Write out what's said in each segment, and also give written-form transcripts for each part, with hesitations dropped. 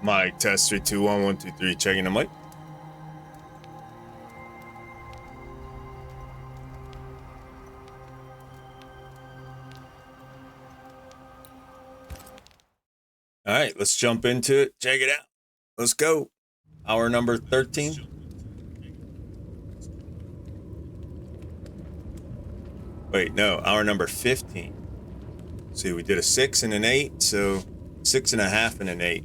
Mic test 3 2 1 1 2 3. Checking the mic. All right, let's jump into it. Check it out. Let's go. Hour number 13. Wait, no, hour number 15. See, we did a 6 and an 8, so 6.5 and an 8.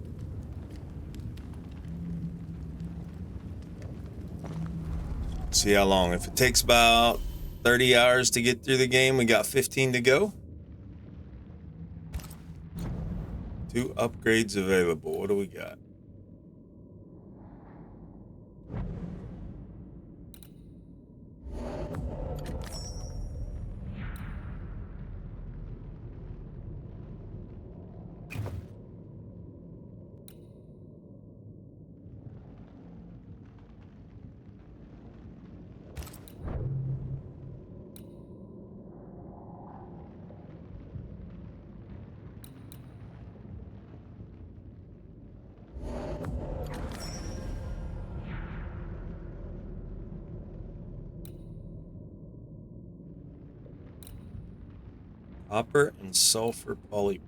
See how long. If it takes about 30 hours to get through the game, we got 15 to go. 2 upgrades available. What do we got? Copper and sulfur polypore.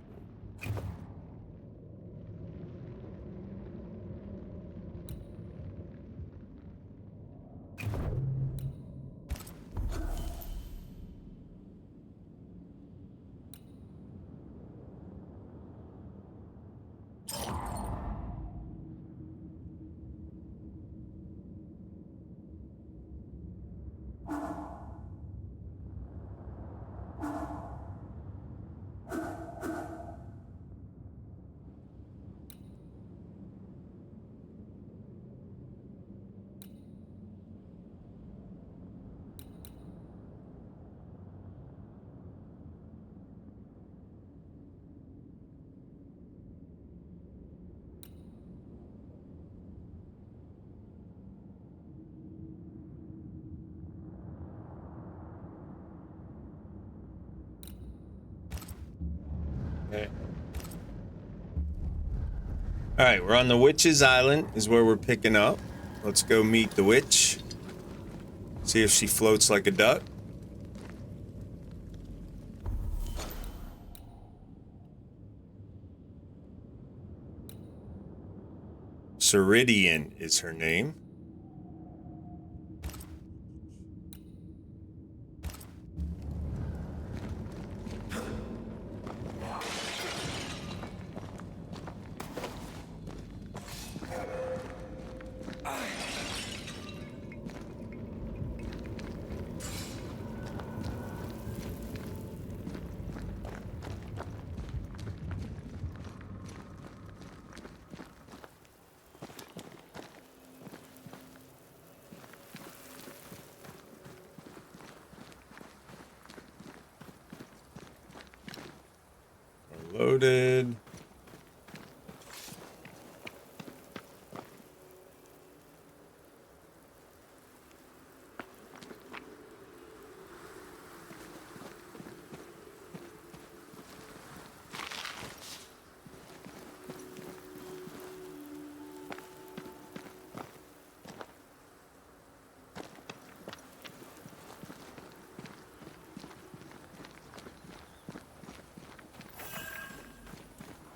Okay. All right, we're on the Witch's Island is where we're picking up. Let's go meet the witch. See if she floats like a duck. Ceridian is her name. Loaded.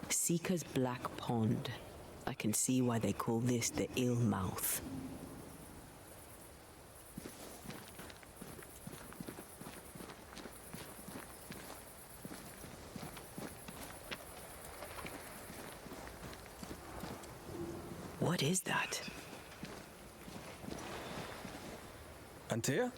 Seeker's Black Pond. I can see why they call this the Ill Mouth. What is that? Antea?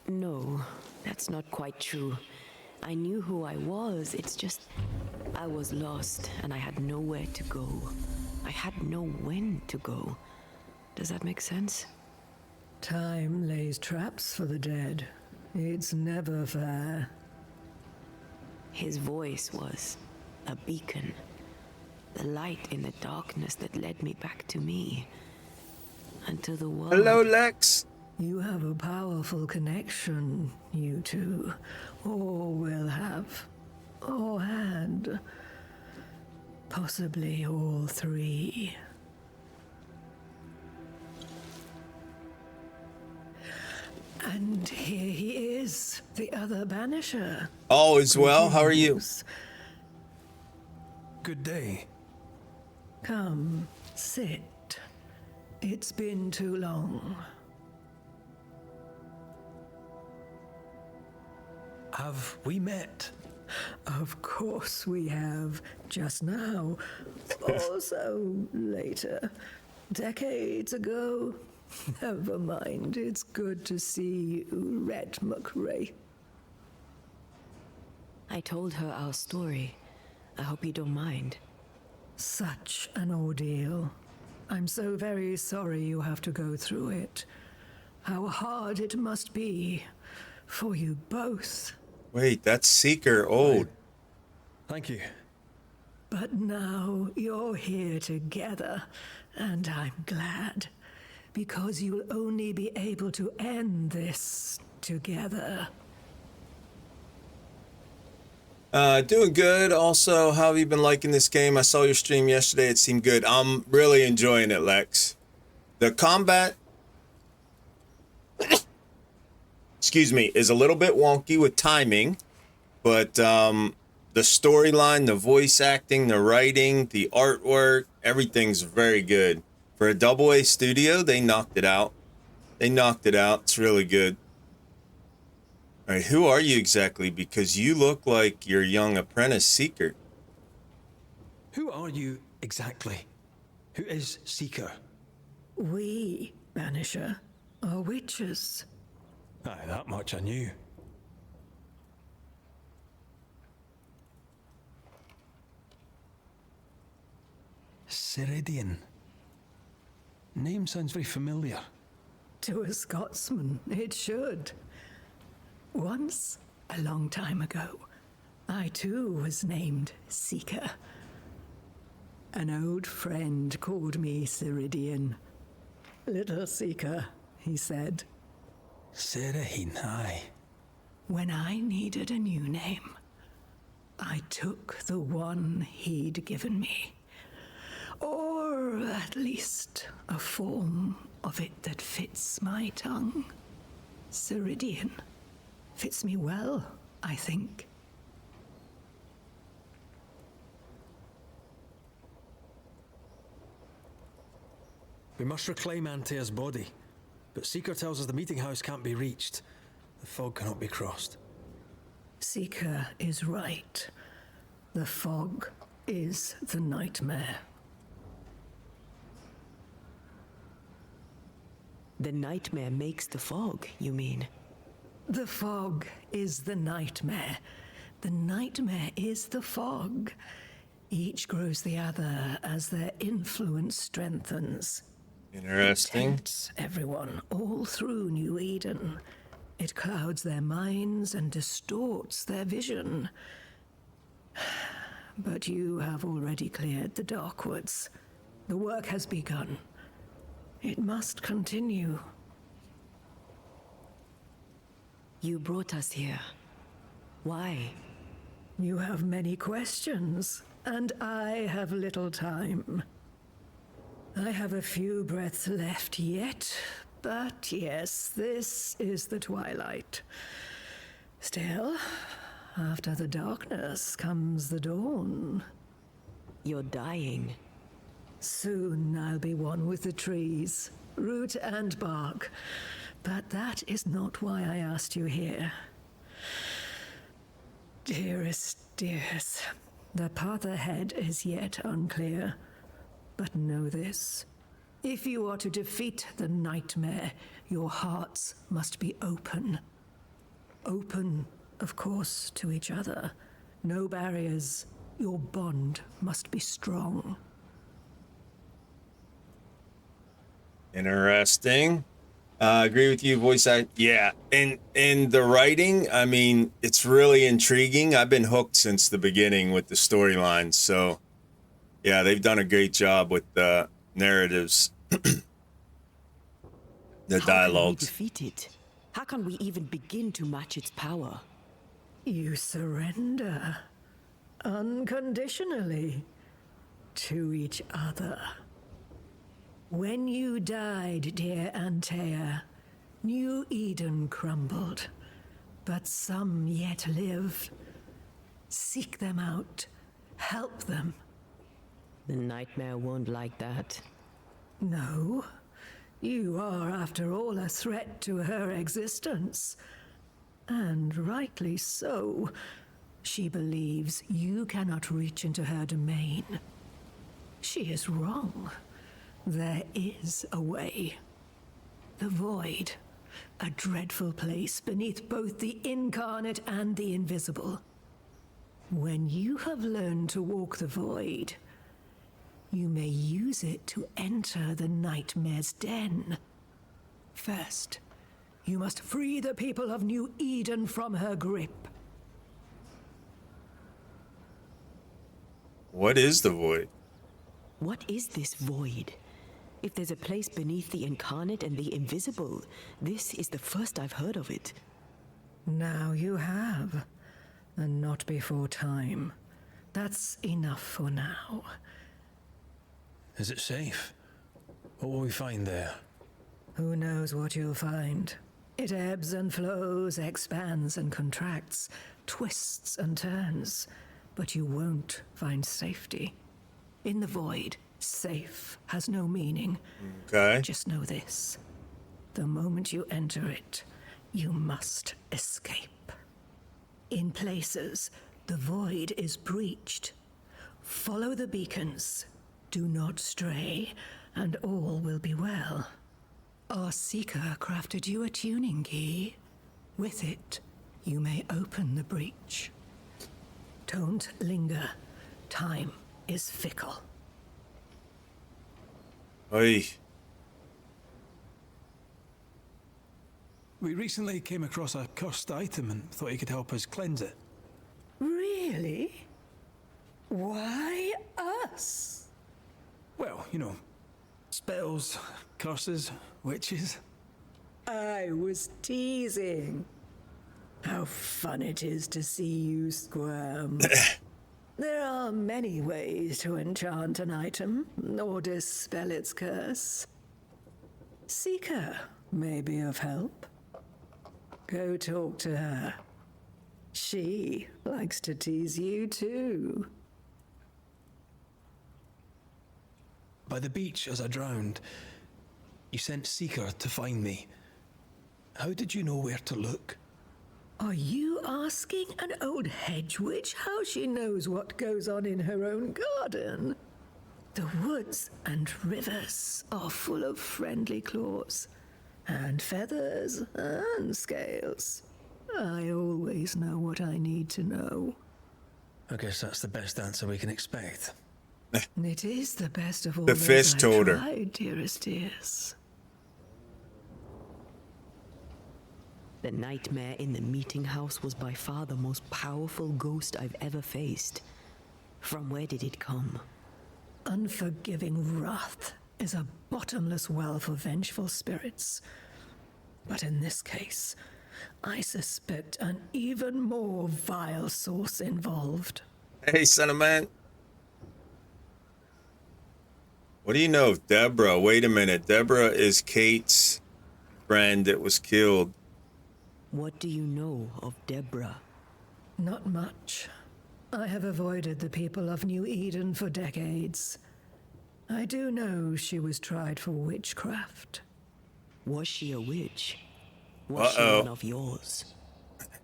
No, that's not quite true. I knew who I was, it's just I was lost and I had nowhere to go. I had no when to go. Does that make sense? Time lays traps for the dead. It's never fair. His voice was a beacon. The light in the darkness that led me back to me. And to the world. Hello, Lex. You have a powerful connection, you two. Or will have. Or had. Possibly all three. And here he is, the other Banisher. All is well. How are you? Good day. Come, sit. It's been too long. Have we met? Of course we have. Just now. Also later. Decades ago. Never mind. It's good to see you, Red McRae. I told her our story. I hope you don't mind. Such an ordeal. I'm so very sorry you have to go through it. How hard it must be for you both. Wait, that's Seeker old. Thank you. But now you're here together, and I'm glad. Because you'll only be able to end this together. Doing good. Also, how have you been liking this game? I saw your stream yesterday. It seemed good. I'm really enjoying it, Lex. The combat, excuse me, is a little bit wonky with timing, but the storyline, the voice acting, the writing, the artwork, everything's very good. For a AA studio, they knocked it out. They knocked it out. It's really good. All right, who are you exactly? Because you look like your young apprentice Seeker. Who are you exactly? Who is Seeker? We, Banisher, are witches. Aye, that much I knew. Ceridian. Name sounds very familiar. To a Scotsman, it should. Once, a long time ago, I too was named Seeker. An old friend called me Ceridian. Little Seeker, he said. Ceridian, aye. When I needed a new name, I took the one he'd given me. Or at least a form of it that fits my tongue. Ceridian. Fits me well, I think. We must reclaim Antea's body, but Seeker tells us the meeting house can't be reached. The fog cannot be crossed. Seeker is right. The fog is the nightmare. The nightmare makes the fog, you mean? The fog is the nightmare. The nightmare is the fog. Each grows the other as their influence strengthens. Interesting. It tempts everyone all through New Eden. It clouds their minds and distorts their vision. But you have already cleared the Darkwoods. The work has begun. It must continue. You brought us here. Why? You have many questions, and I have little time. I have a few breaths left yet, but yes, this is the twilight. Still, after the darkness comes the dawn. You're dying. Soon I'll be one with the trees, root and bark. But that is not why I asked you here. Dearest, dears, the path ahead is yet unclear. But know this. If you are to defeat the nightmare, your hearts must be open. Open, of course, to each other. No barriers. Your bond must be strong. Interesting. Agree with you, voice act. Yeah, and the writing. I mean, it's really intriguing. I've been hooked since the beginning with the storylines. So, yeah, they've done a great job with the narratives, the How can we dialogues. defeat it? How can we even begin to match its power? You surrender unconditionally to each other. When you died, dear Antea, New Eden crumbled, but some yet live. Seek them out, help them. The nightmare won't like that. No, you are, after all, a threat to her existence. And rightly so. She believes you cannot reach into her domain. She is wrong. There is a way. The void, a dreadful place beneath both the incarnate and the invisible. When you have learned to walk the void, you may use it to enter the nightmare's den. First, you must free the people of New Eden from her grip. What is the void? What is this void? If there's a place beneath the incarnate and the invisible, this is the first I've heard of it. Now you have, and not before time. That's enough for now. Is it safe? What will we find there? Who knows what you'll find? It ebbs and flows, expands and contracts, twists and turns, but you won't find safety. In the void, safe has no meaning. Okay. Just know this. The moment you enter it, you must escape. In places, the void is breached. Follow the beacons. Do not stray, and all will be well. Our seeker crafted you a tuning key. With it, you may open the breach. Don't linger. Time is fickle. Oy. We recently came across a cursed item and thought you could help us cleanse it. Really? Why us? Well, you know, spells, curses, witches. I was teasing. How fun it is to see you squirm. There are many ways to enchant an item or dispel its curse. Seeker may be of help. Go talk to her. She likes to tease you too. By the beach as I drowned, you sent Seeker to find me. How did you know where to look? Are you asking an old hedge witch how she knows what goes on in her own garden? The woods and rivers are full of friendly claws, and feathers and scales. I always know what I need to know. I guess that's the best answer we can expect. It is the best of all The those fish I've told her. tried, dearest dears. The nightmare in the meeting house was by far the most powerful ghost I've ever faced. From where did it come? Unforgiving wrath is a bottomless well for vengeful spirits. But in this case, I suspect an even more vile source involved. Hey, son of man. What do you know of Deborah? Wait a minute. Deborah is Kate's friend that was killed. What do you know of Deborah? Not much. I have avoided the people of New Eden for decades. I do know she was tried for witchcraft. Was she a witch? Was she one of yours?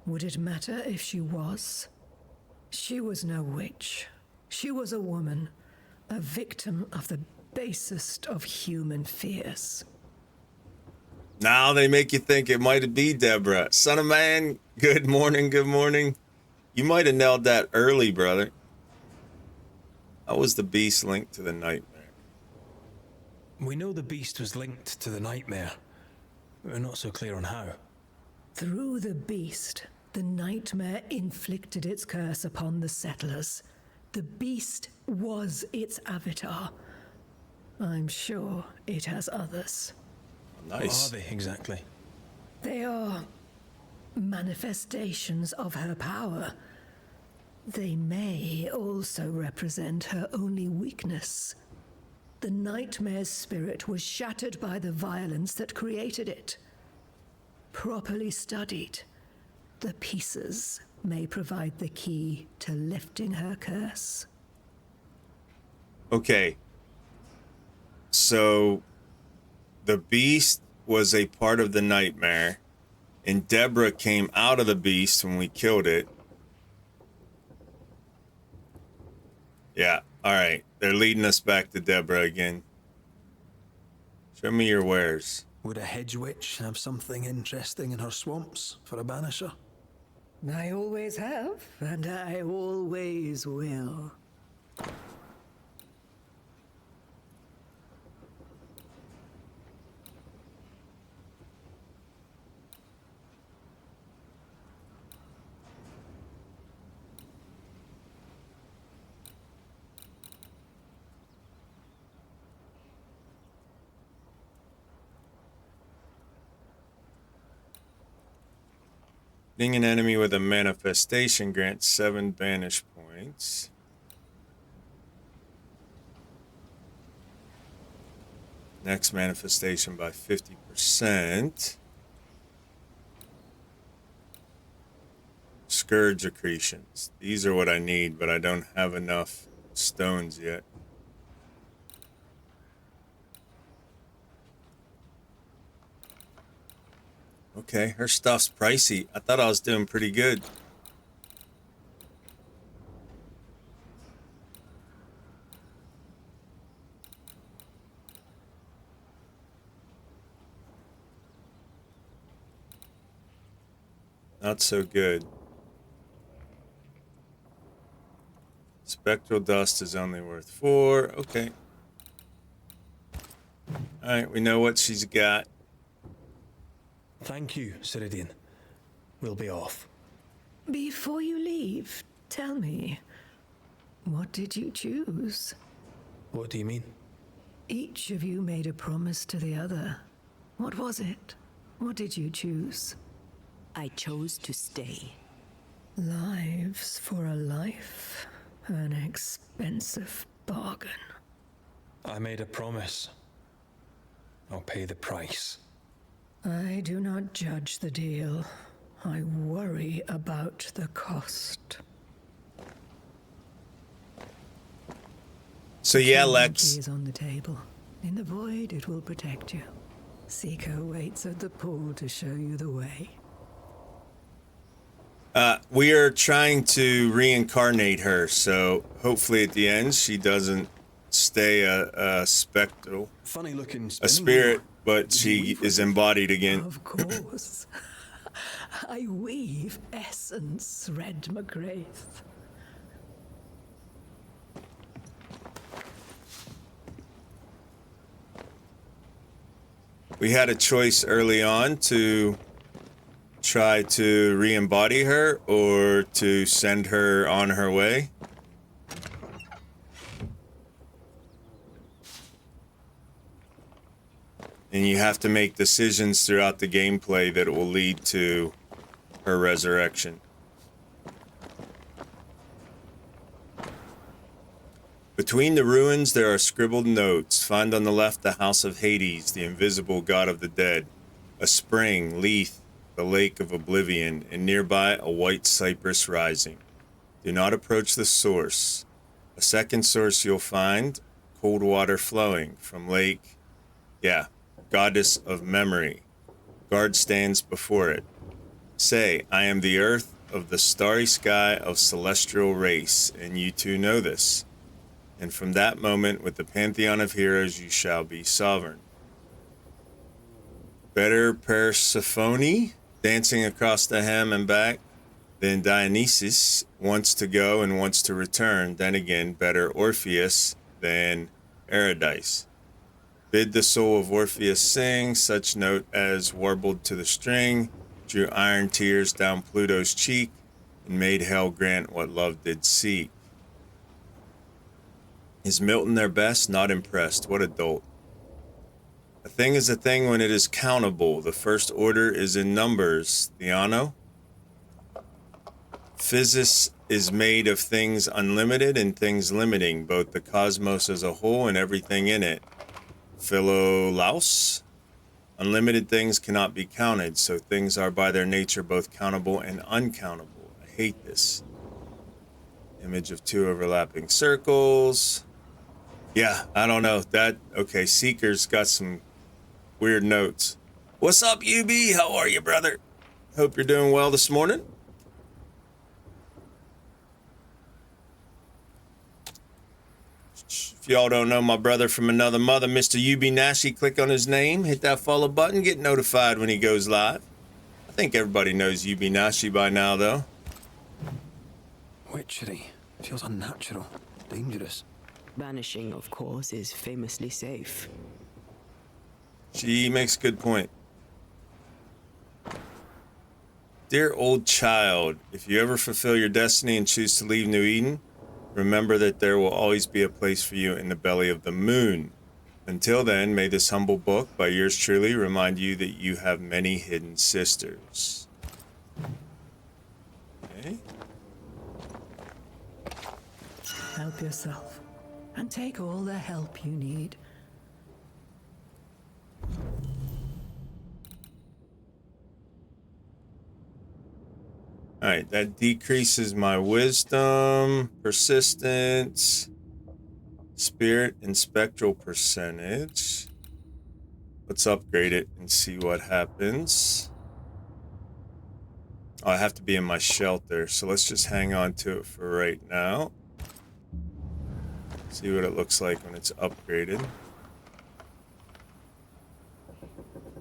Would it matter if she was? She was no witch. She was a woman, a victim of the basest of human fears. Now they make you think it might be Deborah. Son of man, good morning, good morning. You might have nailed that early, brother. How was the beast linked to the nightmare? We know the beast was linked to the nightmare. We're not so clear on how. Through the beast, the nightmare inflicted its curse upon the settlers. The beast was its avatar. I'm sure it has others. Nice. What are they exactly? They are manifestations of her power. They may also represent her only weakness. The nightmare's spirit was shattered by the violence that created it. Properly studied, the pieces may provide the key to lifting her curse. Okay. So the beast was a part of the nightmare, and Deborah came out of the beast when we killed it. Yeah, all right. They're leading us back to Deborah again. Show me your wares. Would a hedge witch have something interesting in her swamps for a banisher? I always have, and I always will. Hitting an enemy with a manifestation grants 7 banish points. Next manifestation by 50%. Scourge accretions. These are what I need, but I don't have enough stones yet. Okay, her stuff's pricey. I thought I was doing pretty good. Not so good. Spectral dust is only worth 4. Okay. Alright, we know what she's got. Thank you, Ceridian. We'll be off. Before you leave, tell me, what did you choose? What do you mean? Each of you made a promise to the other. What was it? What did you choose? I chose to stay. Lives for a life. An expensive bargain. I made a promise. I'll pay the price. I do not judge the deal. I worry about the cost. So yeah, The Lex. key is on the table. In the void, it will protect you. Seeker waits at the pool to show you the way. We are trying to reincarnate her, so hopefully at the end she doesn't stay a spectral, Funny looking a spirit, but she is embodied again. Of course. I weave essence, Red McGrath. We had a choice early on to try to re-embody her or to send her on her way. And you have to make decisions throughout the gameplay that will lead to her resurrection. Between the ruins there are scribbled notes. Find on the left the House of Hades, the invisible god of the dead. A spring, Leith, the lake of oblivion, and nearby a white cypress rising. Do not approach the source. A second source you'll find, cold water flowing from lake, goddess of memory. Guard stands before it. Say, I am the earth of the starry sky of celestial race, and you two know this. And from that moment, with the pantheon of heroes, you shall be sovereign. Better Persephone, dancing across the hem and back, than Dionysus, wants to go and wants to return. Then again, better Orpheus than Eurydice. Bid the soul of Orpheus sing, such note as warbled to the string, drew iron tears down Pluto's cheek, and made hell grant what love did seek. Is Milton their best? Not impressed. What a dolt. A thing is a thing when it is countable. The first order is in numbers. Theano? Physis is made of things unlimited and things limiting, both the cosmos as a whole and everything in it. Philolaus? Unlimited things cannot be counted, so things are by their nature both countable and uncountable. I hate this. Image of two overlapping circles. Yeah, I don't know. Okay, Seeker's got some weird notes. What's up, UB? How are you, brother? Hope you're doing well this morning. If y'all don't know my brother from another mother, Mr. UB Nashi, click on his name, hit that follow button, get notified when he goes live. I think everybody knows UB Nashi by now, though. Witchery. Feels unnatural. Dangerous. Banishing, of course, is famously safe. She makes a good point. Dear old child, if you ever fulfill your destiny and choose to leave New Eden, remember that there will always be a place for you in the belly of the moon. Until then, may this humble book by yours truly remind you that you have many hidden sisters. Okay. Help yourself, and take all the help you need. All right, that decreases my wisdom, persistence, spirit, and spectral percentage. Let's upgrade it and see what happens. Oh, I have to be in my shelter, so let's just hang on to it for right now. See what it looks like when it's upgraded.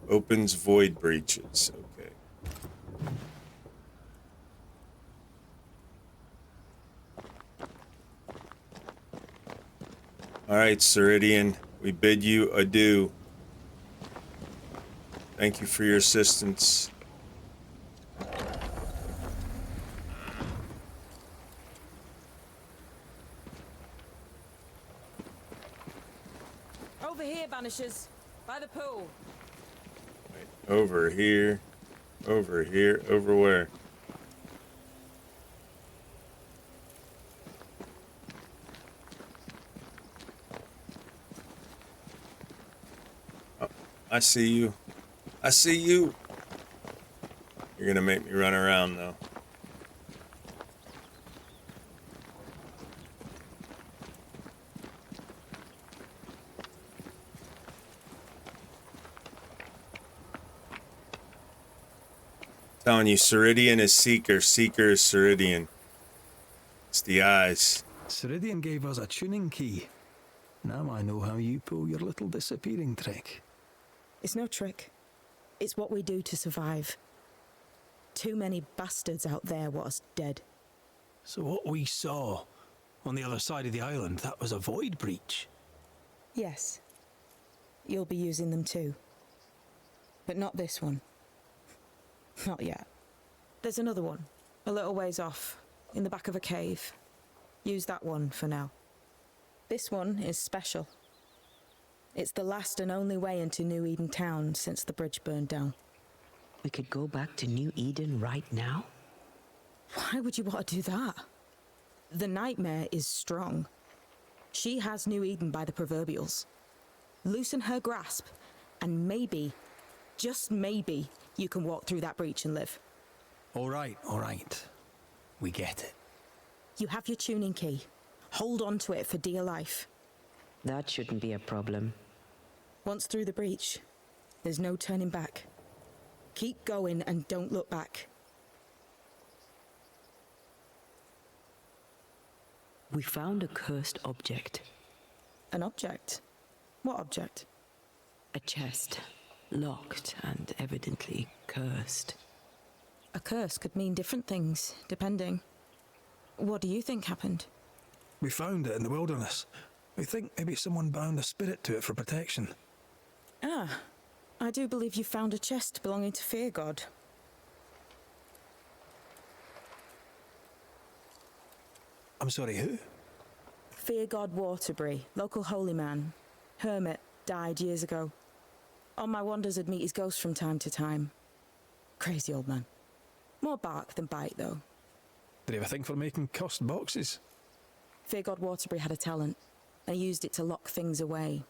Opens void breaches. Okay. All right, Ceridian, we bid you adieu. Thank you for your assistance. Over here, Banishers. By the pool. Right, over here, over where? Oh, I see you. I see you. You're gonna make me run around though. Telling you, Ceridian is Seeker. Seeker is Ceridian. It's the eyes. Ceridian gave us a tuning key. Now I know how you pull your little disappearing trick. It's no trick. It's what we do to survive. Too many bastards out there want us dead. So what we saw on the other side of the island, that was a void breach? Yes. You'll be using them too. But not this one. Not yet. There's another one, a little ways off, in the back of a cave. Use that one for now. This one is special. It's the last and only way into New Eden town since the bridge burned down. We could go back to New Eden right now? Why would you want to do that? The nightmare is strong. She has New Eden by the proverbials. Loosen her grasp, and maybe, just maybe, you can walk through that breach and live. All right. We get it. You have your tuning key. Hold on to it for dear life. That shouldn't be a problem. Once through the breach, there's no turning back. Keep going and don't look back. We found a cursed object. An object? What object? A chest. Locked and evidently cursed. A curse could mean different things, depending. What do you think happened? We found it in the wilderness. We think maybe someone bound a spirit to it for protection. Ah, I do believe you found a chest belonging to Fear God. I'm sorry, who? Fear God Waterbury, local holy man. Hermit, died years ago. On my wanders I'd meet his ghost from time to time. Crazy old man. More bark than bite, though. Did he have a thing for making cursed boxes? Fear God Waterbury had a talent, and he used it to lock things away.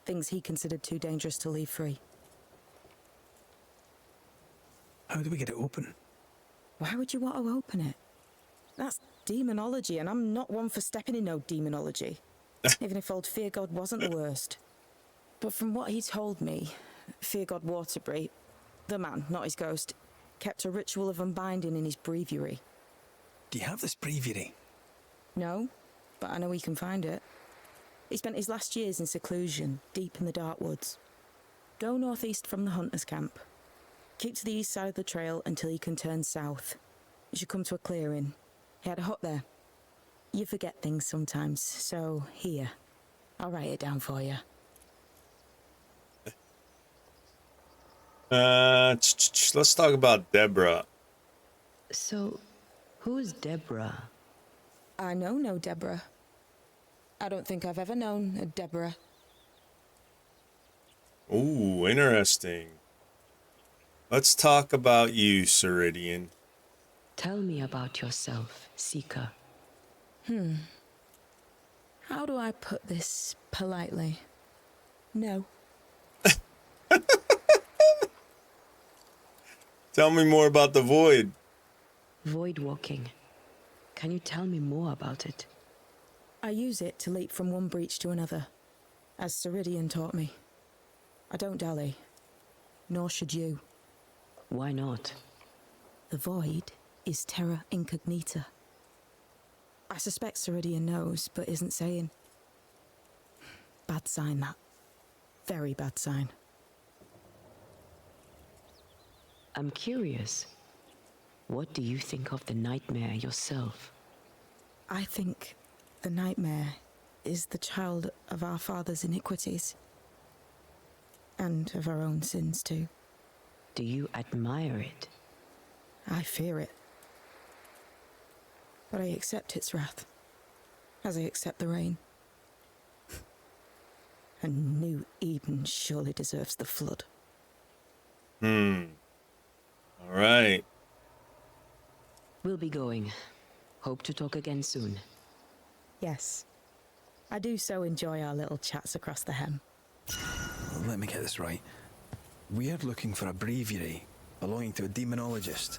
Things he considered too dangerous to leave free. How do we get it open? Why would you want to open it? That's demonology, and I'm not one for stepping in no demonology. Even if old Fear God wasn't the worst. But from what he told me, Fear God Waterbury, the man, not his ghost, kept a ritual of unbinding in his breviary. Do you have this breviary? No, but I know he can find it. He spent his last years in seclusion, deep in the dark woods. Go northeast from the hunter's camp. Keep to the east side of the trail until you can turn south. You should come to a clearing. He had a hut there. You forget things sometimes, so here. I'll write it down for you. Let's talk about Deborah. So, who's Deborah? I know no Deborah. I don't think I've ever known a Deborah. Ooh, interesting. Let's talk about you, Ceridian. Tell me about yourself, Seeker. How do I put this politely? No. Tell me more about the void. Void walking. Can you tell me more about it? I use it to leap from one breach to another, as Ceridian taught me. I don't dally, nor should you. Why not? The void is terra incognita. I suspect Ceridian knows, but isn't saying. Bad sign, that. Very bad sign. I'm curious. What do you think of the nightmare yourself? I think the nightmare is the child of our father's iniquities. And of our own sins, too. Do you admire it? I fear it. But I accept its wrath, as I accept the rain. And New Eden surely deserves the flood. All right. We'll be going. Hope to talk again soon. Yes. I do so enjoy our little chats across the hem. Let me get this right. We're looking for a breviary belonging to a demonologist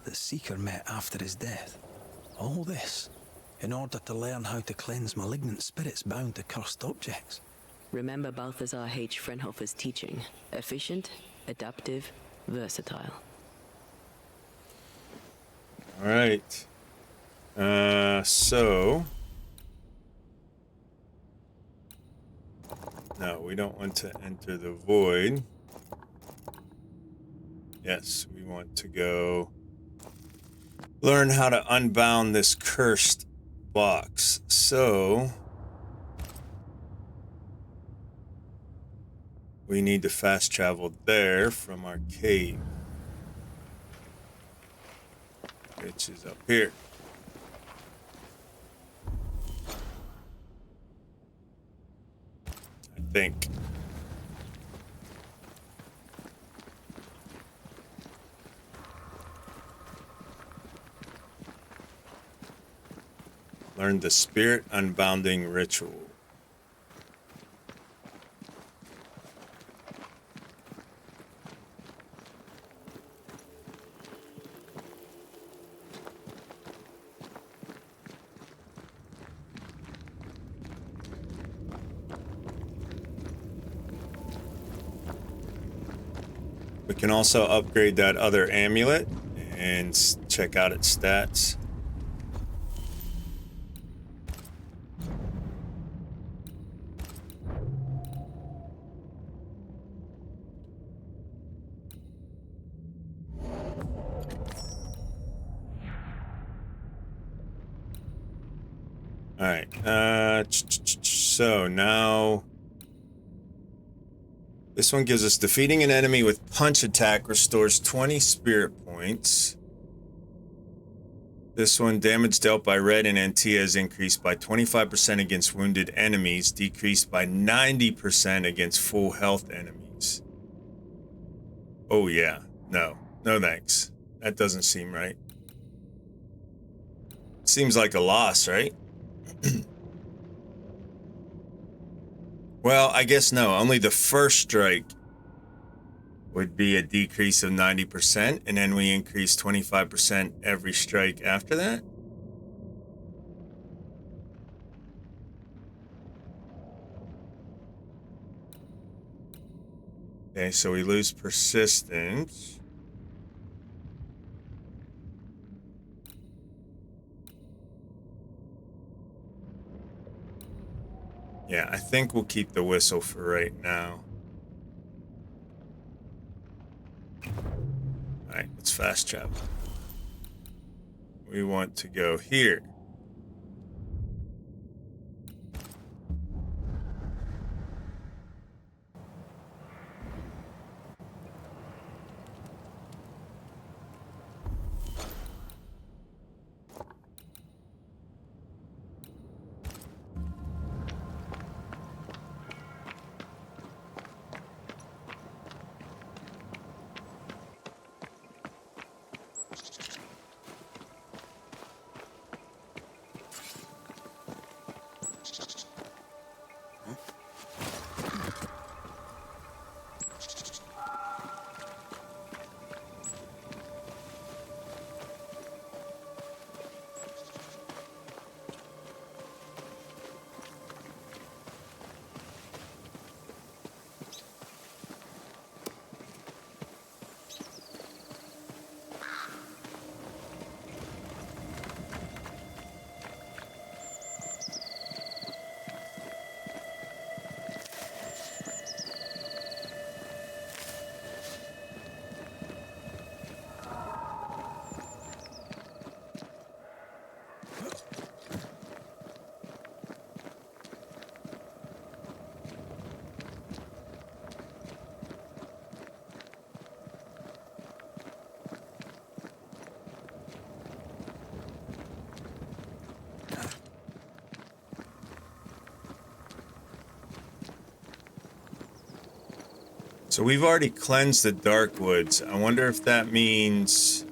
that Seeker met after his death. All this in order to learn how to cleanse malignant spirits bound to cursed objects. Remember Balthazar H. Frenhofer's teaching. Efficient, adaptive, versatile. All right. So... No, we don't want to enter the void. Yes, we want to go learn how to unbound this cursed box. So we need to fast travel there from our cave, which is up here. I think. Learn the spirit unbounding ritual. We can also upgrade that other amulet and check out its stats. All right. So now This one gives us defeating an enemy with punch attack restores 20 spirit points. This one, damage dealt by Red and Antia is increased by 25% against wounded enemies, decreased by 90% against full health enemies. Oh yeah, no thanks. That doesn't seem right. Seems like a loss, right? Well, I guess no. Only the first strike would be a decrease of 90%, and then we increase 25% every strike after that. Okay, so we lose persistence. Yeah, I think we'll keep the whistle for right now. Alright, let's fast travel. We want to go here. So we've already cleansed the dark woods. I wonder if that means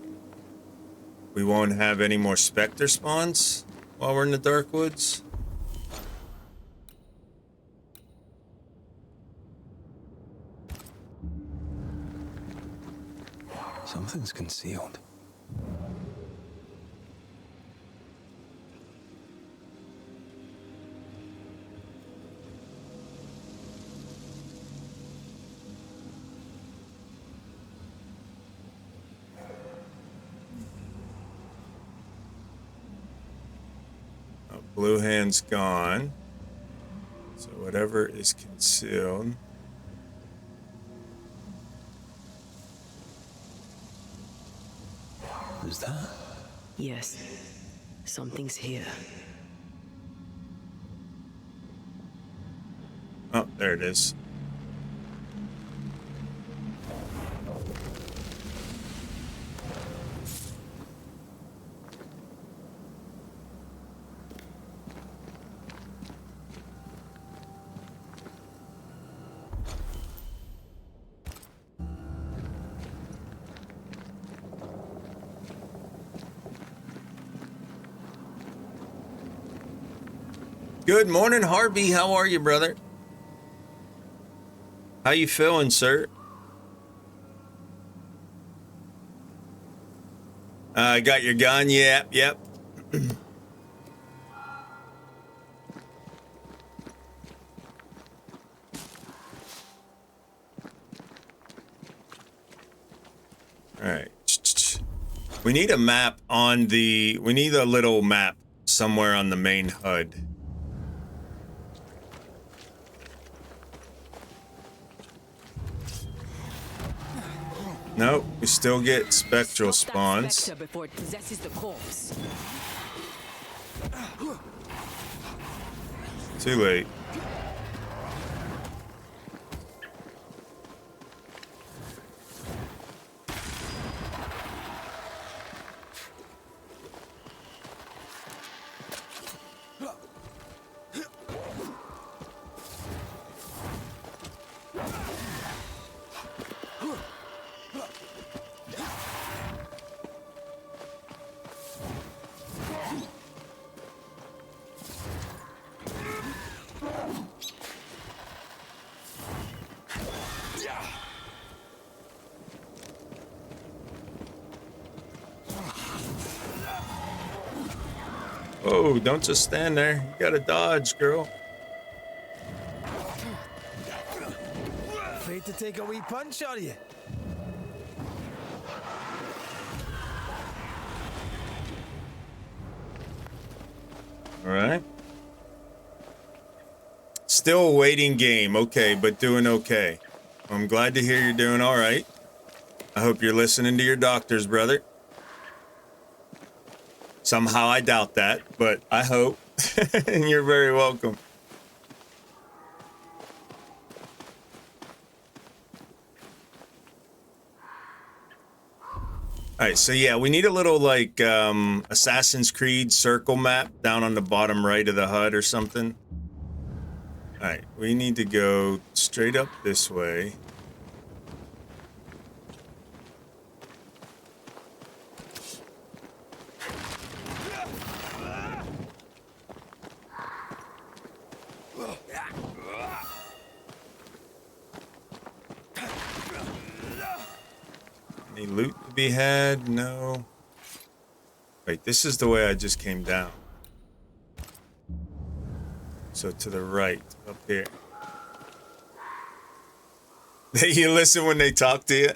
we won't have any more specter spawns while we're in the dark woods. Something's concealed. Blue hand's gone. So whatever is concealed. Is that? Yes, something's here. Oh, there it is. Good morning, Harvey. How are you, brother? How you feeling, sir? Got your gun? Yep. All right. We need a map on the... We need a little map somewhere on the main HUD. Nope, we still get spectral spawns. Spectre before it possesses the corpse. Too late. Oh, don't just stand there. You gotta dodge, girl. Afraid to take a wee punch, are you? All right. Still a waiting game. Okay, but doing okay. I'm glad to hear you're doing all right. I hope you're listening to your doctors, brother. Somehow I doubt that, but I hope. And you're very welcome. All right, so yeah, we need a little like Assassin's Creed circle map down on the bottom right of the HUD or something. All right, we need to go straight up this way. Any loot to be had? No. Wait, this is the way I just came down. So to the right, up here. You listen when they talk to you?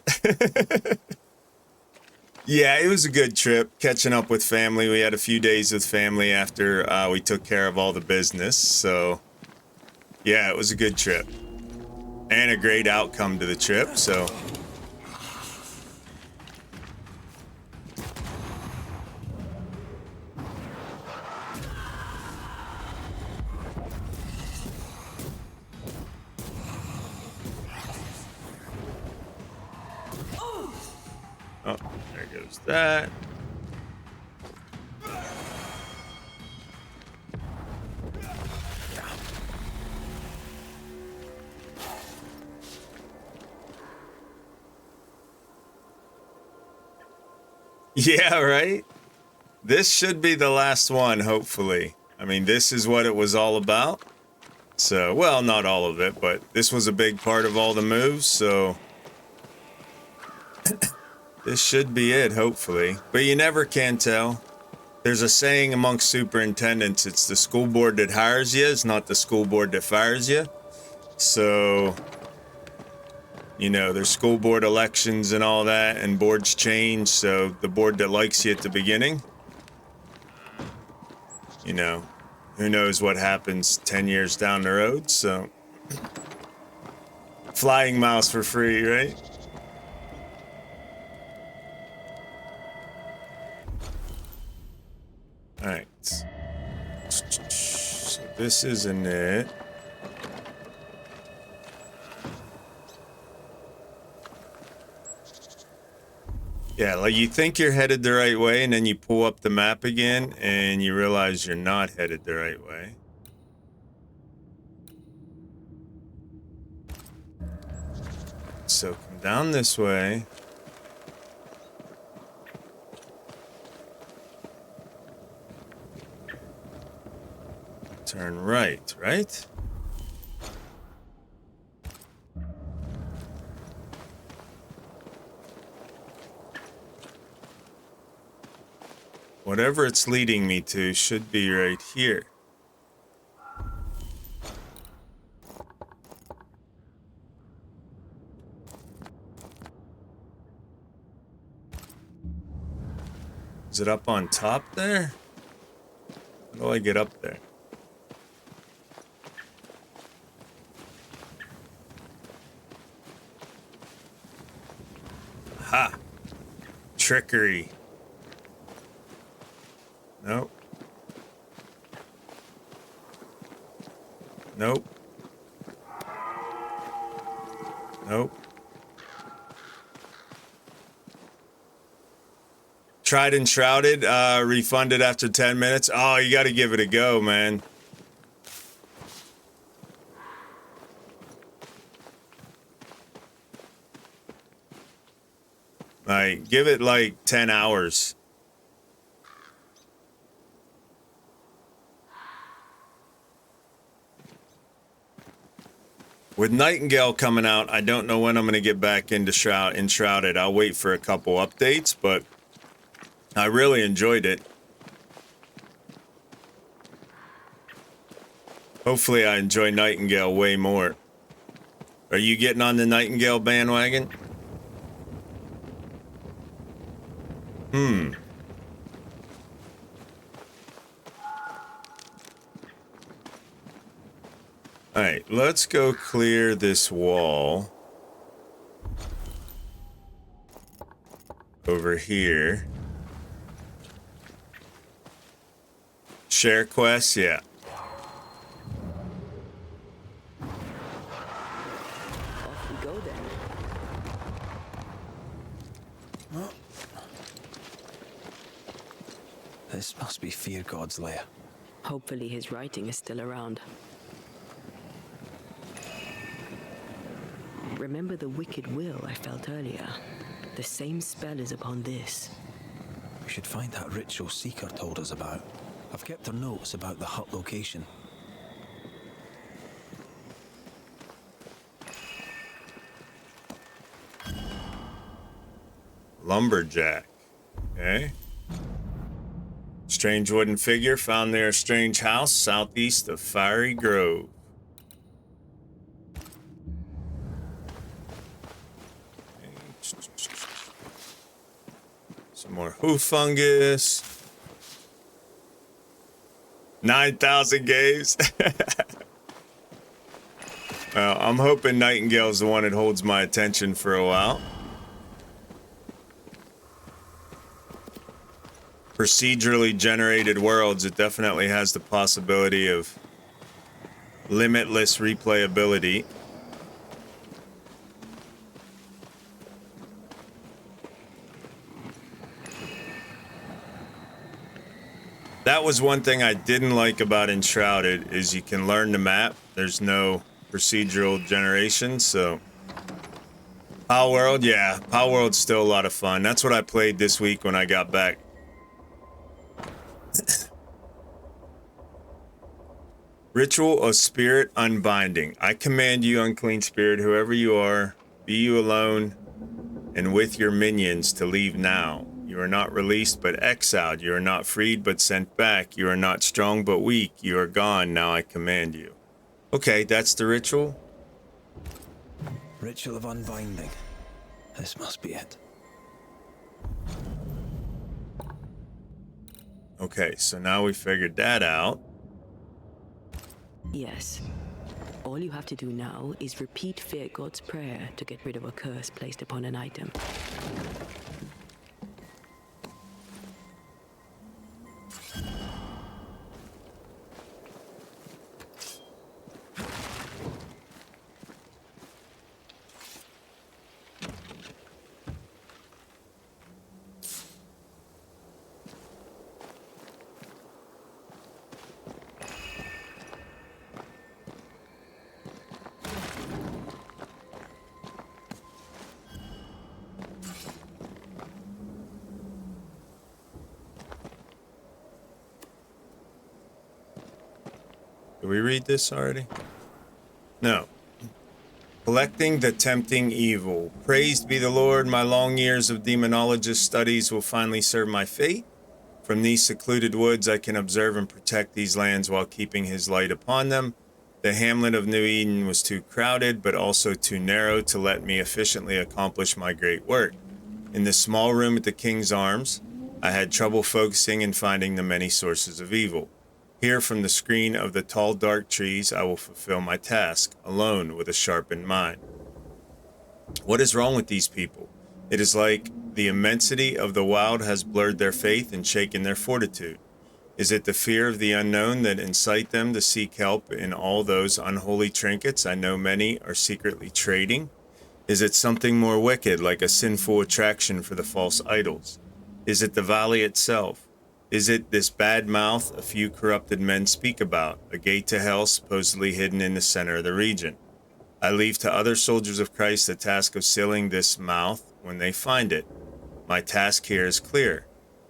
Yeah, it was a good trip, catching up with family. We had a few days with family after we took care of all the business. So, yeah, it was a good trip. And a great outcome to the trip, so... Oh, there goes that. Yeah, right? This should be the last one, hopefully. I mean, this is what it was all about. So, well, not all of it, but this was a big part of all the moves, so... This should be it, hopefully. But you never can tell. There's a saying amongst superintendents, it's the school board that hires you, it's not the school board that fires you. So, you know, there's school board elections and all that, and boards change, so the board that likes you at the beginning, you know, who knows what happens 10 years down the road, so... Flying mouse for free, right? Alright. So this isn't it. Yeah, like you think you're headed the right way, and then you pull up the map again, and you realize you're not headed the right way. So come down this way. Turn right, right? Whatever it's leading me to should be right here. Is it up on top there? How do I get up there? Ha! Trickery. Nope. Nope. Nope. Tried and shrouded, refunded after 10 minutes. Oh, you gotta give it a go, man. Like, give it like 10 hours. With Nightingale coming out, I don't know when I'm going to get back into Enshrouded. I'll wait for a couple updates, but I really enjoyed it. Hopefully I enjoy Nightingale way more. Are you getting on the Nightingale bandwagon? Alright, let's go clear this wall. Over here. Share quests, yeah. Off we go then. This must be Fear God's lair. Hopefully his writing is still around. Remember the wicked will I felt earlier? The same spell is upon this. We should find that ritual Seeker told us about. I've kept her notes about the hut location. Lumberjack. Okay. Strange wooden figure found near a strange house southeast of Fiery Grove. Some more hoof fungus. 9,000 games. Well, I'm hoping Nightingale's the one that holds my attention for a while. Procedurally generated worlds, it definitely has the possibility of limitless replayability. That was one thing I didn't like about Enshrouded, is you can learn the map. There's no procedural generation, so... Power World, yeah. Power World's still a lot of fun. That's what I played this week when I got back. Ritual of Spirit Unbinding. I command you, unclean spirit, whoever you are, be you alone and with your minions, to leave now. You are not released but exiled. You are not freed but sent back. You are not strong but weak. You are gone. Now I command you. Okay, that's the ritual. Ritual of Unbinding. This must be it. Okay, so now we figured that out. Yes. All you have to do now is repeat Fear God's prayer to get rid of a curse placed upon an item. Did we read this already? No. Collecting the tempting evil. Praised be the Lord, my long years of demonologist studies will finally serve my fate. From these secluded woods I can observe and protect these lands while keeping his light upon them. The hamlet of New Eden was too crowded, but also too narrow to let me efficiently accomplish my great work. In the small room at the King's Arms, I had trouble focusing and finding the many sources of evil. Here from the screen of the tall dark trees I will fulfill my task, alone with a sharpened mind. What is wrong with these people? It is like the immensity of the wild has blurred their faith and shaken their fortitude. Is it the fear of the unknown that incite them to seek help in all those unholy trinkets I know many are secretly trading? Is it something more wicked, like a sinful attraction for the false idols? Is it the valley itself? Is it this bad mouth a few corrupted men speak about, a gate to hell supposedly hidden in the center of the region? I leave to other soldiers of Christ the task of sealing this mouth when they find it. My task here is clear.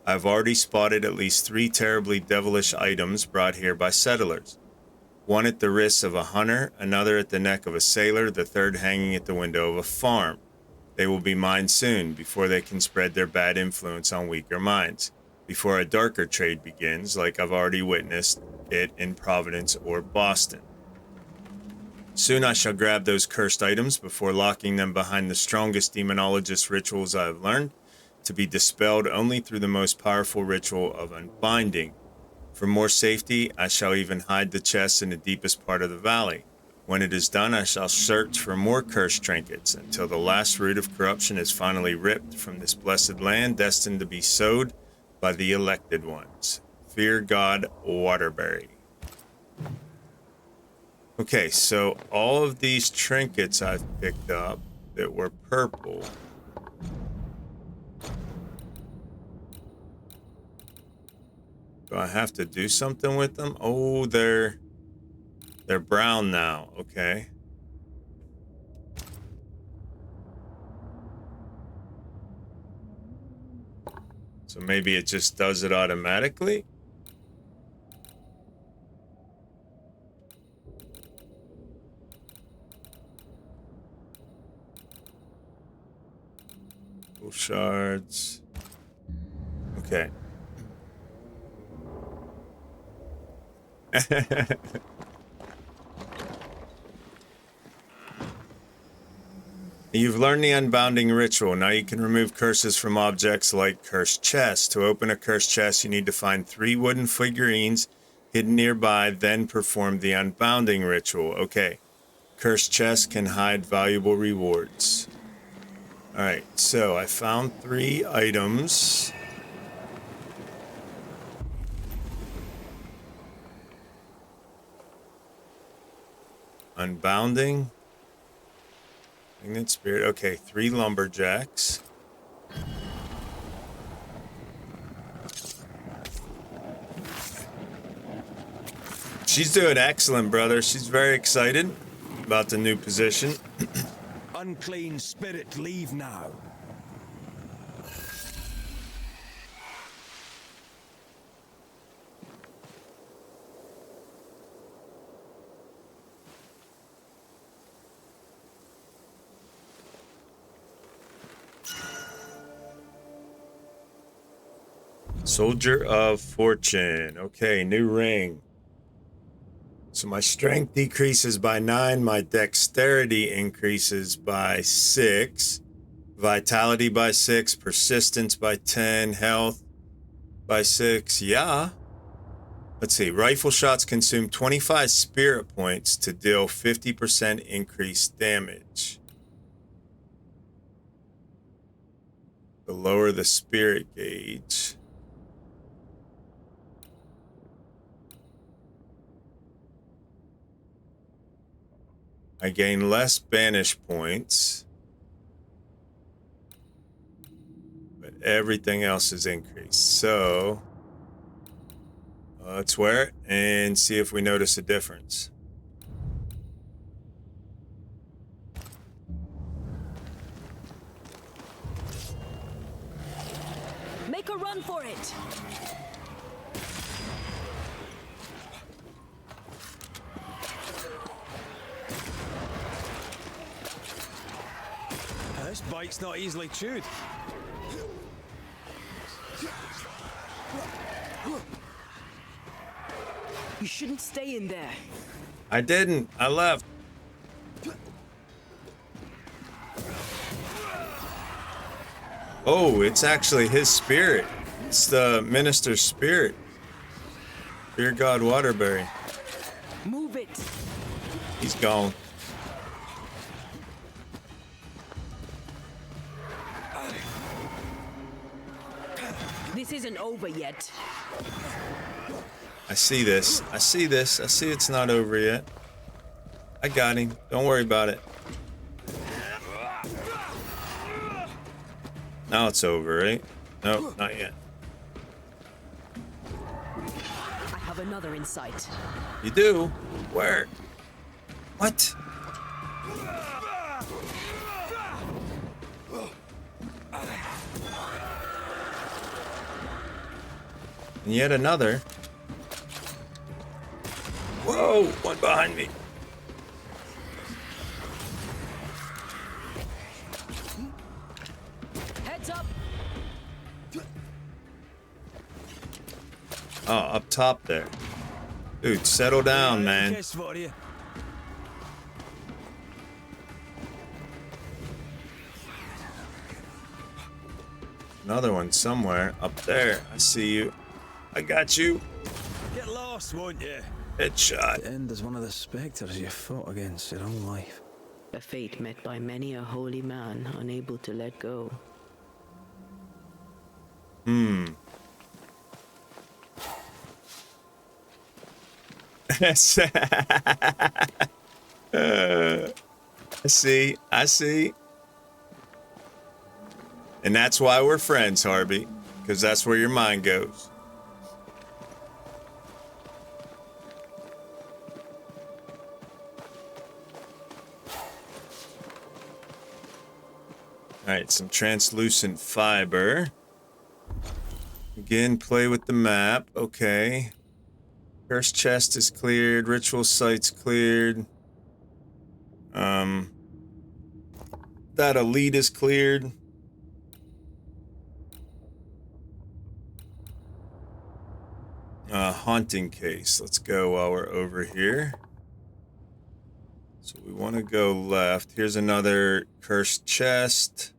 I've already spotted at least 3 terribly devilish items brought here by settlers. One at the wrists of a hunter, another at the neck of a sailor, the third hanging at the window of a farm. They will be mine soon, before they can spread their bad influence on weaker minds. Before a darker trade begins, like I've already witnessed it in Providence or Boston. Soon I shall grab those cursed items before locking them behind the strongest demonologist rituals I have learned, to be dispelled only through the most powerful ritual of unbinding. For more safety, I shall even hide the chests in the deepest part of the valley. When it is done, I shall search for more cursed trinkets until the last root of corruption is finally ripped from this blessed land destined to be sowed by the elected ones. Fear God, Waterbury. Okay, so all of these trinkets I've picked up that were purple. Do I have to do something with them? Oh, they're brown now. Okay. So maybe it just does it automatically? Full shards. Okay. You've learned the unbounding ritual. Now you can remove curses from objects like cursed chests. To open a cursed chest, you need to find 3 wooden figurines hidden nearby, then perform the unbounding ritual. Okay. Cursed chests can hide valuable rewards. Alright, so I found 3 items. Unbounding. Magnet spirit. Okay, 3 lumberjacks. She's doing excellent, brother. She's very excited about the new position. Unclean spirit, leave now. Soldier of Fortune. Okay, new ring. So my strength decreases by 9, my dexterity increases by 6, vitality by 6, persistence by 10, health by 6. Yeah. Let's see. Rifle shots consume 25 spirit points to deal 50% increased damage. The lower the spirit gauge. I gain less banish points, but everything else is increased. So let's wear it and see if we notice a difference. Make a run for it! This bite's not easily chewed. You shouldn't stay in there. I didn't. I left. Oh, it's actually his spirit. It's the minister's spirit. Fear God, Waterbury. Move it. He's gone. This isn't over yet. I see this. I see this. I see it's not over yet. I got him. Don't worry about it. Now it's over, right? No, not yet. I have another in sight. You do? Where? What? And yet another. Whoa, one behind me. Heads up. Oh, up top there. Dude, settle down, man. another one somewhere up there. I see you. I got you. Get lost, won't you? Headshot. To end as one of the spectres you fought against your own life. A fate met by many a holy man unable to let go. I see. I see. And that's why we're friends, Harvey. Because that's where your mind goes. Alright, some translucent fiber. Again, play with the map. Okay. Cursed chest is cleared. Ritual site's cleared. That elite is cleared. Haunting case. Let's go while we're over here. So we want to go left. Here's another cursed chest.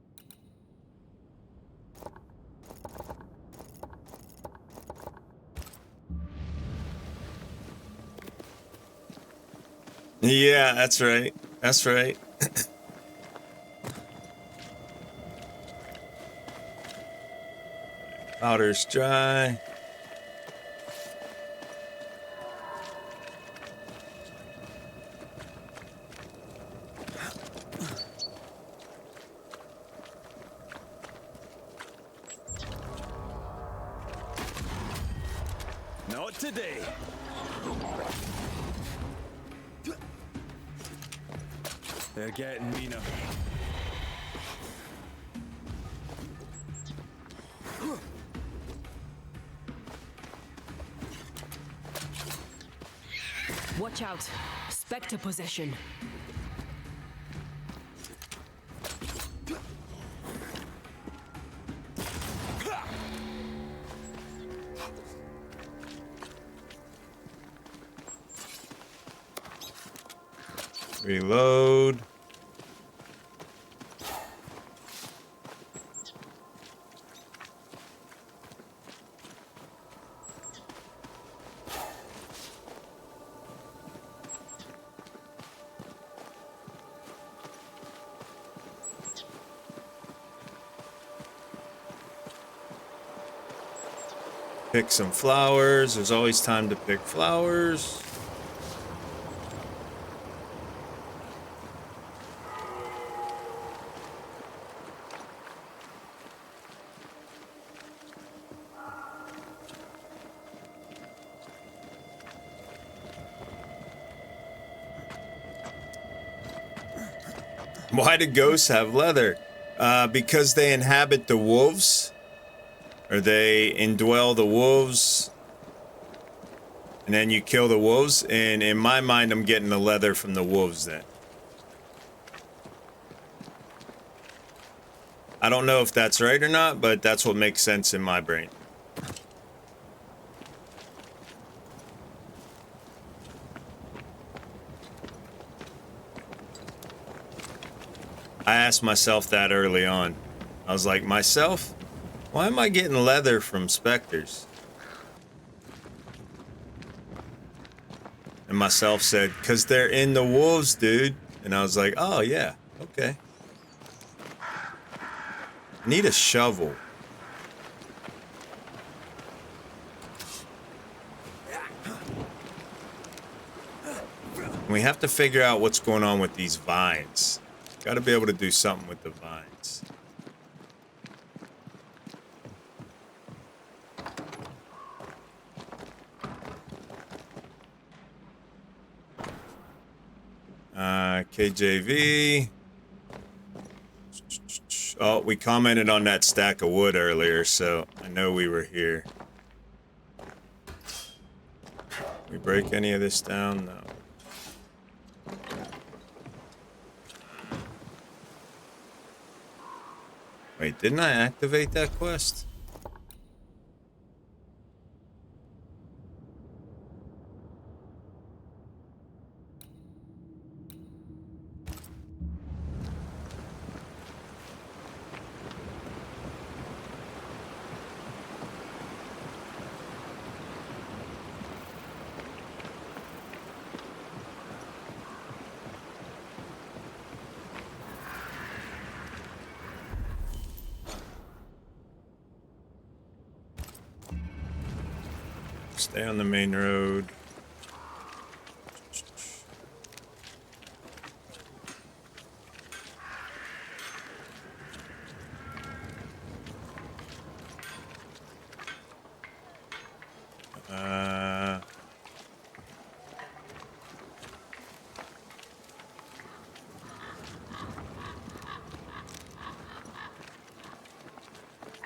Yeah, that's right. That's right. Powder's dry. Not today. They're getting meaner. Watch out. Spectre possession. Reload. Pick some flowers. There's always time to pick flowers. Why do ghosts have leather? Because they inhabit the wolves. Or they indwell the wolves. And then you kill the wolves. And in my mind, I'm getting the leather from the wolves then. I don't know if that's right or not, but that's what makes sense in my brain. I asked myself that early on. I was like, myself? Why am I getting leather from specters? And myself said, because they're in the wolves, dude. And I was like, oh, yeah, okay. I need a shovel. We have to figure out what's going on with these vines. Got to be able to do something with the vines. KJV. Oh, we commented on that stack of wood earlier, so I know we were here. We break any of this down? No. Wait, didn't I activate that quest? Stay on the main road.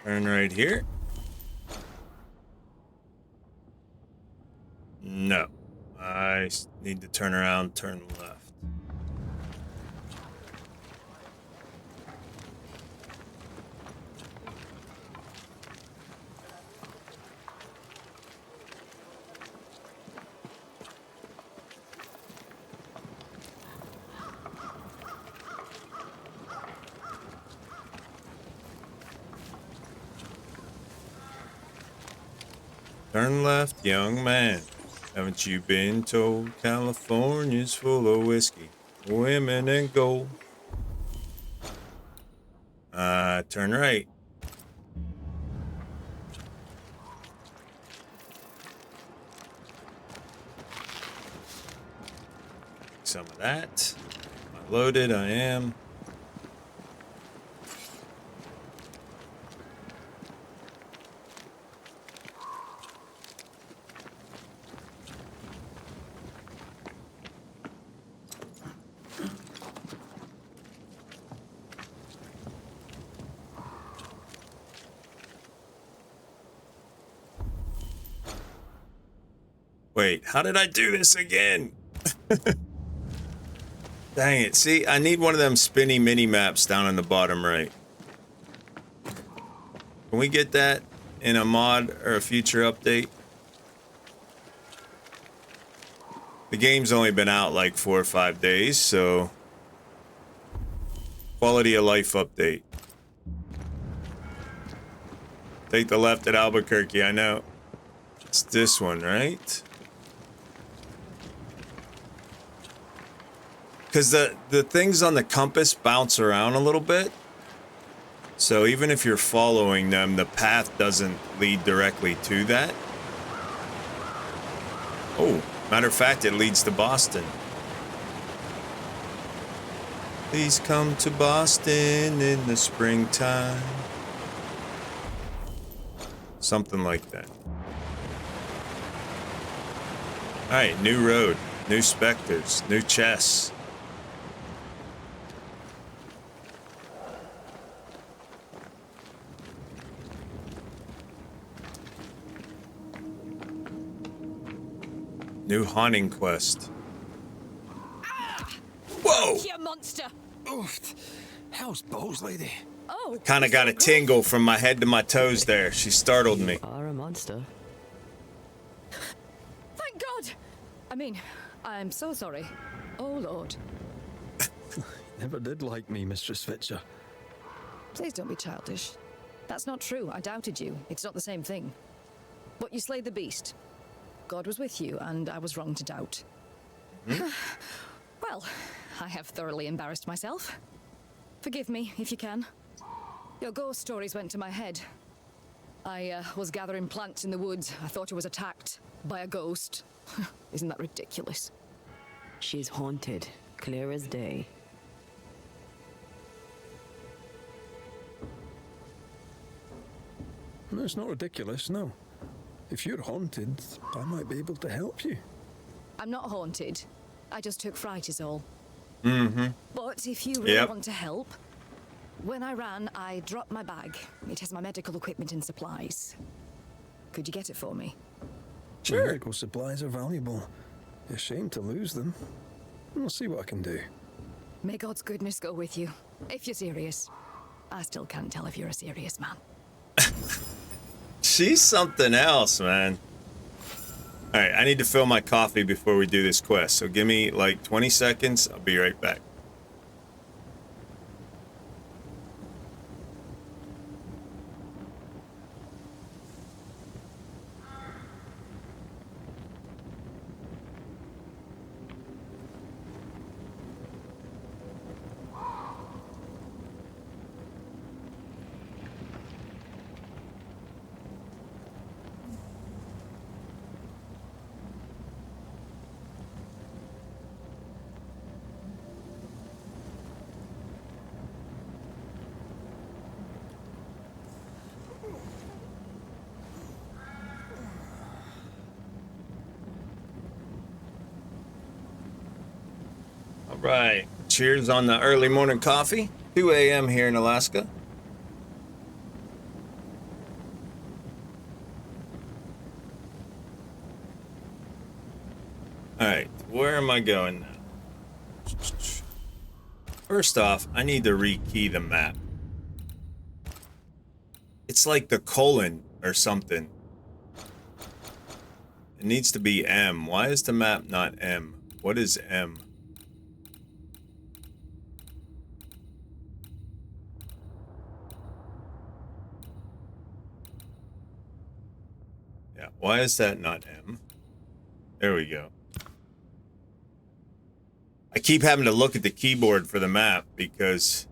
Turn right here. No. I need to turn around, turn left. Turn left, young man. Haven't you been told California's full of whiskey, women, and gold? Turn right. Some of that. Am I loaded? I am. Wait, how did I do this again? Dang it. See, I need one of them spinny mini maps down in the bottom right. Can we get that in a mod or a future update? The game's only been out like 4 or 5 days, so quality of life update. Take the left at Albuquerque, I know. It's this one, right? Because the things on the compass bounce around a little bit. So even if you're following them, the path doesn't lead directly to that. Oh, matter of fact, it leads to Boston. Please come to Boston in the springtime. Something like that. Alright, new road, new specters, new chests. New haunting quest. Whoa! You monster! Oof. How's Balls, lady? Oh, Kinda got a tingle from my head to my toes there. She startled me. Are a monster. thank God! I mean, I'm so sorry. Oh, Lord. Never did like me, Mistress Fitcher. Please don't be childish. That's not true. I doubted you. It's not the same thing. But you slayed the beast. God was with you, and I was wrong to doubt. Well, I have thoroughly embarrassed myself. Forgive me, if you can. Your ghost stories went to my head. I was gathering plants in the woods. I thought I was attacked by a ghost. Isn't that ridiculous? She's haunted, clear as day. No, it's not ridiculous, no. If you're haunted, I might be able to help you. I'm not haunted. I just took fright is all. Mm-hmm. But if you really want to help, when I ran, I dropped my bag. It has my medical equipment and supplies. Could you get it for me? Sure. Medical supplies are valuable. A shame to lose them. I'll see what I can do. May God's goodness go with you, if you're serious. I still can't tell if you're a serious man. She's something else, man. Alright, I need to fill my coffee before we do this quest, so give me like 20 seconds. I'll be right back. Right. Cheers on the early morning coffee. 2 a.m. here in Alaska. Alright, where am I going now? First off, I need to rekey the map. It's like the colon or something. It needs to be M. Why is the map not M? What is M? Yeah, why is that not M? There we go. I keep having to look at the keyboard for the map because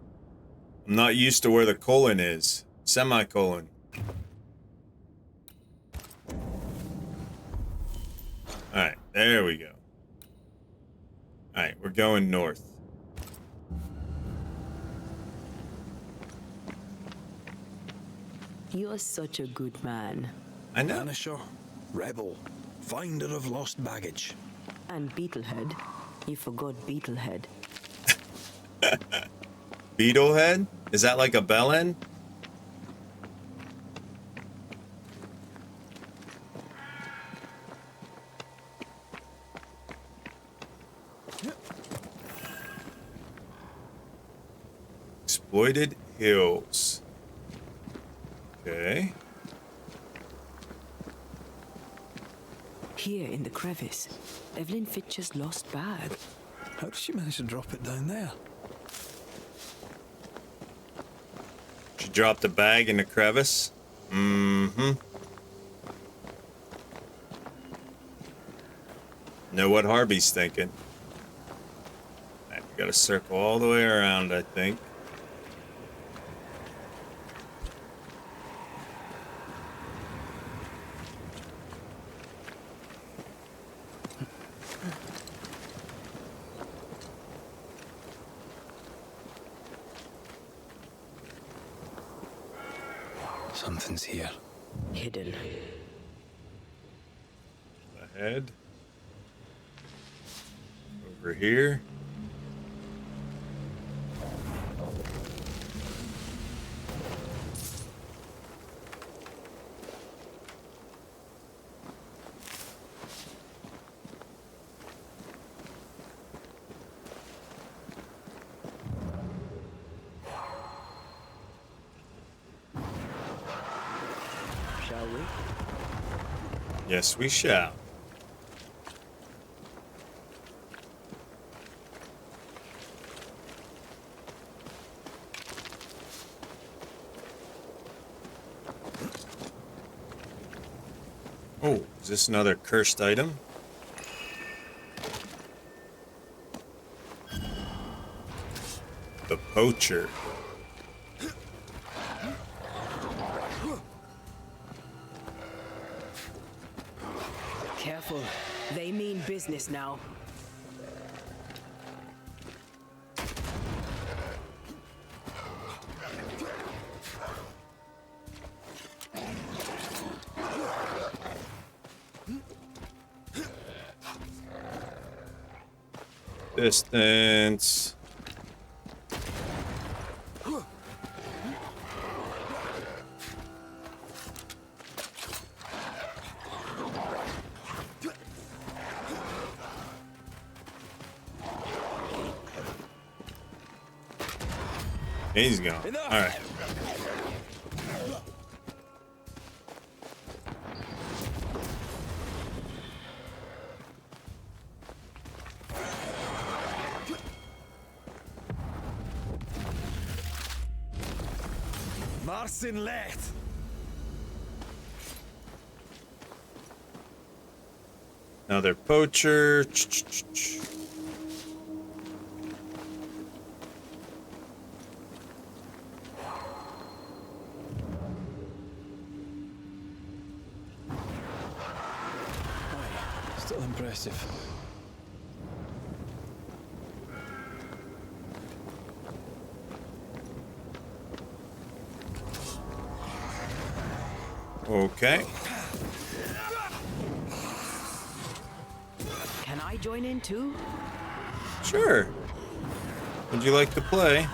I'm not used to where the colon is. Semicolon. Alright, there we go. Alright, we're going north. You're such a good man. I know. Banisher, rebel, finder of lost baggage. And Beetlehead. You forgot Beetlehead. Beetlehead? Is that like a bellend? Exploited Hills. Okay. Here in the crevice, Evelyn Fitcher's lost bag. How did she manage to drop it down there? She dropped a bag in the crevice. Mm-hmm. Know what Harvey's thinking. Right, we gotta circle all the way around, I think. Something's here. Hidden. Ahead. Over here. Shall we? Yes, we shall. Oh, is this another cursed item? The poacher. Careful. They mean business now. Distance. He's gone. All right. Marcin Let! Another poacher. Still impressive. Okay. Can I join in too? Sure. Would you like to play?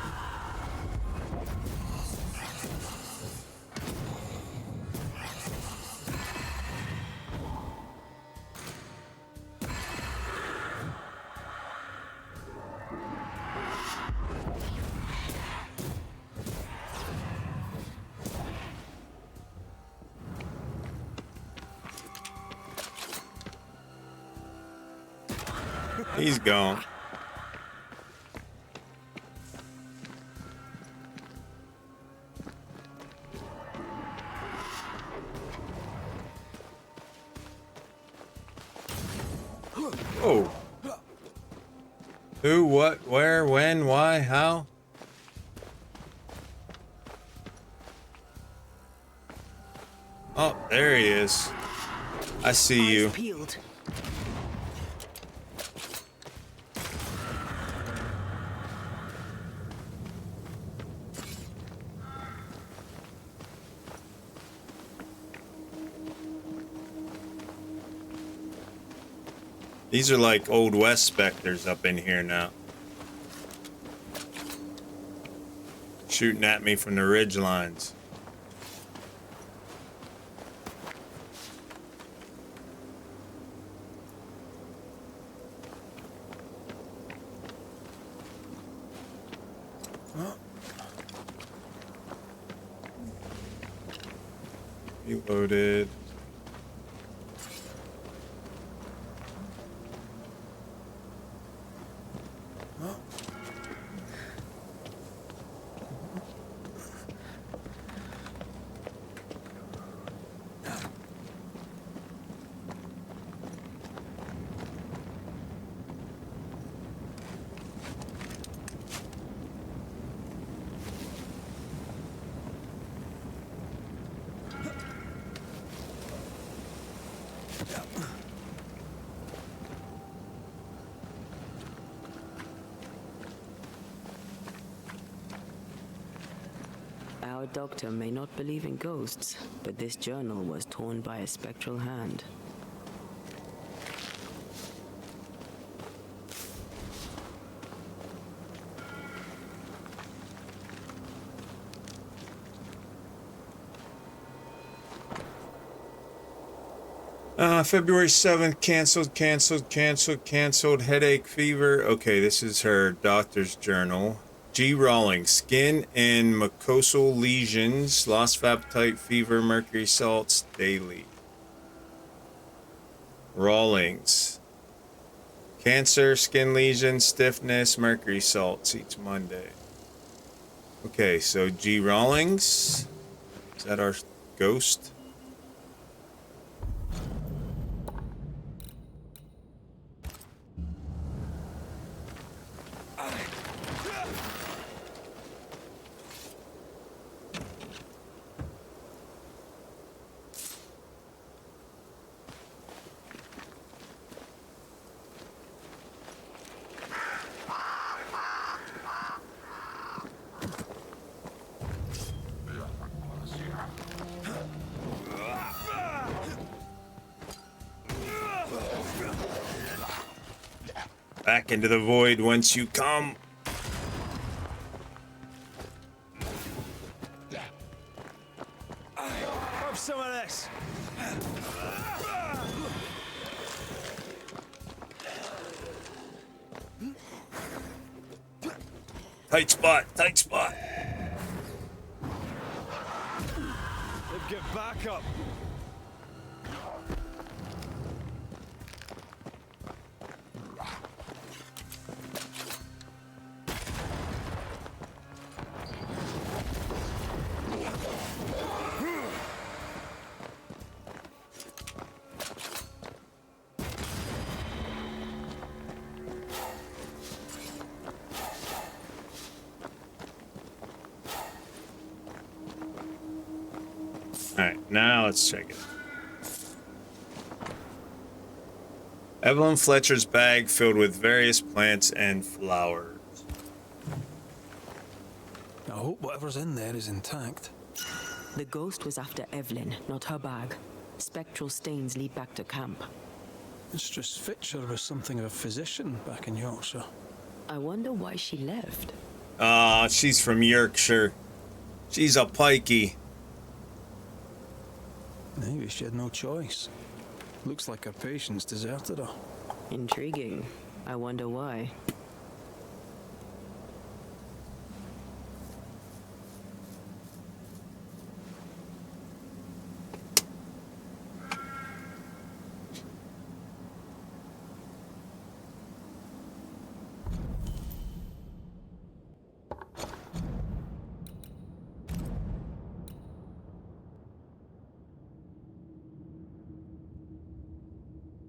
He's gone. Oh. Who, what, where, when, why, how? Oh, there he is. I see you. Peeled. These are like Old West specters up in here now. Shooting at me from the ridge lines. Reloaded. Our doctor may not believe in ghosts, but this journal was torn by a spectral hand. February 7th, canceled, headache, fever. Okay, this is her doctor's journal. G. Rawlings, skin and mucosal lesions, loss of appetite, fever, mercury salts, daily. Rawlings, cancer, skin lesions, stiffness, mercury salts each Monday. Okay, so G. Rawlings, is that our ghost? Back into the void once you come. Have some of this. Tight spot, tight spot. Get back up. Alright, now let's check it. Evelyn Fletcher's bag filled with various plants and flowers. I hope whatever's in there is intact. The ghost was after Evelyn, not her bag. Spectral stains lead back to camp. Mistress Fitcher was something of a physician back in Yorkshire. I wonder why she left. She's from Yorkshire. She's a pikey. Maybe she had no choice. Looks like her patients deserted her. Intriguing. I wonder why.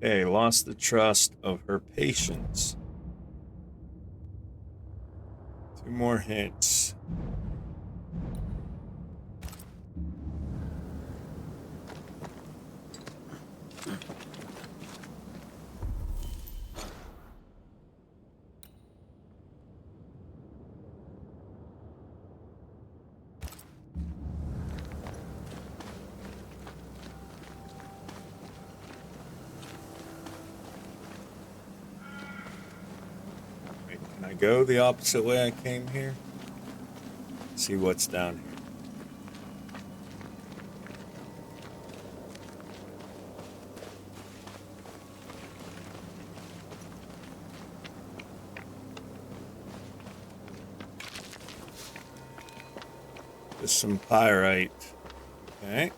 Okay, lost the trust of her patients. 2 more hints. Wait, can I go the opposite way I came here? See what's down here. Just some pyrite. Okay.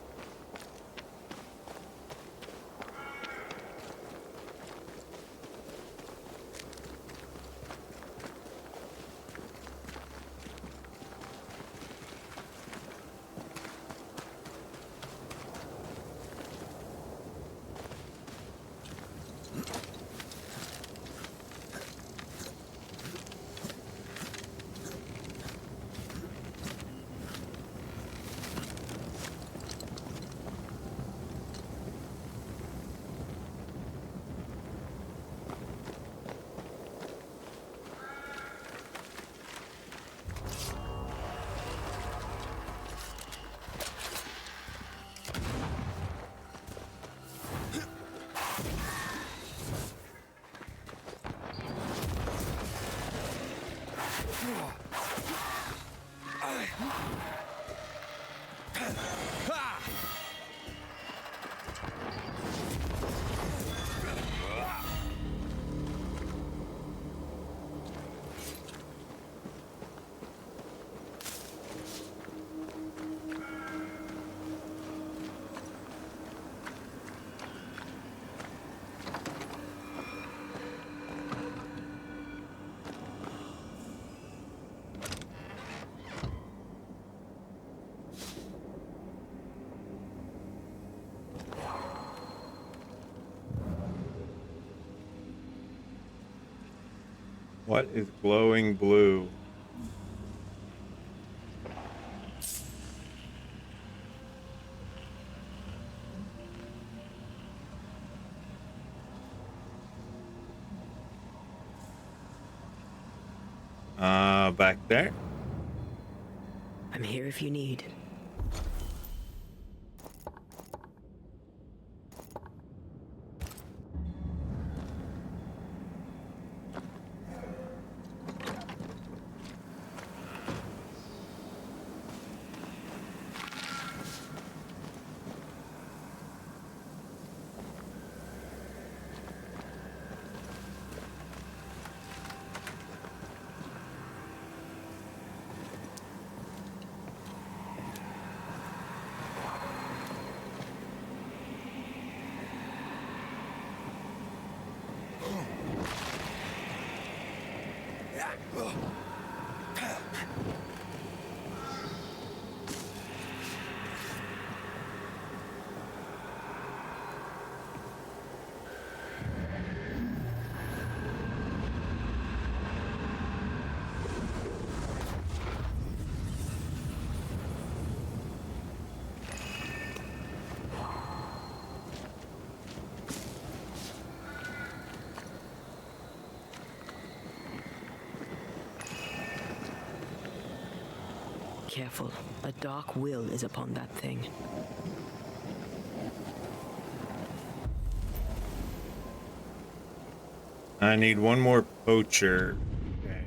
What is glowing blue? Back there. I'm here if you need. Careful. A dark will is upon that thing. I need one more poacher. Okay.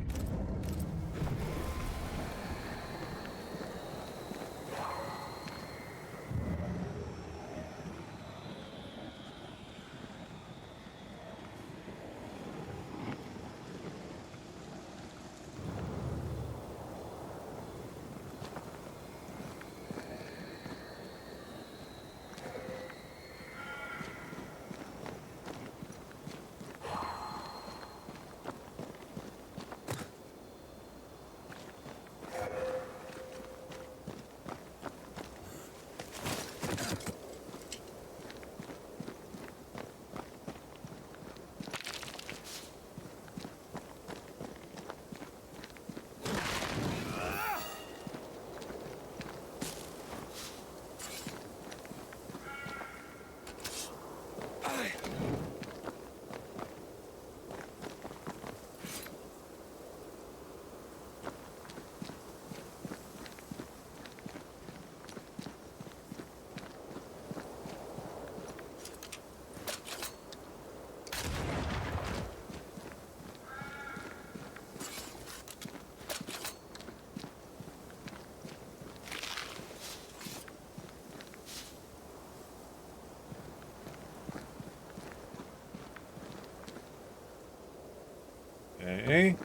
Okay.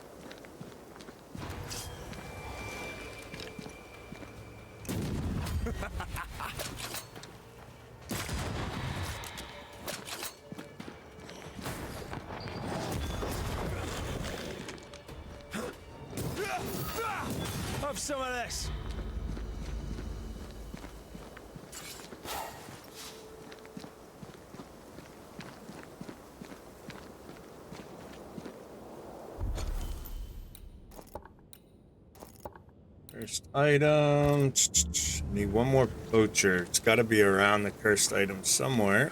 Have some of this. Cursed item. Need one more poacher. It's got to be around the cursed item somewhere.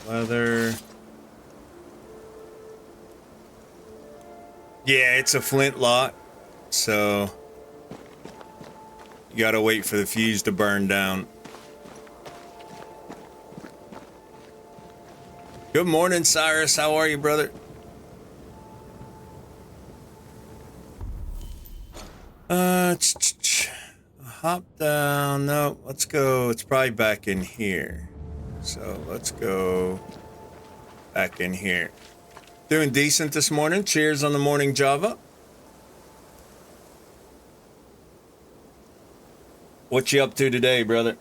Leather. Yeah, it's a flintlock, so you gotta wait for the fuse to burn down. Good morning, Cyrus. How are you, brother? Hop down. No, let's go. It's probably back in here. So let's go back in here. Doing decent this morning. Cheers on the morning Java. What you up to today, brother?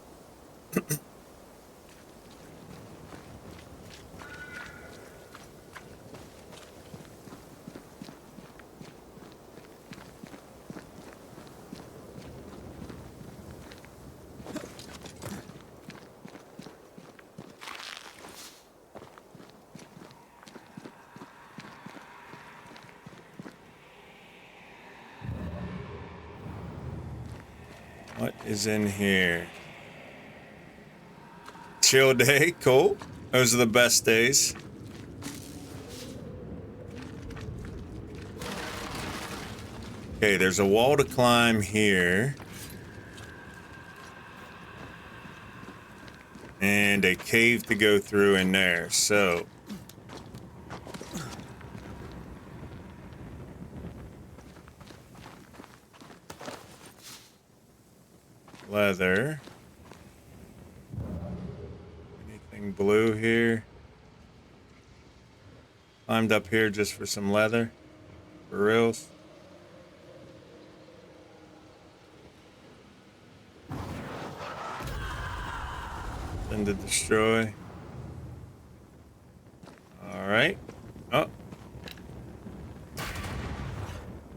What is in here? Chill day, cool. Those are the best days. Okay, there's a wall to climb here. And a cave to go through in there, so... Leather. Anything blue here? Climbed up here just for some leather. For reals. Then to destroy. Alright. Oh.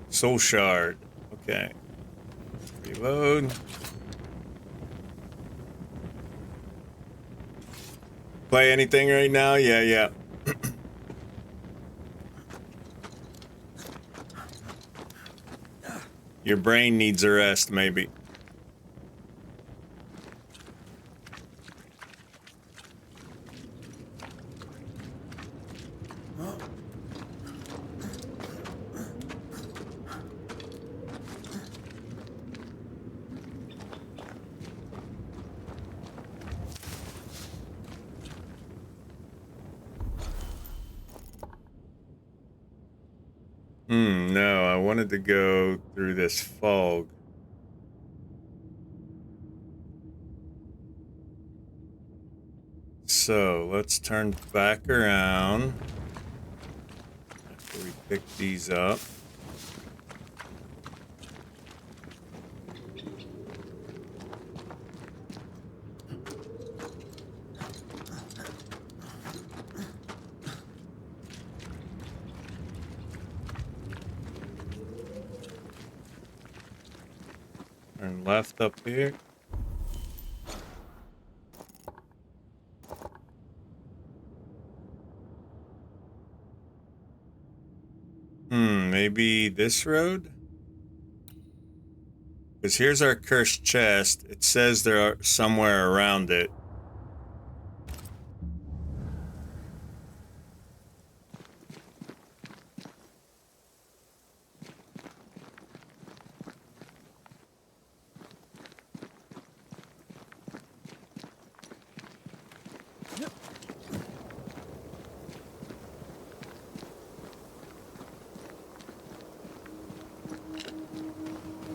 Soul shard. Okay. Reload. Play anything right now? Yeah. Your brain needs a rest, maybe. No, I wanted to go through this fog. So, let's turn back around after we pick these up. Turn left up here. Maybe this road? Because here's our cursed chest. It says there are somewhere around it.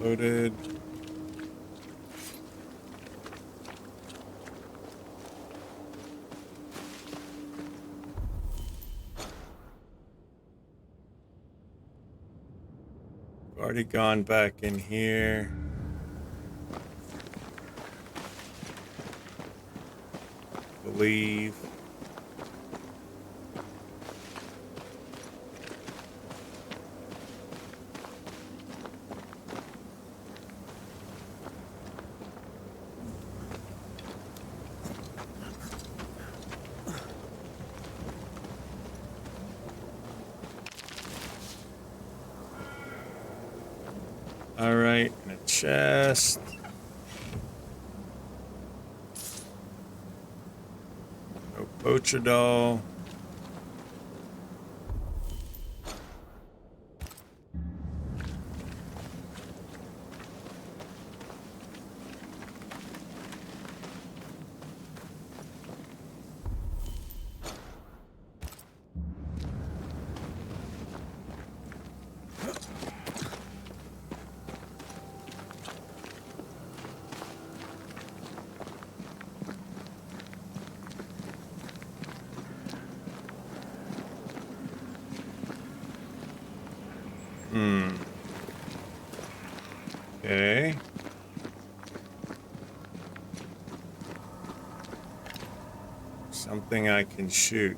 Loaded. Already gone back in here. Believe. All right, and a chest. No poacher doll. Okay. Something I can shoot.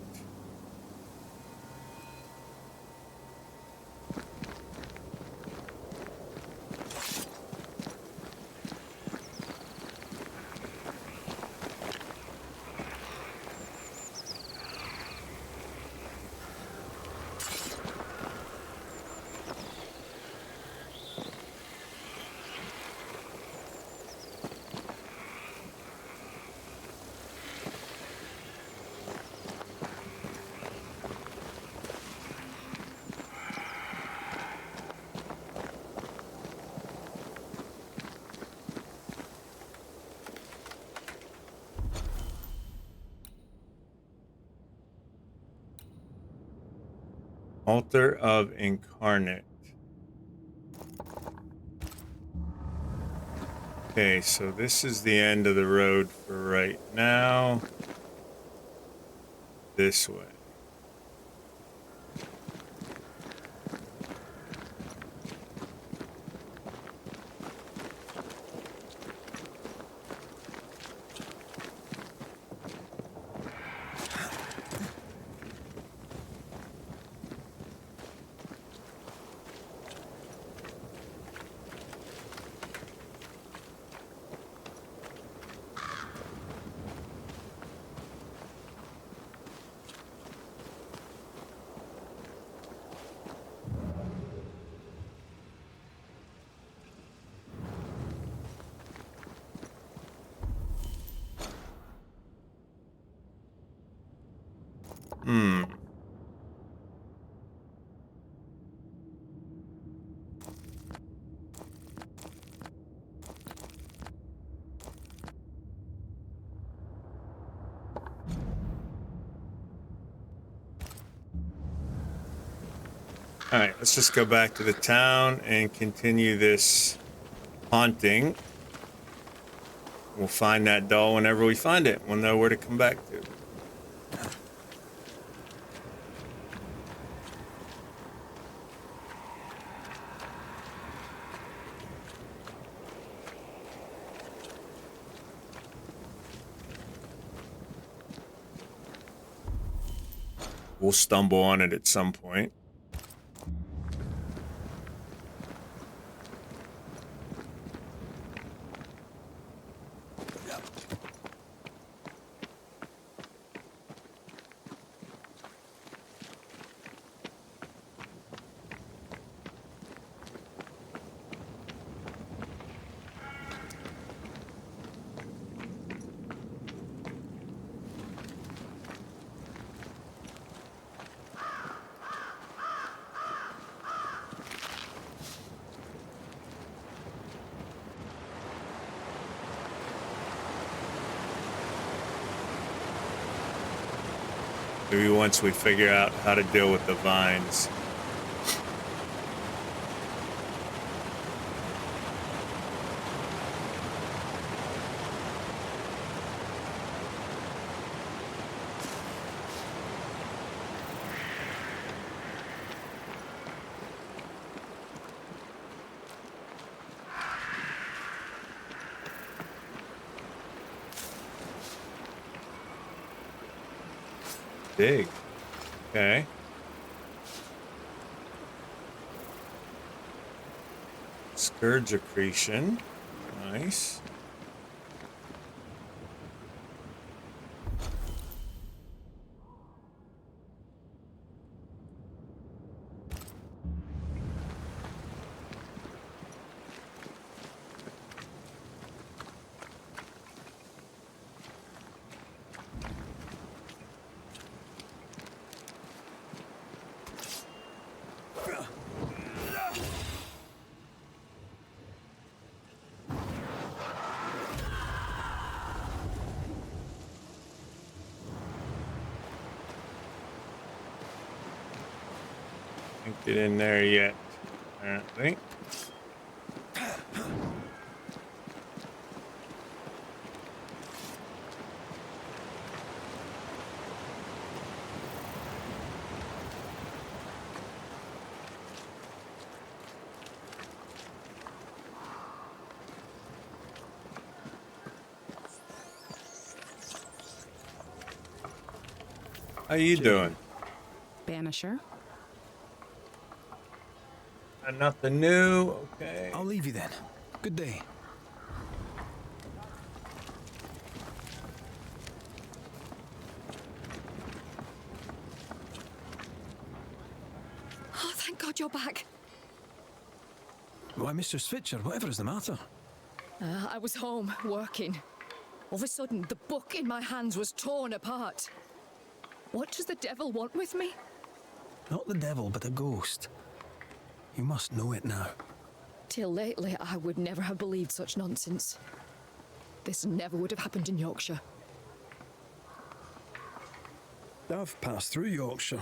Altar of Incarnate. Okay, so this is the end of the road for right now. This way. All right, let's just go back to the town and continue this haunting. We'll find that doll whenever we find it. We'll know where to come back to. We'll stumble on it at some point. Maybe once we figure out how to deal with the vines. big. Okay. Scourge accretion. Nice. Can't get in there yet, apparently. How you doing? Banisher? Nothing new. Okay. I'll leave you then. Good day. Oh, thank God you're back. Why, Mr. Switcher, whatever is the matter? I was home, working. All of a sudden, the book in my hands was torn apart. What does the devil want with me? Not the devil, but a ghost. You must know it now. Till lately, I would never have believed such nonsense. This never would have happened in Yorkshire. I've passed through Yorkshire.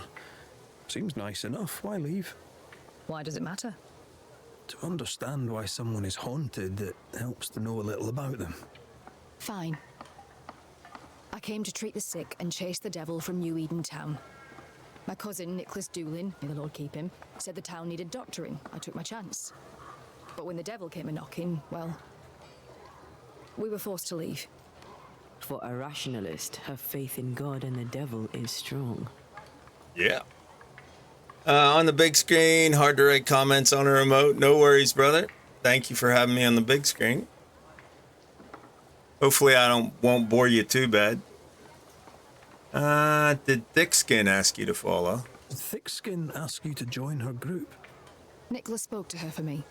Seems nice enough. Why leave? Why does it matter? To understand why someone is haunted, it helps to know a little about them. Fine. I came to treat the sick and chase the devil from New Eden Town. My cousin, Nicholas Doolin, may the Lord keep him, said the town needed doctoring. I took my chance. But when the devil came a-knocking, well, we were forced to leave. For a rationalist, her faith in God and the devil is strong. Yeah. On the big screen, hard to write comments on a remote. No worries, brother. Thank you for having me on the big screen. Hopefully I won't bore you too bad. Did Thickskin ask you to follow? Thickskin asked you to join her group. Nicholas spoke to her for me.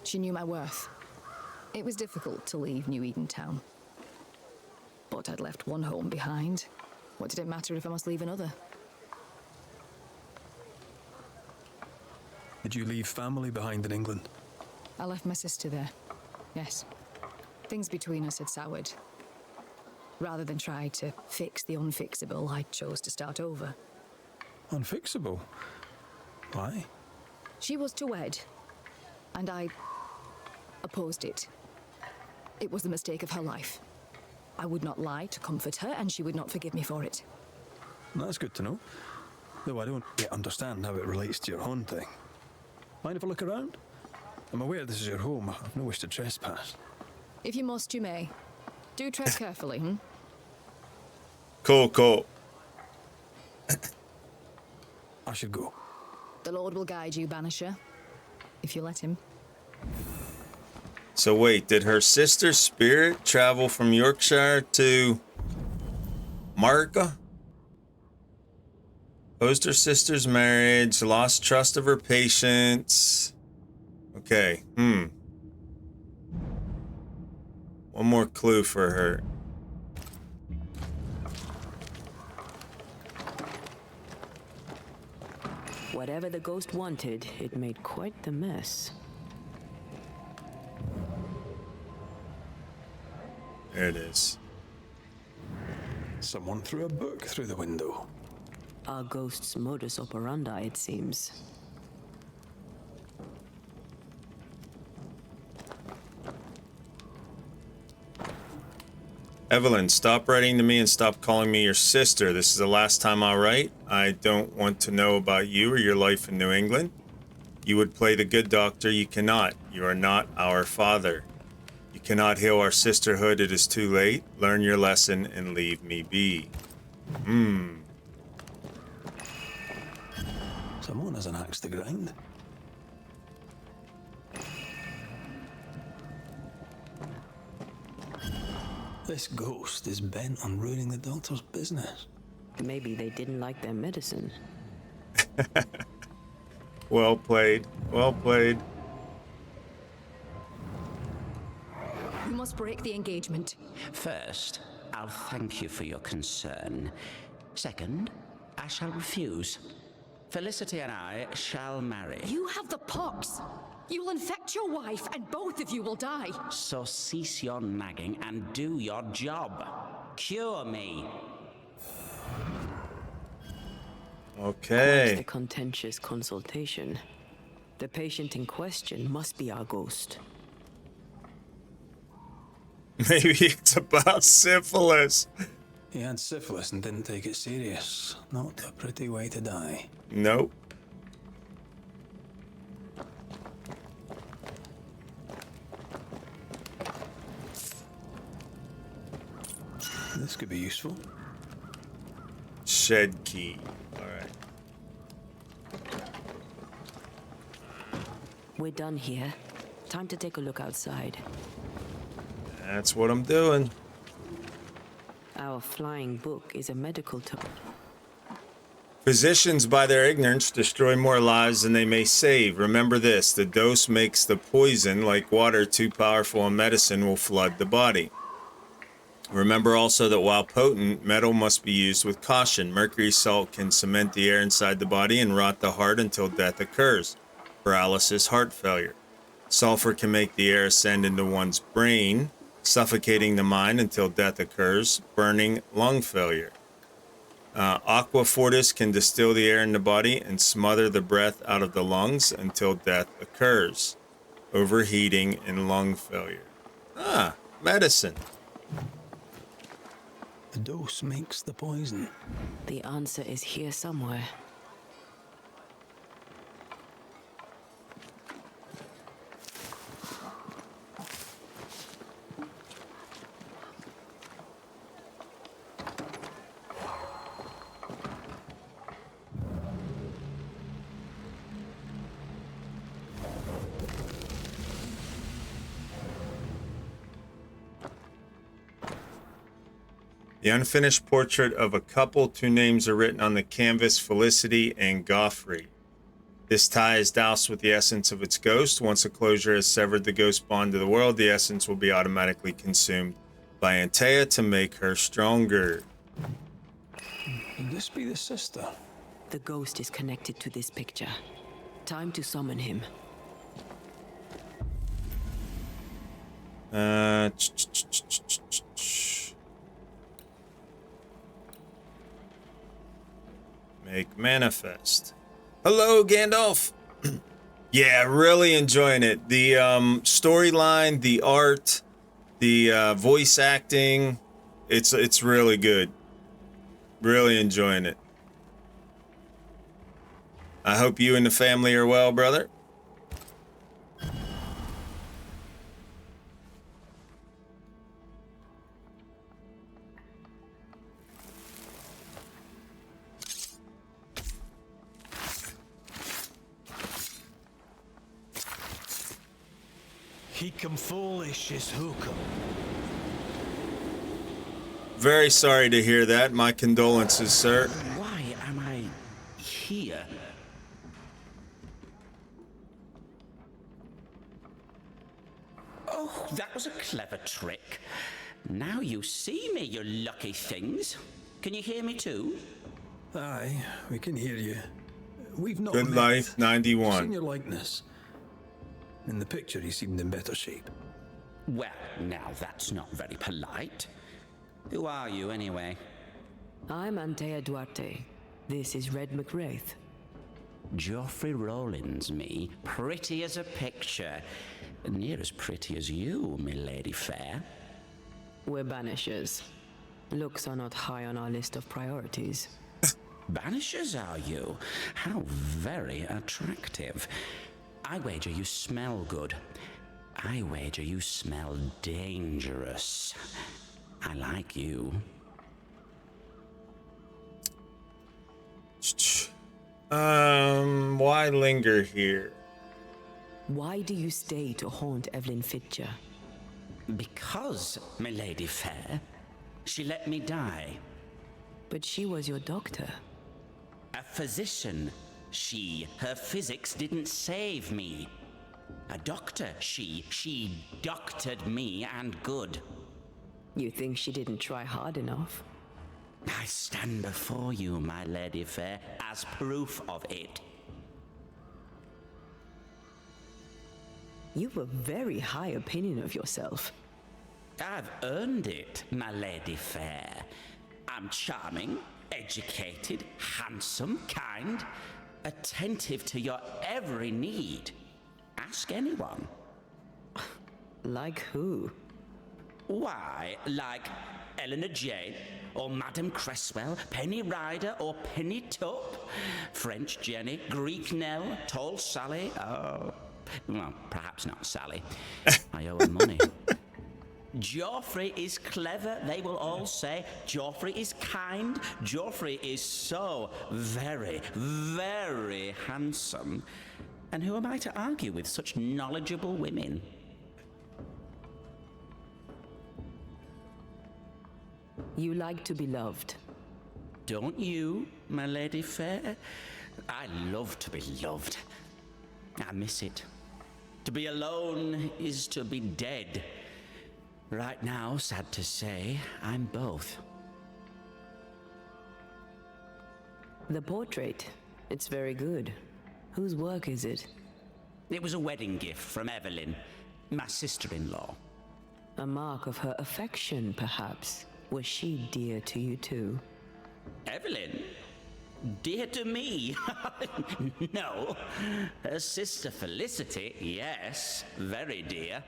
She knew my worth. It was difficult to leave New Eden Town. But I'd left one home behind. What did it matter if I must leave another? Did you leave family behind in England? I left my sister there. Yes. Things between us had soured. Rather than try to fix the unfixable, I chose to start over. Unfixable? Why? She was to wed, and I opposed it. It was the mistake of her life. I would not lie to comfort her, and she would not forgive me for it. That's good to know. Though I don't yet understand how it relates to your haunting. Mind if I look around? I'm aware this is your home. I've no wish to trespass. If you must, you may. Do tread carefully, hmm? Cool. I should go. The Lord will guide you, Banisher, if you let him. So wait, did her sister's spirit travel from Yorkshire to Marga? Opposed her sister's marriage, lost trust of her patients. Okay, One more clue for her. Whatever the ghost wanted, it made quite the mess. There it is. Someone threw a book through the window. Our ghost's modus operandi, it seems. Evelyn, stop writing to me and stop calling me your sister. This is the last time I write. I don't want to know about you or your life in New England. You would play the good doctor. You cannot. You are not our father. You cannot heal our sisterhood. It is too late. Learn your lesson and leave me be. Someone has an axe to grind. This ghost is bent on ruining the doctor's business. Maybe they didn't like their medicine. Well played. Well played. You must break the engagement. First, I'll thank you for your concern. Second, I shall refuse. Felicity and I shall marry. You have the pox. You will infect your wife, and both of you will die. So cease your nagging and do your job. Cure me. Quite Okay. the contentious consultation. The patient in question must be our ghost. Maybe it's about syphilis. He had syphilis and didn't take it serious. Not a pretty way to die. Nope. This could be useful. Shed key. All right. We're done here. Time to take a look outside. That's what I'm doing. Our flying book is a medical tool. Physicians, by their ignorance, destroy more lives than they may save. Remember this, the dose makes the poison, like water too powerful in medicine, will flood the body. Remember also that while potent, metal must be used with caution. Mercury salt can cement the air inside the body and rot the heart until death occurs. Paralysis, heart failure. Sulfur can make the air ascend into one's brain, suffocating the mind until death occurs. Burning, lung failure. Aqua fortis can distill the air in the body and smother the breath out of the lungs until death occurs. Overheating and lung failure. Ah, medicine. The dose makes the poison. The answer is here somewhere. The unfinished portrait of a couple, two names are written on the canvas, Felicity and Goffrey. This tie is doused with the essence of its ghost. Once a closure has severed the ghost bond to the world, the essence will be automatically consumed by Antea to make her stronger. Could this be the sister? The ghost is connected to this picture. Time to summon him. Make manifest. Hello, Gandalf. Yeah, really enjoying it. The storyline, the art, the voice acting, it's really good. Really enjoying it. I hope you and the family are well, brother. He come foolish is hookum. Very sorry to hear that. My condolences, sir. Why am I here? Oh, that was a clever trick. Now you see me, you lucky things. Can you hear me too? Aye, we can hear you. We've not Good met. Life Seen 91. your likeness. In the picture, he seemed in better shape. Well, now that's not very polite. Who are you, anyway? I'm Antea Duarte. This is Red McWraith. Geoffrey Rollins, me. Pretty as a picture. Near as pretty as you, me lady fair. We're Banishers. Looks are not high on our list of priorities. Banishers, are you? How very attractive. I wager you smell good. I wager you smell dangerous. I like you. Why linger here? Why do you stay to haunt Evelyn Fitcher? Because, milady fair, she let me die. But she was your doctor. A physician, her physics didn't save me. A doctor, she doctored me and good. You think she didn't try hard enough? I stand before you, my lady fair, as proof of it. You've a very high opinion of yourself. I've earned it, my lady fair. I'm charming, educated, handsome, kind, attentive to your every need. Ask anyone. Like who? Why, like Eleanor Jane, or Madame Cresswell, Penny Ryder, or Penny Tup, French Jenny, Greek Nell, Tall Sally, oh, well, perhaps not Sally. I owe her money. Joffrey is clever, they will all say. Joffrey is kind. Joffrey is so very, very handsome. And who am I to argue with such knowledgeable women? You like to be loved. Don't you, my lady fair? I love to be loved. I miss it. To be alone is to be dead. Right now, sad to say, I'm both. The portrait, it's very good. Whose work is it? It was a wedding gift from Evelyn, my sister-in-law. A mark of her affection, perhaps. Was she dear to you too? Evelyn? Dear to me? No. Her sister Felicity, yes, very dear.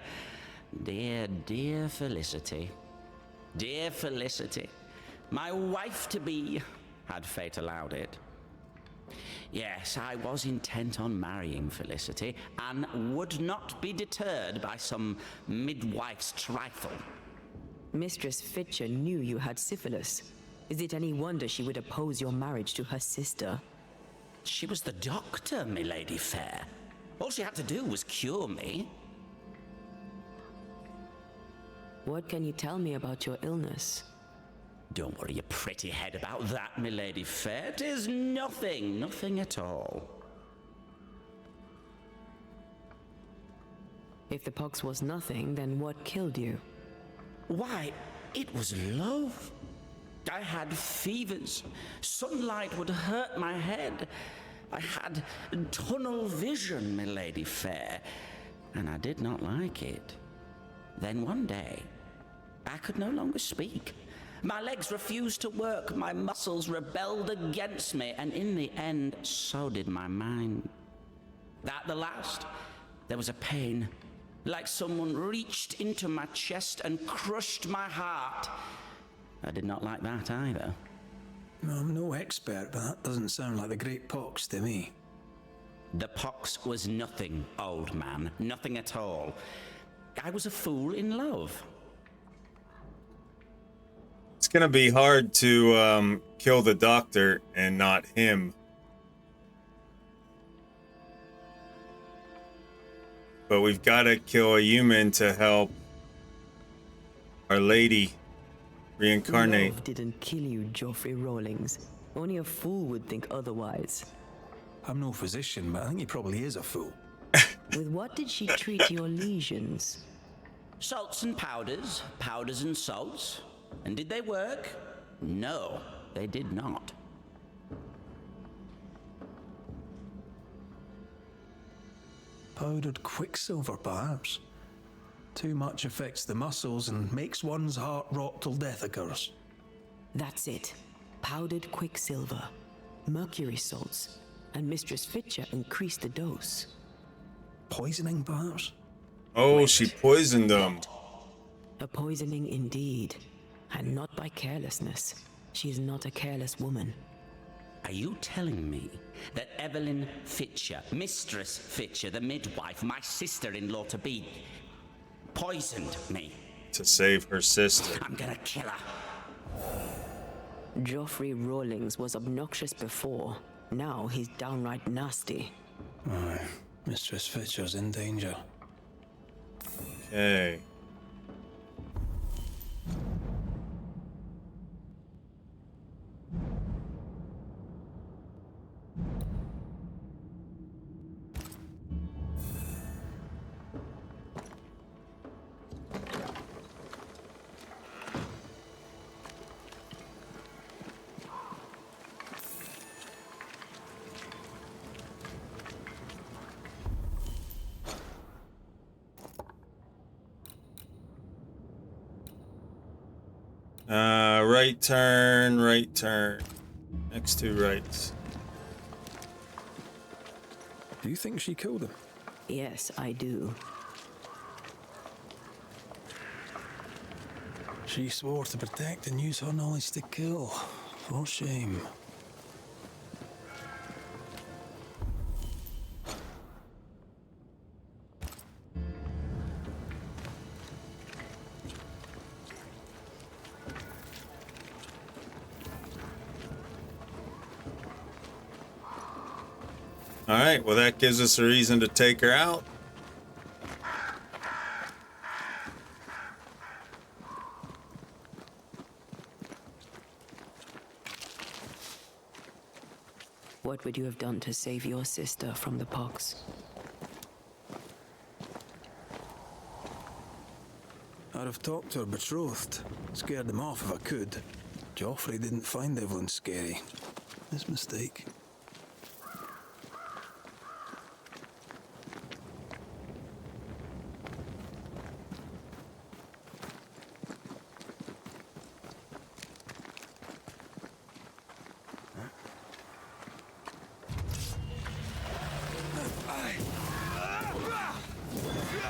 Dear, dear Felicity. Dear Felicity. My wife-to-be, had fate allowed it. Yes, I was intent on marrying Felicity, and would not be deterred by some midwife's trifle. Mistress Fitcher knew you had syphilis. Is it any wonder she would oppose your marriage to her sister? She was the doctor, milady fair. All she had to do was cure me. What can you tell me about your illness? Don't worry your pretty head about that, milady fair. 'Tis nothing, nothing at all. If the pox was nothing, then what killed you? Why, it was love. I had fevers. Sunlight would hurt my head. I had tunnel vision, milady fair, and I did not like it. Then one day, I could no longer speak. My legs refused to work, my muscles rebelled against me, and in the end, so did my mind. At the last, there was a pain, like someone reached into my chest and crushed my heart. I did not like that either. I'm no expert, but that doesn't sound like the Great Pox to me. The pox was nothing, old man, nothing at all. I was a fool in love. It's gonna be hard to kill the doctor and not him. But we've got to kill a human to help Our Lady reincarnate. Love didn't kill you, Joffrey Rawlings. Only a fool would think otherwise. I'm no physician, but I think he probably is a fool. With what did she treat your lesions? Salts and powders, powders and salts. And did they work? No, they did not. Powdered quicksilver, perhaps. Too much affects the muscles and makes one's heart rot till death occurs. That's it. Powdered quicksilver, mercury salts, and Mistress Fitcher increased the dose. Poisoning, perhaps? Oh, she poisoned them. A poisoning indeed, and not by carelessness. She is not a careless woman. Are you telling me that Evelyn Fitcher, Mistress Fitcher, the midwife, my sister-in-law to be, poisoned me? To save her sister. I'm gonna kill her. Joffrey Rawlings was obnoxious before, Now he's downright nasty. Aye, Mistress Fitcher's in danger. Okay. Right turn, right turn. Next two rights. Do you think she killed him? Yes, I do. She swore to protect and use her knowledge to kill. For shame. All right, well, that gives us a reason to take her out. What would you have done to save your sister from the pox? I'd have talked to her betrothed. Scared them off if I could. Joffrey didn't find Evelyn scary. His mistake.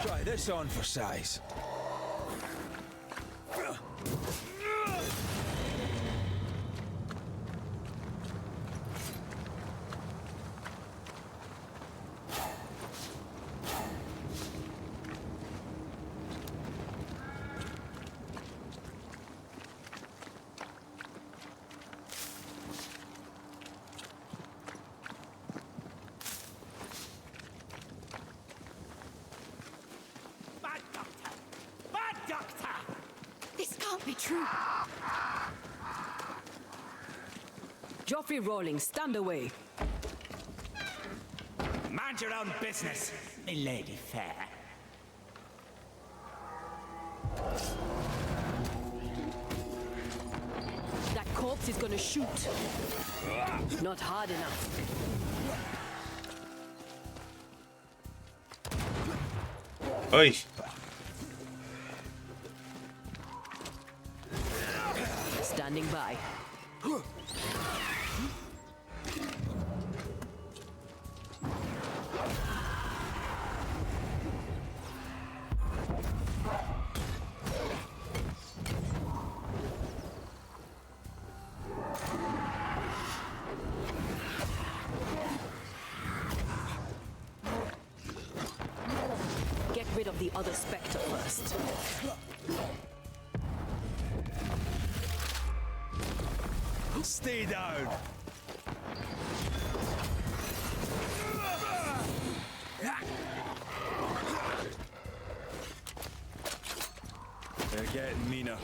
Try this on for size. This can't be true. Joffrey Rawlings, stand away. Mind your own business, me lady fair. That corpse is gonna shoot. Not hard enough. Oi. Standing by. Get rid of the other Spectre first. Stay down. They're getting meaner.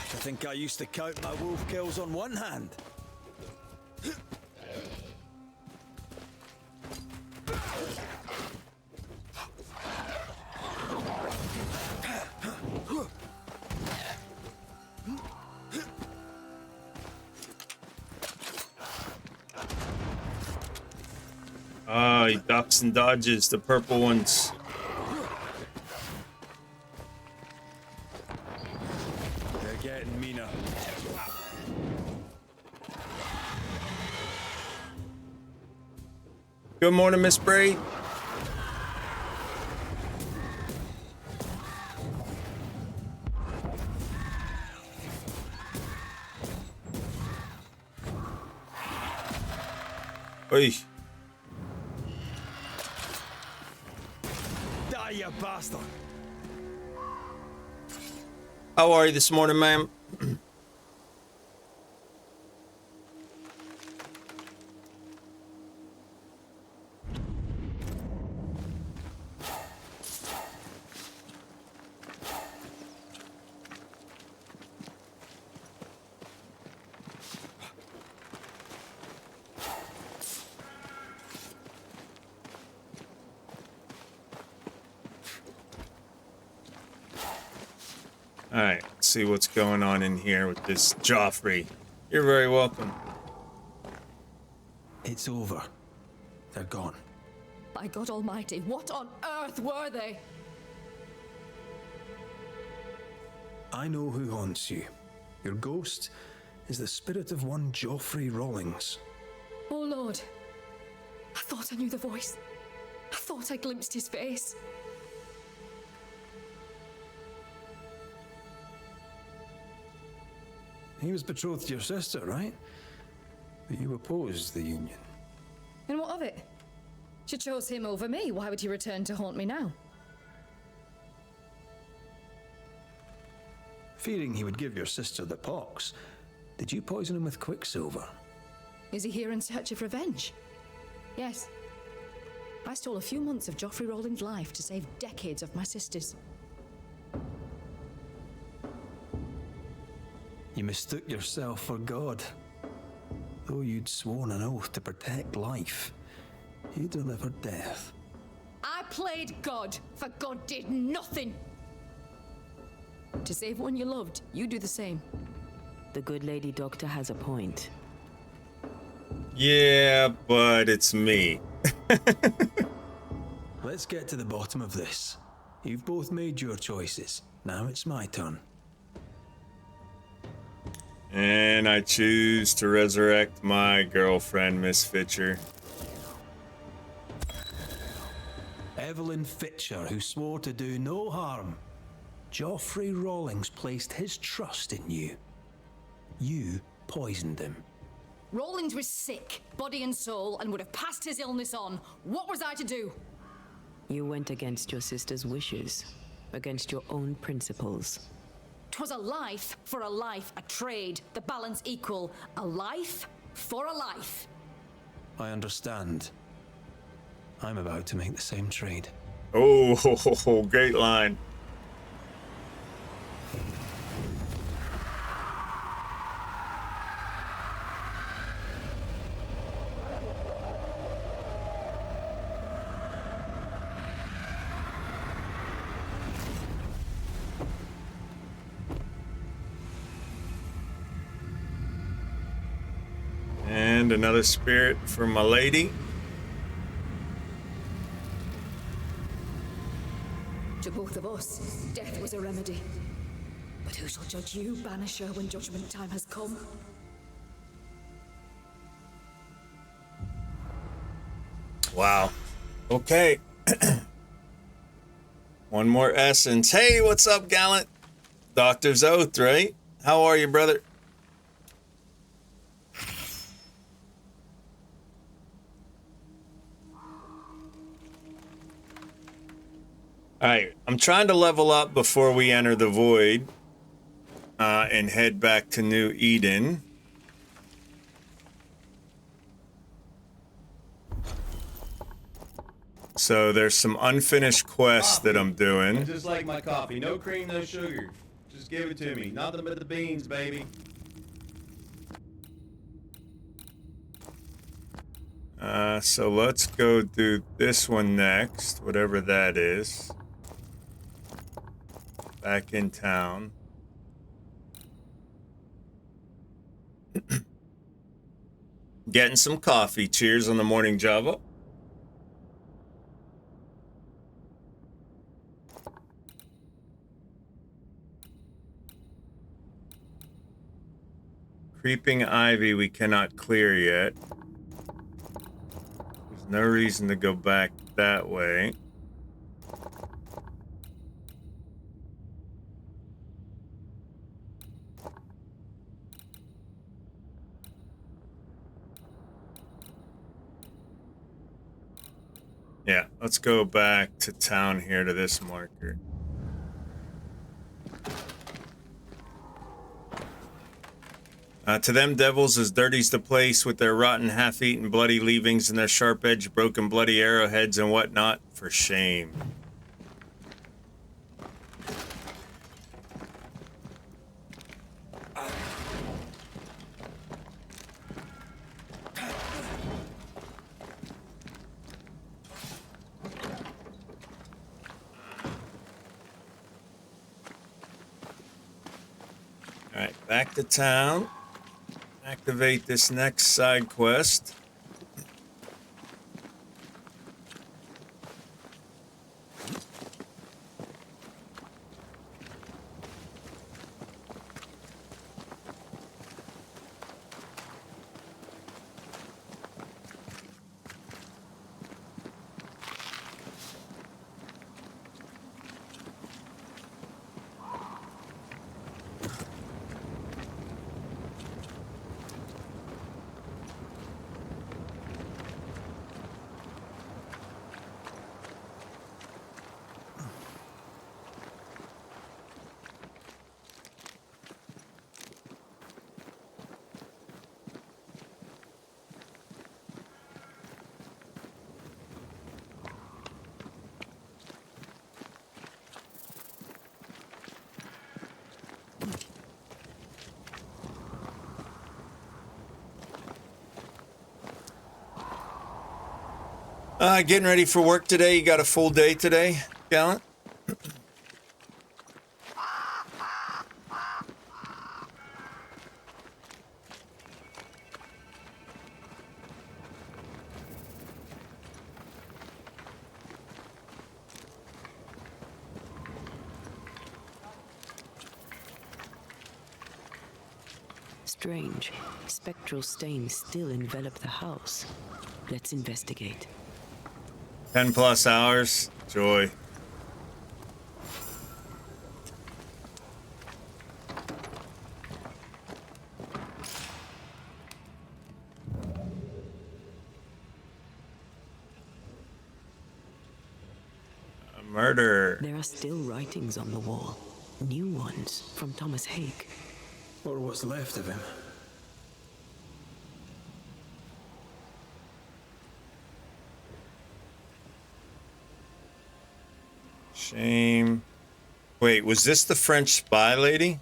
I think I used to count my wolf kills on one hand. Ah, he ducks and dodges the purple ones. They're getting meaner. Good morning, Miss Bray. Oi. Die, you bastard! How are you this morning, ma'am? All right, let's see what's going on in here with this Joffrey. You're very welcome. It's over. They're gone. By God Almighty, what on earth were they? I know who haunts you. Your ghost is the spirit of one Joffrey Rawlings. Oh Lord. I thought I knew the voice. I thought I glimpsed his face. He was betrothed to your sister, right? But you opposed the union. And what of it? She chose him over me. Why would he return to haunt me now? Fearing he would give your sister the pox, did you poison him with quicksilver? Is he here in search of revenge? Yes. I stole a few months of Joffrey Rawlings' life to save decades of my sister's. You mistook yourself for God. Though you'd sworn an oath to protect life, you delivered death. I played God, for God did nothing. To save one you loved, you do the same. The good lady doctor has a point. Yeah, but it's me. Let's get to the bottom of this. You've both made your choices. Now it's my turn. And I choose to resurrect my girlfriend, Miss Fitcher. Evelyn Fitcher, who swore to do no harm. Joffrey Rawlings placed his trust in you. You poisoned him. Rawlings was sick, body and soul, and would have passed his illness on. What was I to do? You went against your sister's wishes, against your own principles. 'Twas a life for a life, a trade, the balance equal. A life for a life. I understand. I'm about to make the same trade. Oh, great line. And another spirit for my lady. To both of us, death was a remedy. But who shall judge you, Banisher, when judgment time has come? Wow. Okay. One more essence. Hey, what's up, Gallant? Doctor's Oath, right? How are you, brother? All right, I'm trying to level up before we enter the void and head back to New Eden. So there's some unfinished quests that I'm doing. Just like my coffee, no cream, no sugar. Just give it to me. Nothing but the beans, baby. So let's go do this one next, whatever that is. Back in town. Getting some coffee. Cheers on the morning Java. Creeping ivy we cannot clear yet. There's no reason to go back that way. Yeah, let's go back to town here to this marker. To them devils as dirty's the place with their rotten, half-eaten, bloody leavings and their sharp-edged, broken, bloody arrowheads and whatnot. For shame. Alright, back to town. Activate this next side quest. Getting ready for work today. You got a full day today, Gallant? Strange. Spectral stains still envelop the house. Let's investigate. 10+ hours. Joy. A murder. There are still writings on the wall. New ones from Thomas Hake. Or what's left of him. Shame. Wait, was this the French spy lady?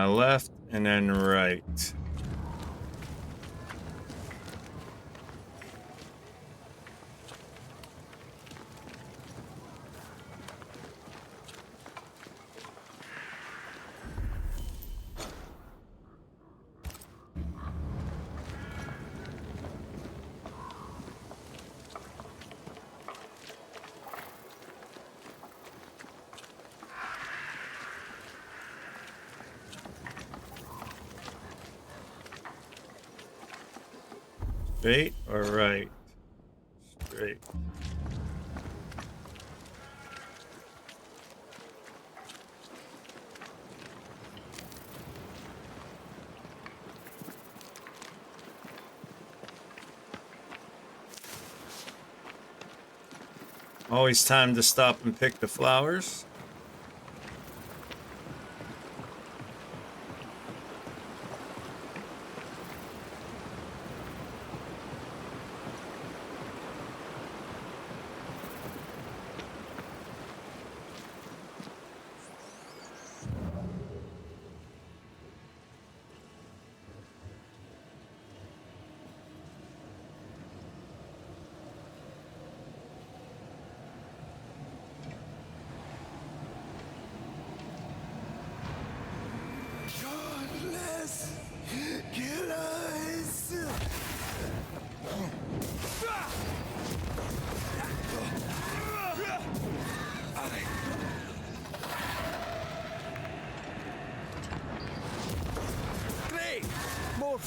Left and then right. Straight or right? Straight. Always time to stop and pick the flowers.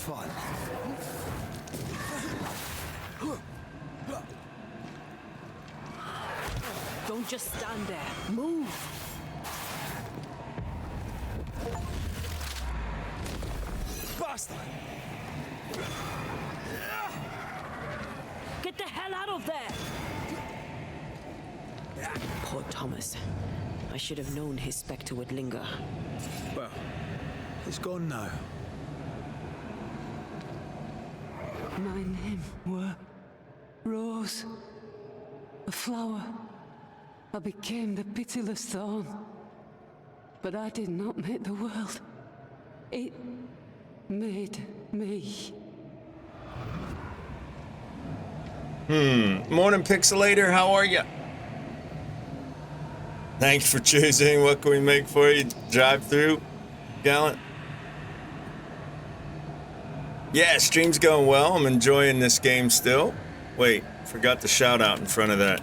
fun. Don't just stand there. Move! Bastard! Get the hell out of there! Poor Thomas. I should have known his spectre would linger. Well, it's gone now. My name were Rose, a flower. I became the pitiless thorn. But I did not make the world. It made me. Morning, Pixelator. How are ya? Thanks for choosing. What can we make for you? Drive through, Gallant. Yeah, stream's going well. I'm enjoying this game still. Wait, forgot the shout out in front of that.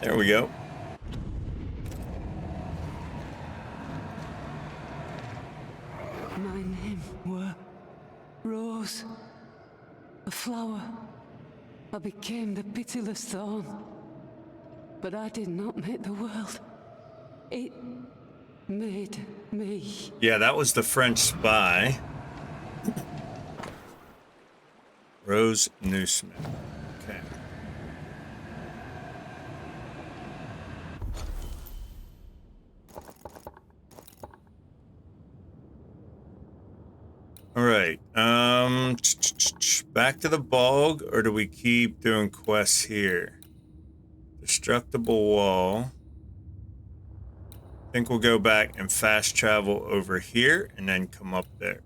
There we go. My name were Rose, a flower. I became the pitiless thorn. But I did not make the world. It made me. Yeah, that was the French Spy. Rose Newsmith. Okay. All right. Back to the bog, or do we keep doing quests here? Destructible wall. I think we'll go back and fast travel over here and then come up there.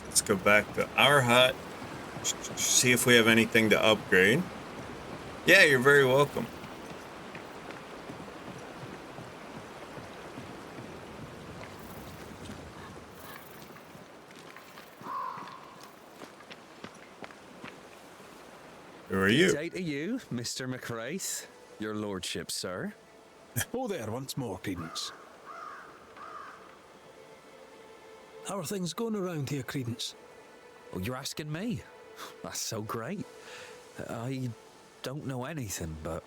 Let's go back to our hut. See if we have anything to upgrade. Yeah, you're very welcome. Who are you? Day to you, Mr. McWraith. Your lordship, sir. Oh, there once more, Credence. How are things going around here, Credence? Oh, you're asking me? That's so great. I don't know anything, but...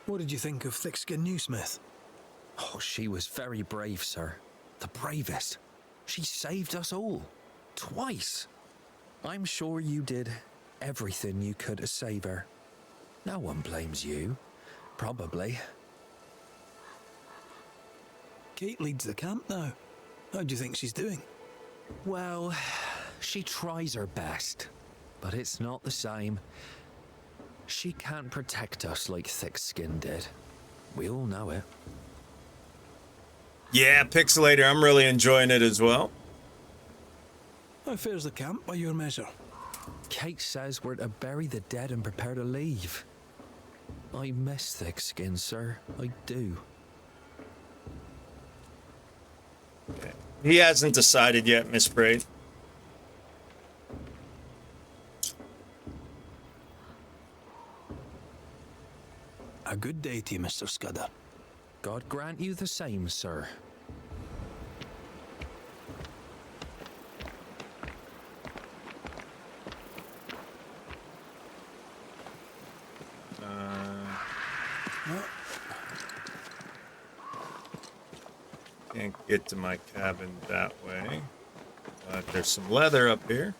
What did you think of Thickskin Newsmith? Oh, she was very brave, sir. The bravest. She saved us all. Twice. I'm sure you did everything you could to save her. No one blames you. Probably. Kate leads the camp now. How do you think she's doing? Well, she tries her best, but it's not the same. She can't protect us like Thickskin did. We all know it. Yeah, Pixelator, I'm really enjoying it as well. How fares the camp by your measure? Kate says we're to bury the dead and prepare to leave. I miss Thickskin, sir. I do. Okay. He hasn't decided yet, Miss Braid. A good day to you, Mr. Scudder. God grant you the same, sir. Can't get to my cabin that way. But there's some leather up here.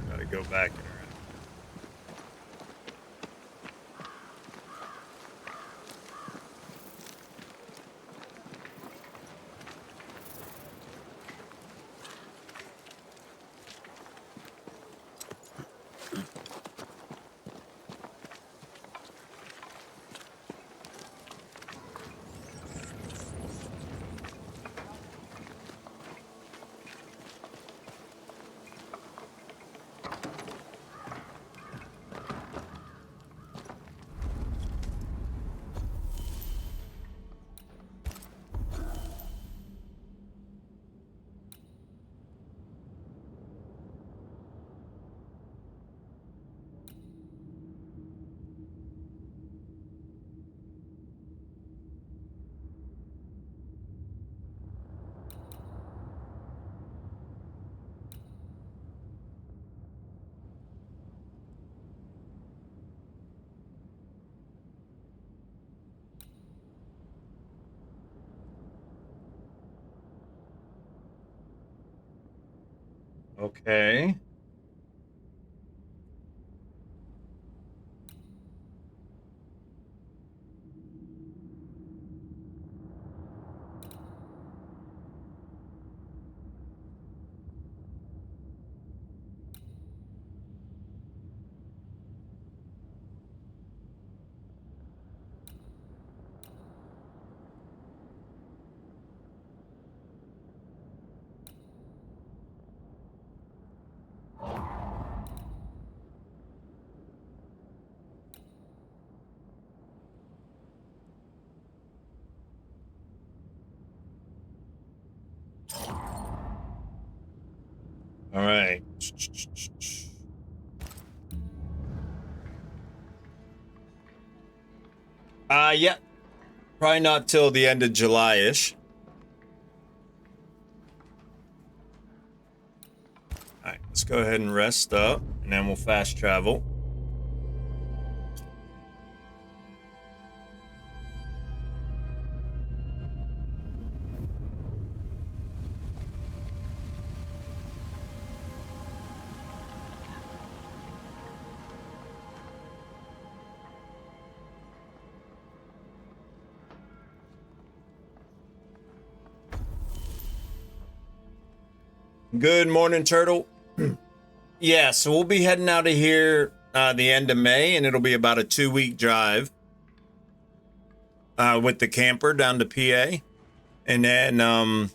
Gotta go back and around. Okay. All right. Yeah. Probably not till the end of July-ish. All right, let's go ahead and rest up, and then we'll fast travel. Good morning, Turtle. Yeah, so we'll be heading out of here the end of May, and it'll be about a 2-week drive with the camper down to PA. And then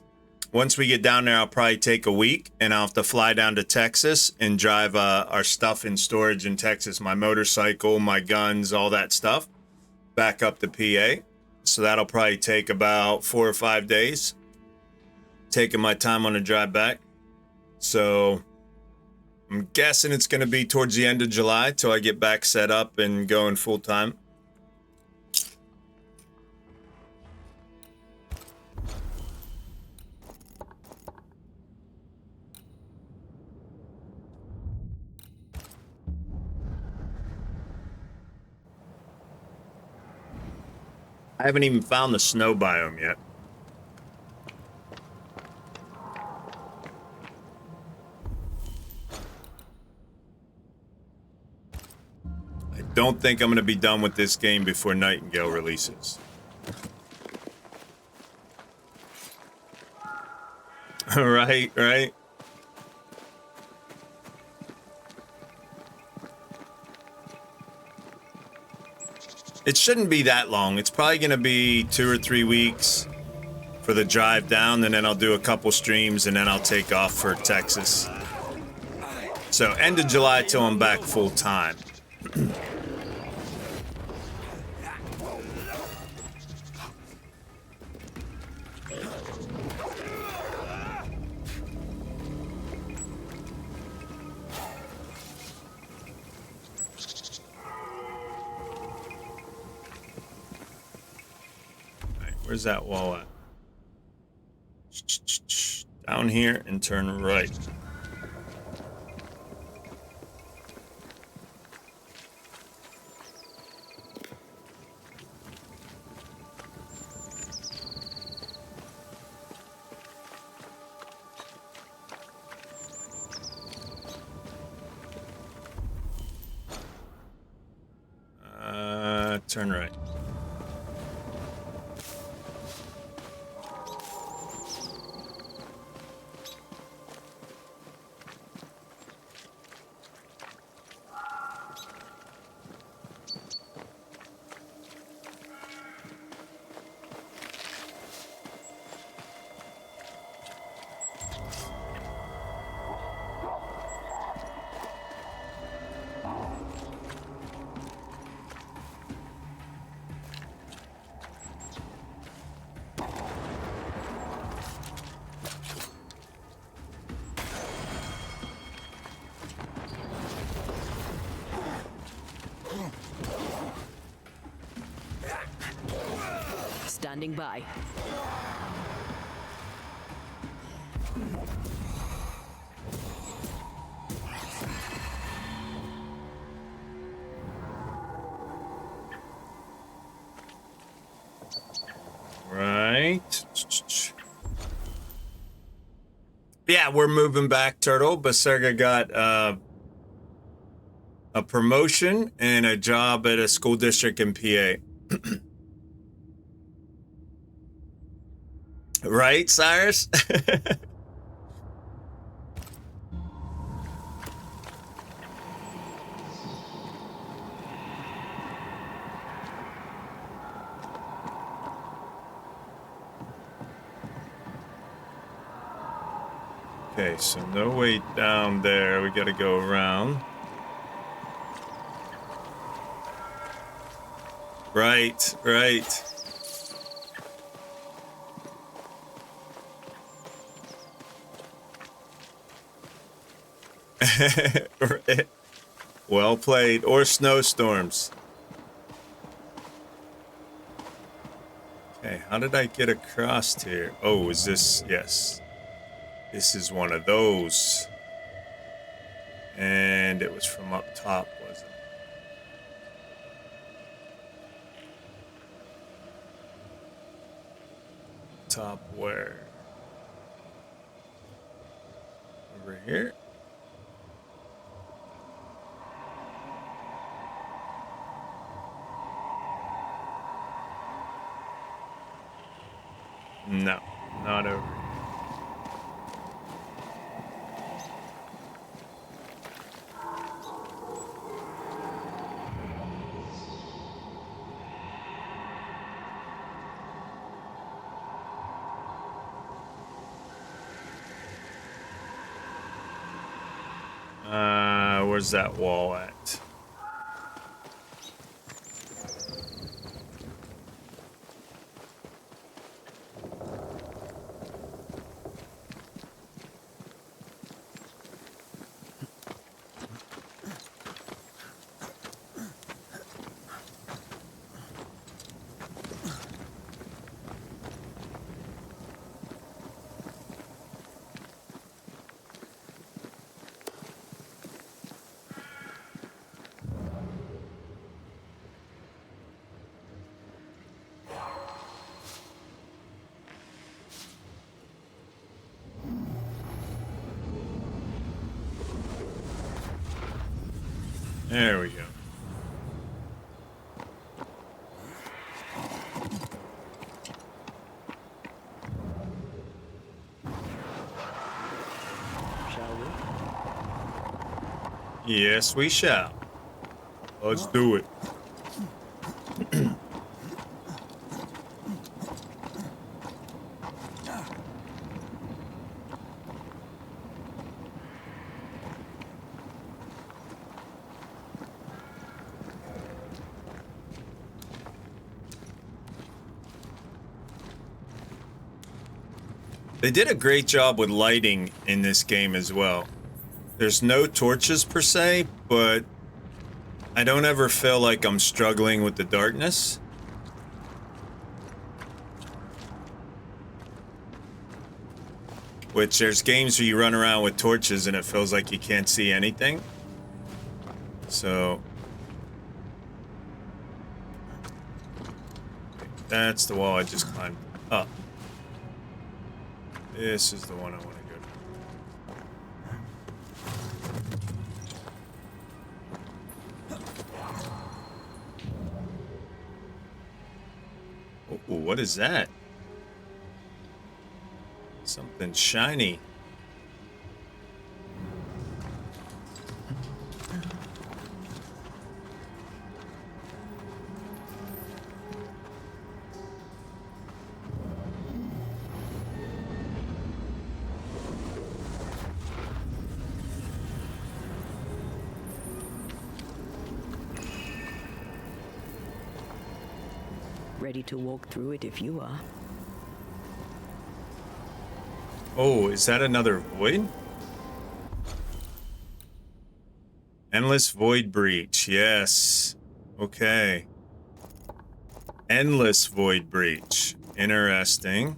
once we get down there, I'll probably take a week, and I'll have to fly down to Texas and drive our stuff in storage in Texas, my motorcycle, my guns, all that stuff, back up to PA. So that'll probably take about 4 or 5 days, taking my time on the drive back. So I'm guessing it's going to be towards the end of July till I get back set up and going full time. I haven't even found the snow biome yet. I don't think I'm going to be done with this game before Nightingale releases. Right. It shouldn't be that long. It's probably going to be 2 or 3 weeks for the drive down, and then I'll do a couple streams, and then I'll take off for Texas. So end of July till I'm back full time. Where's that wall at? Down here and turn right. Turn right. Standing by. Right. Yeah, we're moving back, Turtle. Baserga got a promotion and a job at a school district in PA. Right, Cyrus? Okay, so no way down there. We gotta go around. Right, right. Well played. Or snowstorms. Okay, how did I get across here? Oh, is this? Yes. This is one of those. And it was from up top, wasn't it? Top where? Over here? No, not over here. Where's that wall at? There we go. Shall we? Yes, we shall. Let's do it. They did a great job with lighting in this game as well. There's no torches per se, but I don't ever feel like I'm struggling with the darkness. Which there's games where you run around with torches and it feels like you can't see anything. So that's the wall I just climbed up. This is the one I want to go to. Oh, what is that? Something shiny. Ready to walk through it if you are. Oh, is that another void? Endless void breach, yes. Okay. Endless void breach. Interesting.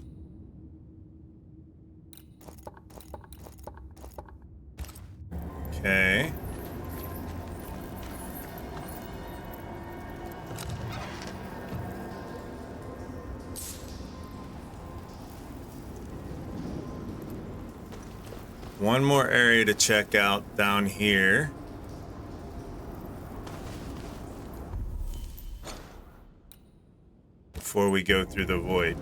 Okay. one more area to check out down here. Before we go through the void.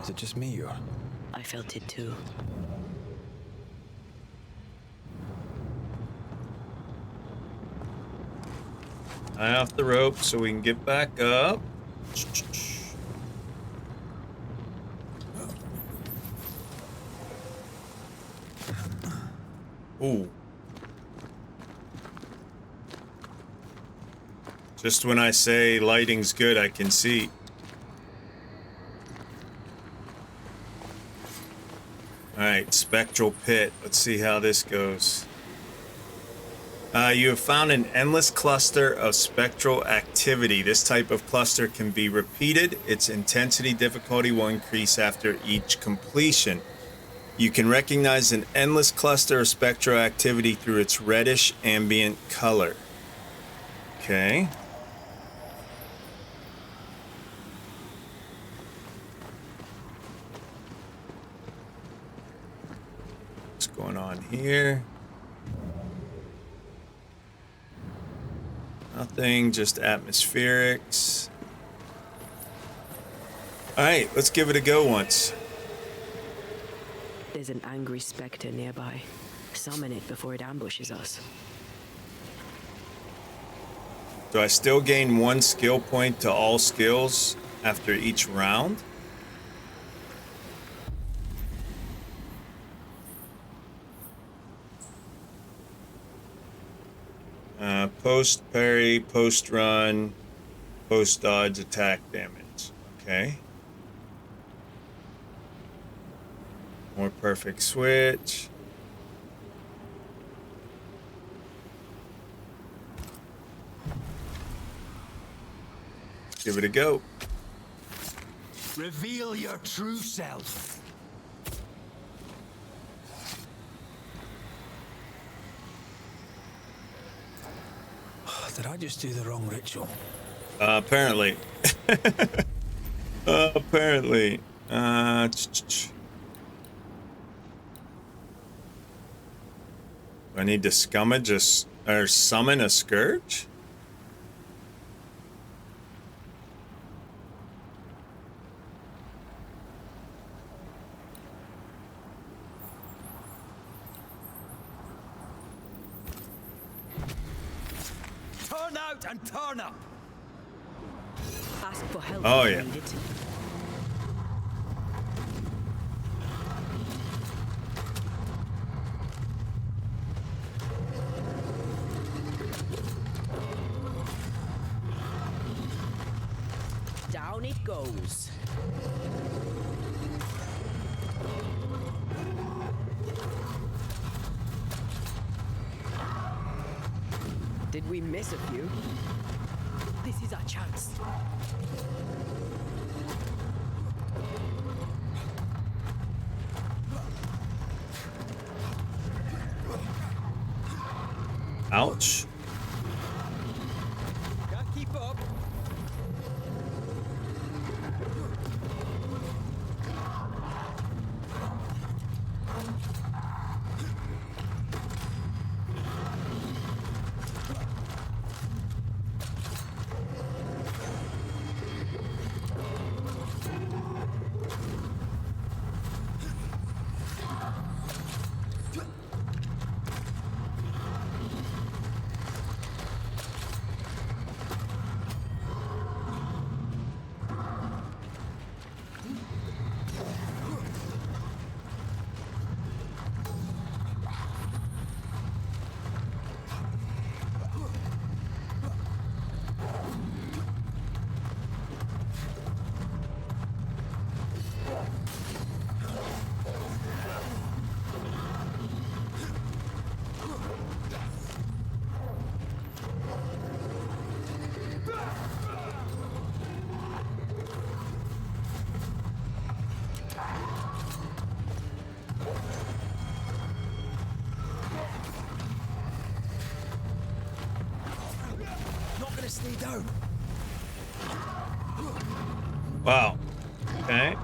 Is it just me or? I felt it too. Eye off the rope so we can get back up. Ooh. Just when I say lighting's good, I can see. Alright, spectral pit. Let's see how this goes. You have found an endless cluster of spectral activity. This type of cluster can be repeated. Its intensity difficulty will increase after each completion. You can recognize an endless cluster of spectral activity through its reddish ambient color. Okay. What's going on here? Nothing, just atmospherics. Alright, let's give it a go once. There's an angry specter nearby. Summon it before it ambushes us. Do I still gain 1 skill point to all skills after each round? Post parry, post run, post dodge, attack damage. Okay. More perfect switch. Give it a go. Reveal your true self. Did I just do the wrong ritual? Apparently. Apparently. Do I need to scummage or summon a scourge? Turn out and turn up. Ask for help. Oh, if you yeah. need it. Down it goes. Did we miss a few? This is our chance. Ouch. Can't keep up. Wow. Okay.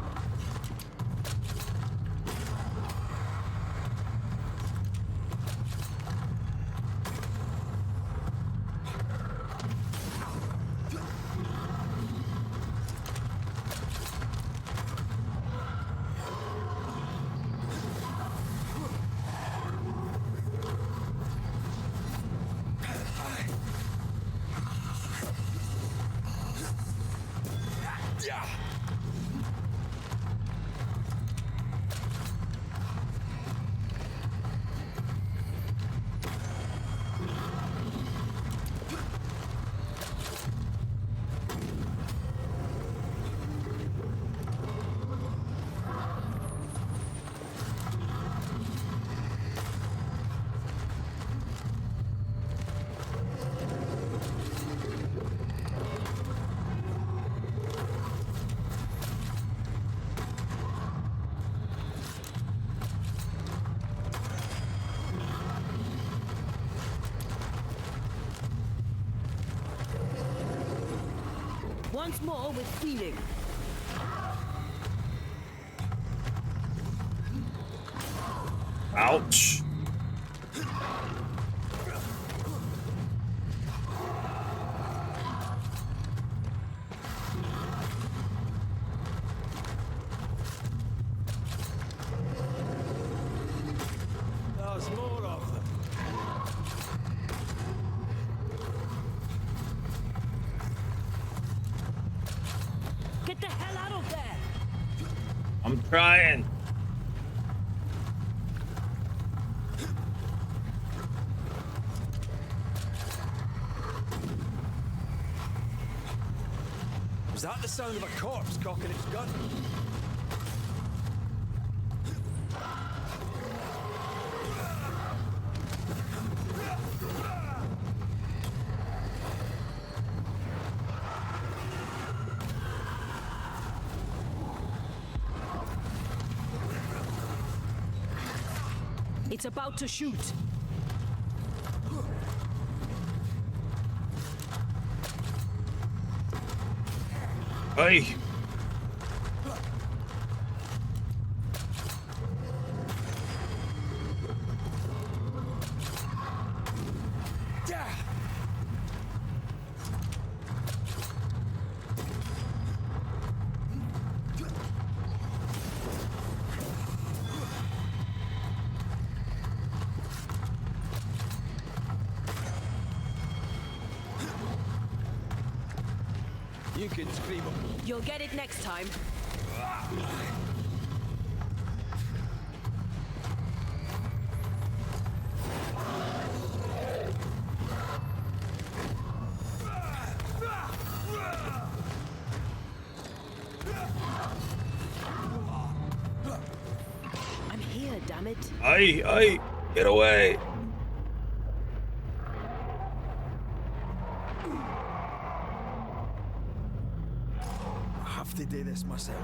Once more with feeling. Ouch. There's more of them. Get the hell out of there! I'm trying. Was that the sound of a corpse cocking its gun? It's about to shoot. Hey. You can scream. You'll get it next time. I'm here, damn it. Aye, get away. I have to do this myself.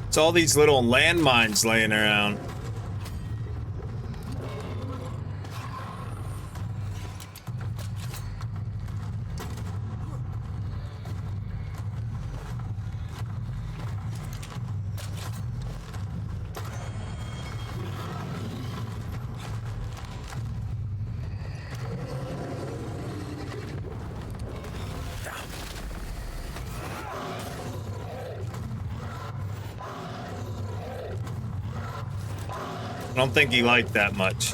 It's all these little landmines laying around. I don't think he liked that much.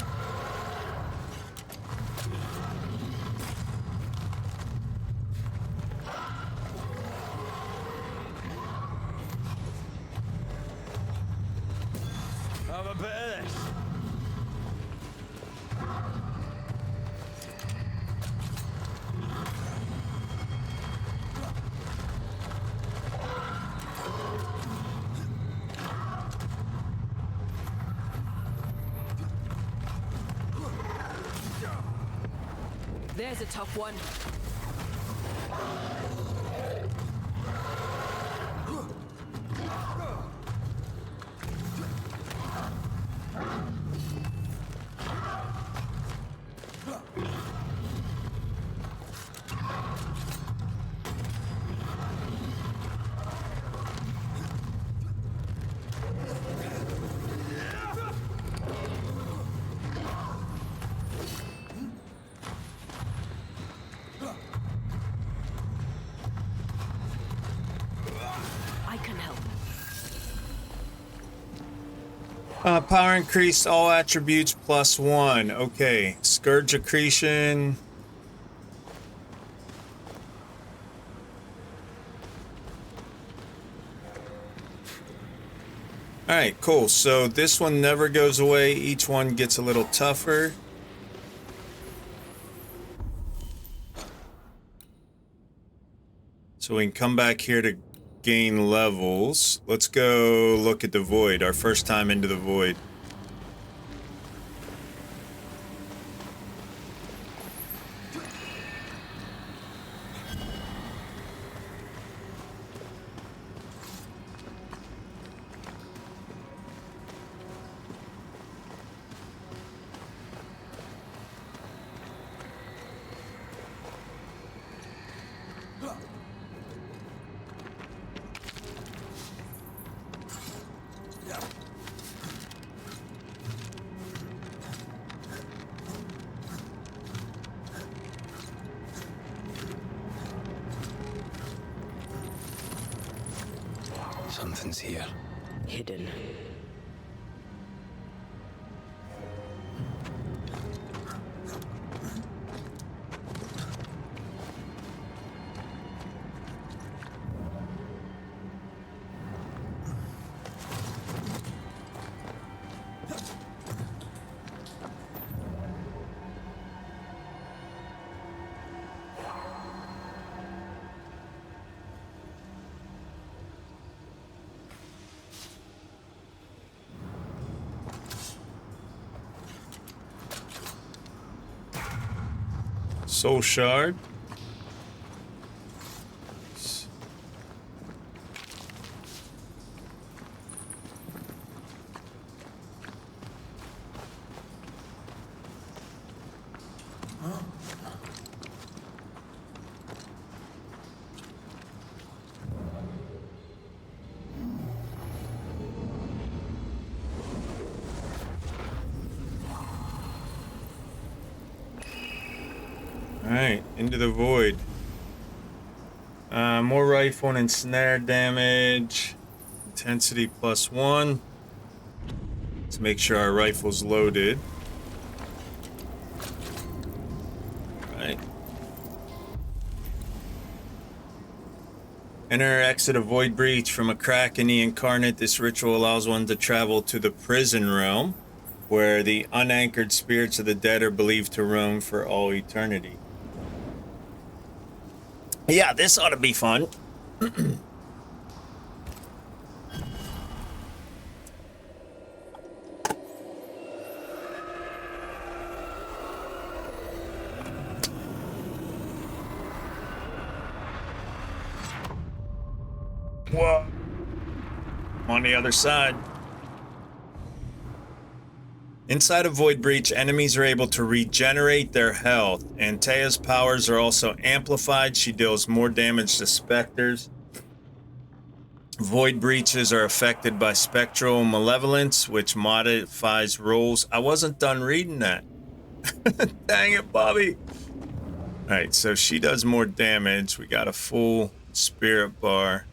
Have a bit of this. There's a tough one. I can help. Power increased, all attributes +1. Okay, Scourge accretion. Alright, cool. So this one never goes away. Each one gets a little tougher. So we can come back here to gain levels. Let's go look at the Void, our first time into the Void. Something's here. Hidden. Soul Shard. Alright, into the Void. More rifle and snare damage. Intensity +1. Let's make sure our rifle's loaded. Alright. Enter or exit a Void Breach from a crack in the Incarnate. This ritual allows one to travel to the prison realm, where the unanchored spirits of the dead are believed to roam for all eternity. Yeah, this ought to be fun. Whoa. On the other side. Inside a Void Breach, enemies are able to regenerate their health. Antea's powers are also amplified. She deals more damage to specters. Void Breaches are affected by spectral malevolence, which modifies rolls. I wasn't done reading that. Dang it, Bobby. Alright, so she does more damage. We got a full spirit bar.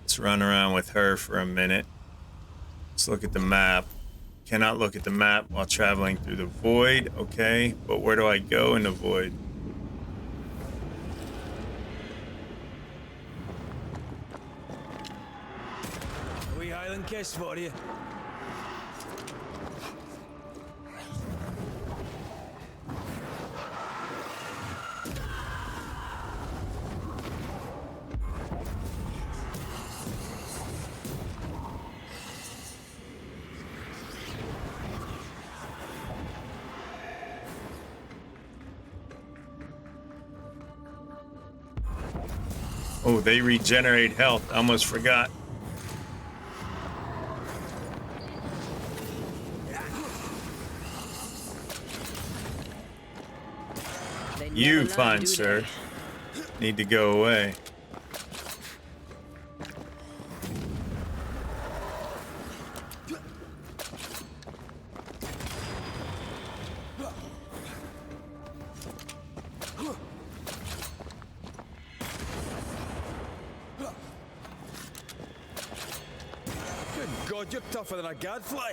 Let's run around with her for a minute. Let's look at the map. Cannot look at the map while traveling through the Void. Okay, but where do I go in the Void? A wee Highland kiss for you. Oh, they regenerate health. I almost forgot. You, fine sir, need to go away. God, you're tougher than a gadfly.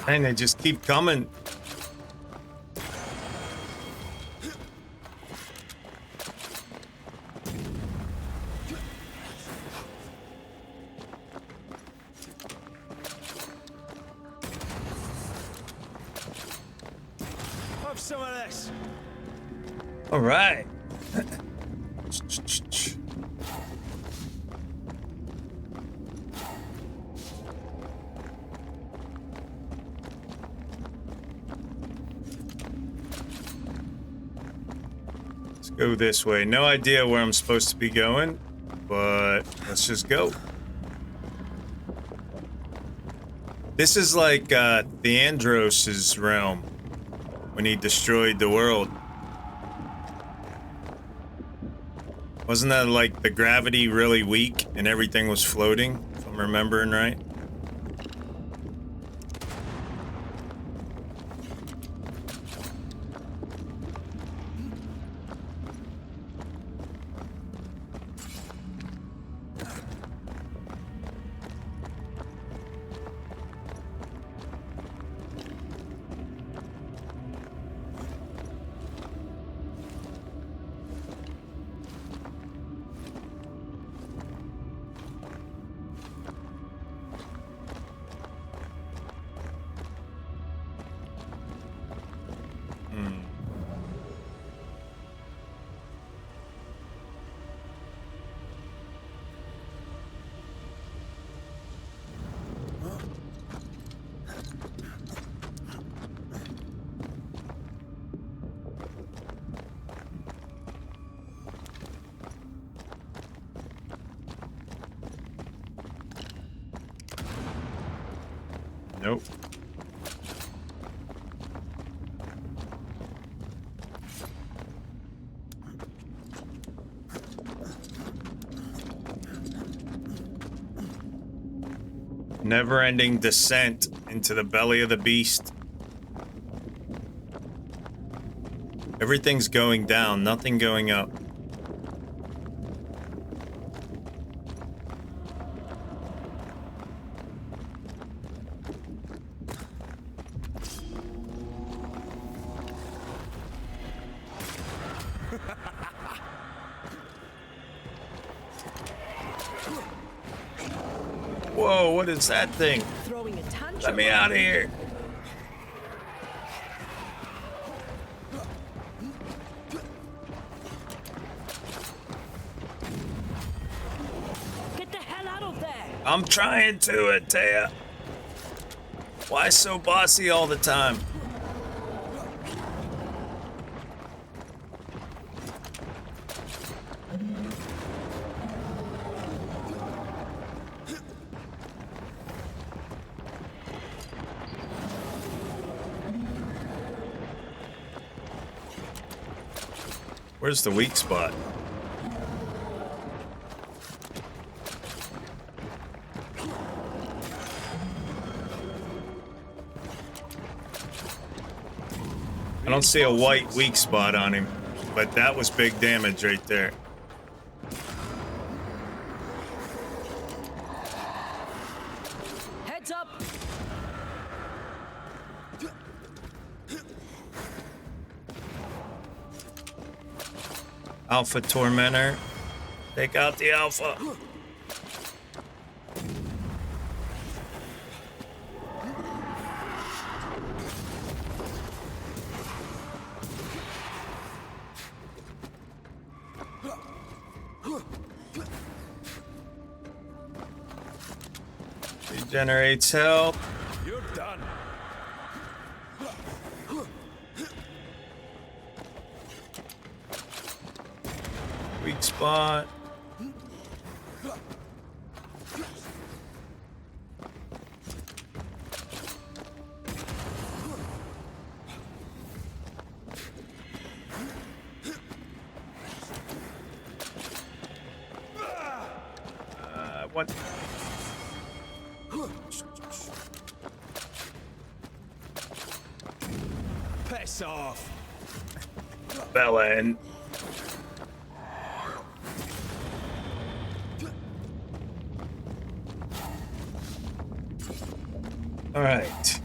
And they just keep coming. Have some of this. All right. Let's go this way. No idea where I'm supposed to be going, but let's just go. This is like Theandros' realm when he destroyed the world. Wasn't that like the gravity really weak and everything was floating, if I'm remembering right? Nope. Never-ending descent into the belly of the beast. Everything's going down, nothing going up. Whoa, what is that thing? Throwing a tantrum. Let me out of here. Get the hell out of there! I'm trying to, Atea. Why so bossy all the time? Where's the weak spot? I don't see a white weak spot on him, but that was big damage right there. Heads up! Alpha Tormentor. Take out the Alpha. Generates health. You're done. Weak spot. What? Piss off. Bella in. All right.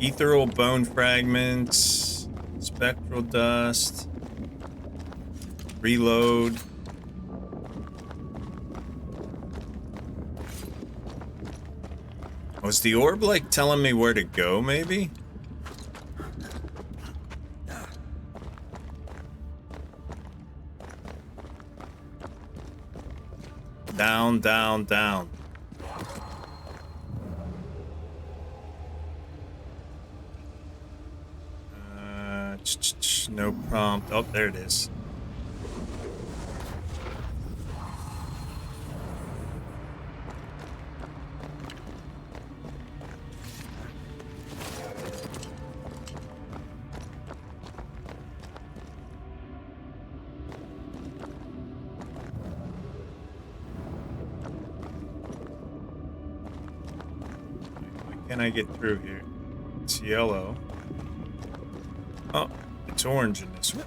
Ethereal bone fragments, spectral dust, reload. Was the orb like telling me where to go, maybe? Down, down, down. No prompt. Oh, there it is. Can I get through here? It's yellow. Oh, it's orange in this one.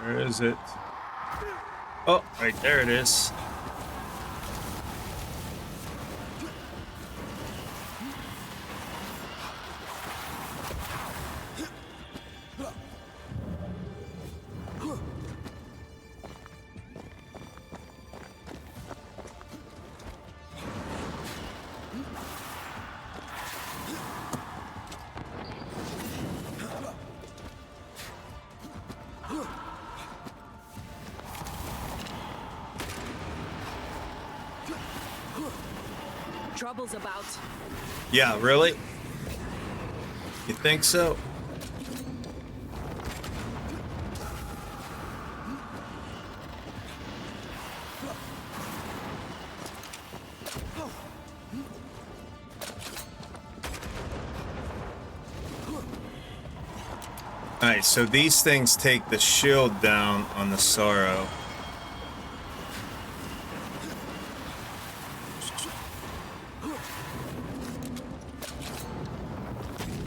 Where is it? Oh, right there it is. Trouble's about. Yeah, really? You think so? Alright, so these things take the shield down on the Sorrow.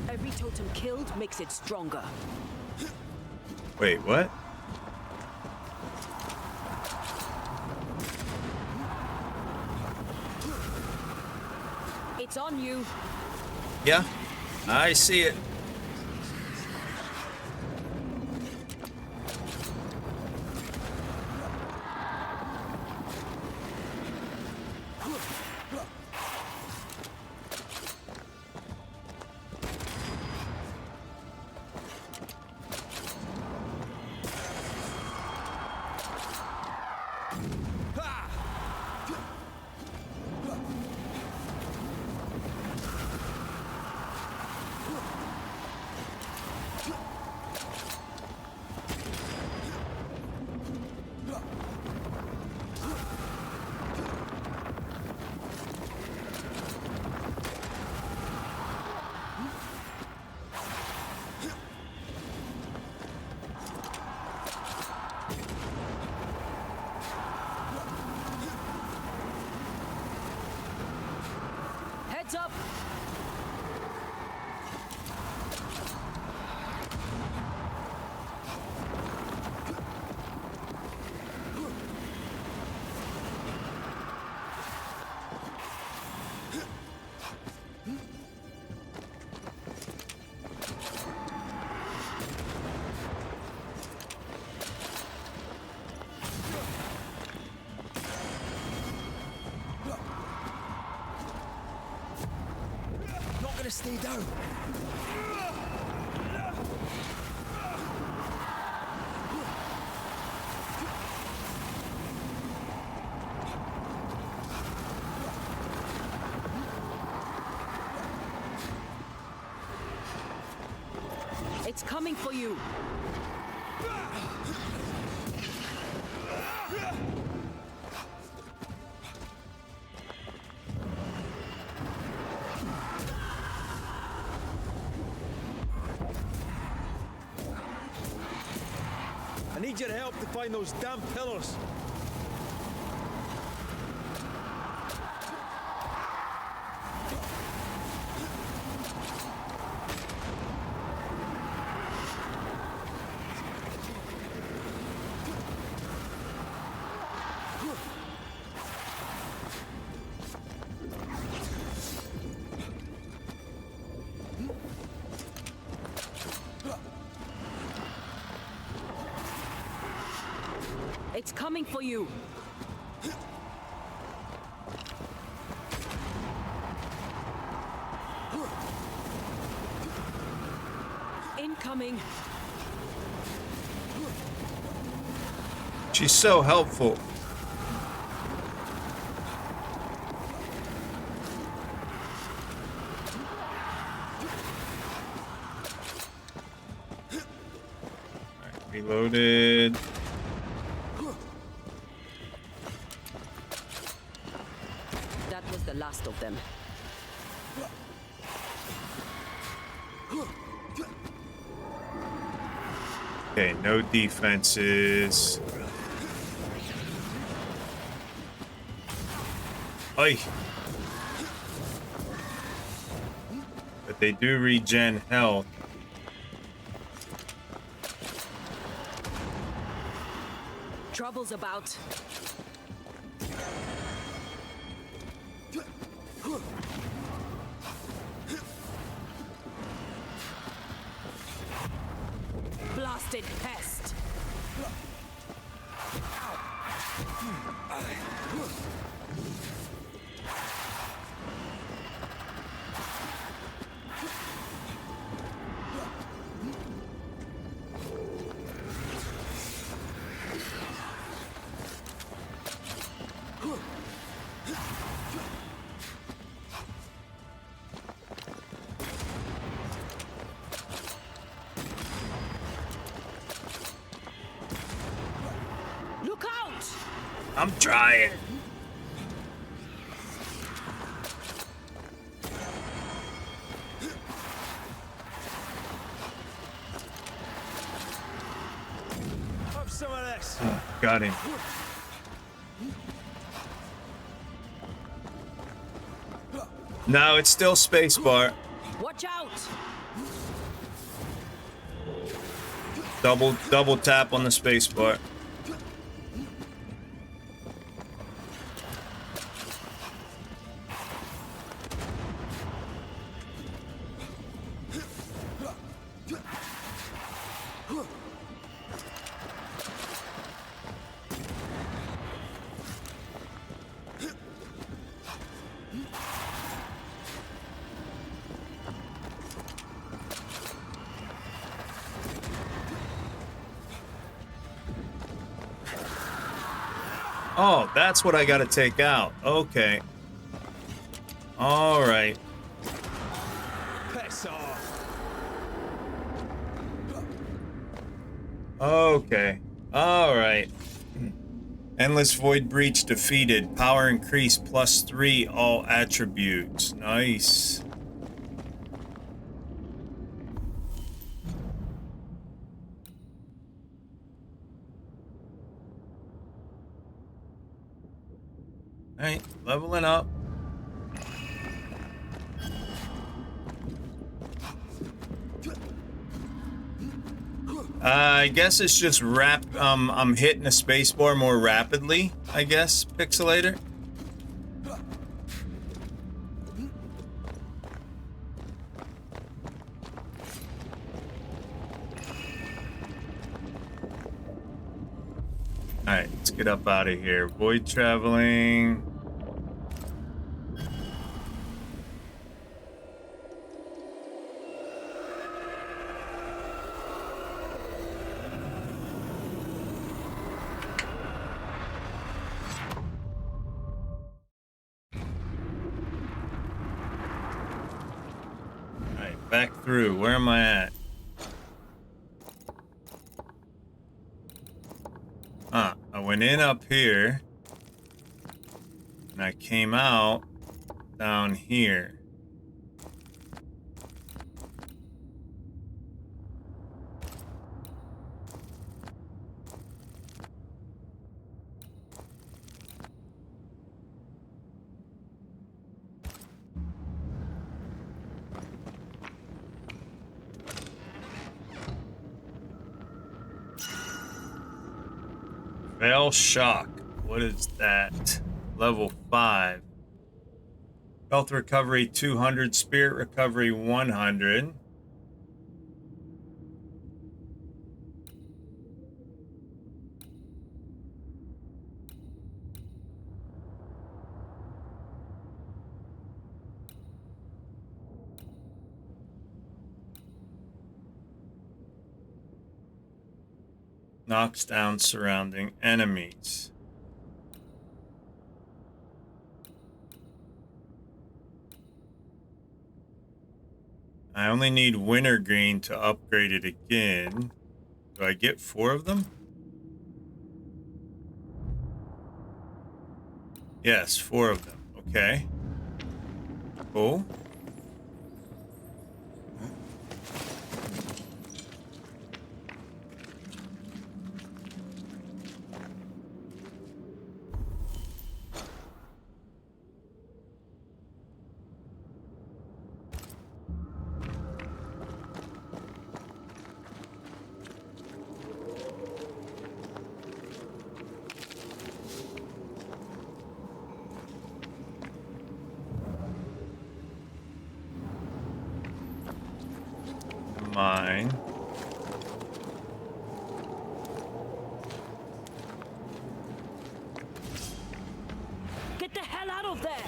Every totem killed makes it stronger. Wait, what? It's on you. Yeah, I see it. stay down. It's coming for you. I need your help to find those damn pillars. It's coming for you. Incoming. She's so helpful. Alright, reloaded. That was the last of them. Okay, no defenses. Oi. But they do regen health. Trouble's about. Blasted pest. Look out! I'm trying. Have some of this. Got him. No, it's still spacebar. Watch out! Double tap on the spacebar. Oh, that's what I gotta take out. Okay. All right. Piss off. Okay. All right. Endless Void Breach defeated. Power increase +3 all attributes. Nice. All right, leveling up. I guess it's just I'm hitting the spacebar more rapidly, I guess, Pixelator. Alright, let's get up out of here. Void traveling. back through. Where am I at? I went in up here. And I came out down here. Veil Shock. What is that? Level 5. Health recovery 200. Spirit recovery 100. Knocks down surrounding enemies. I only need wintergreen to upgrade it again. Do I get 4 of them? Yes, 4 of them. Okay. Cool. Mine. Get the hell out of there!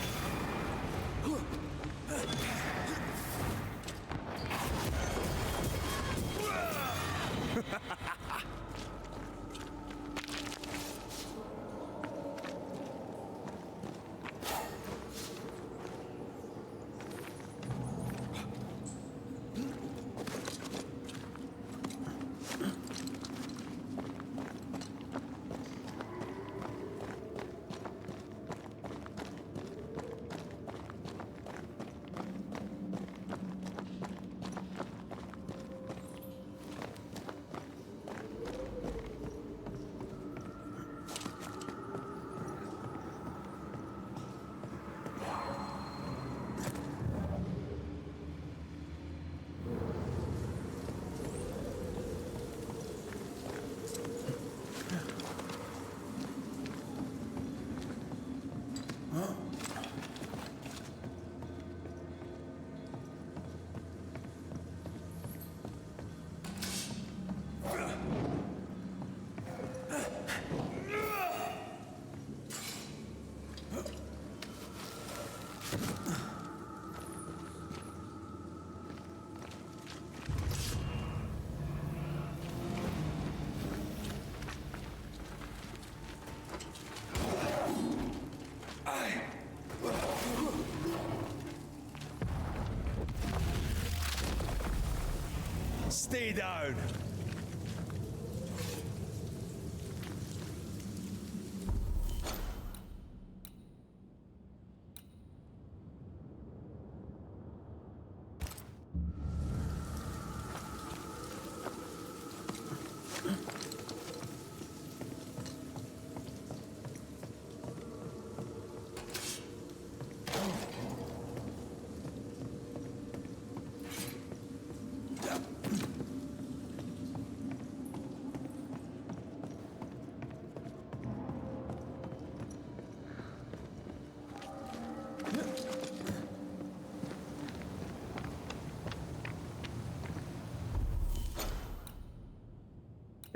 Stay down.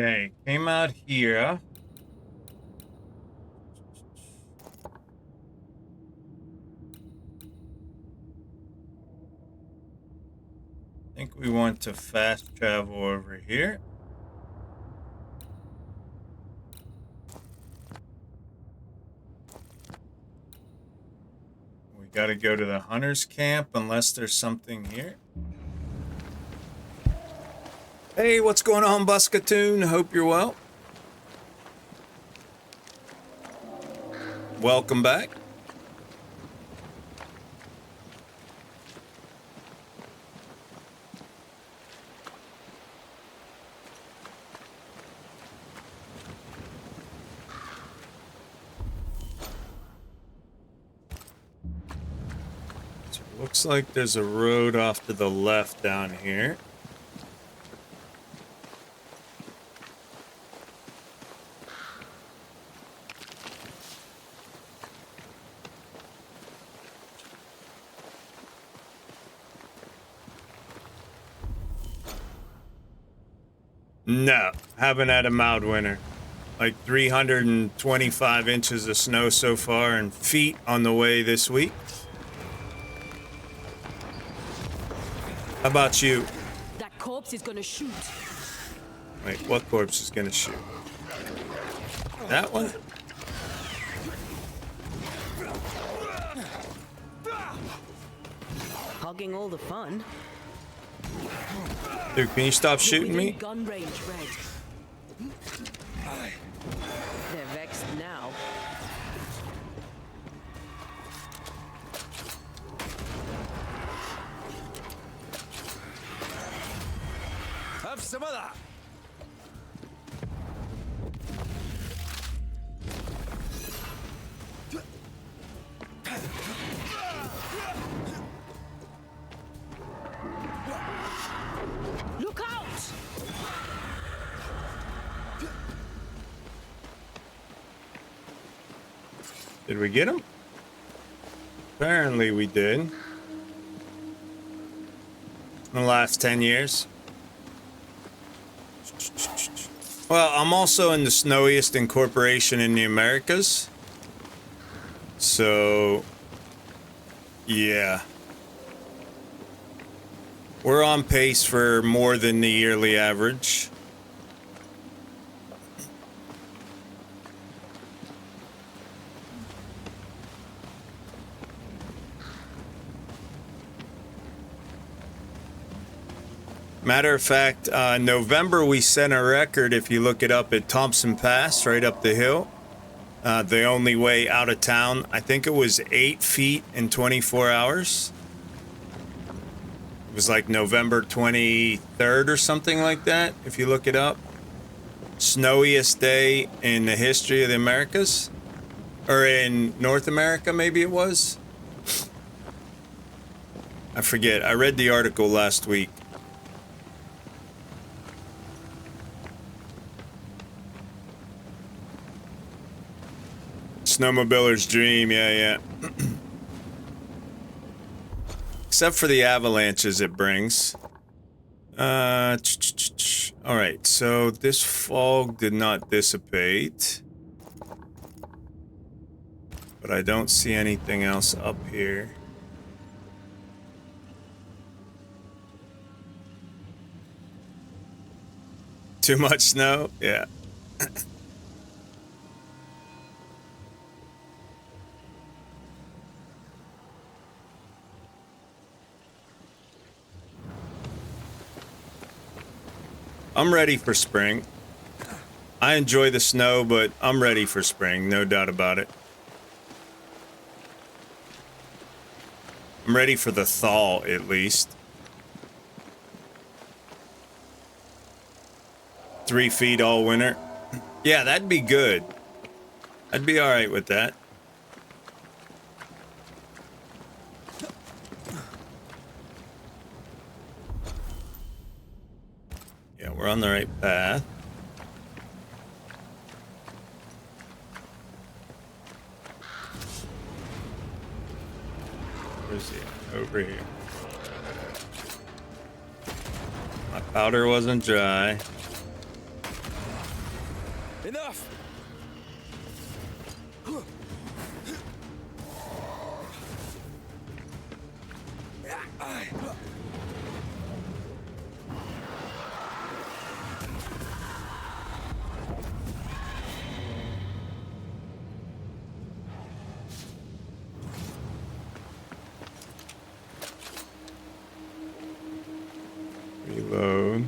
Okay, came out here. I think we want to fast travel over here. We gotta go to the hunter's camp unless there's something here. Hey, what's going on, Buskatoon? Hope you're well. Welcome back. So it looks like there's a road off to the left down here. No, haven't had a mild winter. Like 325 inches of snow so far and feet on the way this week. How about you? That corpse is gonna shoot. Wait, what corpse is gonna shoot? That one? Hogging all the fun. Dude, can you stop shooting me? Gun range, Red. They're vexed now. Have some of that. Look out! Did we get him? Apparently we did. In the last 10 years. Well, I'm also in the snowiest incorporation in the Americas. So, yeah. We're on pace for more than the yearly average. Matter of fact, November we set a record, if you look it up, at Thompson Pass, right up the hill. The only way out of town, I think it was 8 feet in 24 hours. It was like November 23rd or something like that, if you look it up. Snowiest day in the history of the Americas. Or in North America, maybe it was. I forget. I read the article last week. Snowmobiler's dream, yeah. Except for the avalanches it brings. Alright, so this fog did not dissipate. But I don't see anything else up here. Too much snow? Yeah. I'm ready for spring. I enjoy the snow, but I'm ready for spring, no doubt about it. I'm ready for the thaw, at least. 3 feet all winter. Yeah, that'd be good. I'd be all right with that. Yeah, we're on the right path. Where's he at? Over here. My powder wasn't dry. Enough! Reload.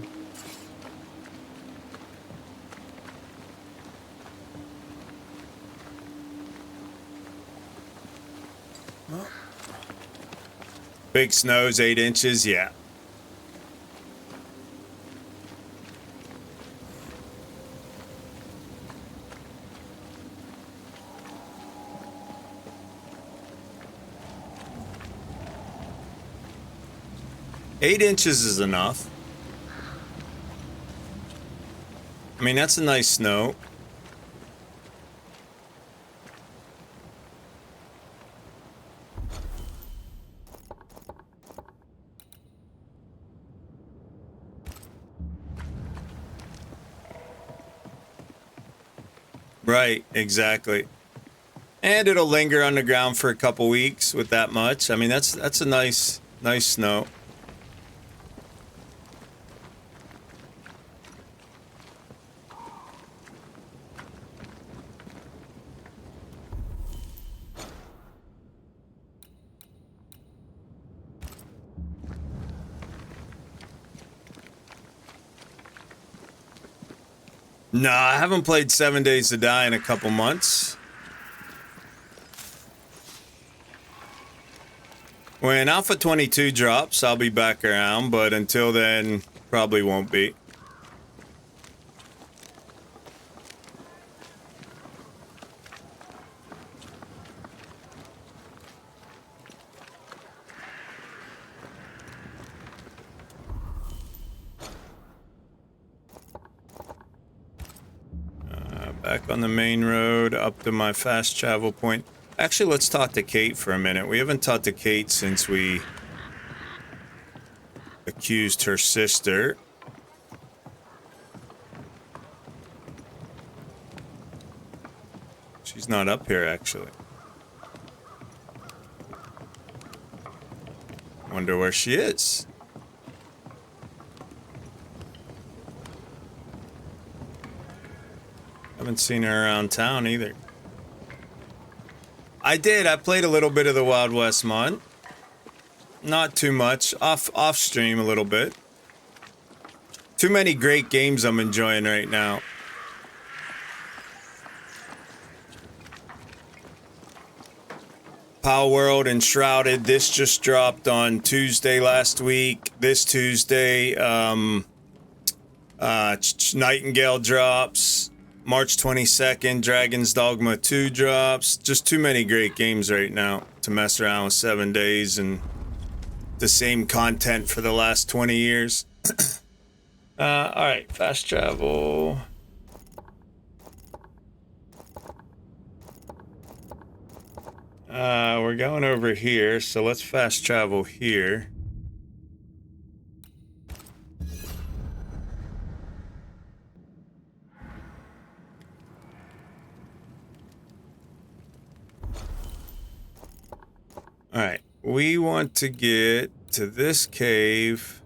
Big snows, 8 inches, yeah. Eight inches is enough. I mean, that's a nice snow. Right, exactly. And it'll linger on the ground for a couple weeks with that much. I mean, that's a nice snow. No, I haven't played 7 Days to Die in a couple months. When Alpha 22 drops, I'll be back around, but until then, probably won't be. Back on the main road, up to my fast travel point. Actually, let's talk to Kate for a minute. We haven't talked to Kate since we accused her sister. She's not up here, actually. Wonder where she is. Haven't seen her around town either. I did. I played a little bit of the Wild West mod. Not too much. Off stream a little bit. Too many great games I'm enjoying right now. Power World Enshrouded. This just dropped on Tuesday last week. This Tuesday, Nightingale drops. March 22nd, Dragon's Dogma 2 drops. Just too many great games right now to mess around with 7 days and the same content for the last 20 years. Alright, fast travel. We're going over here, so let's fast travel here. Alright, we want to get to this cave,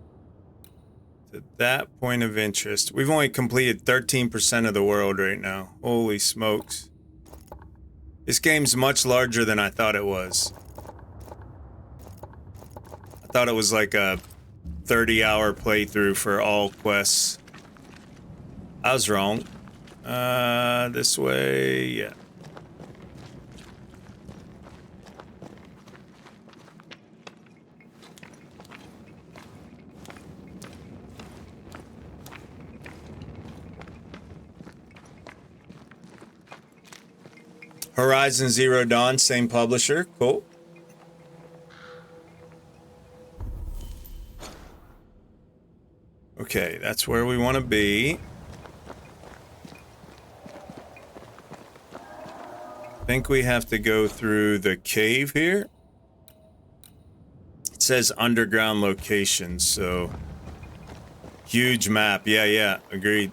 to that point of interest. We've only completed 13% of the world right now. Holy smokes. This game's much larger than I thought it was. I thought it was like a 30-hour playthrough for all quests. I was wrong. This way, yeah. Horizon Zero Dawn, same publisher. Cool. Okay, that's where we want to be. I think we have to go through the cave here. It says underground location, so huge map. Yeah, agreed.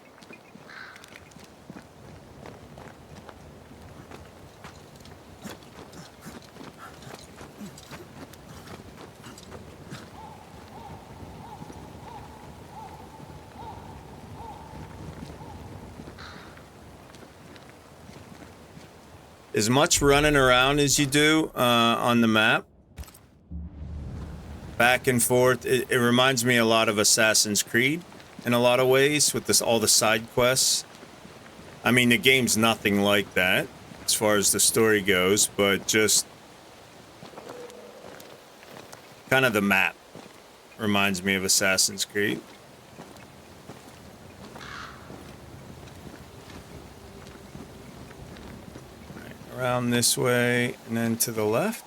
As much running around as you do on the map, back and forth, it reminds me a lot of Assassin's Creed in a lot of ways with this all the side quests. I mean, the game's nothing like that as far as the story goes, but just Kind of the map reminds me of Assassin's Creed. Right, around this way and then to the left.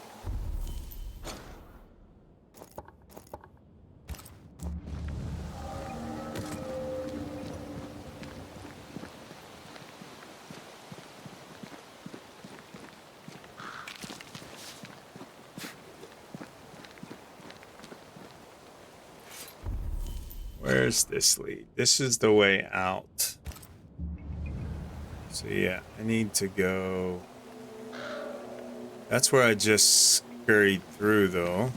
Where's this lead? This is the way out. So yeah, I need to go. That's where I just scurried through though.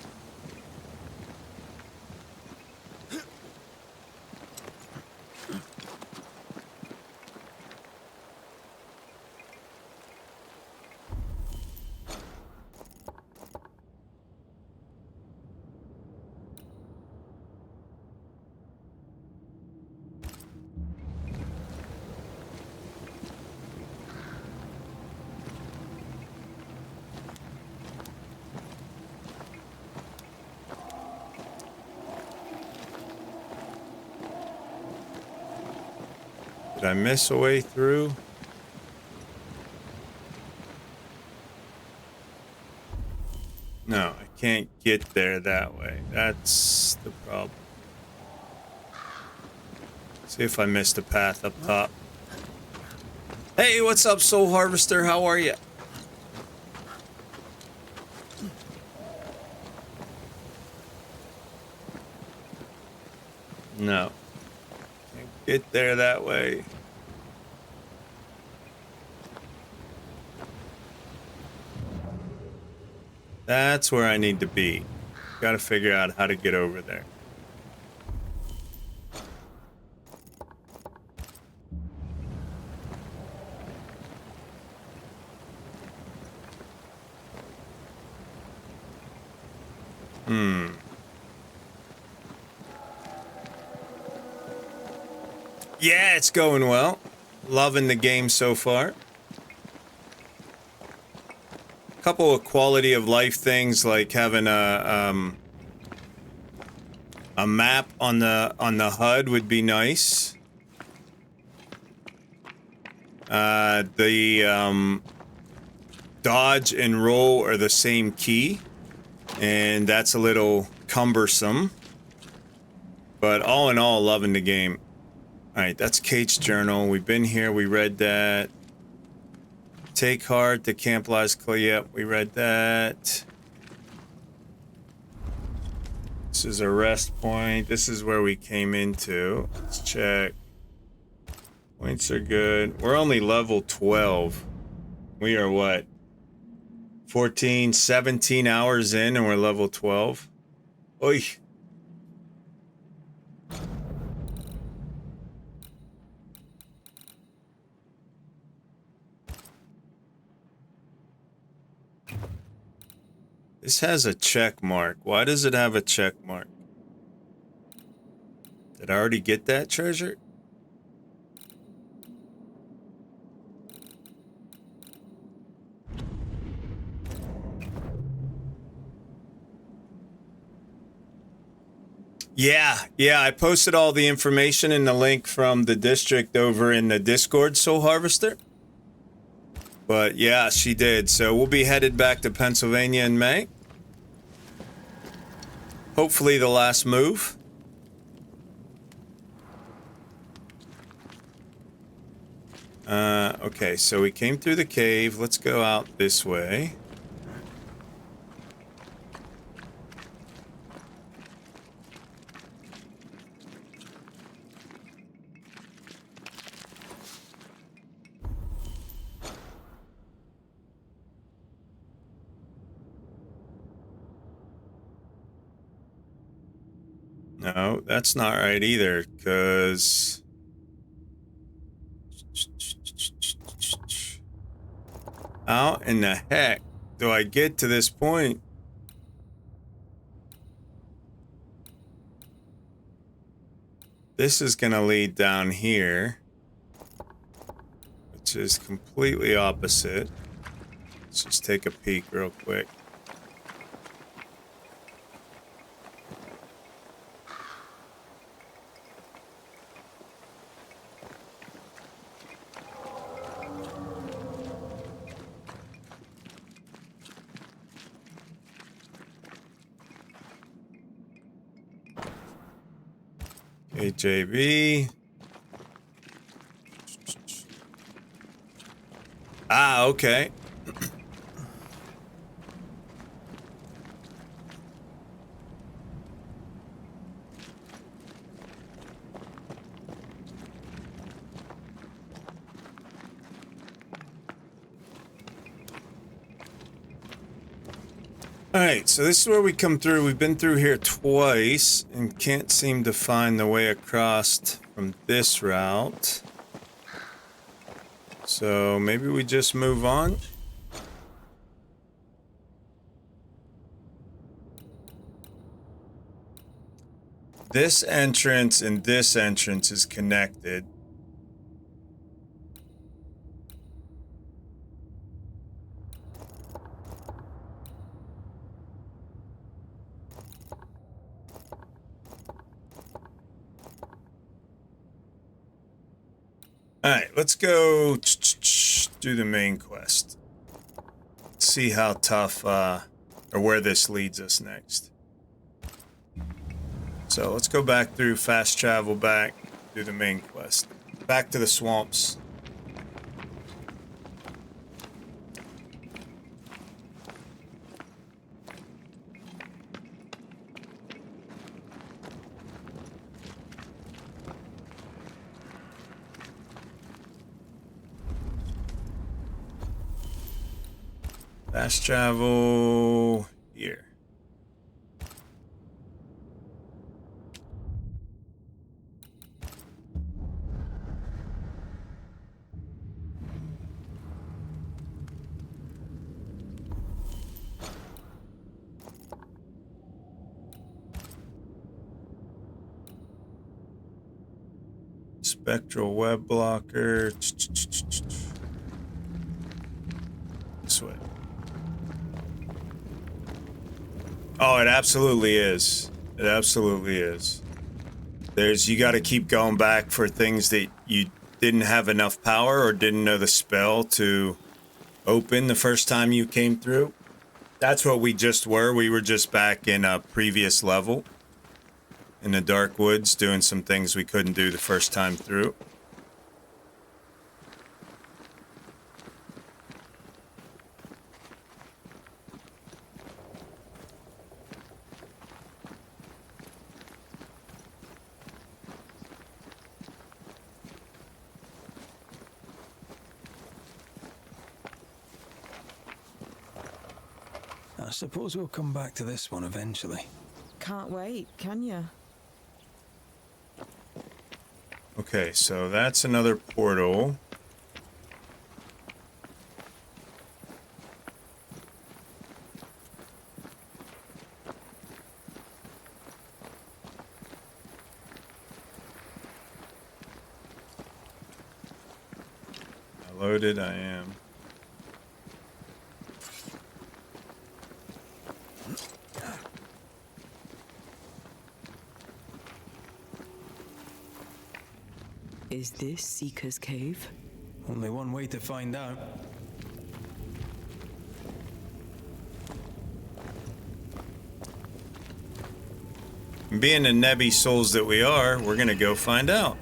Did I miss a way through? No, I can't get there that way. That's the problem. See if I missed a path up top. Hey, what's up, Soul Harvester? How are you? No. Can't get there that way. That's where I need to be. Got to figure out how to get over there. Yeah, it's going well. Loving the game so far. Couple of quality of life things like having a map on the HUD would be nice. The dodge and roll are the same key, and that's a little cumbersome. But all in all, loving the game. All right, that's Kate's journal. We've been here. We read that. Take heart. The camp lies clear. Yep, we read that. This is a rest point. This is where we came into. Let's check. Points are good. We're only level 12. We are what? 14, 17 hours in and we're level 12. Oy. This has a check mark. Why does it have a check mark? Did I already get that treasure? Yeah, I posted all the information in the link from the district over in the Discord, Soul Harvester. But yeah, she did. So we'll be headed back to Pennsylvania in May. Hopefully the last move. Okay, so we came through the cave. Let's go out this way. No, that's not right either, because... How in the heck do I get to this point? This is going to lead down here, which is completely opposite. Let's just take a peek real quick. HAB. Ah, okay. Alright, so this is where we come through. We've been through here twice and can't seem to find the way across from this route. So maybe we just move on. This entrance and this entrance is connected. Alright, let's go do the main quest. See how tough, or where this leads us next. So let's go back through, fast travel back, do the main quest. Back to the swamps. Fast travel here. Spectral web blocker. This way. Oh, it absolutely is. It absolutely is. You got to keep going back for things that you didn't have enough power or didn't know the spell to open the first time you came through. That's what we just were. We were just back in a previous level in the dark woods doing some things we couldn't do the first time through. I suppose we'll come back to this one eventually. Can't wait, can you? Okay, so that's another portal. Loaded, I am. Is this Seeker's Cave? Only one way to find out. Being the Nebby souls that we are, we're gonna go find out.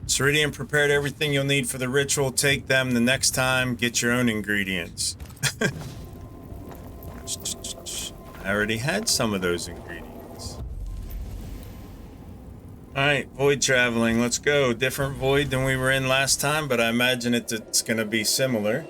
Ceridian prepared everything you'll need for the ritual. Take them the next time. Get your own ingredients. I already had some of those ingredients. Alright, void traveling. Let's go. Different void than we were in last time, but I imagine it's going to be similar.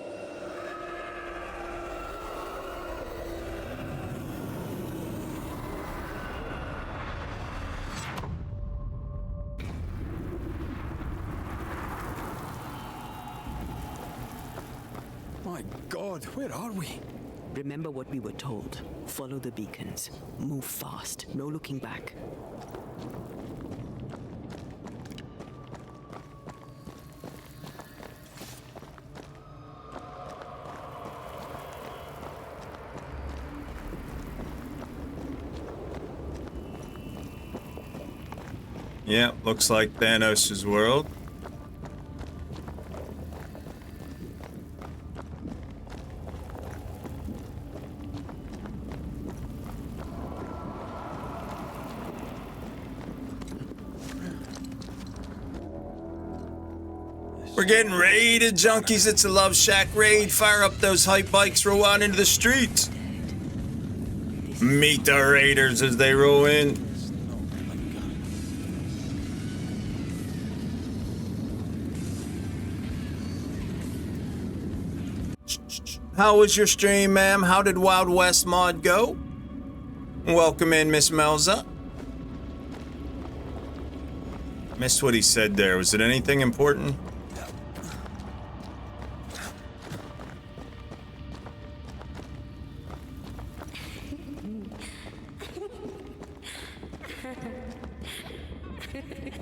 My God, where are we? Remember what we were told. Follow the beacons. Move fast. No looking back. Yeah, looks like Thanos' world. We're getting raided, junkies. It's a Love Shack raid. Fire up those hype bikes, roll out into the streets. Meet the raiders as they roll in. How was your stream, ma'am? How did Wild West mod go? Welcome in, Miss Melza. Missed what he said there. Was it anything important?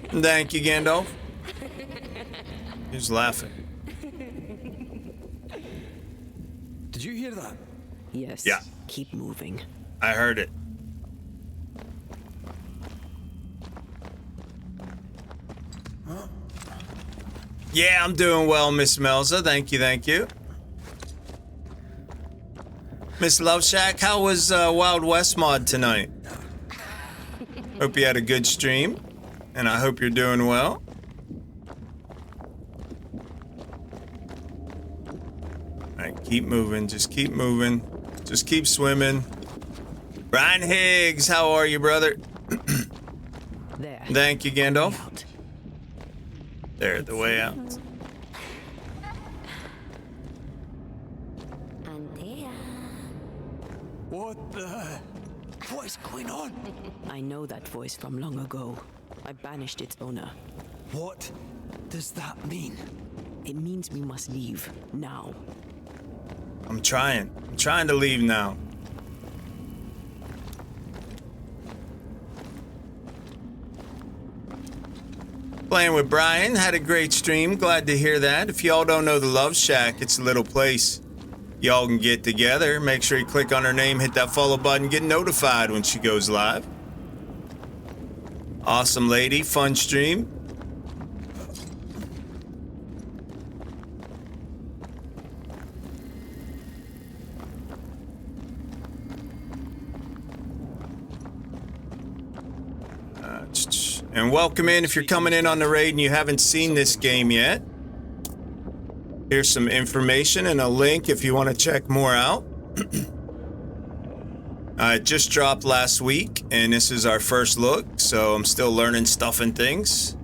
Thank you, Gandalf. He's laughing. Did you hear that? Yes. Yeah. Keep moving. I heard it. Yeah, I'm doing well, Miss Melza. Thank you, thank you. Miss Love Shack, how was Wild West mod tonight? Hope you had a good stream, and I hope you're doing well. Alright, keep moving, just keep moving. Just keep swimming. Brian Higgs, how are you, brother? There. Thank you, Gandalf. There, the way out. What is going on? I know that voice from long ago. I banished its owner. What does that mean? It means we must leave now. I'm trying to leave now. Playing with Brian, had a great stream, glad to hear that. If y'all don't know the Love Shack, it's a little place y'all can get together. Make sure you click on her name, hit that follow button, get notified when she goes live. Awesome lady, fun stream. And welcome in if you're coming in on the raid and you haven't seen this game yet. Here's some information and a link if you want to check more out. It just dropped last week, and this is our first look, so I'm still learning stuff and things.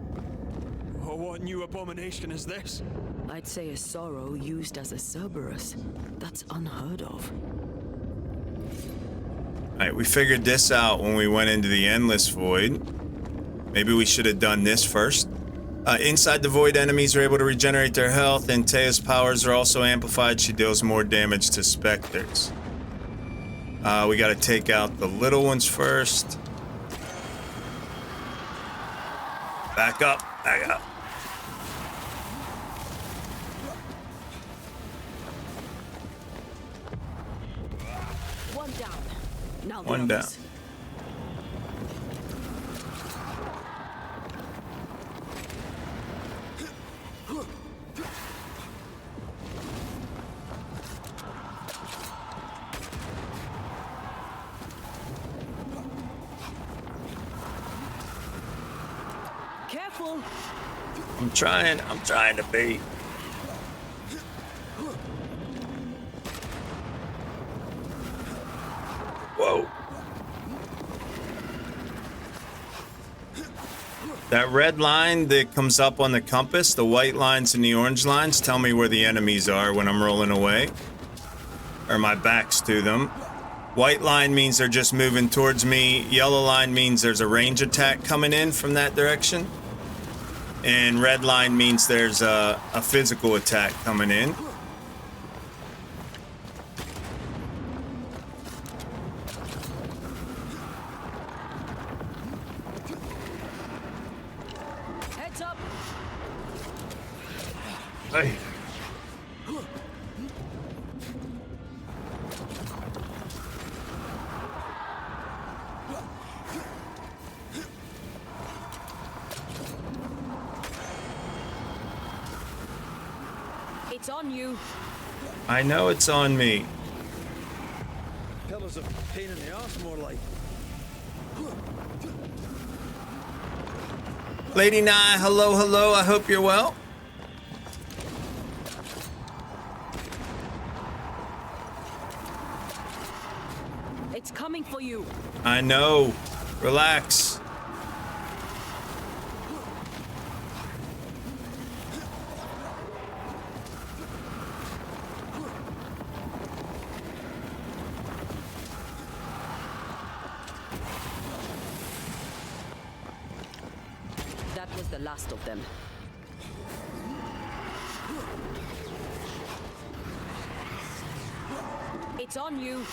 Oh, what new abomination is this? I'd say a sorrow used as a Cerberus. That's unheard of. Alright, we figured this out when we went into the Endless Void. Maybe we should have done this first. Inside the void, enemies are able to regenerate their health, and Tea's powers are also amplified. She deals more damage to specters. We gotta take out the little ones first. Back up, back up. One down. Now the One down. others. Careful! I'm trying to be. Whoa. That red line that comes up on the compass, the white lines and the orange lines, tell me where the enemies are when I'm rolling away. Or my back's to them. White line means they're just moving towards me. Yellow line means there's a range attack coming in from that direction. And red line means there's a physical attack coming in. Heads up! Hey. It's on you. I know it's on me. Pillars of pain in the arse, more like. Lady Nye, hello, hello. I hope you're well. It's coming for you. I know. Relax. That was the last of them. It's on you.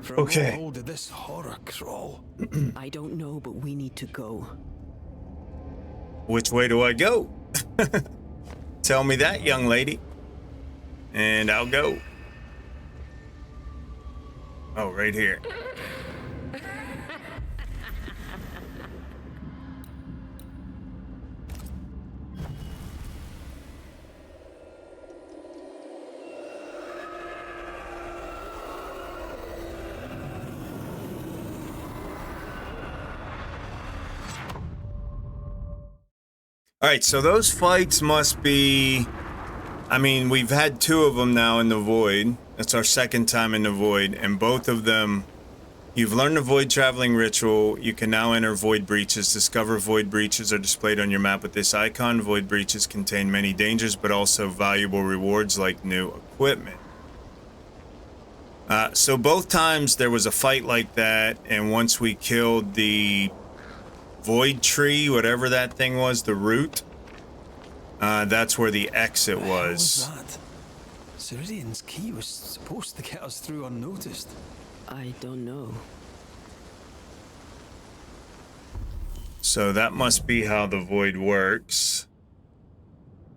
From Okay. what hole did this horror crawl? I don't know, but we need to go. Which way do I go? Tell me that, young lady. And I'll go. Oh, right here. All right, so those fights must be... I mean, we've had 2 of them now in the Void. That's our second time in the Void, and both of them... You've learned the Void Traveling Ritual. You can now enter Void Breaches. Discover Void Breaches are displayed on your map with this icon. Void Breaches contain many dangers, but also valuable rewards like new equipment. So both times there was a fight like that, and once we killed the Void Tree, whatever that thing was, the root, that's where the exit was. What was that? Ceridian's key was supposed to get us through unnoticed. I don't know. So that must be how the Void works.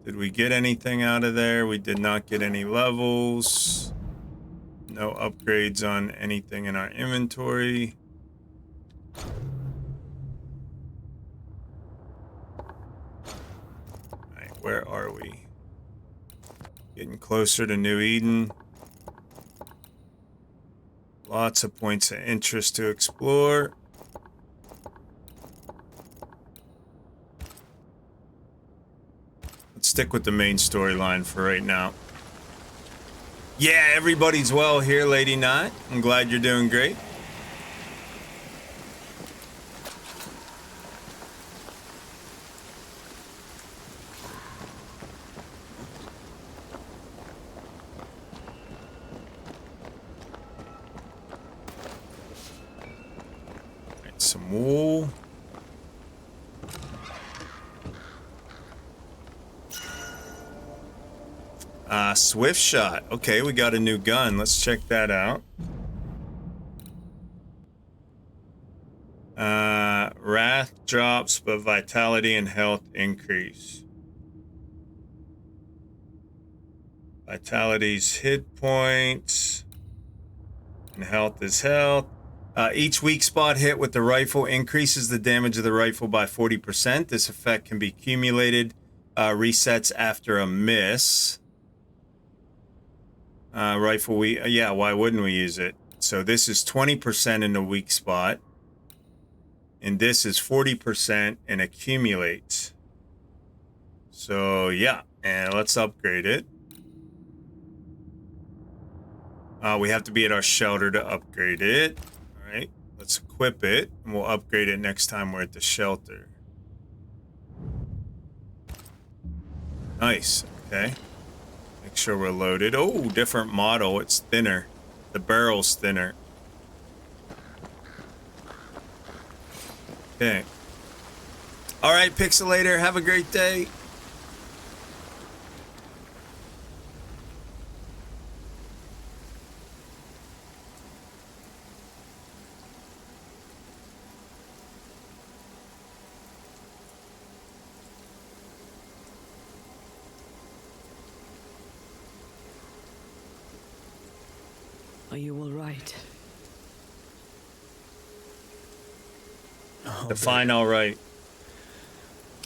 Did we get anything out of there? We did not get any levels. No upgrades on anything in our inventory. Alright, where are we? Getting closer to New Eden. Lots of points of interest to explore. Let's stick with the main storyline for right now. Yeah, everybody's well here, Lady Knot. I'm glad you're doing great. Right, some wool. Swift shot. Okay, we got a new gun. Let's check that out. Wrath drops, but vitality and health increase. Vitality's hit points, and health is health. Each weak spot hit with the rifle increases the damage of the rifle by 40%. This effect can be accumulated, resets after a miss. Rifle, yeah, why wouldn't we use it? So this is 20% in the weak spot. And this is 40% and accumulates. So yeah, and let's upgrade it. We have to be at our shelter to upgrade it. All right, let's equip it, and we'll upgrade it next time we're at the shelter. Nice, okay. Make sure we're loaded. Oh, different model. It's thinner. The barrel's thinner. Okay. All right, Pixelator. Have a great day. Are you all right? Define all right.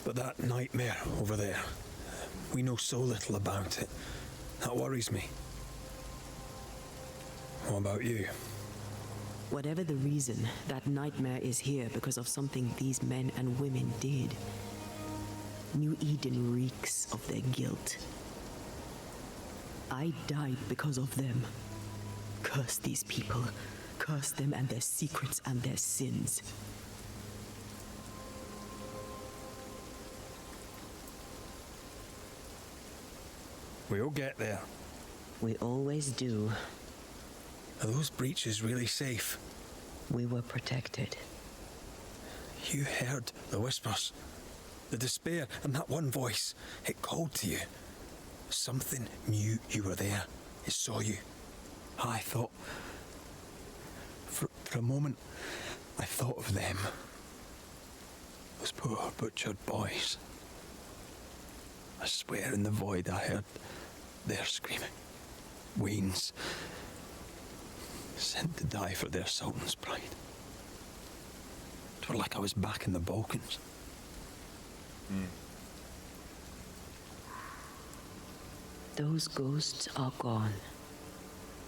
But that nightmare over there, we know so little about it. That worries me. What about you? Whatever the reason, that nightmare is here because of something these men and women did. New Eden reeks of their guilt. I died because of them. Curse these people. Curse them and their secrets and their sins. We'll get there. We always do. Are those breaches really safe? We were protected. You heard the whispers, the despair, and that one voice. It called to you. Something knew you were there. It saw you. I thought... For a moment, I thought of them. Those poor butchered boys. I swear in the void I heard their screaming. Weans. Sent to die for their sultan's pride. It was like I was back in the Balkans. Those ghosts are gone.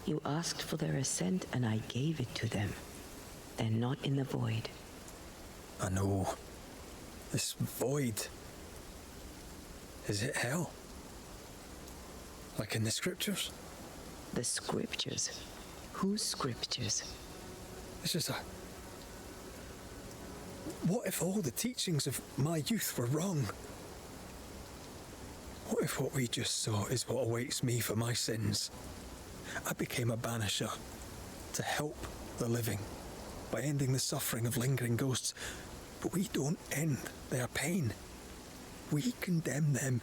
You asked for their ascent and I gave it to them. They're not in the void. I know. This void. Is it hell? Like in the scriptures? The scriptures? Whose scriptures? It's just a... What if all the teachings of my youth were wrong? What if what we just saw is what awaits me for my sins? I became a banisher to help the living by ending the suffering of lingering ghosts. But we don't end their pain. We condemn them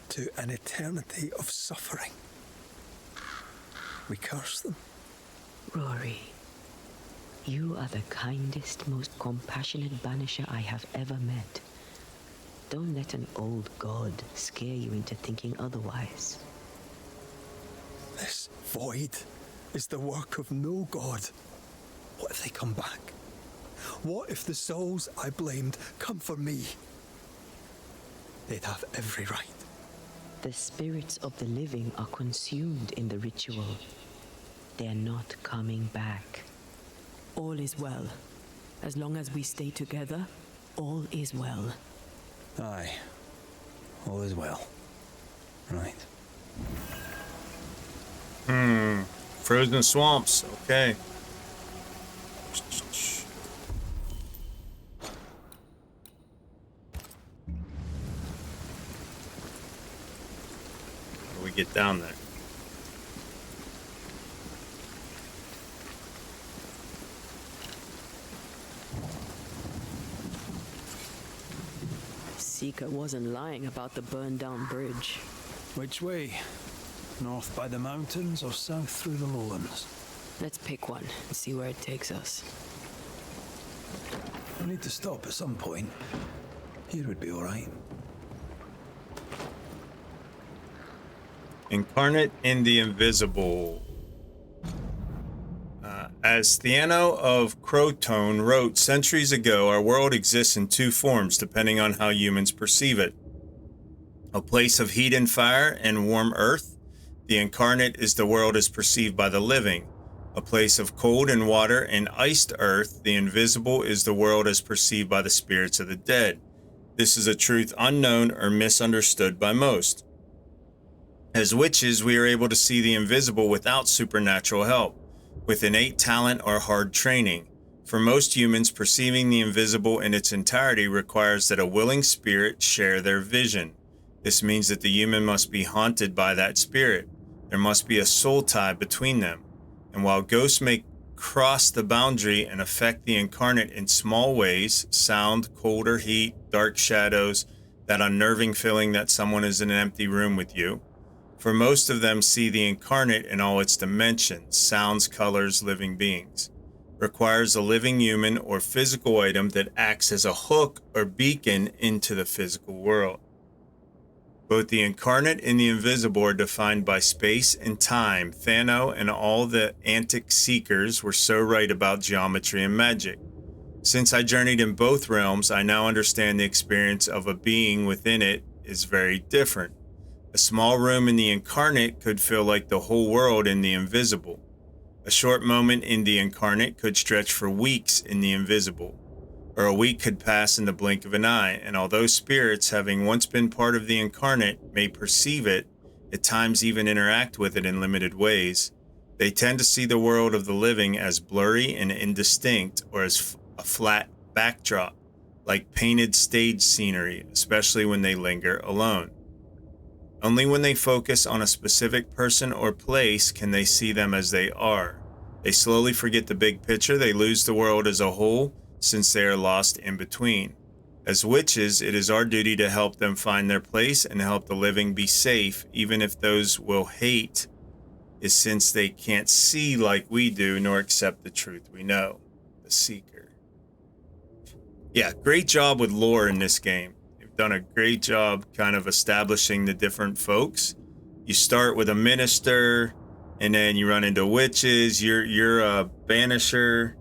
to an eternity of suffering. We curse them. Rory, you are the kindest, most compassionate banisher I have ever met. Don't let an old god scare you into thinking otherwise. This void is the work of no god. What if they come back? What if the souls I blamed come for me? They'd have every right. The spirits of the living are consumed in the ritual. They're not coming back. All is well. As long as we stay together, all is well. Aye. All is well. Right. Frozen swamps. Okay. How do we get down there? Seeker wasn't lying about the burned down bridge. Which way? North by the mountains or south through the lowlands? Let's pick one and see where it takes us. I need to stop at some point. Here would be all right. Incarnate in the Invisible. As Theano of Crotone wrote centuries ago, our world exists in two forms depending on how humans perceive it. A place of heat and fire and warm earth. The incarnate is the world as perceived by the living. A place of cold and water and iced earth. The invisible is the world as perceived by the spirits of the dead. This is a truth unknown or misunderstood by most. As witches, we are able to see the invisible without supernatural help, with innate talent or hard training. For most humans, perceiving the invisible in its entirety requires that a willing spirit share their vision. This means that the human must be haunted by that spirit. There must be a soul tie between them. And while ghosts may cross the boundary and affect the incarnate in small ways, sound, cold or heat, dark shadows, that unnerving feeling that someone is in an empty room with you, for most of them see the incarnate in all its dimensions, sounds, colors, living beings. Requires a living human or physical item that acts as a hook or beacon into the physical world. Both the incarnate and the invisible are defined by space and time. Thano and all the antic seekers were so right about geometry and magic. Since I journeyed in both realms, I now understand the experience of a being within it is very different. A small room in the incarnate could feel like the whole world in the invisible. A short moment in the incarnate could stretch for weeks in the invisible, or a week could pass in the blink of an eye, and although spirits, having once been part of the incarnate, may perceive it, at times even interact with it in limited ways, they tend to see the world of the living as blurry and indistinct, or as a flat backdrop, like painted stage scenery, especially when they linger alone. Only when they focus on a specific person or place can they see them as they are. They slowly forget the big picture. They lose the world as a whole, since they are lost in between. As witches, it is our duty to help them find their place and help the living be safe, even if those will hate is since they can't see like we do, nor accept the truth we know. The Seeker. Yeah, great job with lore in this game. They've done a great job kind of establishing the different folks. You start with a minister, and then you run into witches, you're a banisher,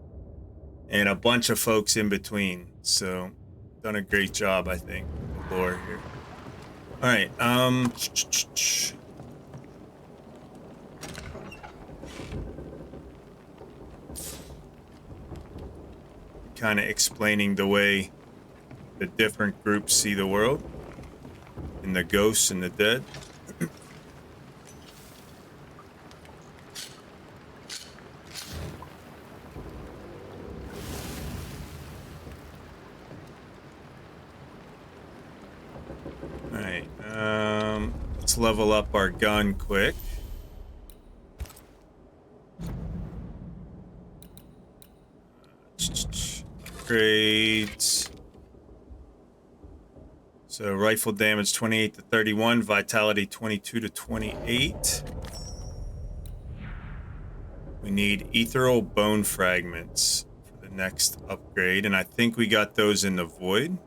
and a bunch of folks in between. So, done a great job, I think, with lore here. All right, kind of explaining the way the different groups see the world, and the ghosts and the dead. Alright, let's level up our gun quick. Upgrades. So rifle damage 28 to 31, vitality 22 to 28. We need ethereal bone fragments for the next upgrade, and I think we got those in the void.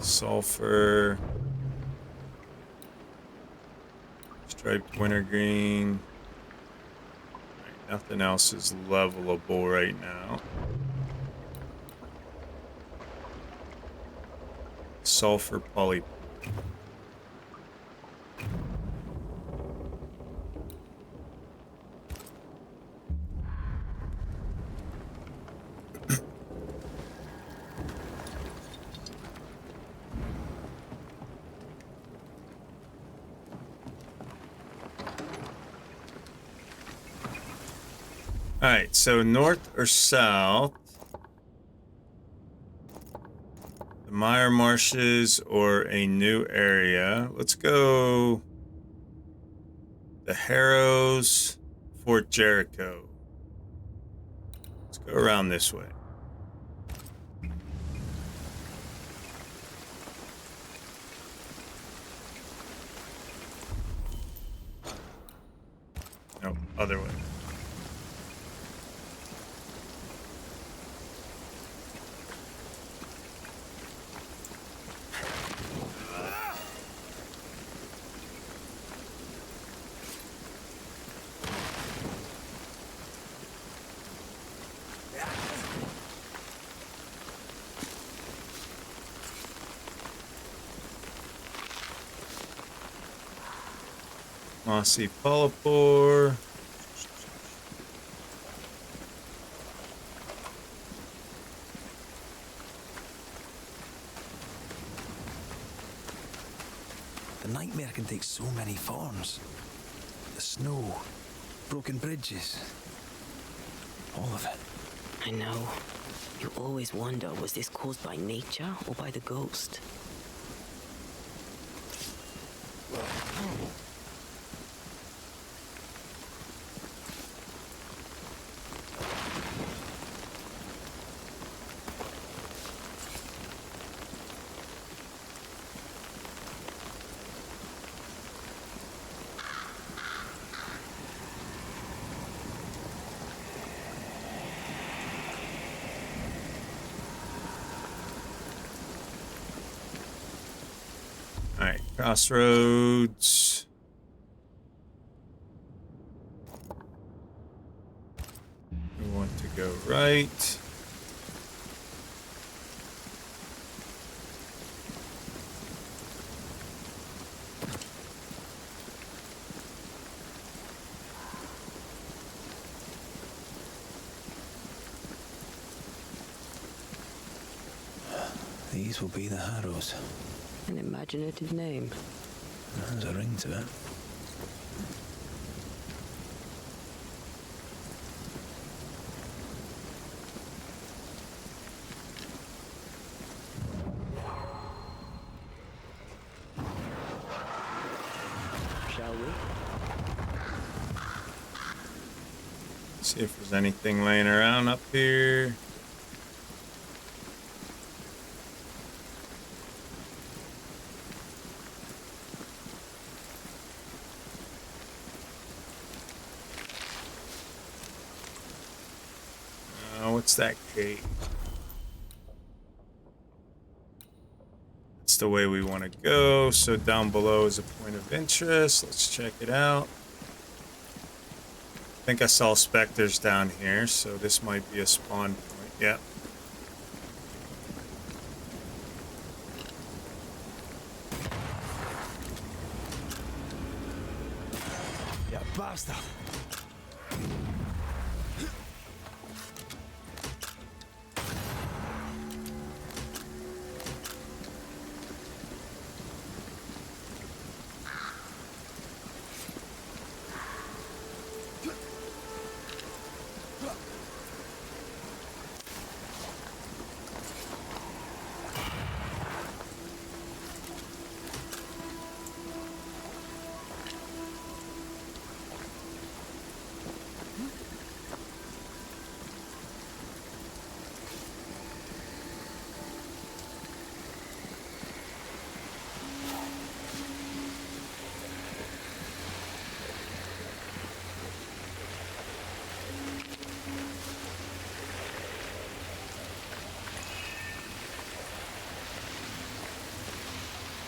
Sulfur. Striped wintergreen. Right, nothing else is levelable right now. Sulfur poly. All right, so north or south? The Mire Marshes or a new area? Let's go the Harrows, Fort Jericho. Let's go around this way. No, other way. Mossy Polypore. The nightmare can take so many forms. The snow, broken bridges, all of it. I know. You always wonder, was this caused by nature or by the ghost? Crossroads. We want to go right. These will be the Harrows. An imaginative name. There's a ring to it. Shall we? See if there's anything laying around up here. What's that gate? That's the way we want to go. So down below is a point of interest. Let's check it out. I think I saw specters down here, so this might be a spawn point. Yep. You bastard!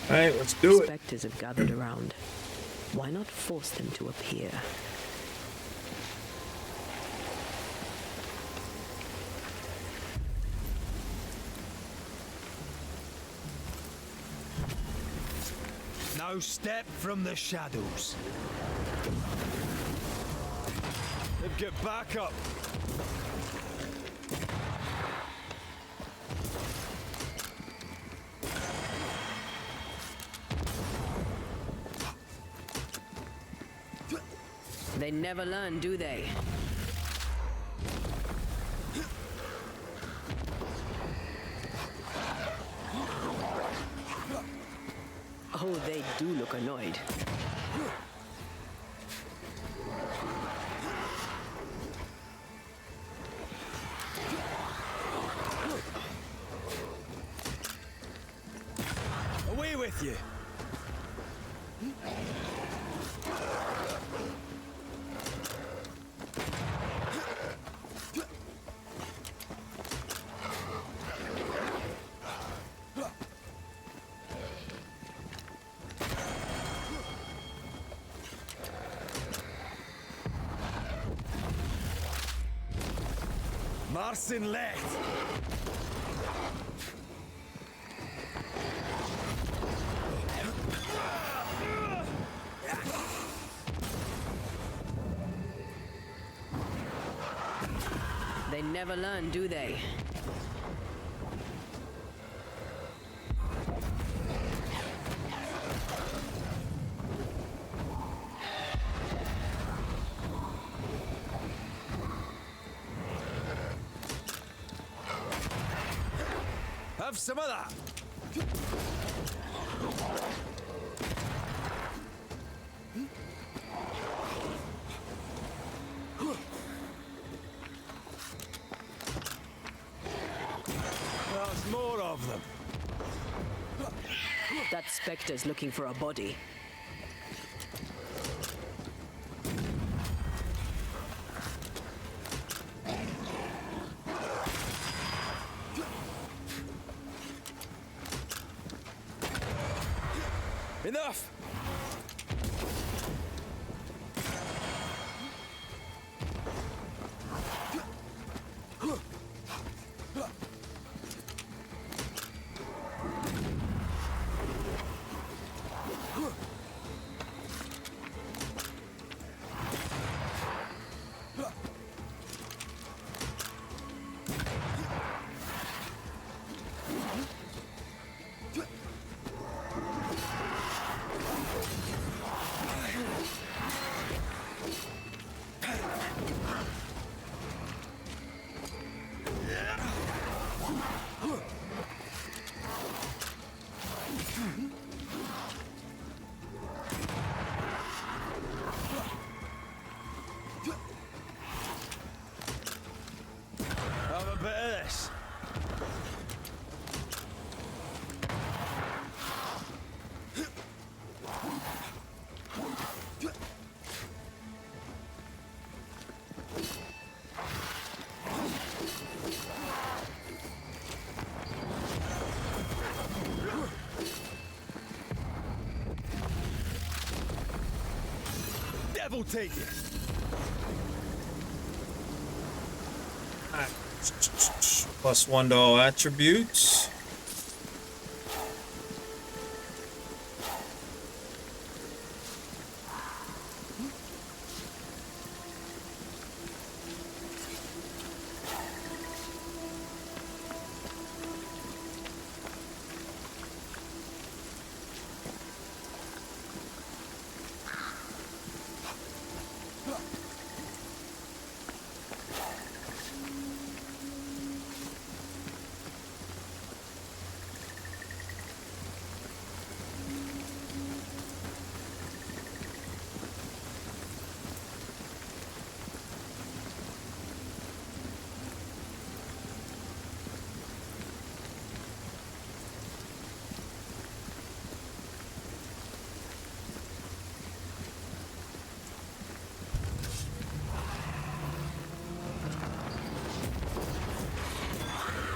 All right, let's do it. Spectres have gathered around. Why not force them to appear? Now step from the shadows. Then get back up. They never learn, do they? Oh, they do look annoyed. Away with you. Marcin left. They never learn, do they? Have some of that. That's more of them. That spectre's looking for a body. Enough! devil take it. +1 to all attributes.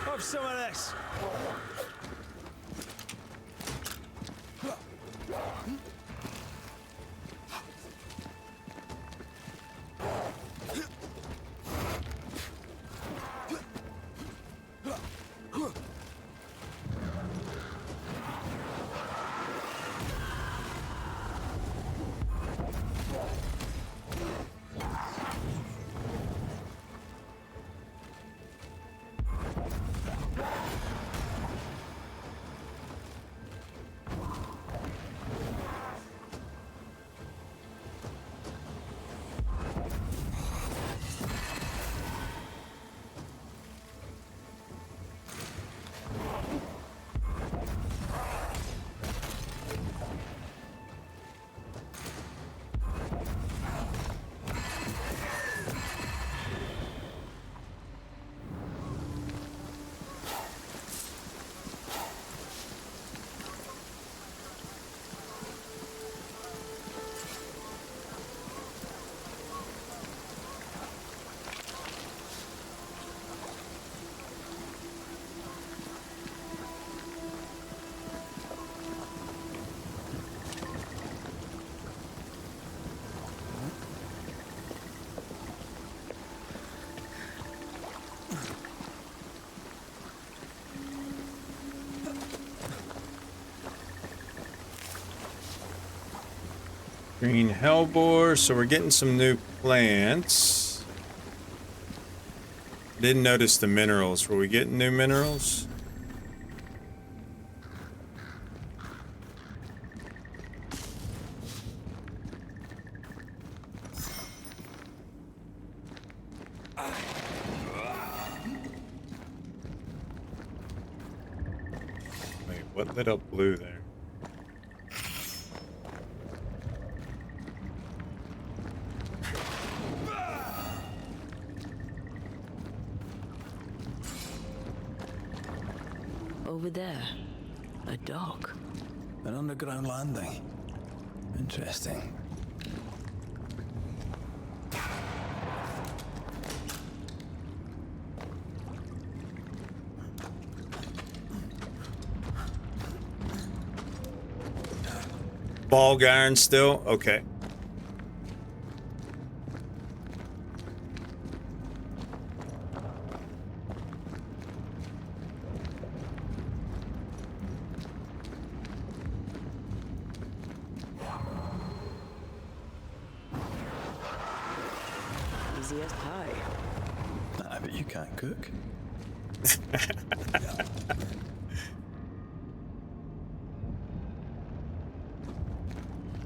Have some of this. Green hellebore, so we're getting some new plants. Didn't notice the minerals. Were we getting new minerals? Wait, what lit up blue there? Over there, a dock. An underground landing. Interesting. Ball iron still? Okay. Easy as pie. I bet you can't cook.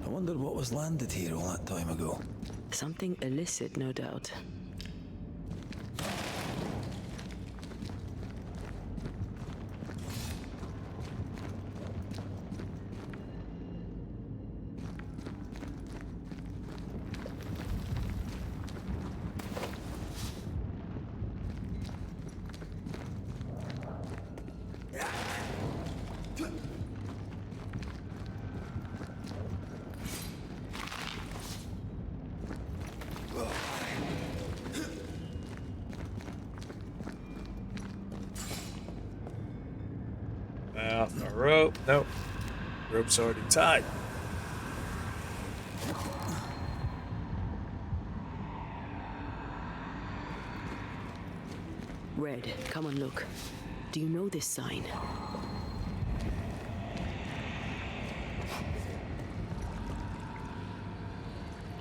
I wonder what was landed here all that time ago. Something illicit, no doubt. A rope. Nope. Rope's already tied. Red, come and look. Do you know this sign?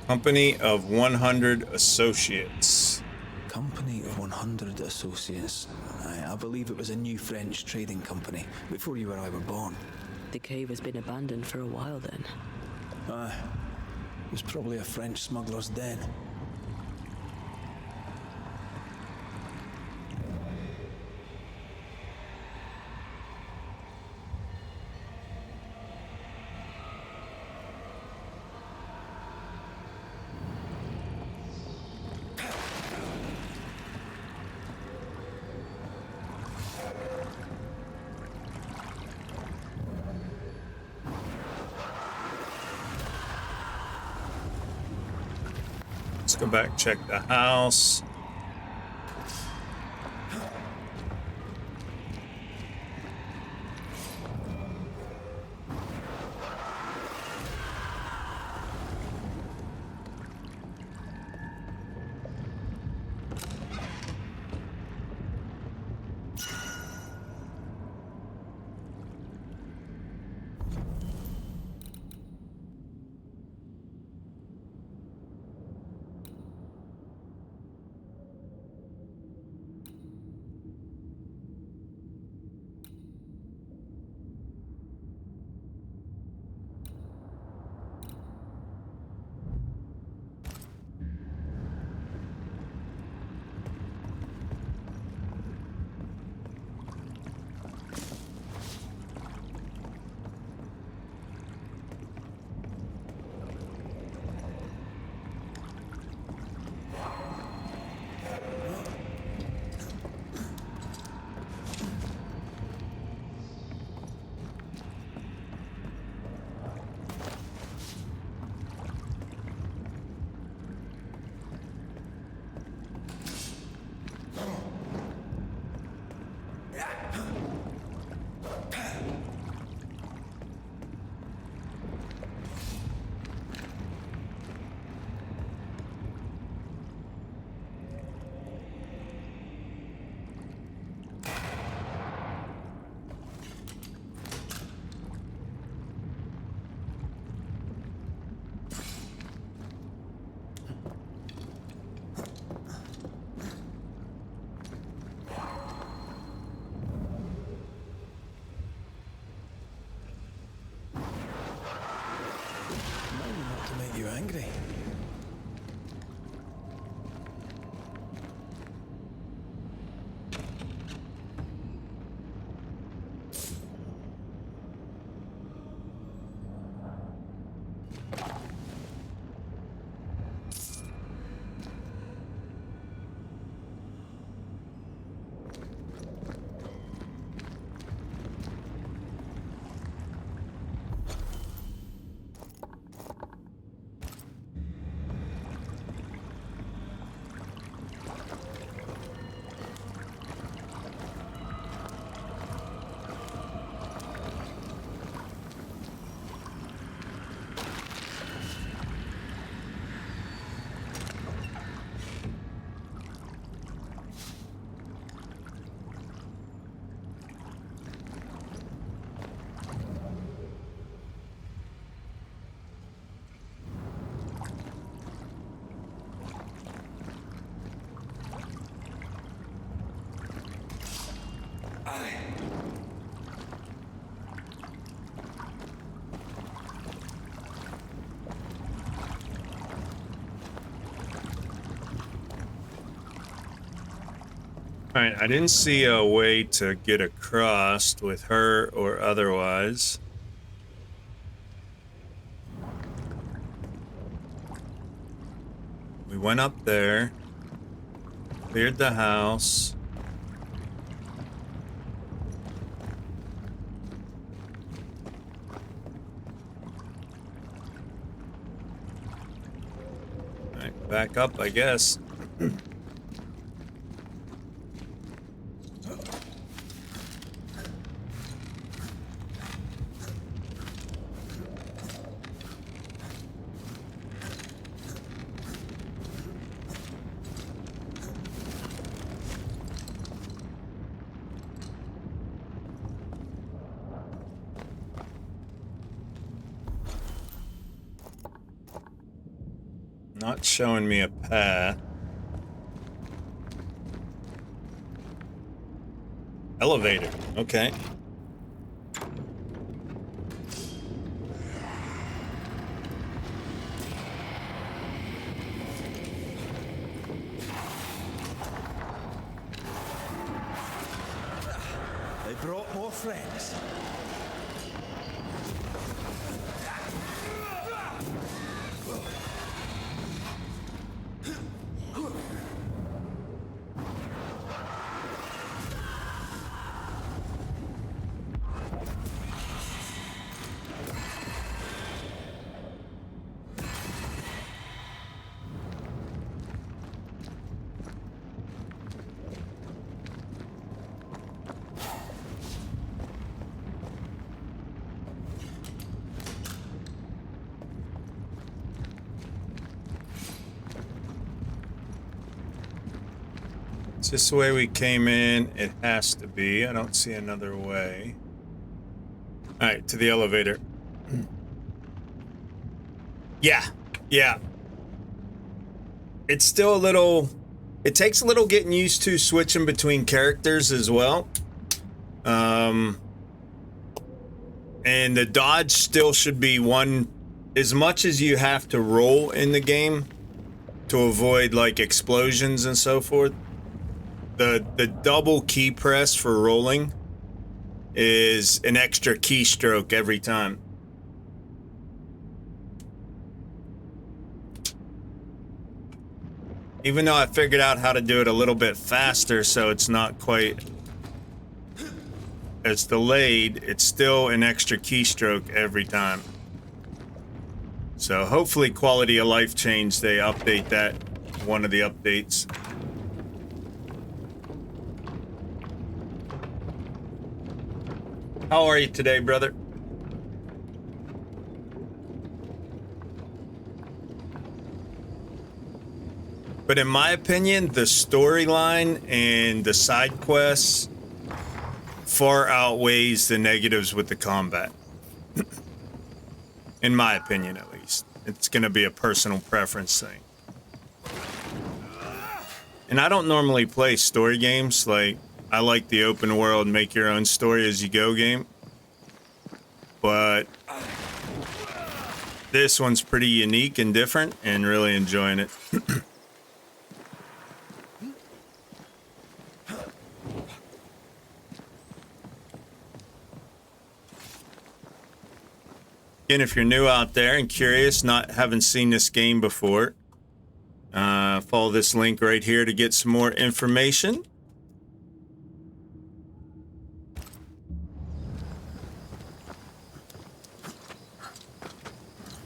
Company of 100 Associates. Company of 100 Associates. I believe it was a new French trading company before you or I were born. The cave has been abandoned for a while then. It was probably a French smuggler's den. Let's go back, check the house. You angry? Alright, I didn't see a way to get across with her or otherwise. We went up there, cleared the house. Alright, back up, I guess. Not showing me a path. Elevator. Okay. They brought more friends. Is this the way we came in? It has to be. I don't see another way. Alright, to the elevator. Yeah. It's still a little... It takes a little getting used to switching between characters as well. And the dodge still should be one... As much as you have to roll in the game to avoid, like, explosions and so forth, the double key press for rolling is an extra keystroke every time. Even though I figured out how to do it a little bit faster so it's not quite as delayed, it's still an extra keystroke every time. So hopefully quality of life change, they update that, one of the updates. How are you today, brother? But in my opinion, the storyline and the side quests far outweighs the negatives with the combat. In my opinion, at least. It's going to be a personal preference thing. And I don't normally play story games. Like, I like the open world, make your own story as you go game. But this one's pretty unique and different, and really enjoying it. Again, if you're new out there and curious, haven't seen this game before, follow this link right here to get some more information.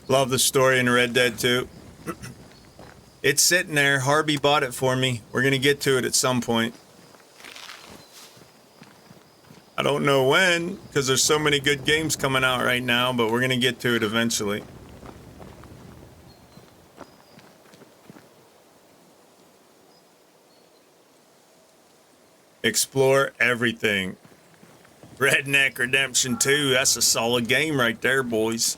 Love the story in Red Dead 2. It's sitting there. Harvey bought it for me. We're going to get to it at some point. I don't know when, because there's so many good games coming out right now, but we're going to get to it eventually. Explore everything. Redneck Redemption 2, that's a solid game right there, boys.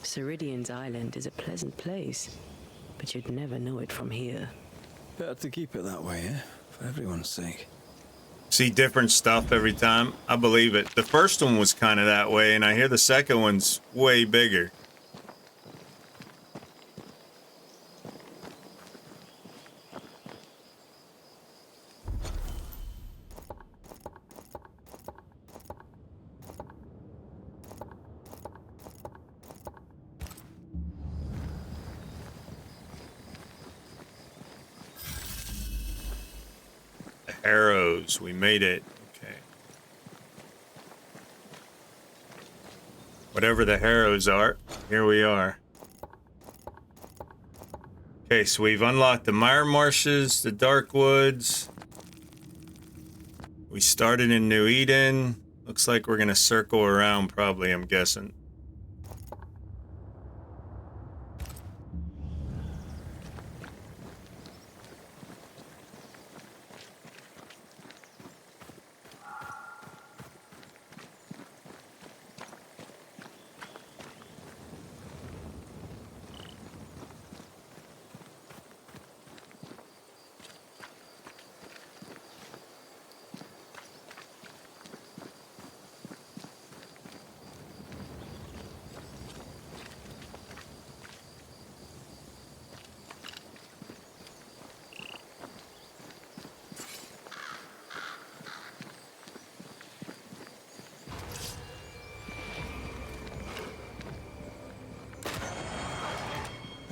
Ceridian's island is a pleasant place, but you'd never know it from here. Better to keep it that way, eh? For everyone's sake. See different stuff every time. I believe it. The first one was kind of that way, and I hear the second one's way bigger. Arrows, we made it. Okay. Whatever the arrows are, here we are. Okay, so we've unlocked the Mire Marshes, the Dark Woods. We started in New Eden. Looks like we're gonna circle around probably, I'm guessing.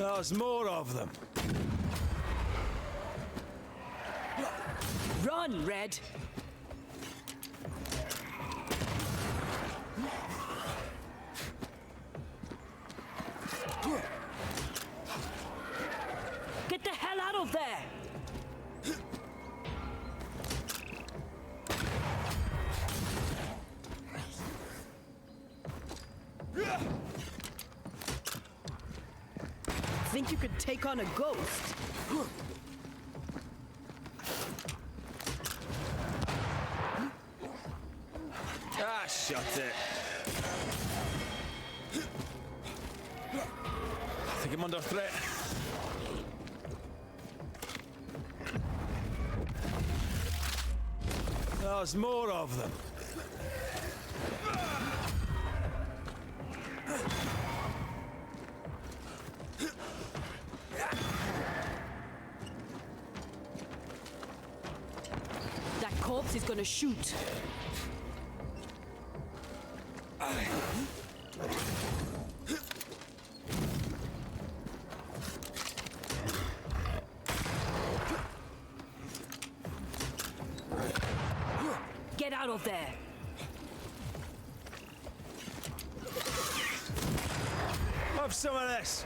There's more of them. Run, Red! Get the hell out of there! Think you could take on a ghost? Ah, shut it. I think I'm under threat. There's more of them. That corpse is gonna shoot. Get out of there! Have some of this.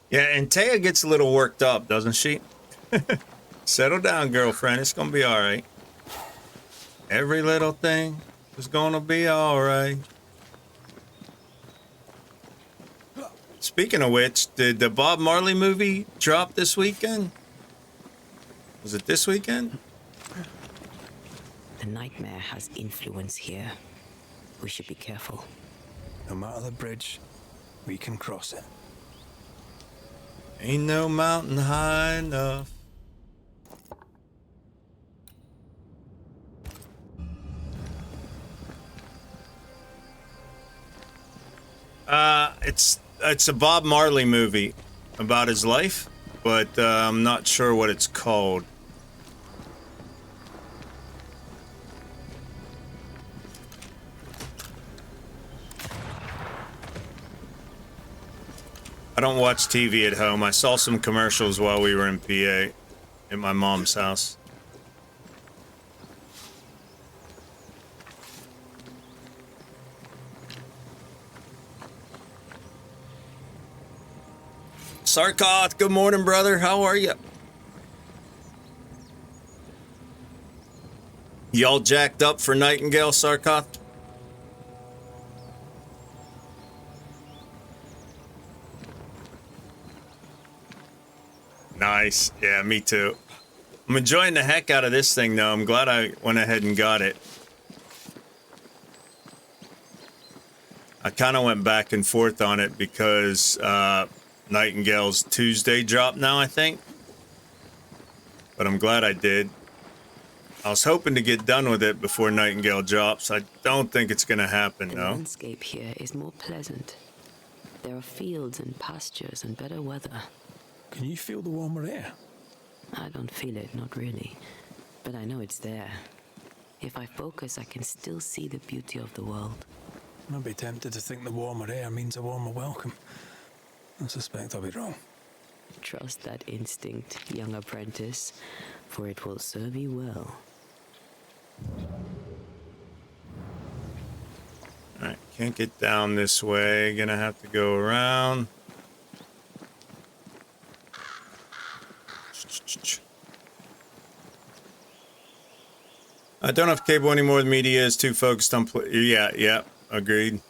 Yeah, and Taya gets a little worked up, doesn't she? Settle down, girlfriend. It's gonna be all right. Every little thing is gonna be all right. Speaking of which, did the Bob Marley movie drop this weekend? Was it this weekend? The nightmare has influence here. We should be careful. No matter the bridge, we can cross it. Ain't no mountain high enough. It's a Bob Marley movie about his life, but I'm not sure what it's called. I don't watch TV at home. I saw some commercials while we were in PA at my mom's house. Sarkoth, good morning, brother. How are you? Y'all jacked up for Nightingale, Sarkoth? Nice. Yeah, me too. I'm enjoying the heck out of this thing, though. I'm glad I went ahead and got it. I kind of went back and forth on it because Nightingale's Tuesday drop now, I think. But I'm glad I did. I was hoping to get done with it before Nightingale drops. I don't think it's going to happen, The though. landscape here is more pleasant. There are fields and pastures and better weather. Can you feel the warmer air? I don't feel it, not really. But I know it's there. If I focus, I can still see the beauty of the world. I'd be tempted to think the warmer air means a warmer welcome. I suspect I'll be wrong. Trust that instinct, young apprentice, for it will serve you well. Alright, can't get down this way. Gonna have to go around. I don't have cable anymore. The media is too focused on yeah, agreed.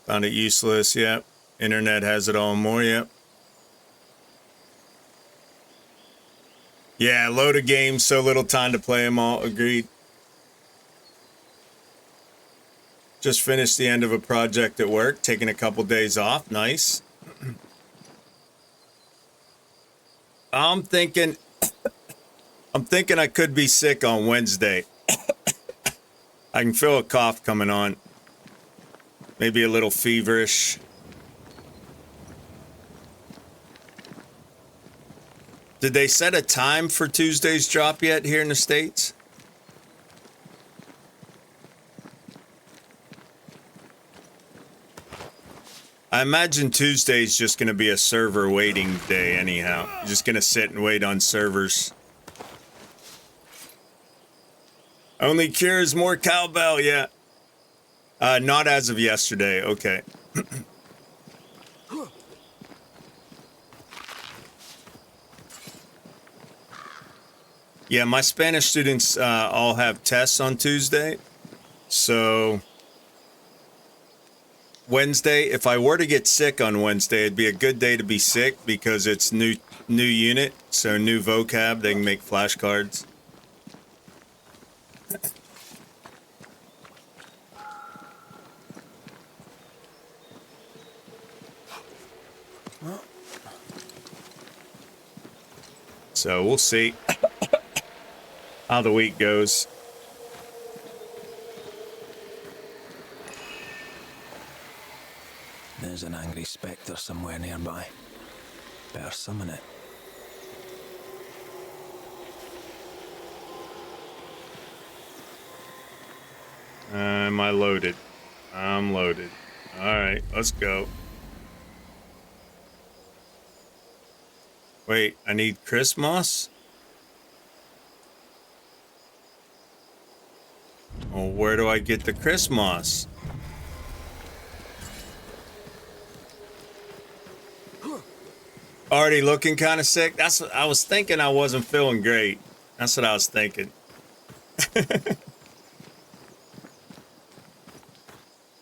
Found it useless, yep. Internet has it all more, yep. Yeah, load of games, so little time to play them all, agreed. Just finished the end of a project at work, taking a couple days off, nice. I'm thinking I could be sick on Wednesday. I can feel a cough coming on. Maybe a little feverish. Did they set a time for Tuesday's drop yet here in the States? I imagine Tuesday's just going to be a server waiting day anyhow. You're just going to sit and wait on servers. Only cures more cowbell, yeah. Not as of yesterday, okay. Yeah, my Spanish students all have tests on Tuesday. So Wednesday, if I were to get sick on Wednesday, it'd be a good day to be sick because it's new unit, so new vocab, they can make flashcards. So we'll see how the week goes. There's an angry spectre somewhere nearby. Better summon it. Am I loaded? I'm loaded. All right, let's go. Wait, I need Christmas? Well, where do I get the Christmas? Already looking kind of sick? That's what I was thinking. I wasn't feeling great. That's what I was thinking.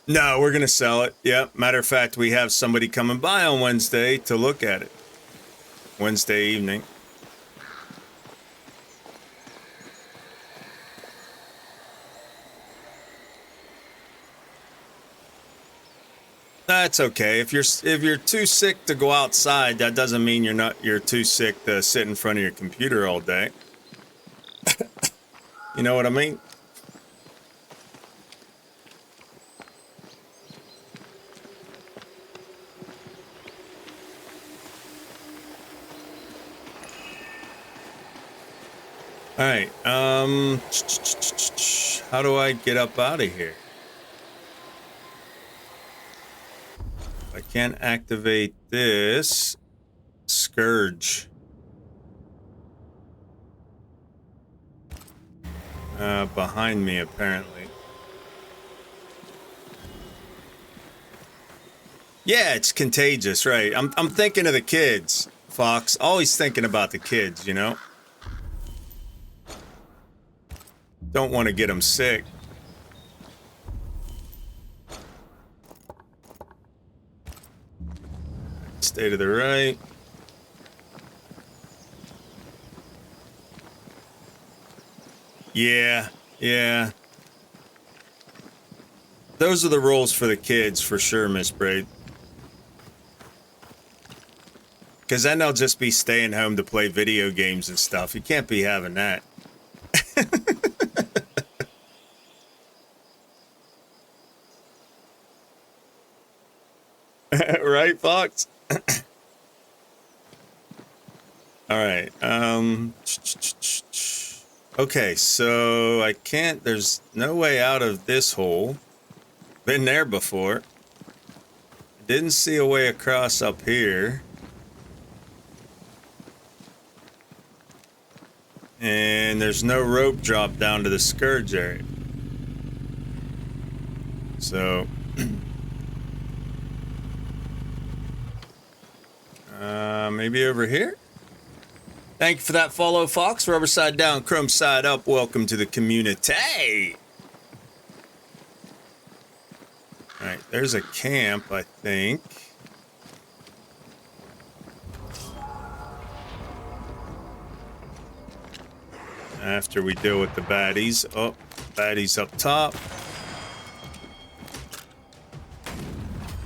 No, we're going to sell it. Yep. Matter of fact, we have somebody coming by on Wednesday to look at it. Wednesday evening. That's okay. If you're too sick to go outside, that doesn't mean you're too sick to sit in front of your computer all day. You know what I mean? All right. How do I get up out of here? I can't activate this. Scourge. Behind me, apparently. Yeah, it's contagious, right? I'm thinking of the kids, Fox. Always thinking about the kids, you know? Don't want to get them sick. Stay to the right. Yeah, yeah. Those are the rules for the kids, for sure, Miss Braid. Because then they'll just be staying home to play video games and stuff. You can't be having that. Right, Fox? All right. Okay, so I can't... There's no way out of this hole. Been there before. Didn't see a way across up here. And there's no rope drop down to the Scourge area. So... maybe over here? Thank you for that follow, Fox. Rubber side down, chrome side up. Welcome to the community. All right, there's a camp, I think. After we deal with the baddies. Oh, baddies up top.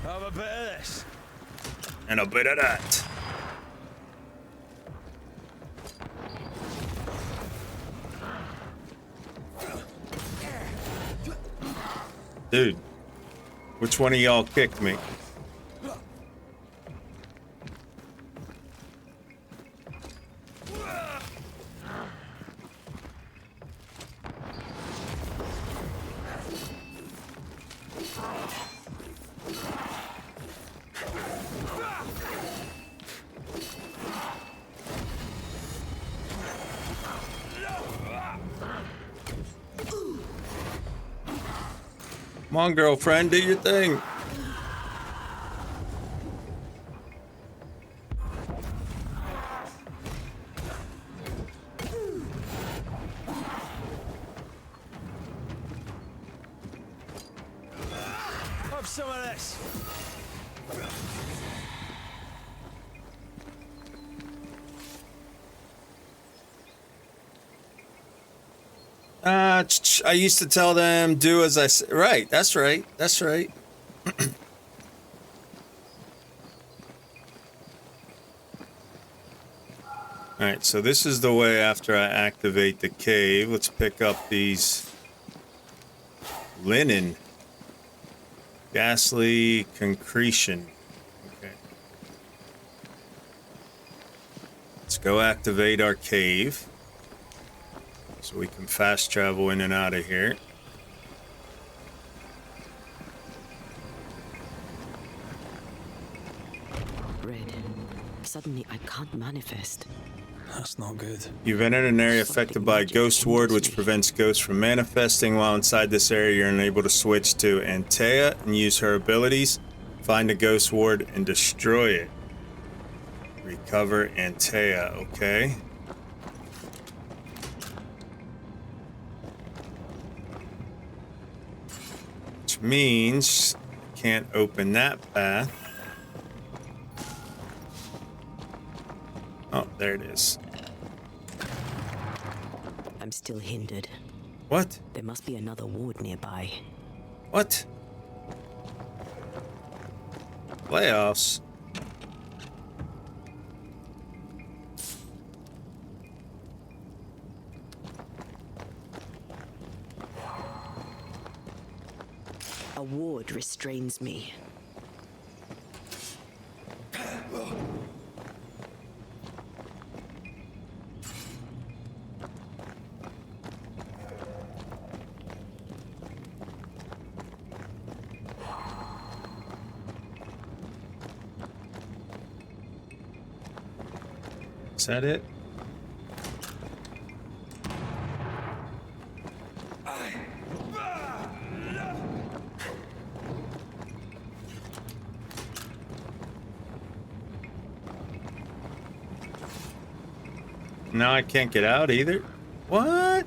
Have a bit of this. And a bit of that. Dude, which one of y'all kicked me? Come on, girlfriend, do your thing. Have some of this. I used to tell them, do as I say. Right, that's right. That's right. Alright, so this is the way after I activate the cave. Let's pick up these linen. Ghastly concretion. Okay. Let's go activate our cave. So we can fast travel in and out of here. Red. Suddenly I can't manifest. That's not good. You've entered an area affected by a ghost ward, which prevents ghosts from manifesting. While inside this area, you're unable to switch to Antea and use her abilities. Find the ghost ward and destroy it. Recover Antea, okay. Which means can't open that path. Oh, there it is. I'm still hindered. What? There must be another ward nearby. What? Playoffs? A ward restrains me. Is that it? Now I can't get out either. What?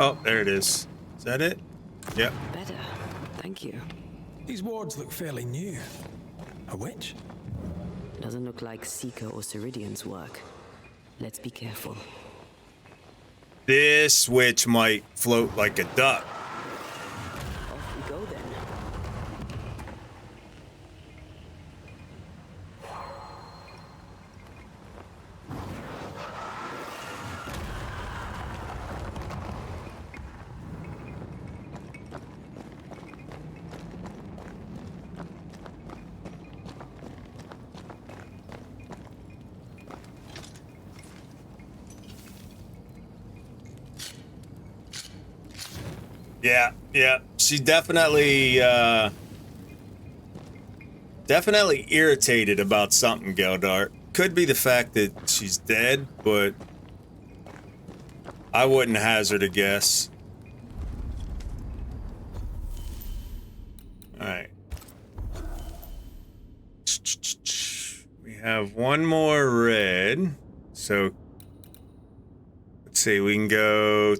Oh, there it is. Is that it? Yep. Better. Thank you. These wards look fairly new. A witch? Doesn't look like Seeker or Ceridian's work. Let's be careful. This witch might float like a duck. Off we go then. Yeah. She definitely irritated about something, Geldart. Could be the fact that she's dead, but I wouldn't hazard a guess. Alright. We have one more red. So let's see, we can go.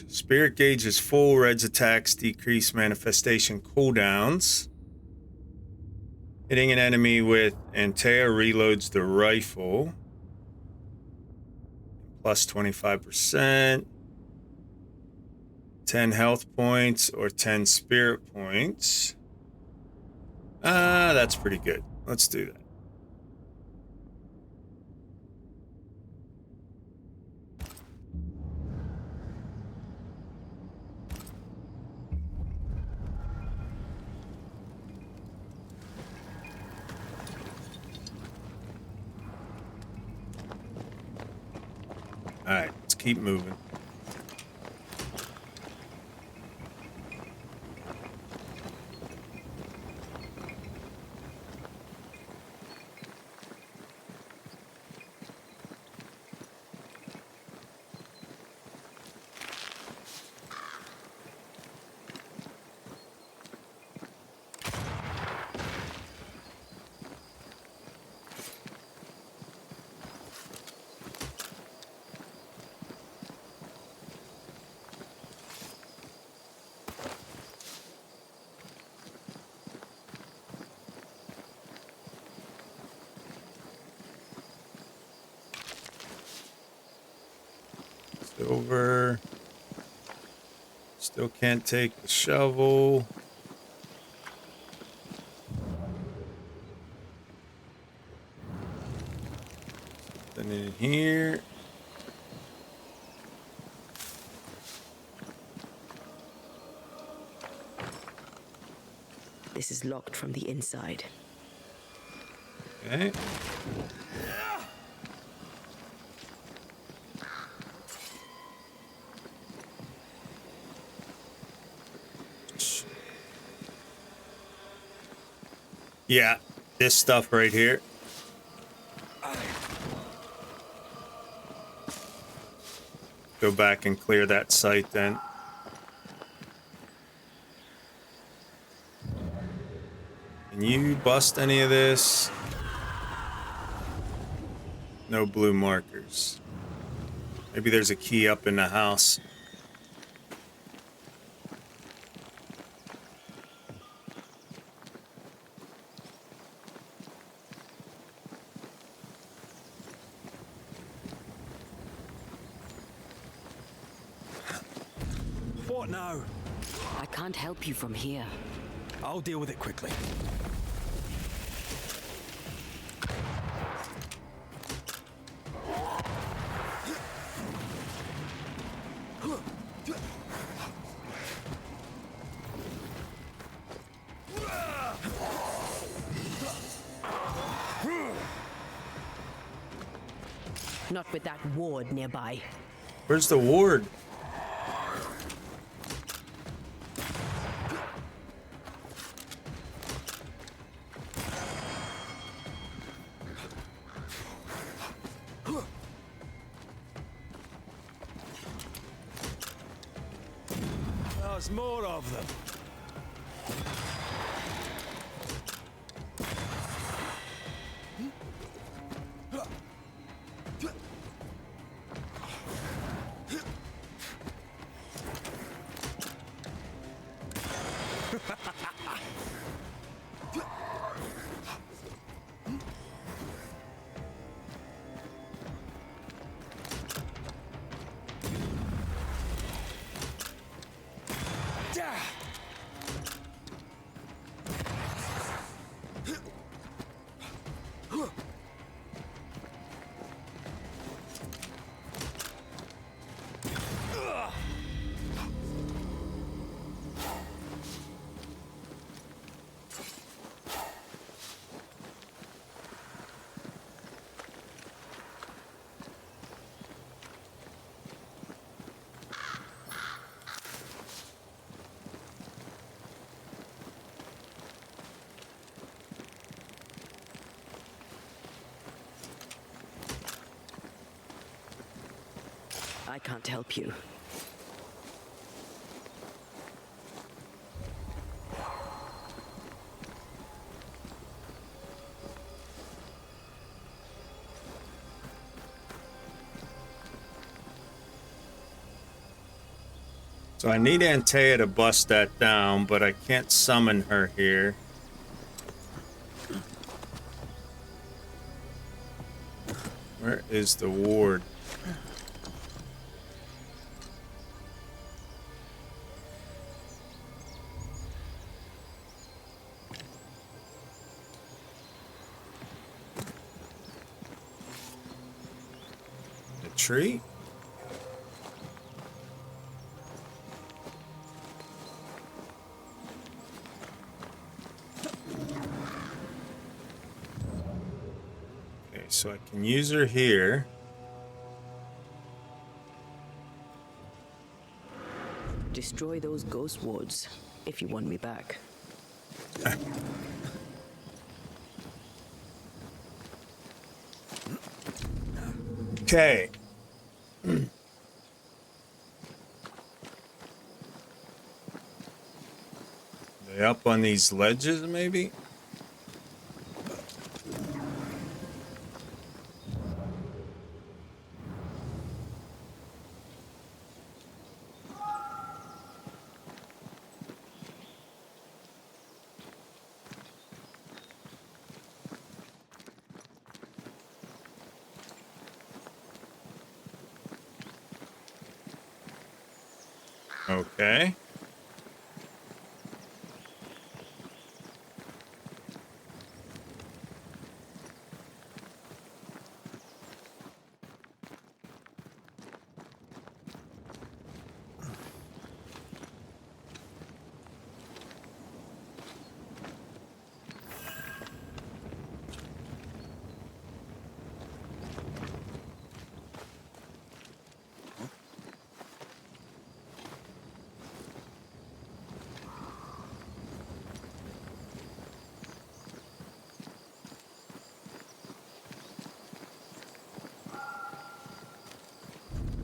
Spirit gauge is full. Red's attacks decrease manifestation cooldowns. Hitting an enemy with Antea reloads the rifle. Plus 25%. 10 health points or 10 spirit points. That's pretty good. Let's do that. All right, let's keep moving. Silver. Still can't take the shovel. Something in here. This is locked from the inside. Okay. Yeah, this stuff right here. Go back and clear that site then. Can you bust any of this? No blue markers. Maybe there's a key up in the house. What now? I can't help you from here. I'll deal with it quickly. Not with that ward nearby. Where's the ward? There's more of them. I can't help you. So I need Antea to bust that down, but I can't summon her here. Where is the ward? The tree? So I can use her here. Destroy those ghost wards if you want me back. Okay. They up on these ledges, maybe? Okay.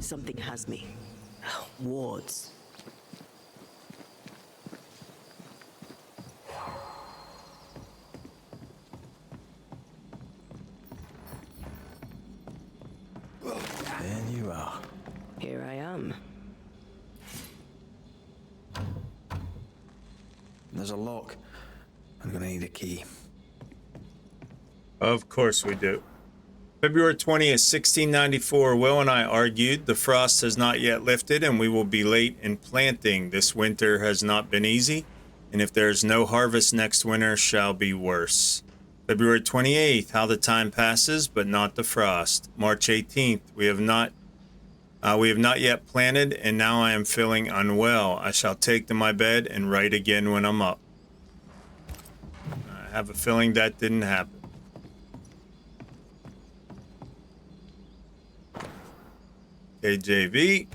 Something has me. Wards. There you are. Here I am. There's a lock. I'm gonna need a key. Of course we do. February 20th, 1694, Will and I argued. The frost has not yet lifted and we will be late in planting. This winter has not been easy, and if there is no harvest next winter shall be worse. February 28th, how the time passes, but not the frost. March 18th, we have not yet planted, and now I am feeling unwell. I shall take to my bed and write again when I'm up. I have a feeling that didn't happen. KJV.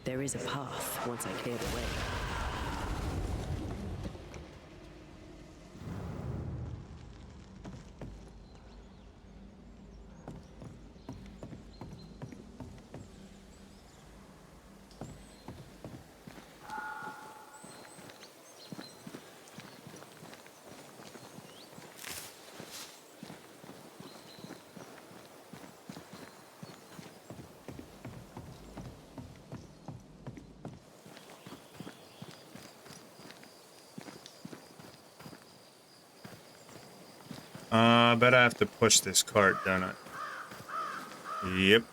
There is a path once I clear the way. I bet I have to push this cart, don't I? Yep.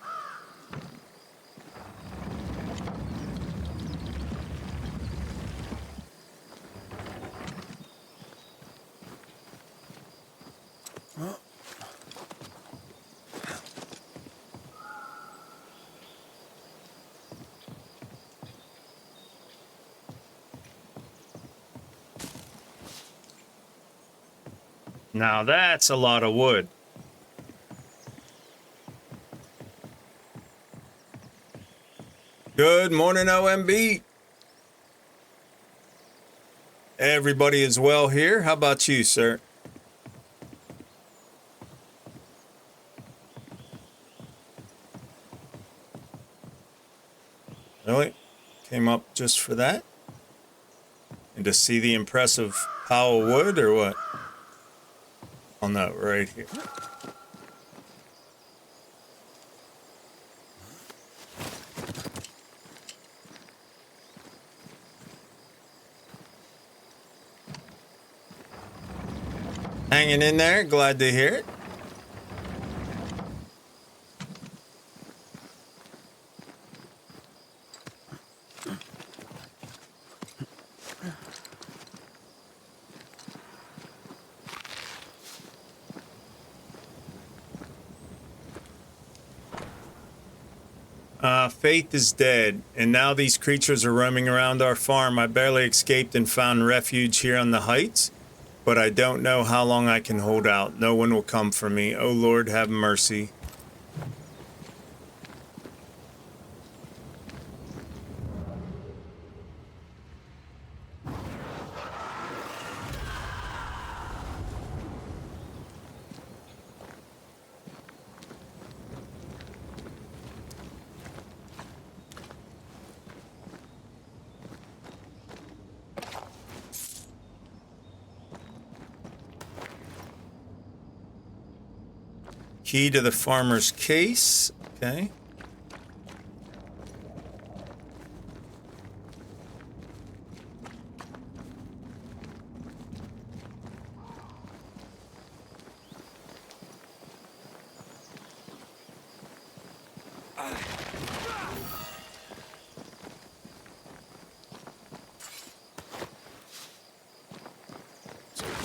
Now that's a lot of wood. Good morning, OMB. Everybody is well here. How about you, sir? Really? Came up just for that? And to see the impressive pile of wood, or what? Oh no, right here. Hanging in there, glad to hear it. Faith is dead, and now these creatures are roaming around our farm. I barely escaped and found refuge here on the heights. but I don't know how long I can hold out. No one will come for me. Oh Lord, have mercy. Key to the farmer's case. Okay.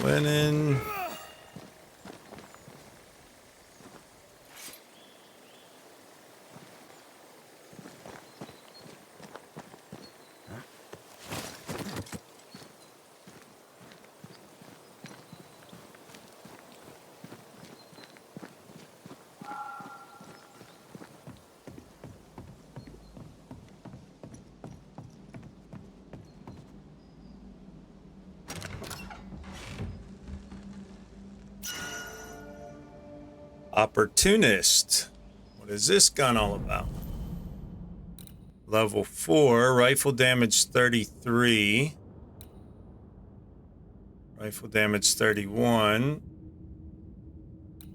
Linen. Opportunist. What is this gun all about? Level 4, rifle damage 33. Rifle damage 31.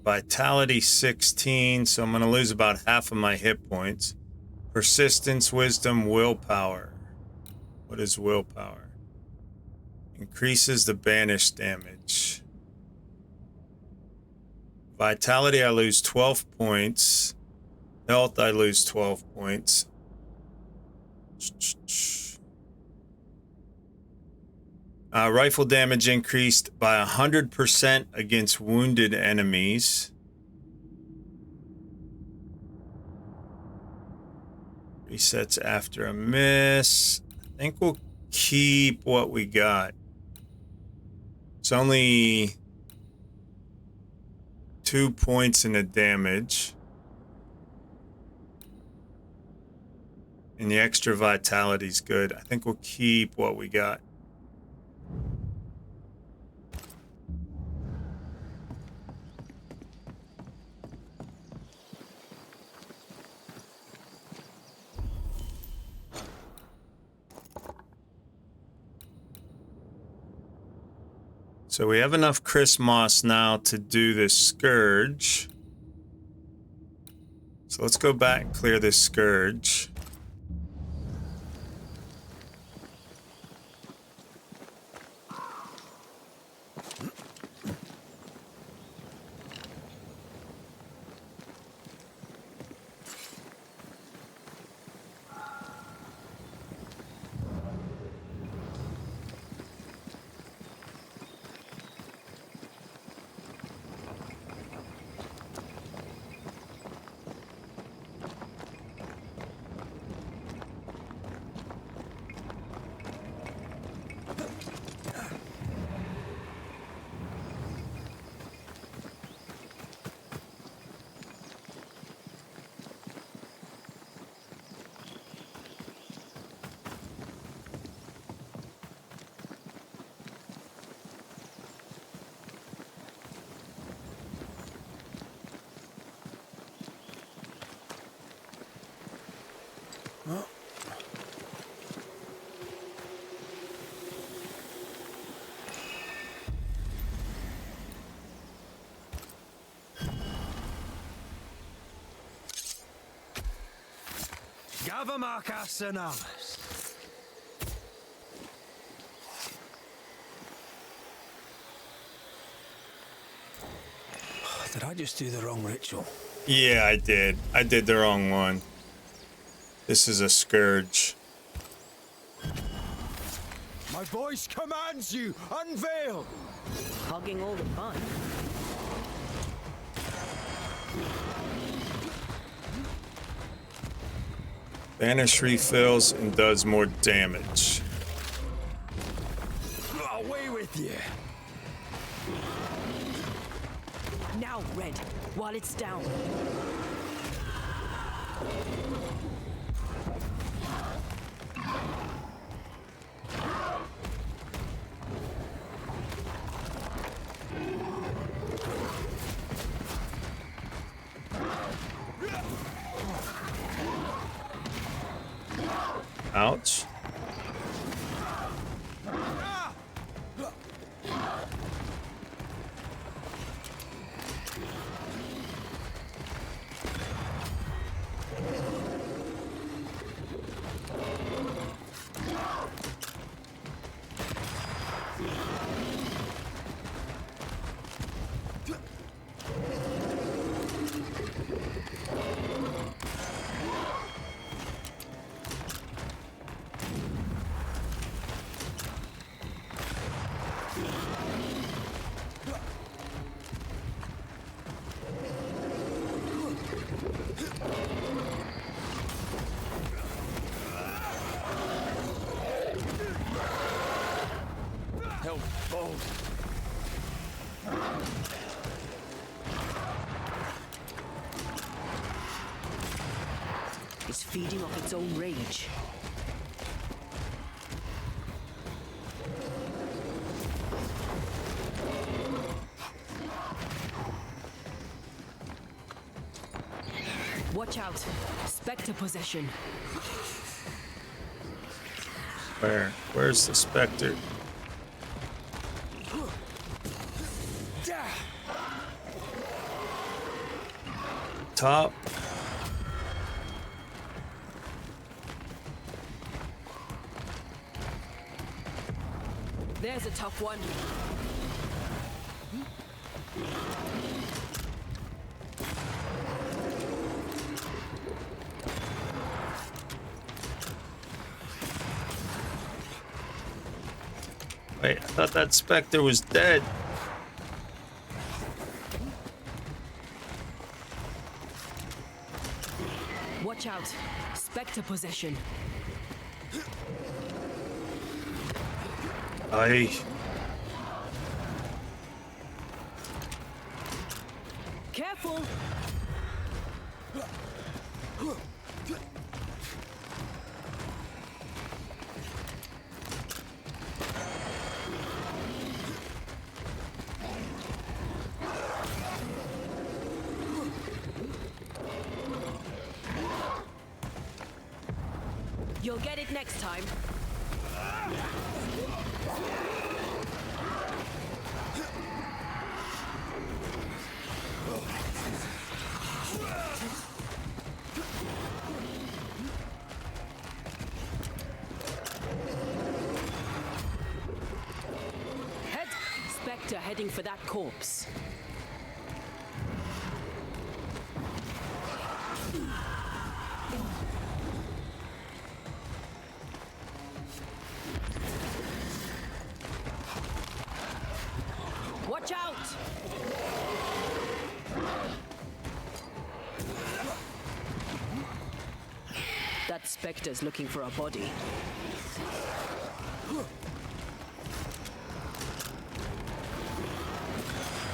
Vitality 16, so I'm going to lose about half of my hit points. Persistence, wisdom, willpower. What is willpower? Increases the banish damage. Vitality, I lose 12 points. Health, I lose 12 points. Rifle damage increased by 100% against wounded enemies. Resets after a miss. I think we'll keep what we got. It's only 2 points in the damage. And the extra vitality's good. I think we'll keep what we got. So we have enough Chris Moss now to do this Scourge. So let's go back and clear this Scourge. Did I just do the wrong ritual? Yeah, I did. I did the wrong one. This is a Scourge. My voice commands you, unveil! Hogging all the fun. Banish refills and does more damage. Away with you! Now, Red, while it's down. Ouch. Held bold. It's feeding off its own rage. Watch out! Spectre possession. Where? Where's the Spectre? Top. There's a tough one. Wait, I thought that Spectre was dead. Watch out! Spectre possession. Aye. Careful! You'll get it next time. Spectre heading for that corpse. Watch out! That Spectre's looking for a body.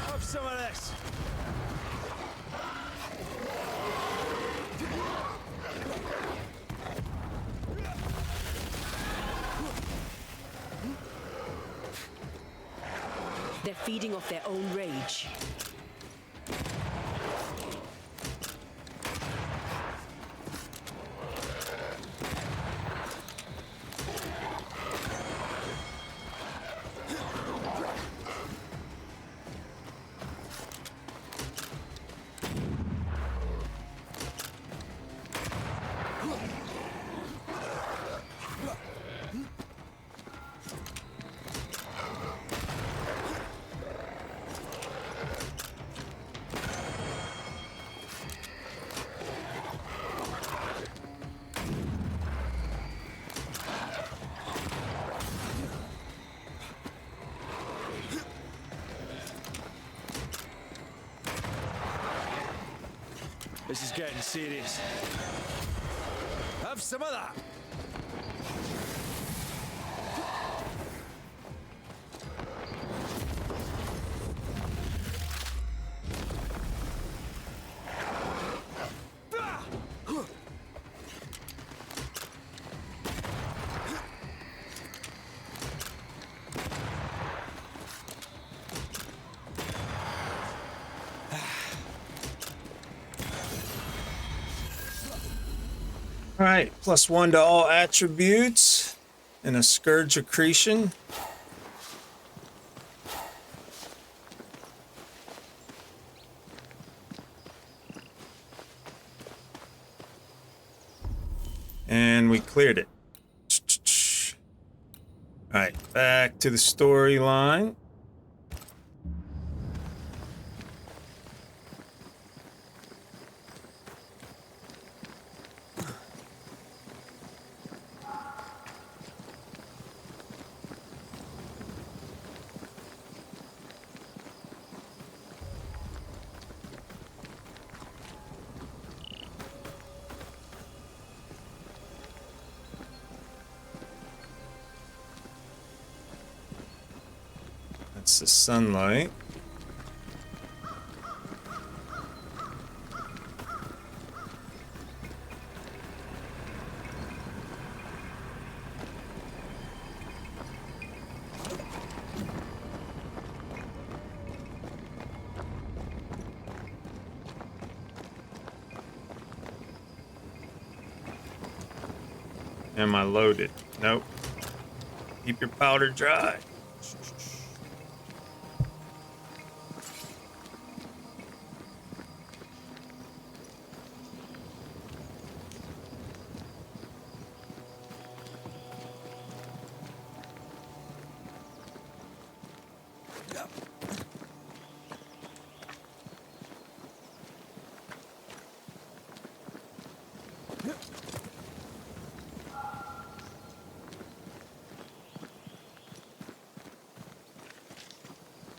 Have some of this. They're feeding off their own rage. This is getting serious. Have some of that. All right, +1 to all attributes and a Scourge Accretion. And we cleared it. All right, back to the storyline. That's the sunlight. Am I loaded? Nope. Keep your powder dry.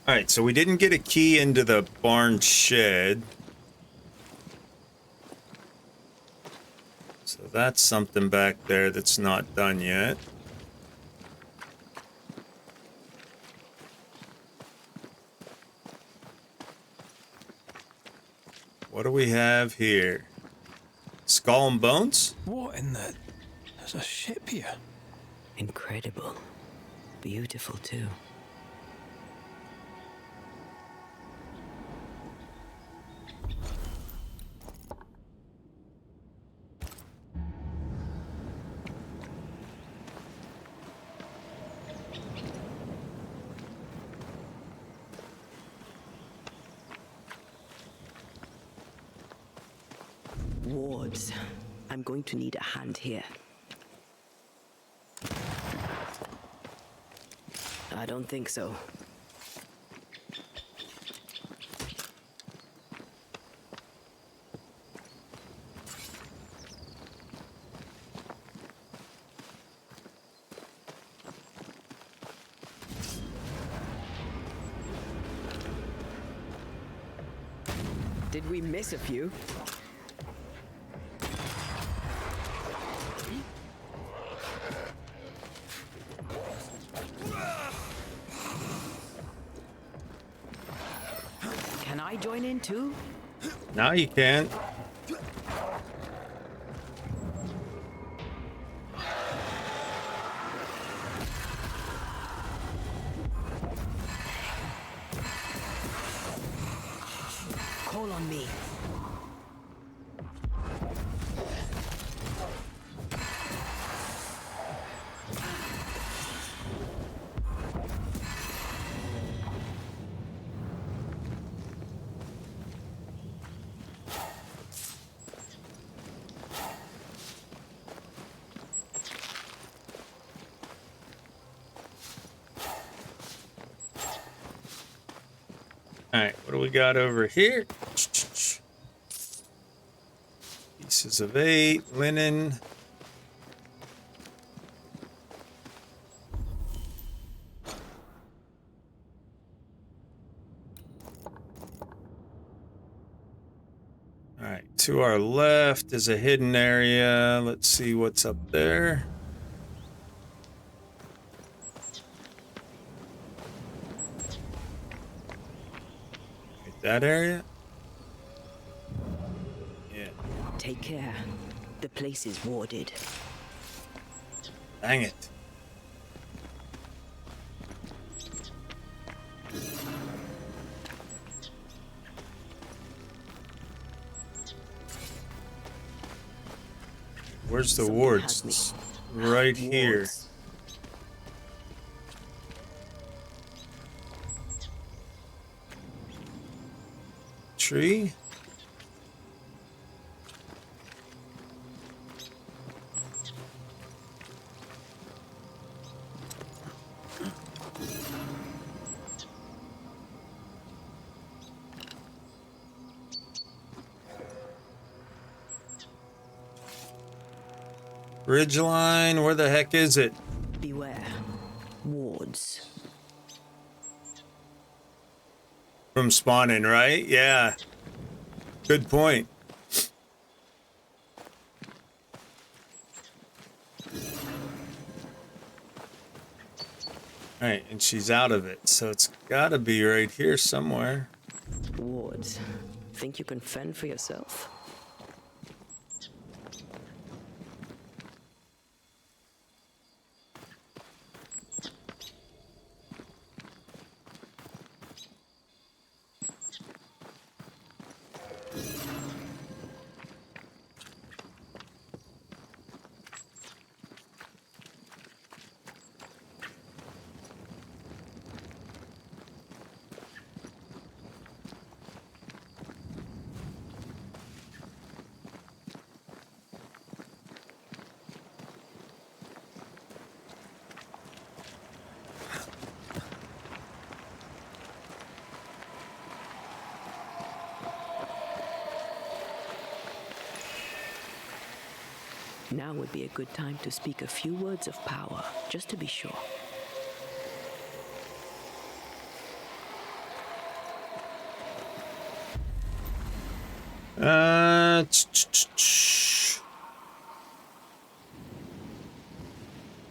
All right, so we didn't get a key into the barn shed. So that's something back there that's not done yet. What do we have here? Skull and bones? What in the... There's a ship here. Incredible. Beautiful, too. Wards. I'm going to need a hand here. I don't think so. Did we miss a few? Can I join in too? Now you can. Call on me. All right, what do we got over here? Pieces of 8, linen. All right, to our left is a hidden area. Let's see what's up there. That area? Yeah. Take care. The place is warded. Dang it. Where's the Something wards? has me. It's right here. Wards. Tree? Ridgeline, where the heck is it? Beware. Wards. From spawning, right? Yeah. Good point. Alright, and she's out of it, so it's gotta be right here somewhere. Wards. Think you can fend for yourself? Now would be a good time to speak a few words of power, just to be sure.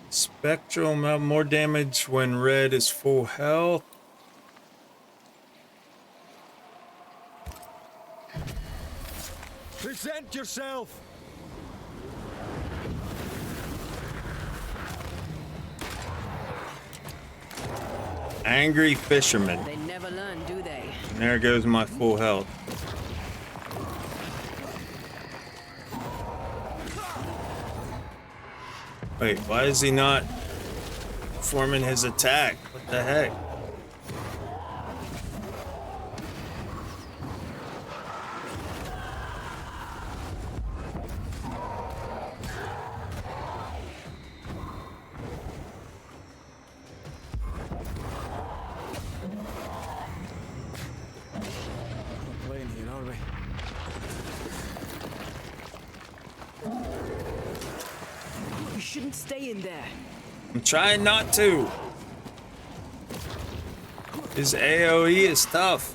Spectral amount more damage when red is full health. Present yourself! Angry fisherman. They never learn, do they? And there goes my full health. Wait, why is he not performing his attack? What the heck? Playing here, are we? You shouldn't stay in there. I'm trying not to. His AoE is tough.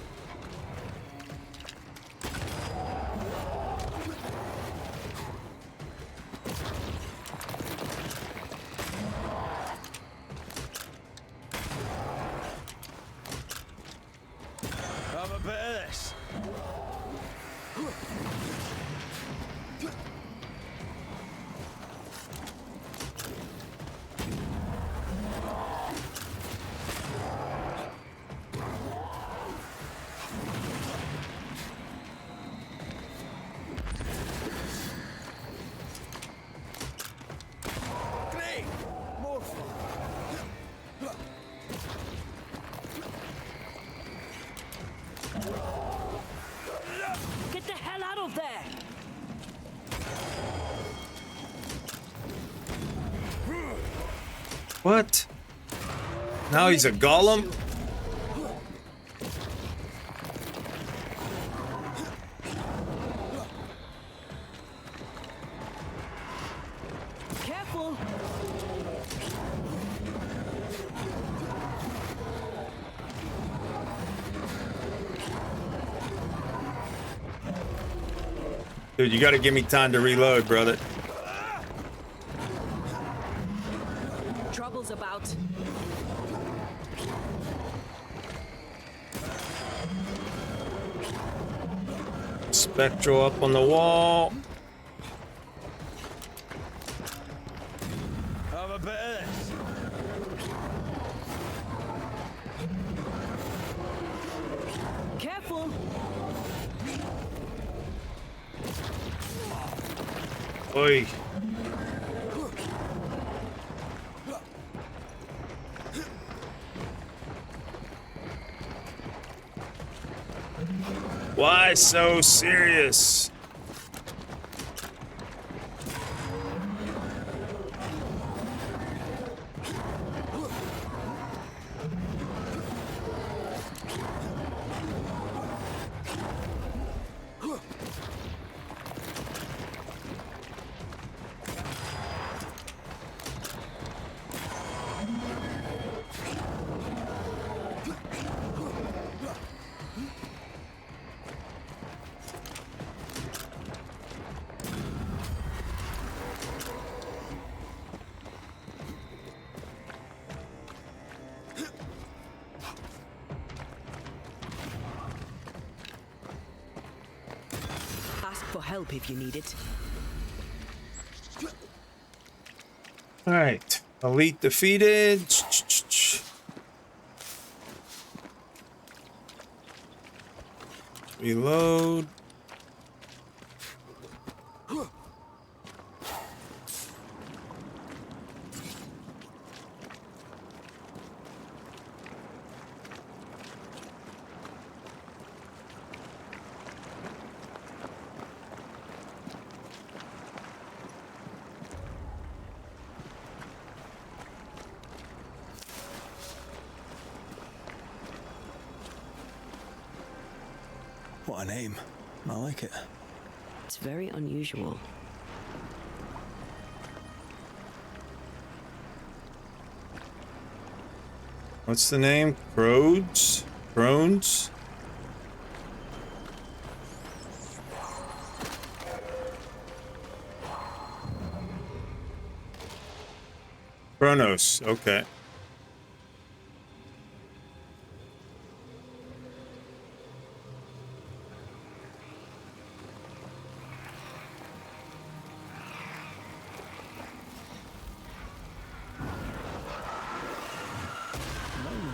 Have a bit of this. Great! More fun. Get the hell out of there! What? Now he's a golem? Careful! Dude, you gotta give me time to reload, brother. Trouble's about. Spectral up on the wall. Have a bit of this. Careful! Oi. Why so serious? Ask for help if you need it. All right, elite defeated. Reload. What a name. I like it. It's very unusual. What's the name? Crones? Crones? Kronos, okay.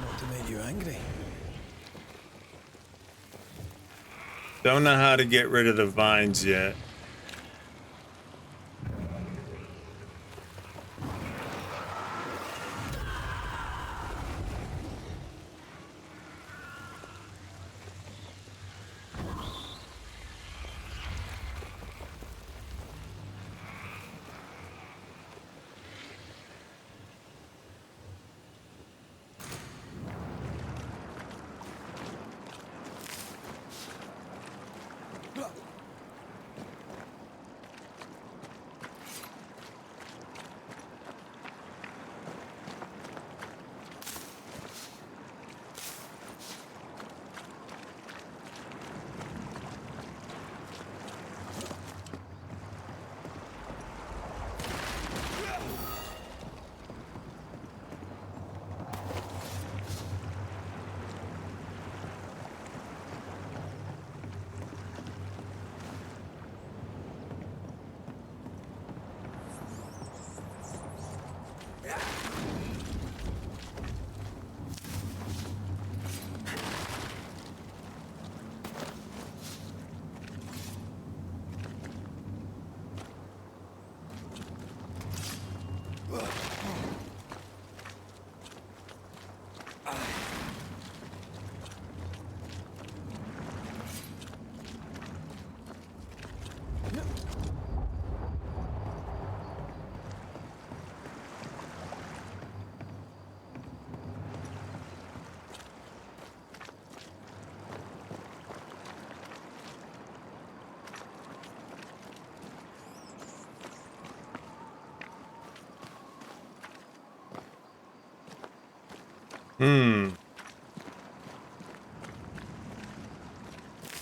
Not to make you angry. Don't know how to get rid of the vines yet.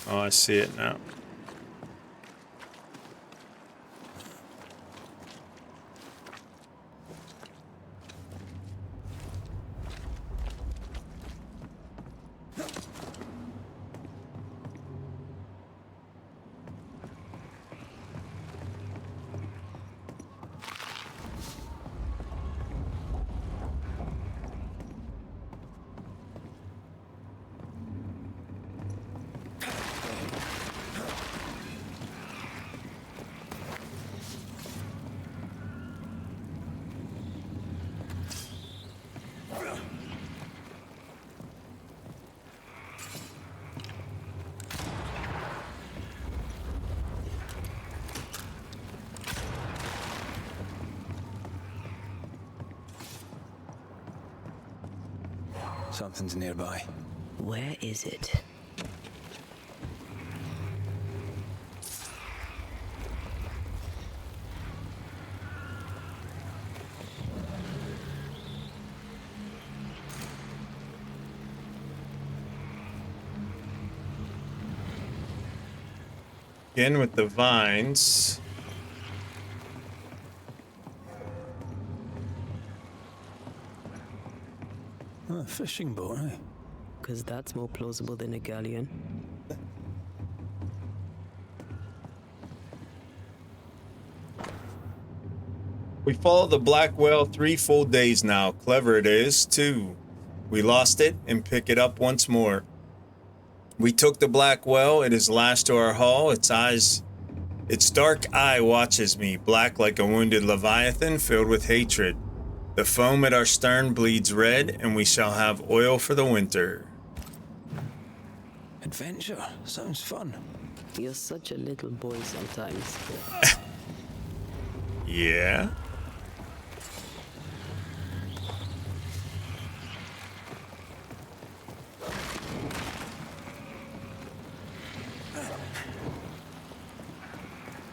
Oh, I see it now. Something's nearby. Where is it? Again with the vines. A fishing boat, eh? Because that's more plausible than a galleon. We followed the black whale 3 full days now. Clever it is, too. We lost it and pick it up once more. We took the black whale. It is lashed to our hull. Its dark eye watches me, black like a wounded leviathan filled with hatred. The foam at our stern bleeds red, and we shall have oil for the winter. Adventure. Sounds fun. You're such a little boy sometimes. Yeah?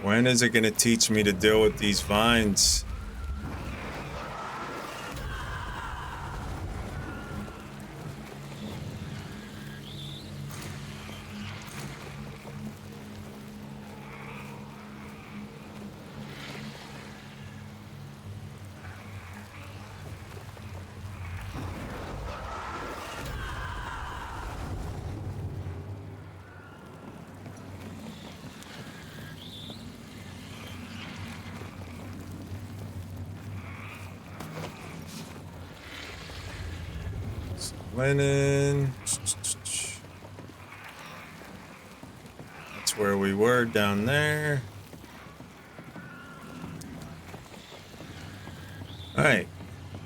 When is it going to teach me to deal with these vines? Linen. That's where we were down there. Alright.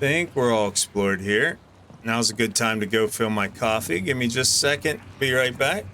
Think we're all explored here. Now's a good time to go fill my coffee. Give me just a second. Be right back.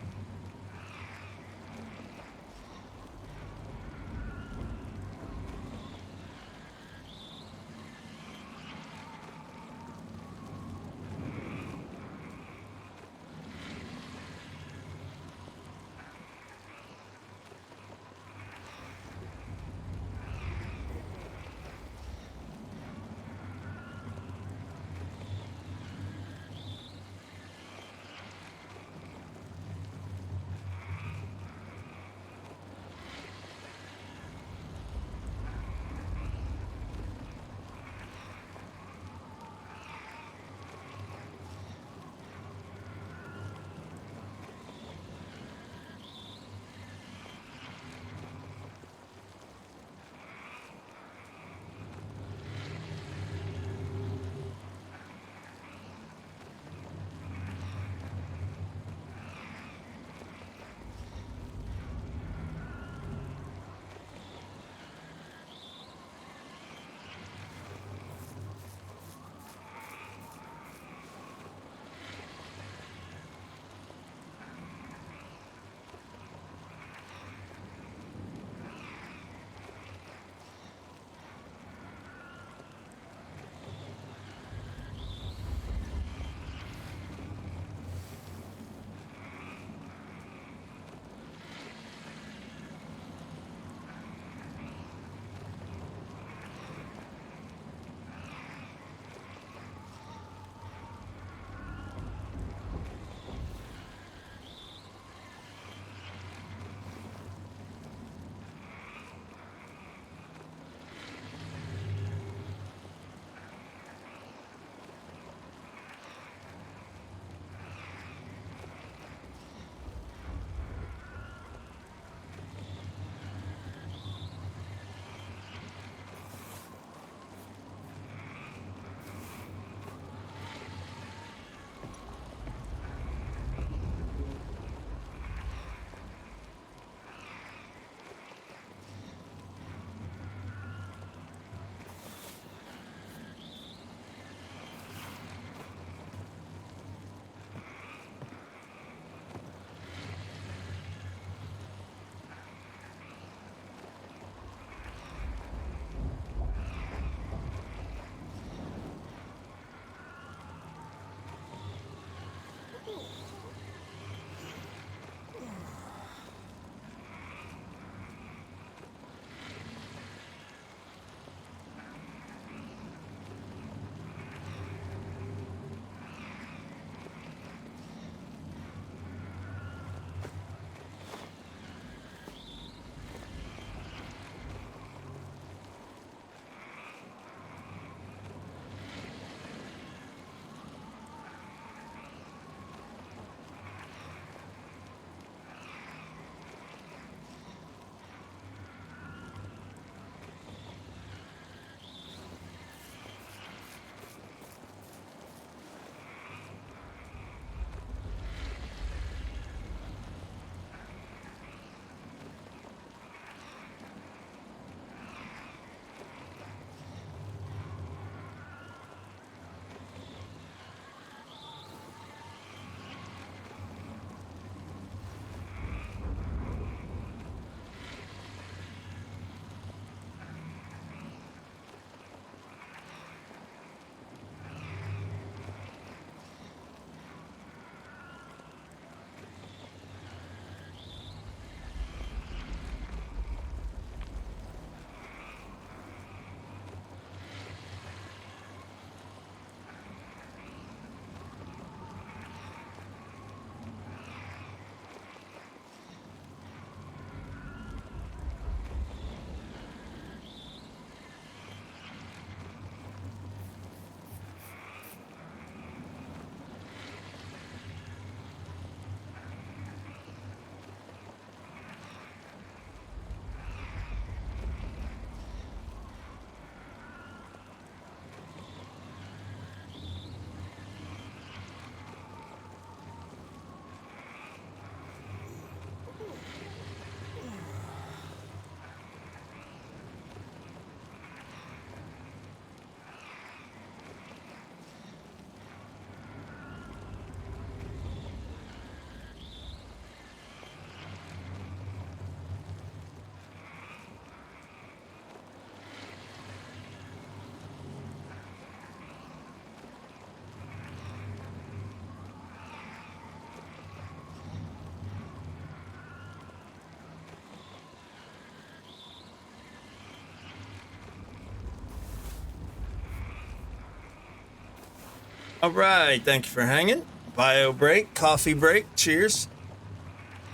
All right, thank you for hanging. Bio break, coffee break. Cheers.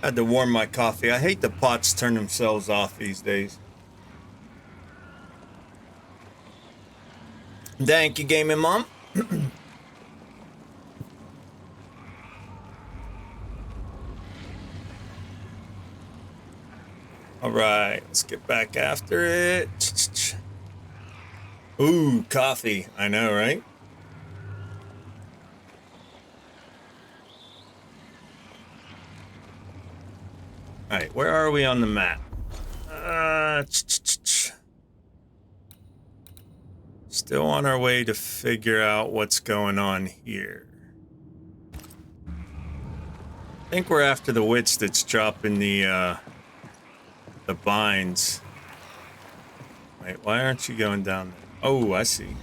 Had to warm my coffee. I hate the pots turn themselves off these days. Thank you, Gaming Mom. All right, let's get back after it. Ooh, coffee. I know, right? All right, where are we on the map? Still on our way to figure out what's going on here. I think we're after the witch that's dropping the vines. Wait, why aren't you going down there? Oh, I see.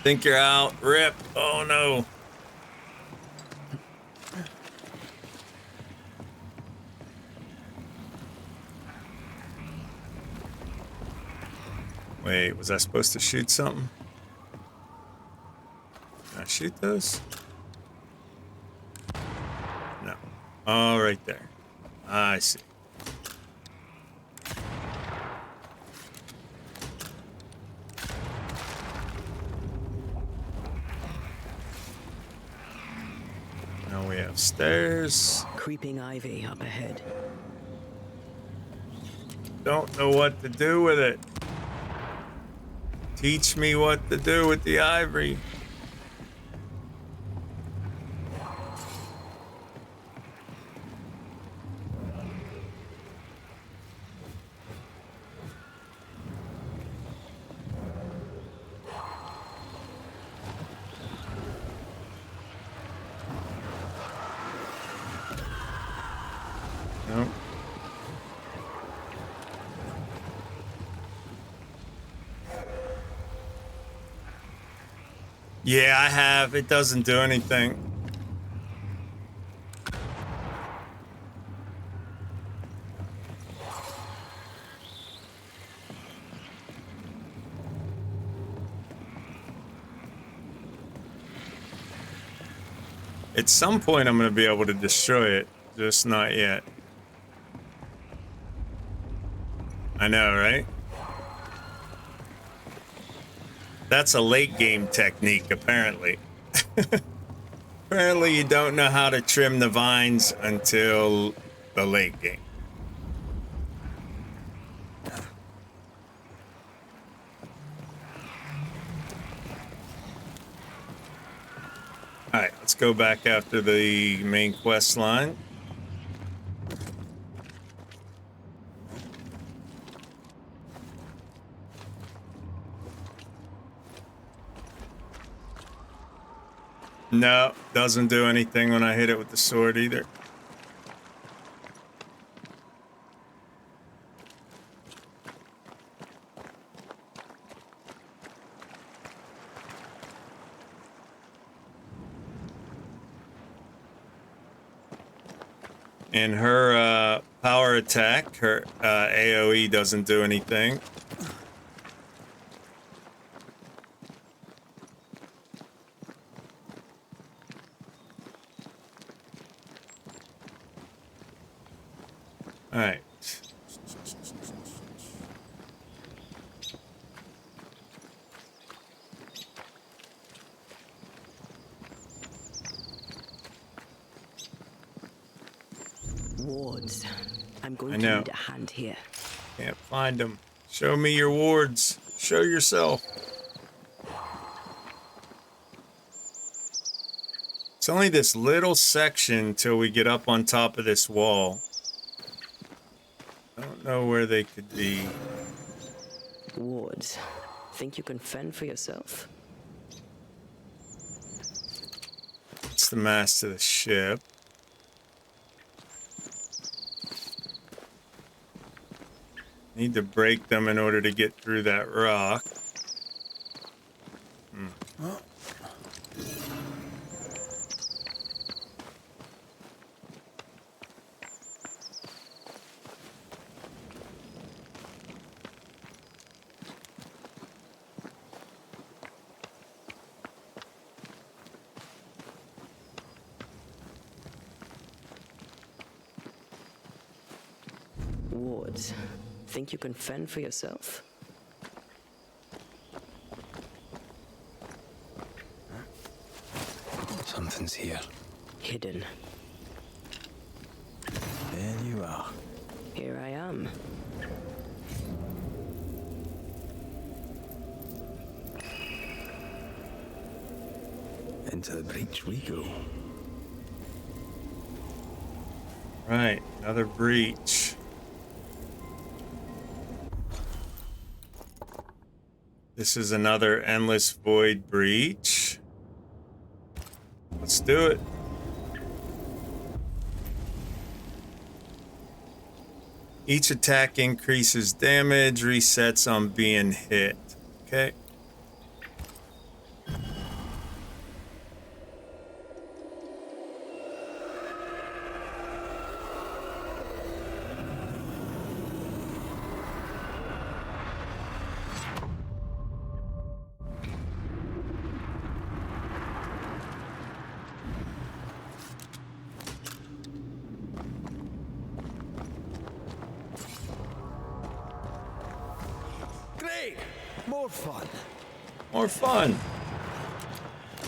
Think you're out. Rip. Oh, no. Wait, was I supposed to shoot something? Can I shoot those? No. Oh, right there. I see. Now we have stairs. Creeping ivy up ahead. Don't know what to do with it. Teach me what to do with the ivory. Nope. Yeah, I have. It doesn't do anything. At some point, I'm going to be able to destroy it. Just not yet. I know, right? That's a late game technique, apparently. Apparently, you don't know how to trim the vines until the late game. Alright, let's go back after the main quest line. No, doesn't do anything when I hit it with the sword either. And her power attack, her AoE doesn't do anything. All right. Wards. I'm going I to know. need a hand here. Can't find them. Show me your wards. Show yourself. It's only this little section till we get up on top of this wall. I don't know where they could be. Wards. Think you can fend for yourself? It's the mast of the ship. Need to break them in order to get through that rock. wards. Think you can fend for yourself? Something's here. Hidden. There you are. Here I am. Into the breach we go. Right, another breach. This is another endless void breach. Let's do it. Each attack increases damage, resets on being hit. Okay. Great! More fun. More fun.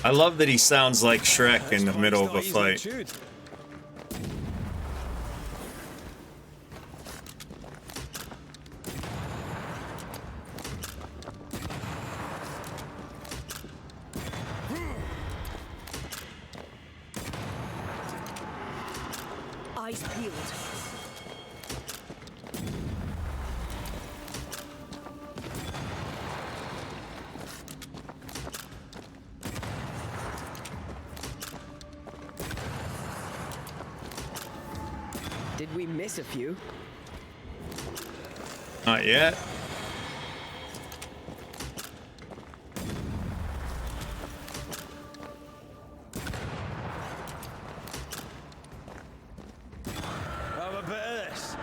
I love that he sounds like Shrek in the middle of a fight. Eyes peeled. Did we miss a few? Not yet. Have a bit of this.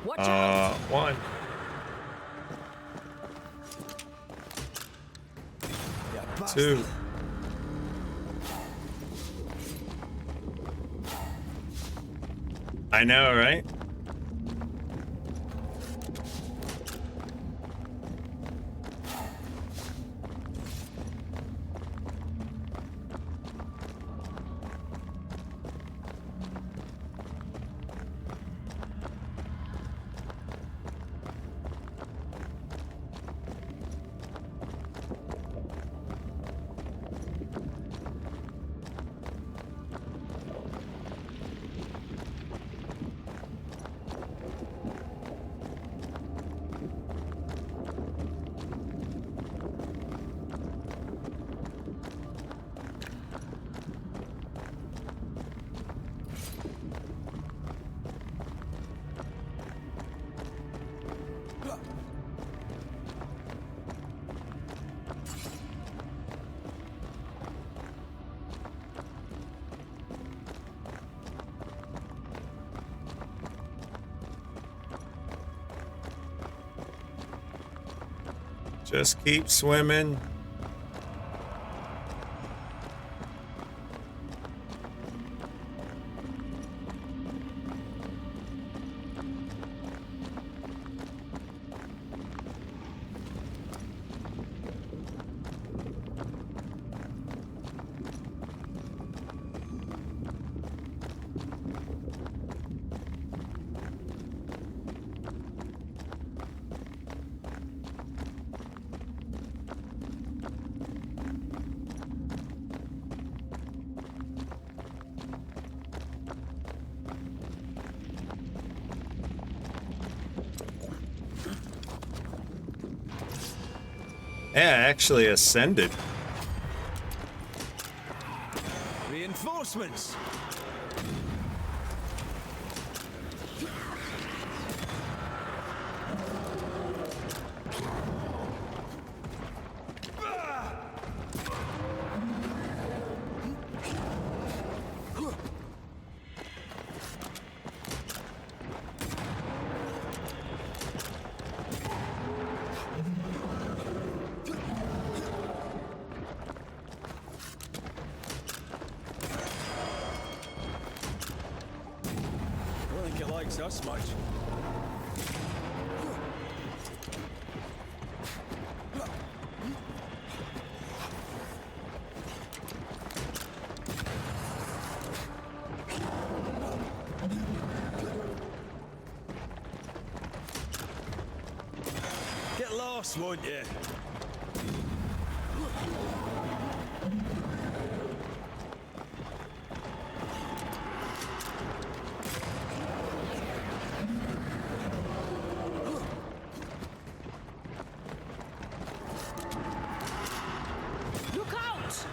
Watch out! One. Two. I know, right? Just keep swimming. Yeah, actually ascended. Reinforcements. likes us much. Get lost, won't you? Look out!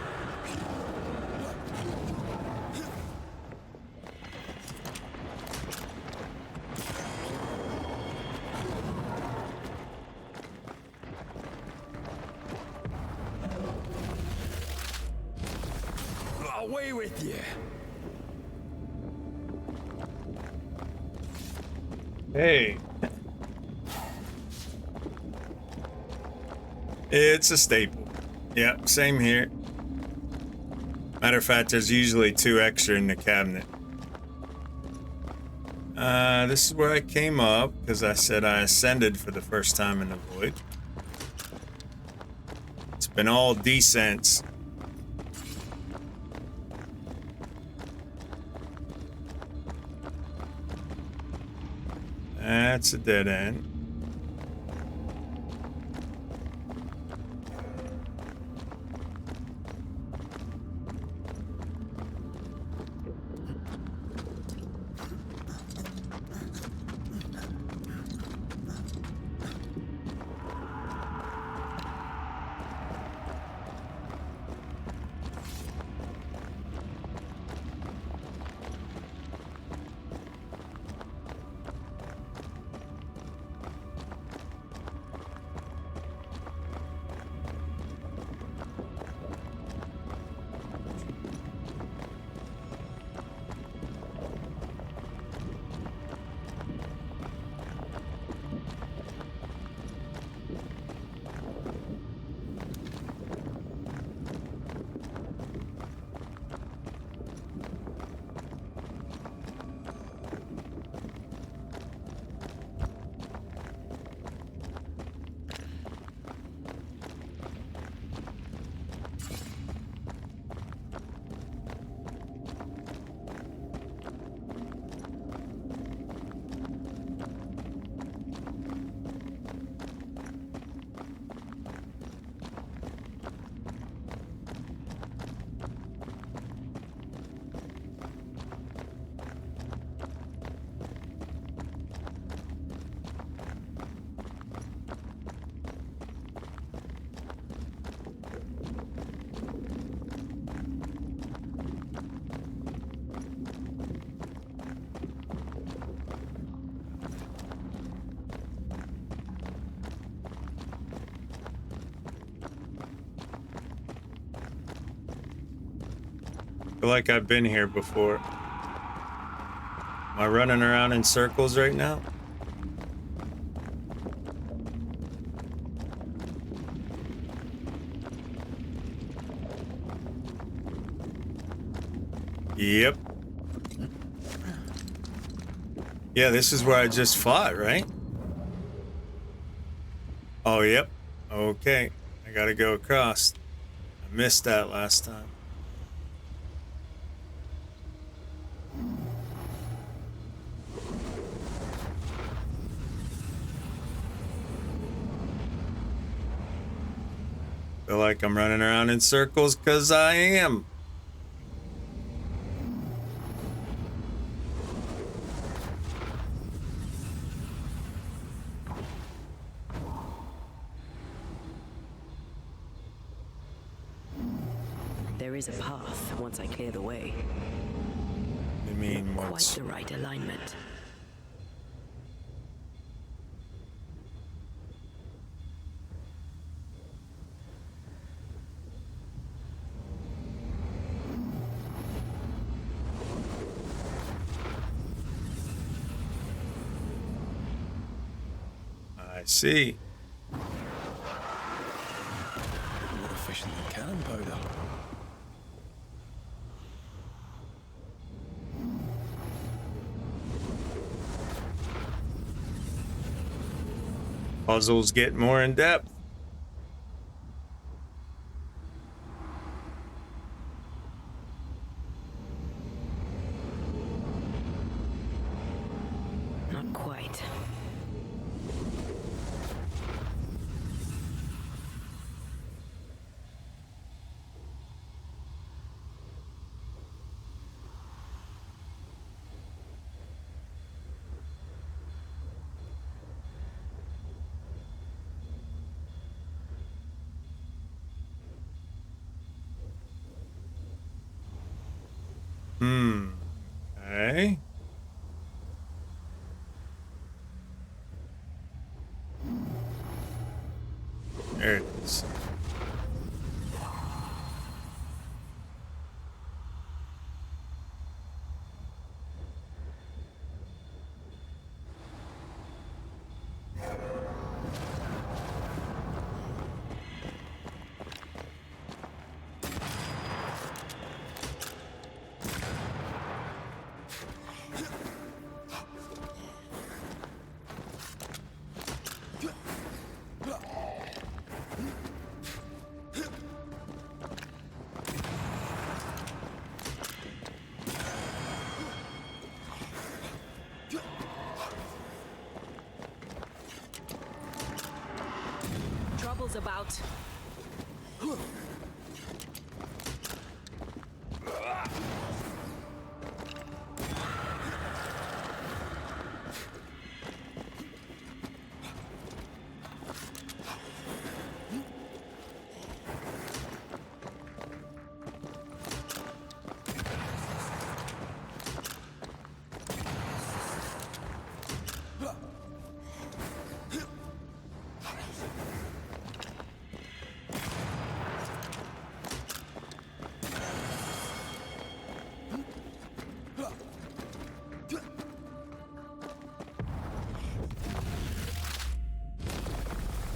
Away with you! Hey. It's a staple. Yep, same here. Matter of fact, there's usually 2 extra in the cabinet. This is where I came up, because I said I ascended for the first time in the void. It's been all descents. That's a dead end. Feel like I've been here before. Am I running around in circles right now? Yep. Yeah, this is where I just fought, right? Oh, yep. Okay. I gotta go across. I missed that last time. Feel like I'm running around in circles because I am. There is a path once I clear the way. You mean Quite what's... the right alignment. I see. More efficient than cannon powder. Puzzles get more in depth. Not quite. Okay. There it is. Trouble's about.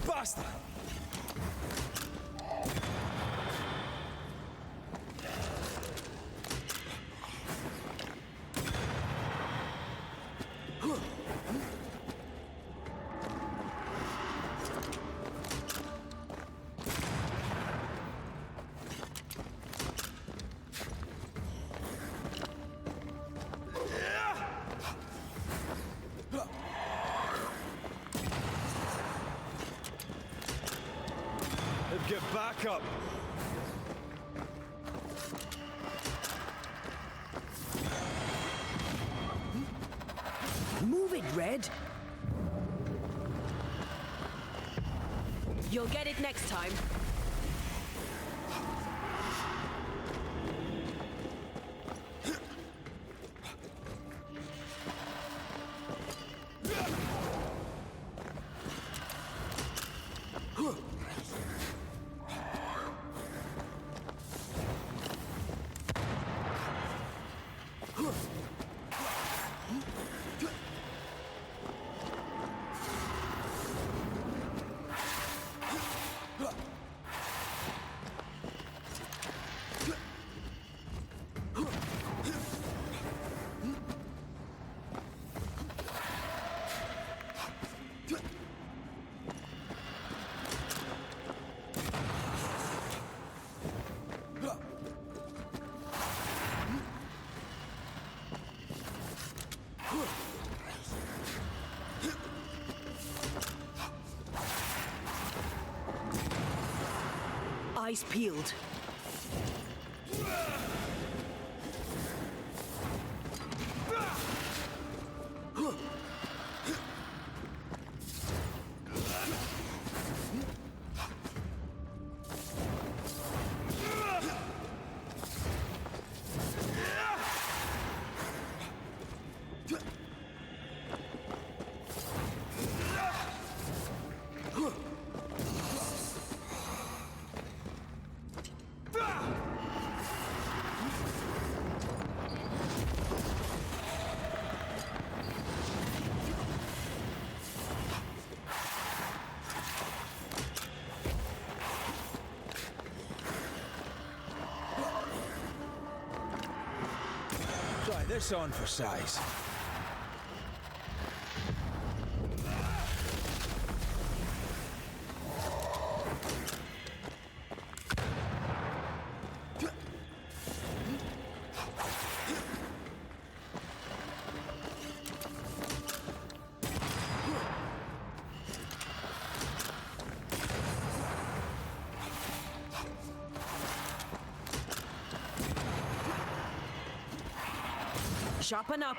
Basta! Get back up! Move it, Red. You'll get it next time. Eyes peeled. Try this on for size. Sharpen up.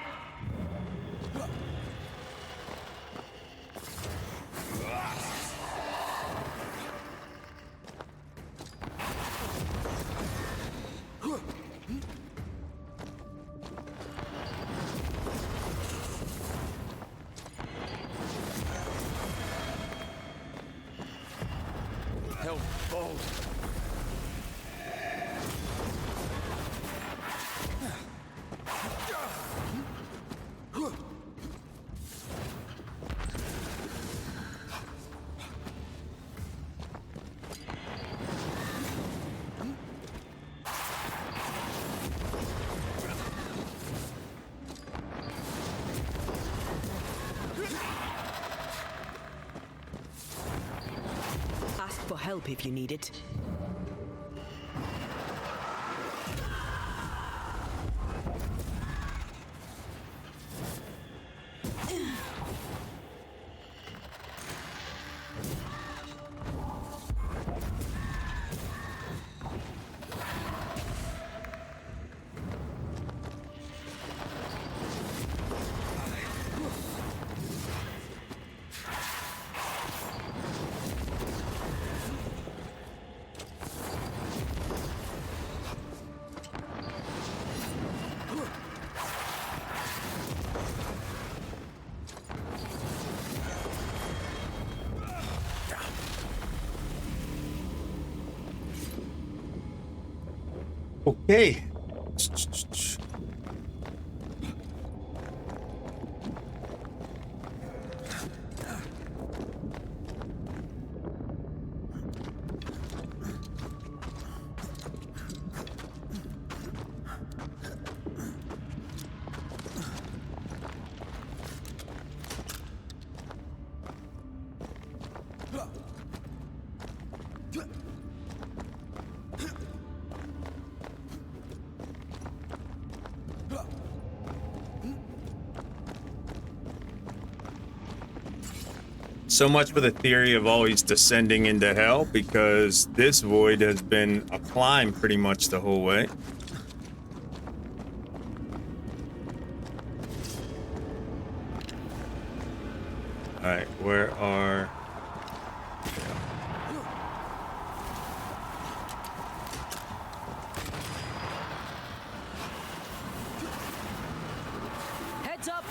Help, bold. Ask for help if you need it. Okay. So much for the theory of always descending into hell, because this void has been a climb pretty much the whole way. Alright, where are... Heads up!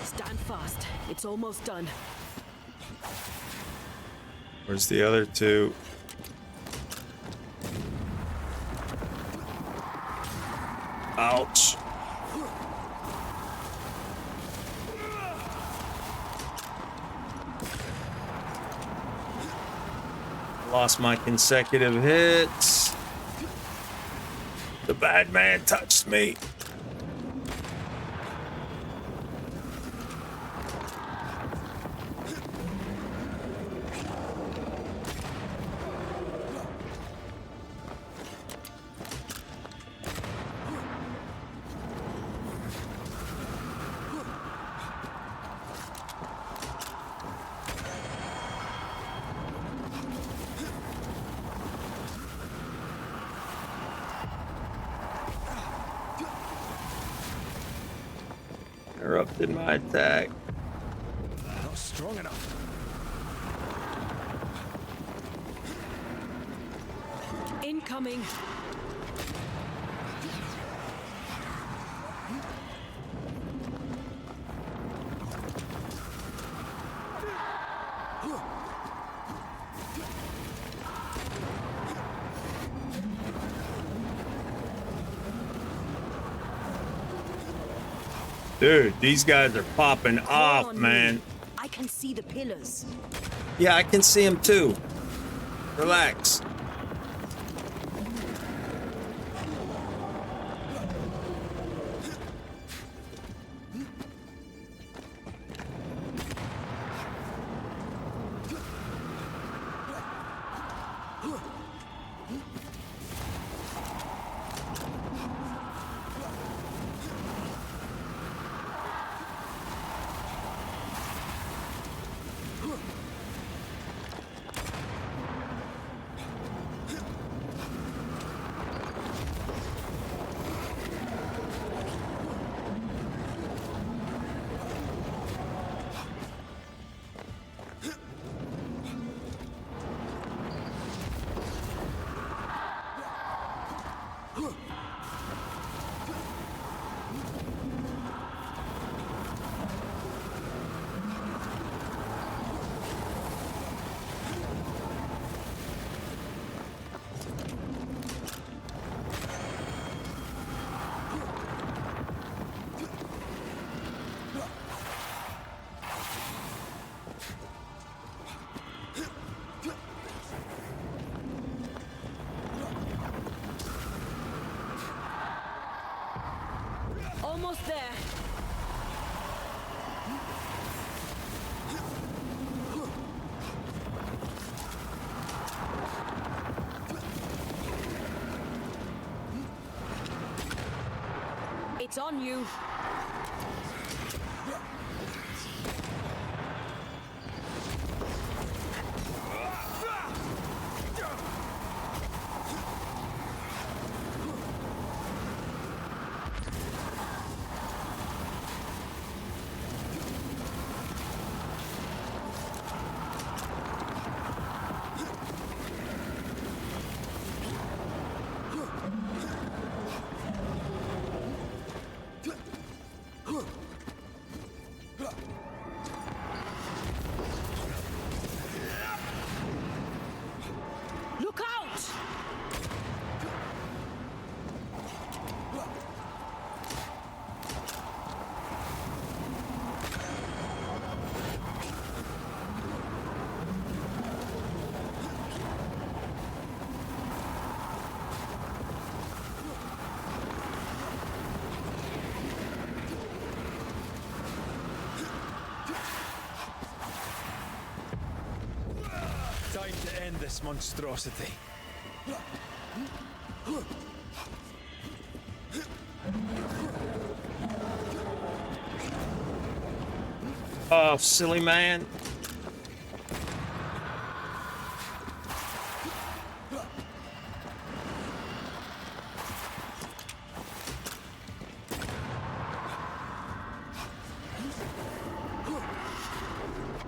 Stand fast. It's almost done. Where's the other two? Ouch. Lost my consecutive hits. The bad man touched me. Interrupted my attack. Not strong enough. Incoming. Dude, these guys are popping off, man. I can see the pillars. Yeah, I can see them too. Relax. Almost there. It's on you. Look out! Time to end this monstrosity. Oh, silly man.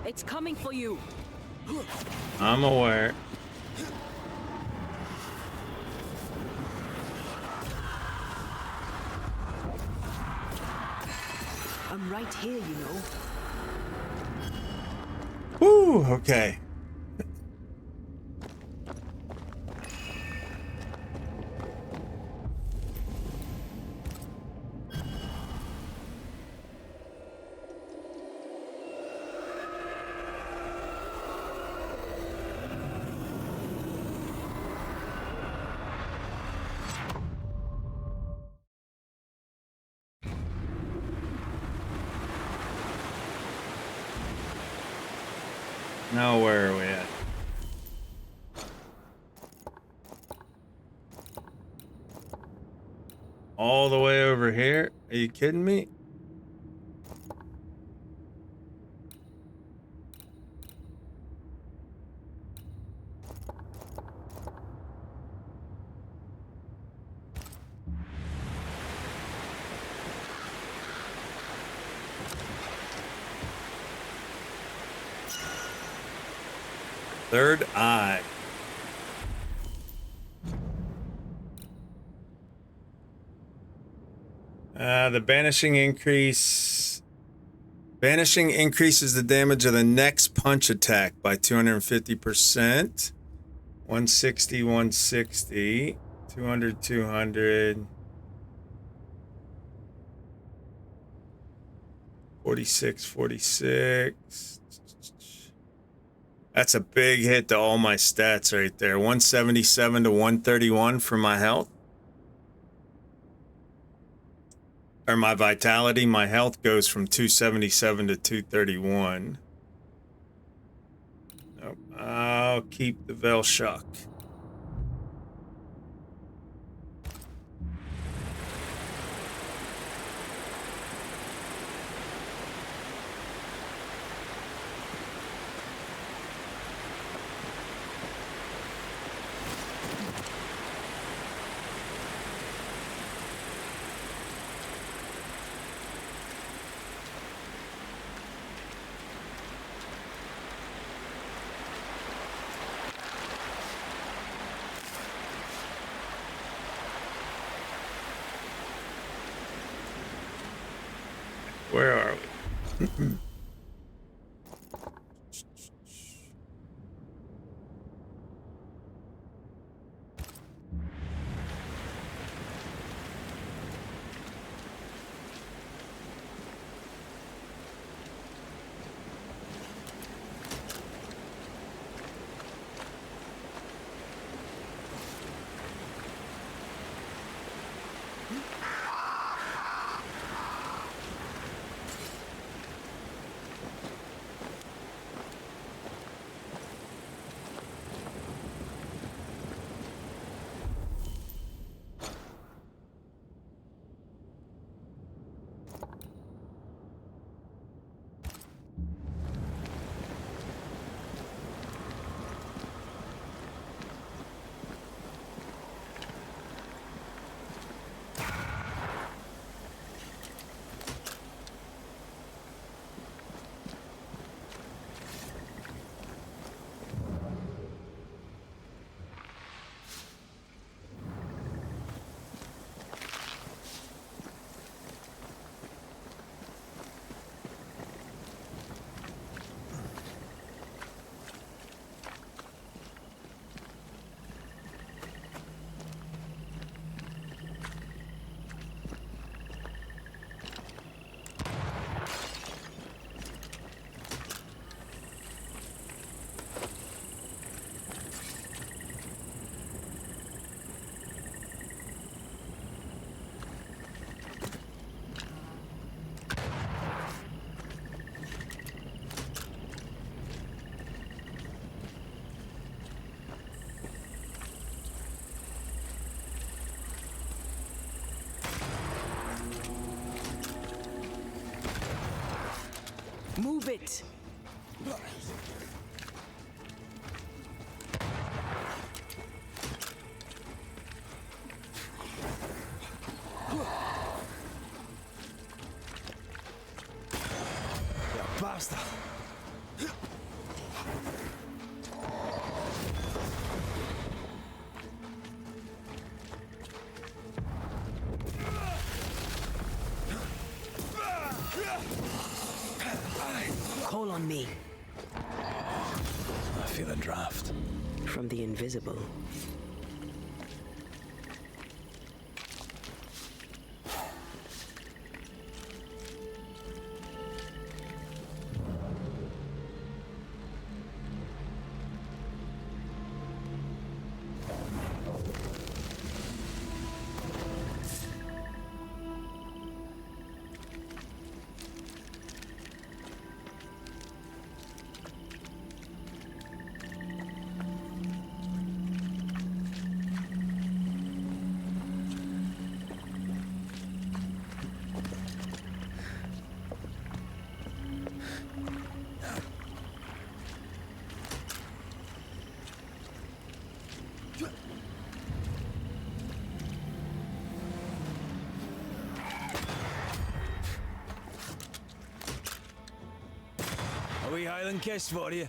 It's coming for you. I'm aware. I'm right here, you know. Woo, okay. Now where are we at? All the way over here? Are you kidding me? Third eye. The banishing increase. Banishing increases the damage of the next punch attack by 250%. 160, 160. 200, 200. 46, 46. That's a big hit to all my stats right there. 177 to 131 for my health. Or my vitality. My health goes from 277 to 231. Nope. I'll keep the Veil Shock. Where are we? Move it! You bastard! Call on me. I feel a draft. From the invisible. A wee Highland kiss for you.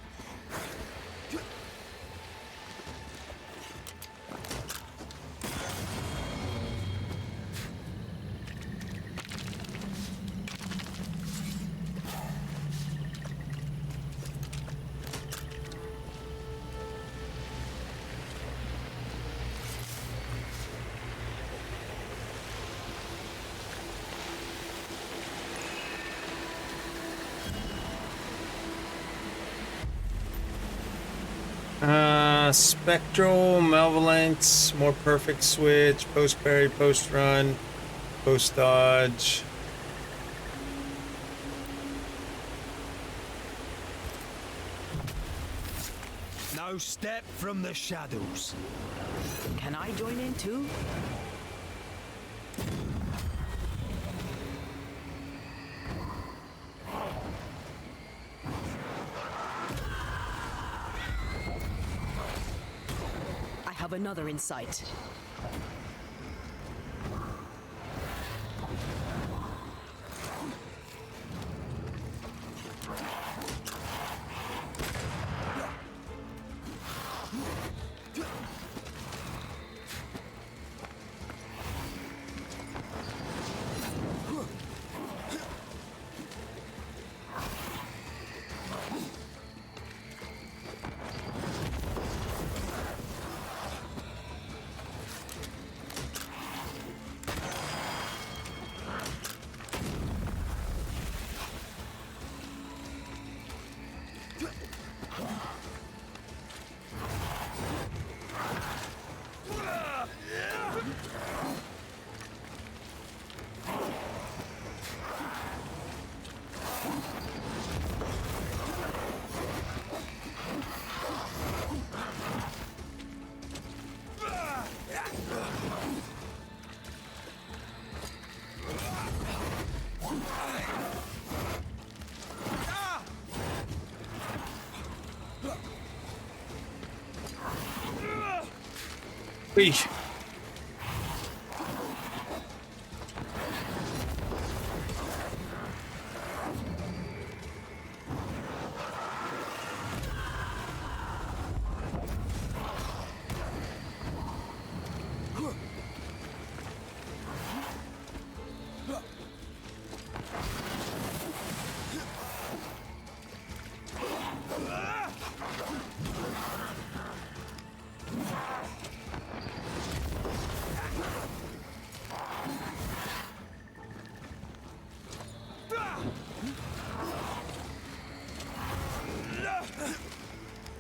Spectral, Malevolence, more perfect switch, post parry, post run, post dodge. Now step from the shadows. Can I join in too? I have another in sight. Weesh.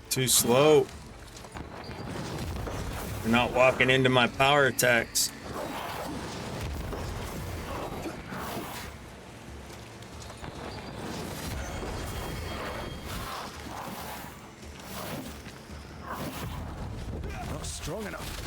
Too slow. You're not walking into my power attacks. Not strong enough.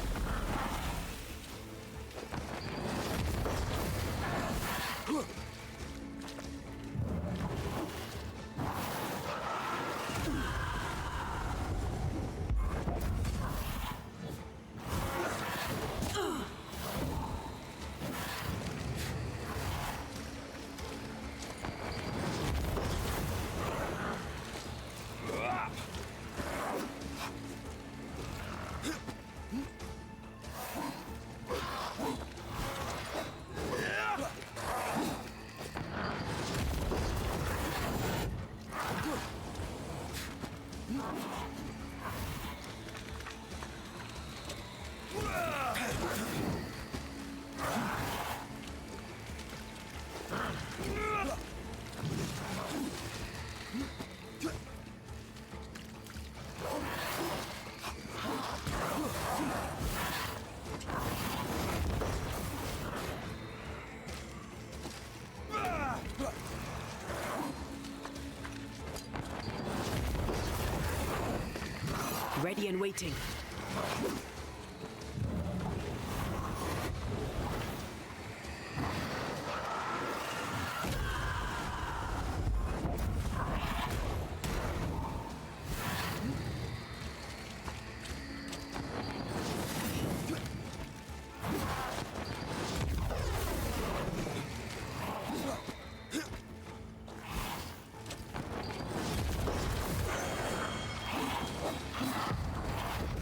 Ready and waiting.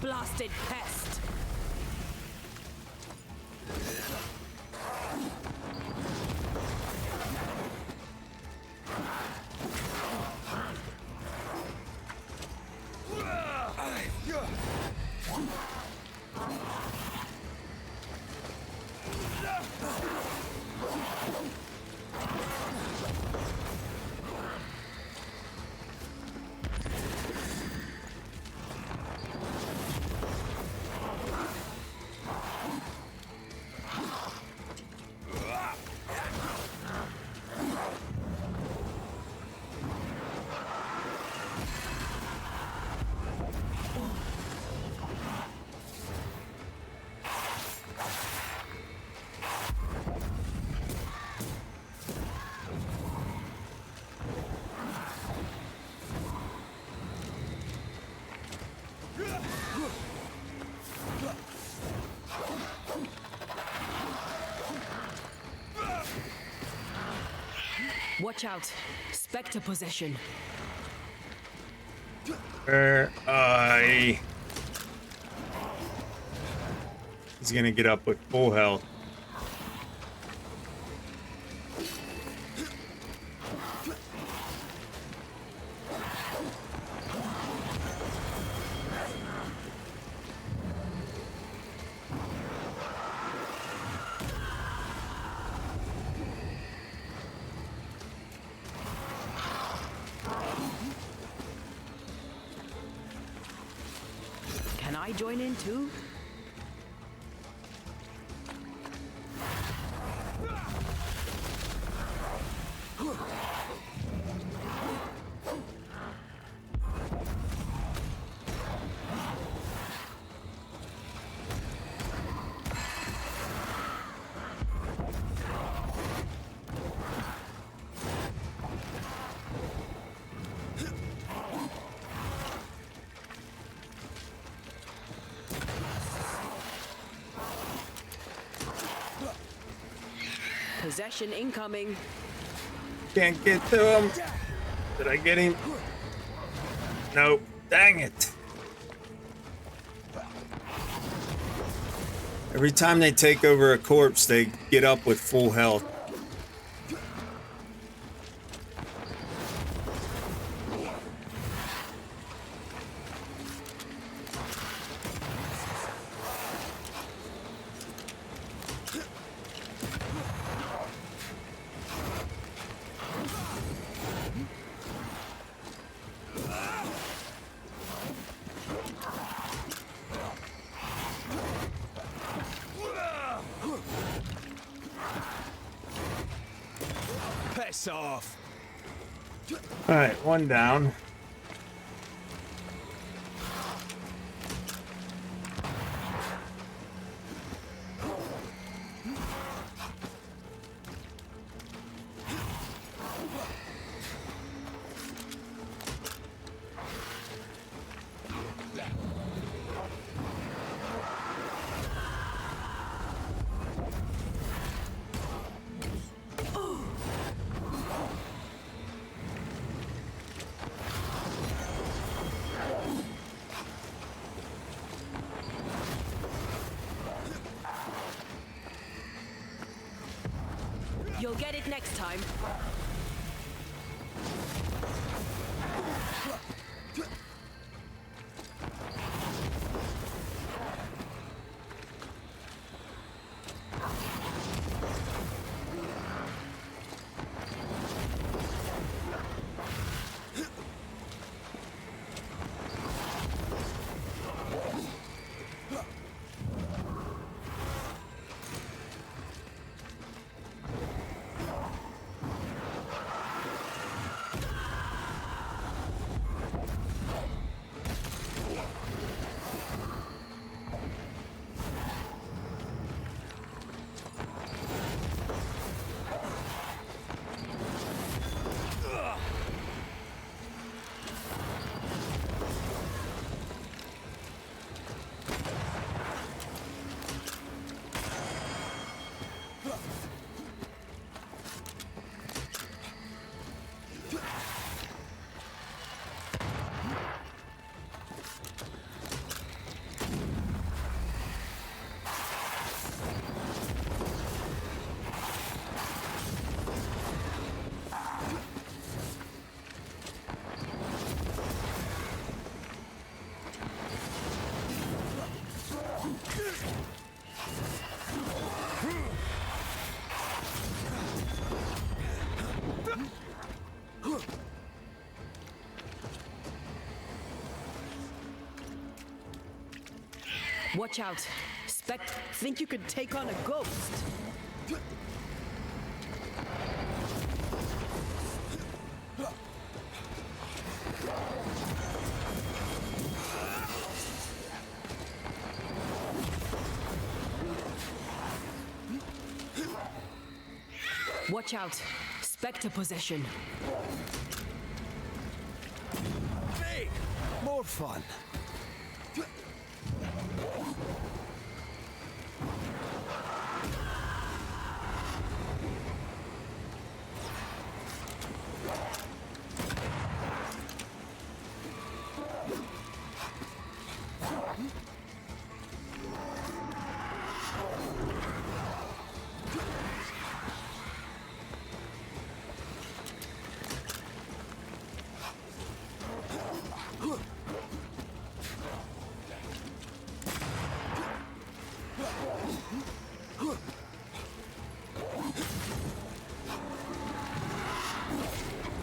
Blasted pest! Watch out. Spectre possession. He's gonna get up with full health. Can I join in too? Possession incoming. Can't get to him. Did I get him? Nope. Dang it. Every time they take over a corpse, they get up with full health. Piss off. All right, one down. You'll get it next time. Watch out. Think you could take on a ghost? Watch out. Spectre possession. Hey! More fun.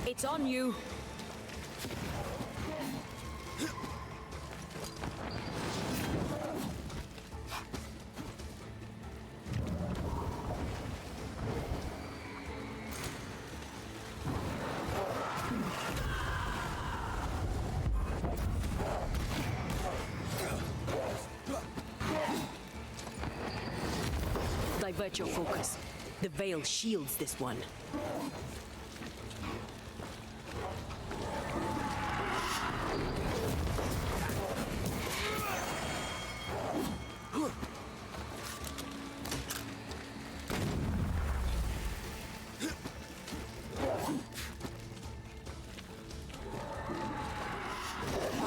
It's on you. Divert your focus. The veil shields this one.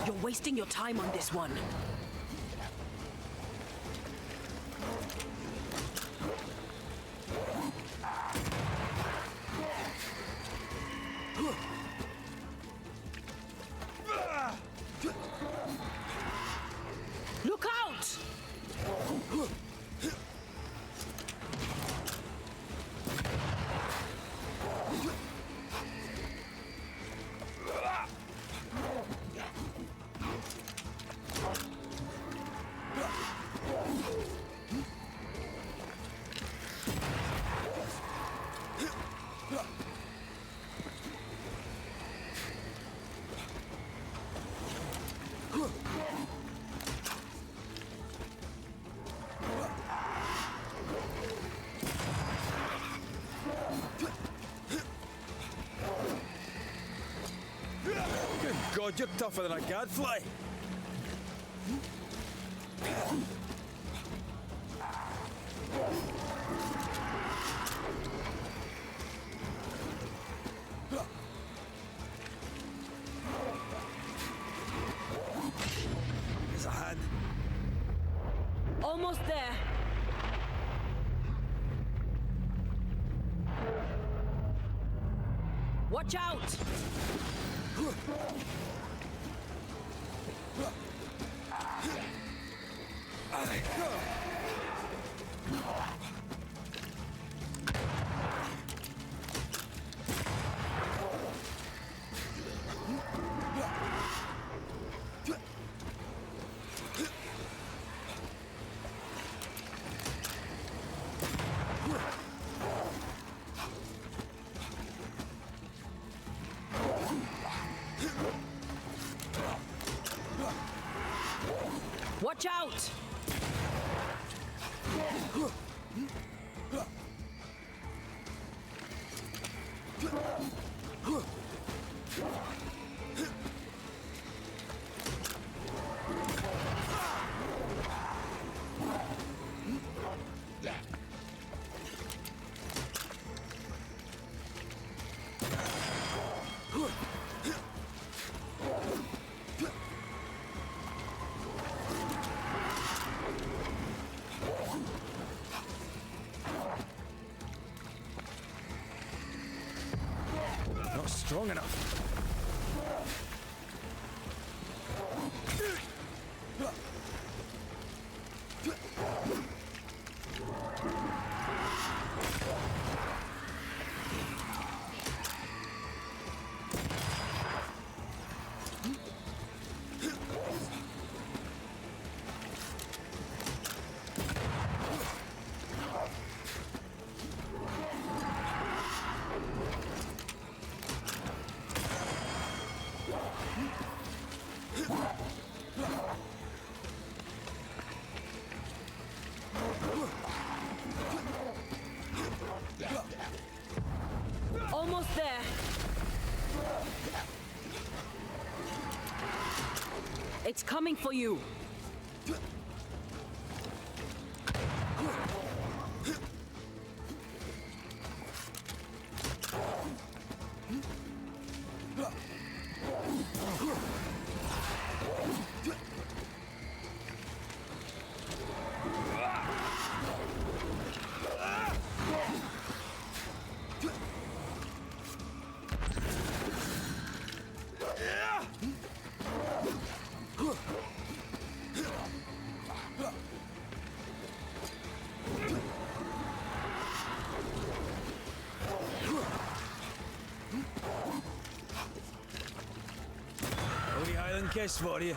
You're wasting your time on this one. Look out! Good God, you're tougher than a gadfly. Here's a hand. Almost there. Watch out! Watch out! Not strong enough. It's coming for you. Only Highland kiss for you.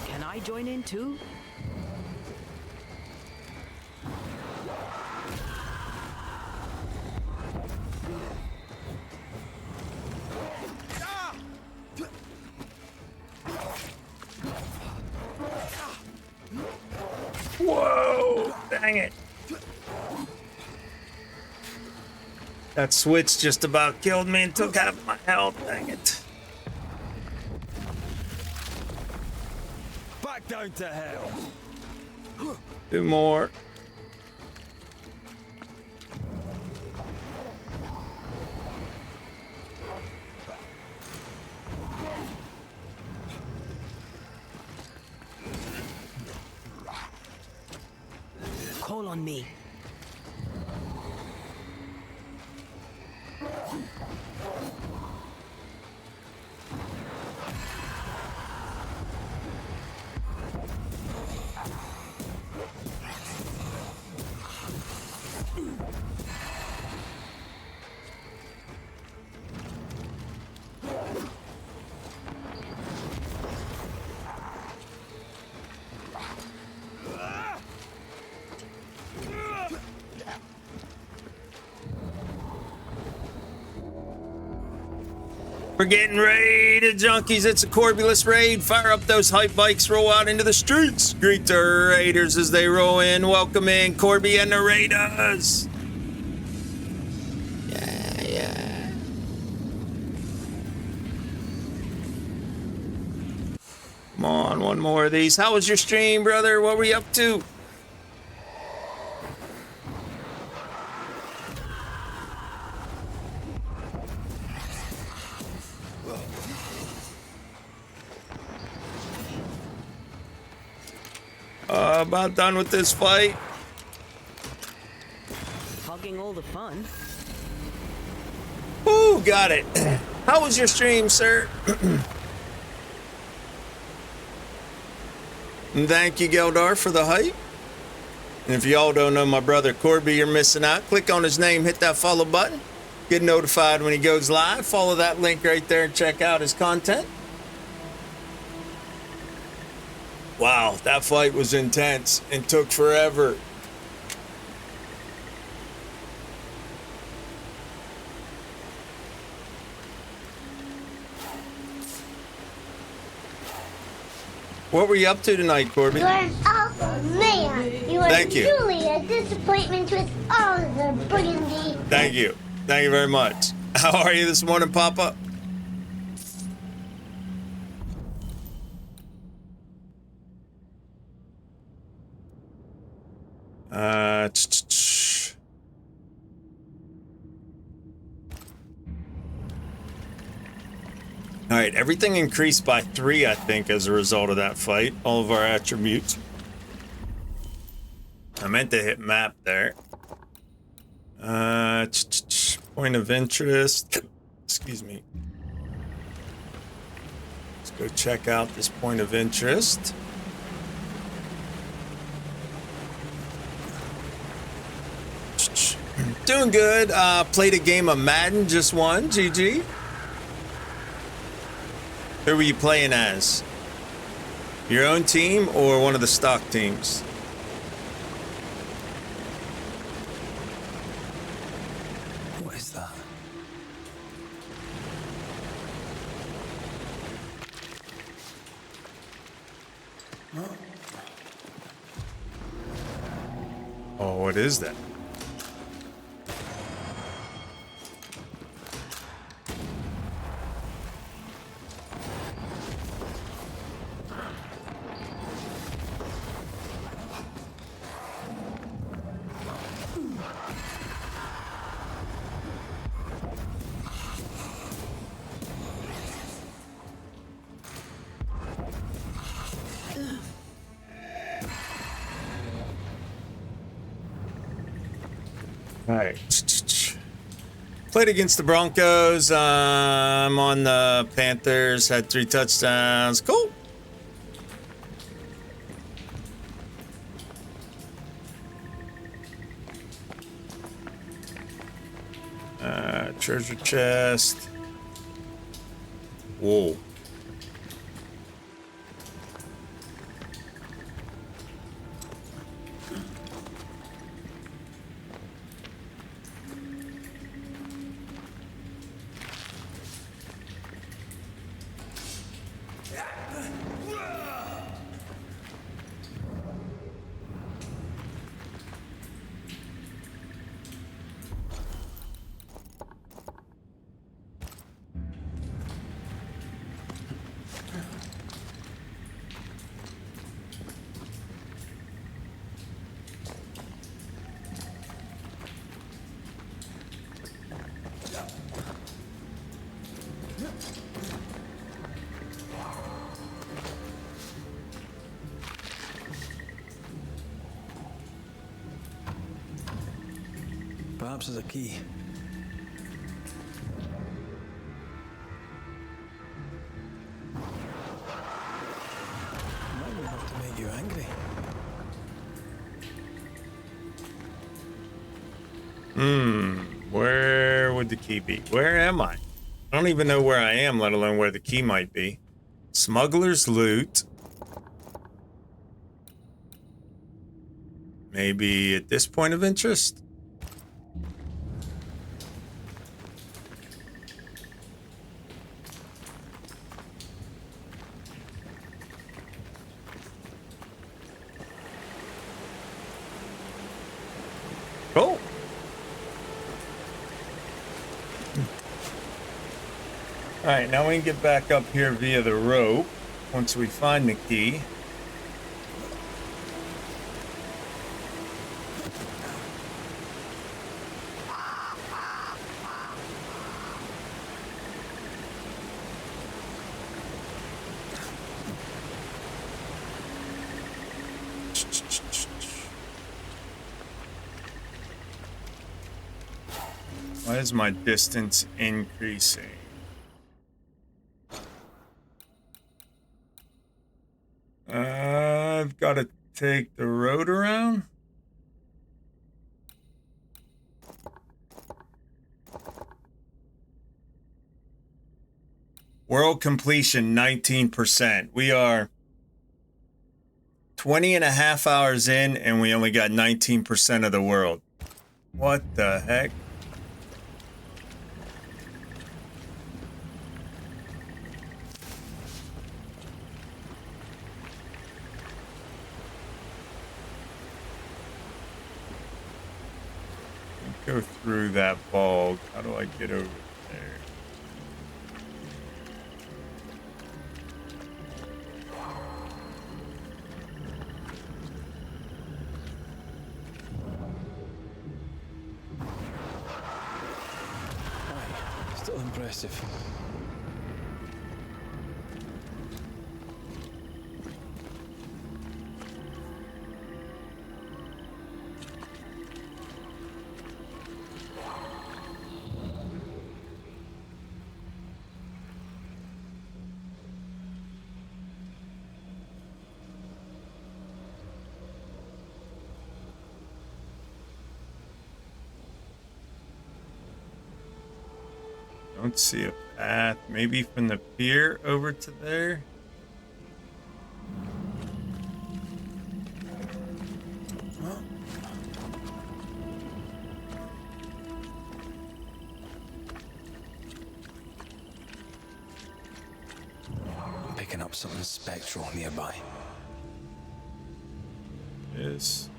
Can I join in too? Whoa! Dang it. That switch just about killed me and took half my health. Dang it. Back down to hell. 2 more. Call on me. We're getting raided, junkies. It's a Corbulus raid. Fire up those hype bikes, roll out into the streets. Greet the raiders as they roll in. Welcome in, Corby and the raiders. Yeah. Come on, one more of these. How was your stream, brother? What were you up to? About done with this fight. Hogging all the fun. Ooh, got it. How was your stream, sir? And thank you, Geldar, for the hype. And if y'all don't know my brother Corby, you're missing out. Click on his name, hit that follow button. Get notified when he goes live. Follow that link right there and check out his content. Wow, that fight was intense and took forever. What were you up to tonight, Corby? You're an awful man. You are Thank you. truly a disappointment with all the burgundy. Thank you. Thank you very much. How are you this morning, Papa? All right, everything increased by 3, I think, as a result of that fight. All of our attributes. I meant to hit map there. Point of interest. Excuse me. Let's go check out this point of interest. Doing good. Played a game of Madden, just won. GG. Who were you playing as? Your own team or one of the stock teams? What is that? Oh, what is that? All right. Played against the Broncos. I'm on the Panthers. Had 3 touchdowns. Cool. Treasure chest. Whoa. Perhaps there's a key. Might be enough to make you angry. Where would the key be? Where am I? I don't even know where I am, let alone where the key might be. Smuggler's loot. Maybe at this point of interest? Cool. All right, now we can get back up here via the rope once we find the key. Why is my distance increasing? I've got to take the road around. World completion, 19%. We are 20 and a half hours in, and we only got 19% of the world. What the heck? Go through that bog. How do I get over there? Aye, still impressive. Don't see a path. Maybe from the pier over to there? I'm picking up something spectral nearby. Yes.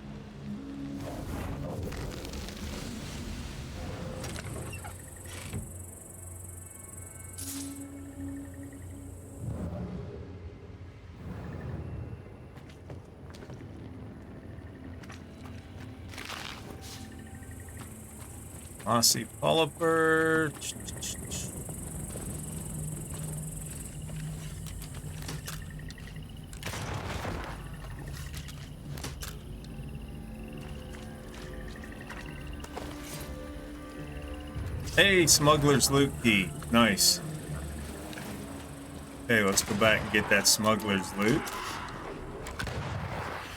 Mossy polyper. Hey, smuggler's loot key. Nice. Okay, let's go back and get that smuggler's loot.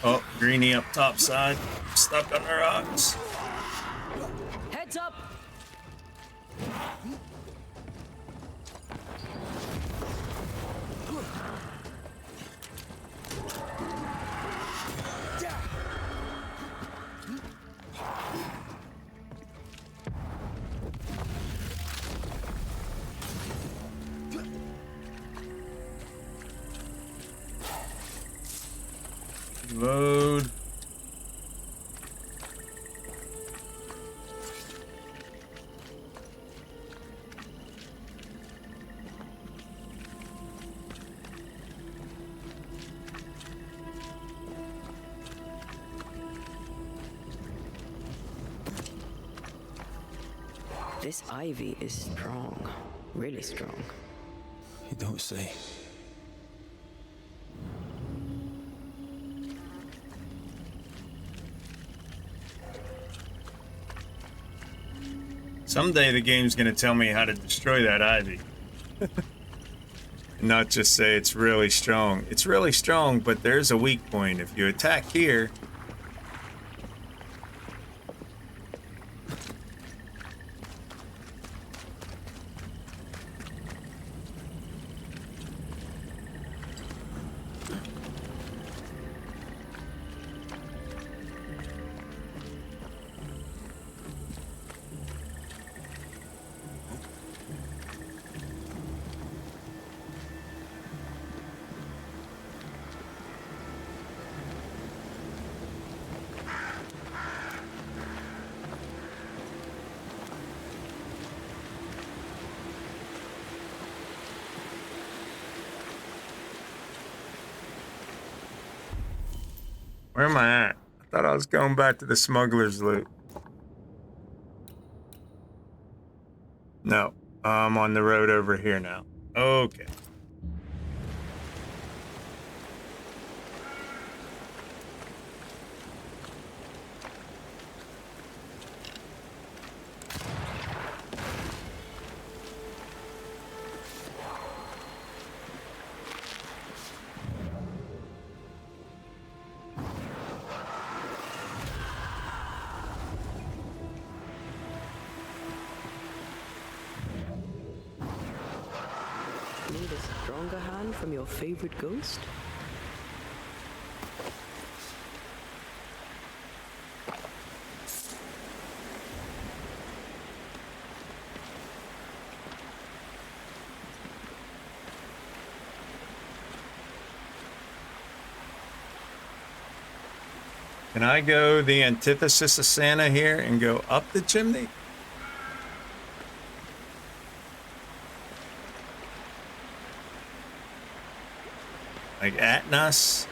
Oh, greenie up top side. Stuck on the rocks. Heads up! Load. This ivy is strong. Really strong. You don't say. Someday the game's gonna tell me how to destroy that ivy. Not just say it's really strong. It's really strong, but there's a weak point. If you attack here, where am I at? I thought I was going back to the smuggler's loot. No, I'm on the road over here now. Okay. Need a stronger hand from your favorite ghost? Can I go the antithesis of Santa here and go up the chimney? Like Atnas?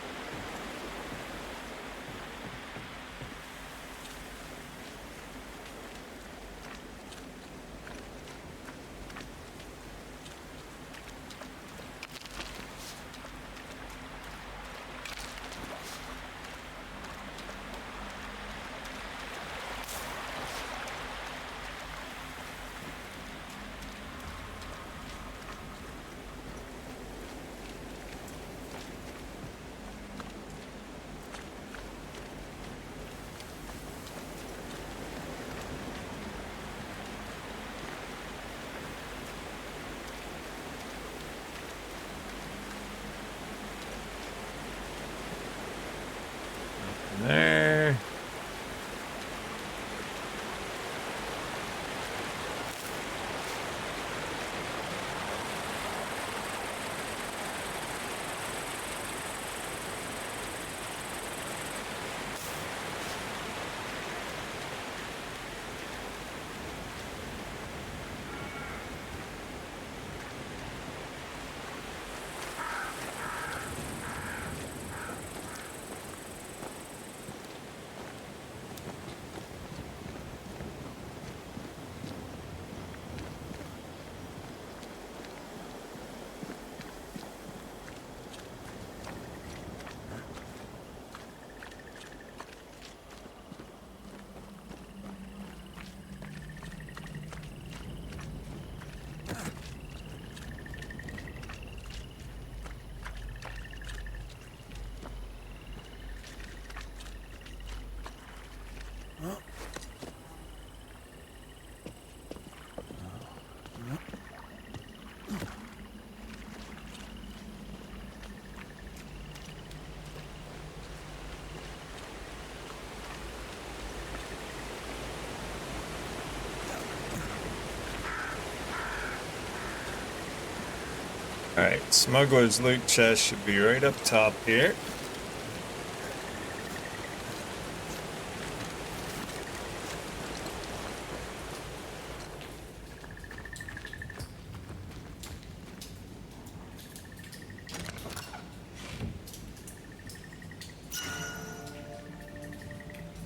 Alright, Smuggler's loot chest should be right up top here.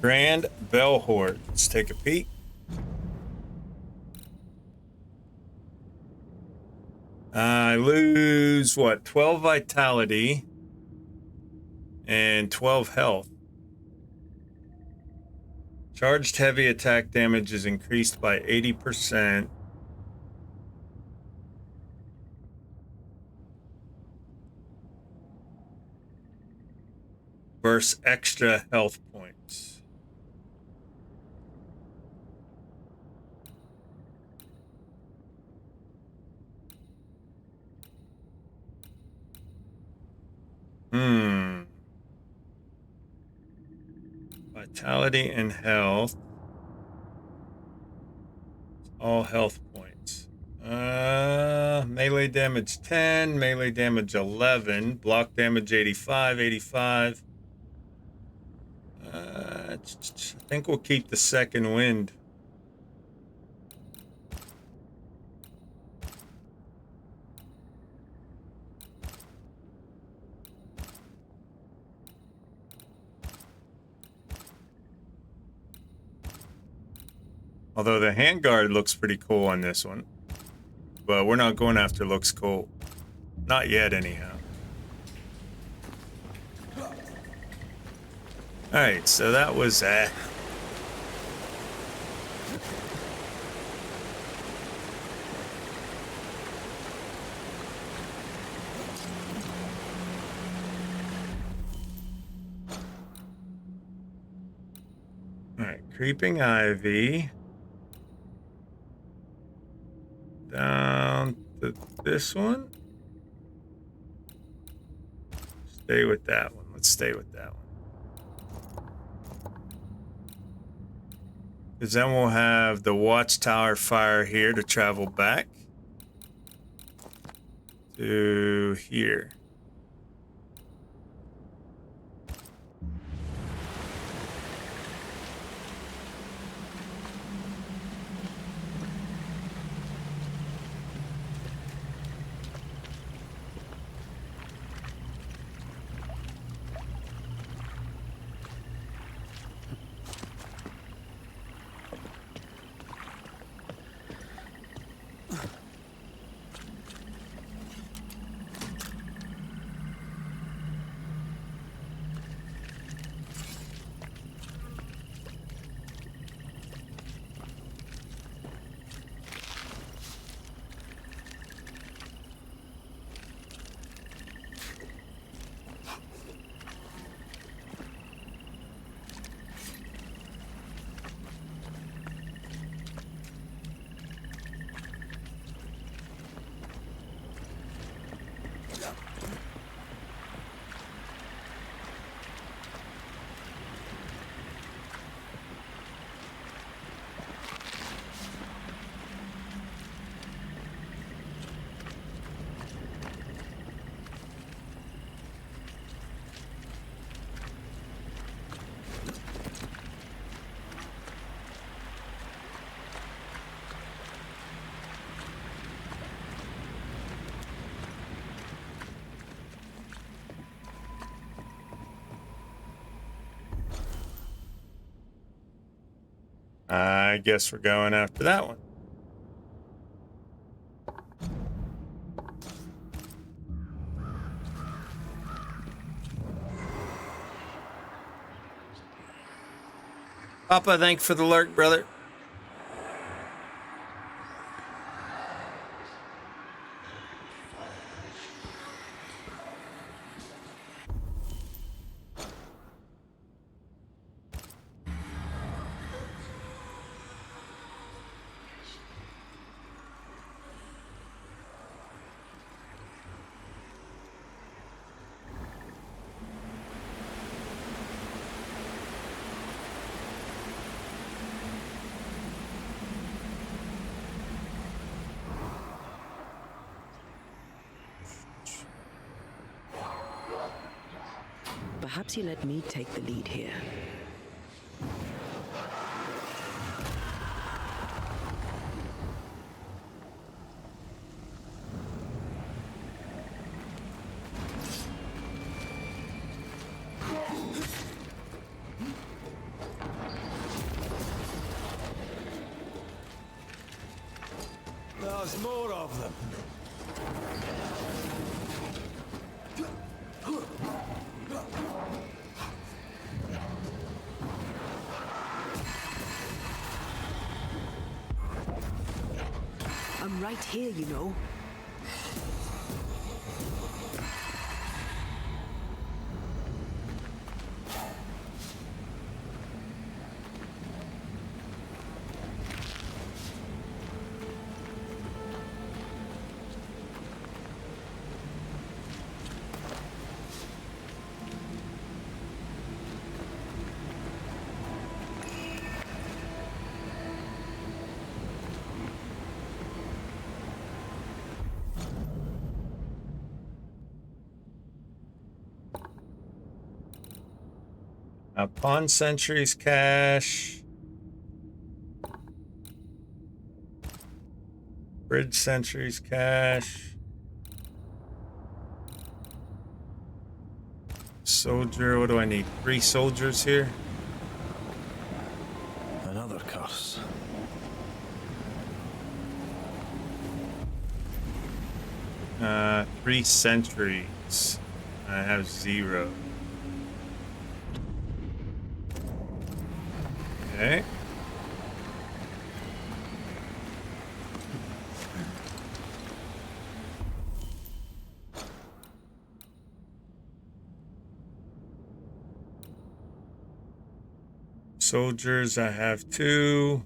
Grand Bell Hoard. Let's take a peek. I lose, what, 12 vitality and 12 health. Charged heavy attack damage is increased by 80%. Versus extra health points. Vitality and health. All health points. Melee damage 10, melee damage 11, block damage 85, 85. I think we'll keep the second wind. Although the handguard looks pretty cool on this one. But we're not going after looks cool. Not yet, anyhow. Alright, so that was Alright, Creeping Ivy. Down to this one. Stay with that one. Let's stay with that one. Because then we'll have the Watchtower Fire here to travel back to here. I guess we're going after that one. Papa, thank you for the lurk, brother. Perhaps you let me take the lead here. There's more of them. I'm right here, you know. Pawn Sentry's cache. Bridge Sentry's cache. Soldier, what do I need? 3 soldiers here? Another curse. Three sentries. I have 0. Okay. Soldiers, I have 2.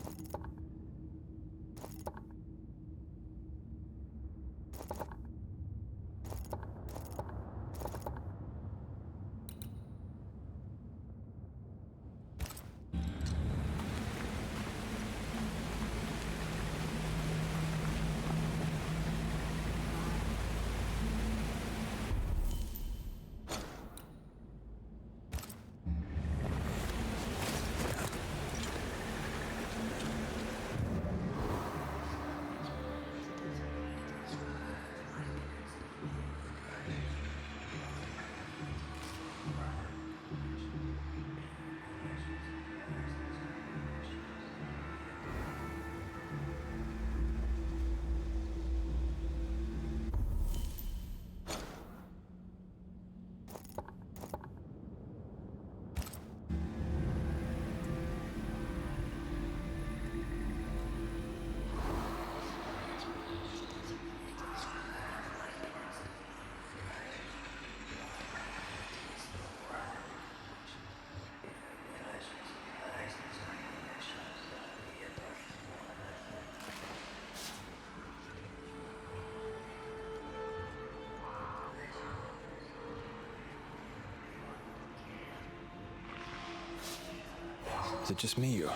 Is it just me or?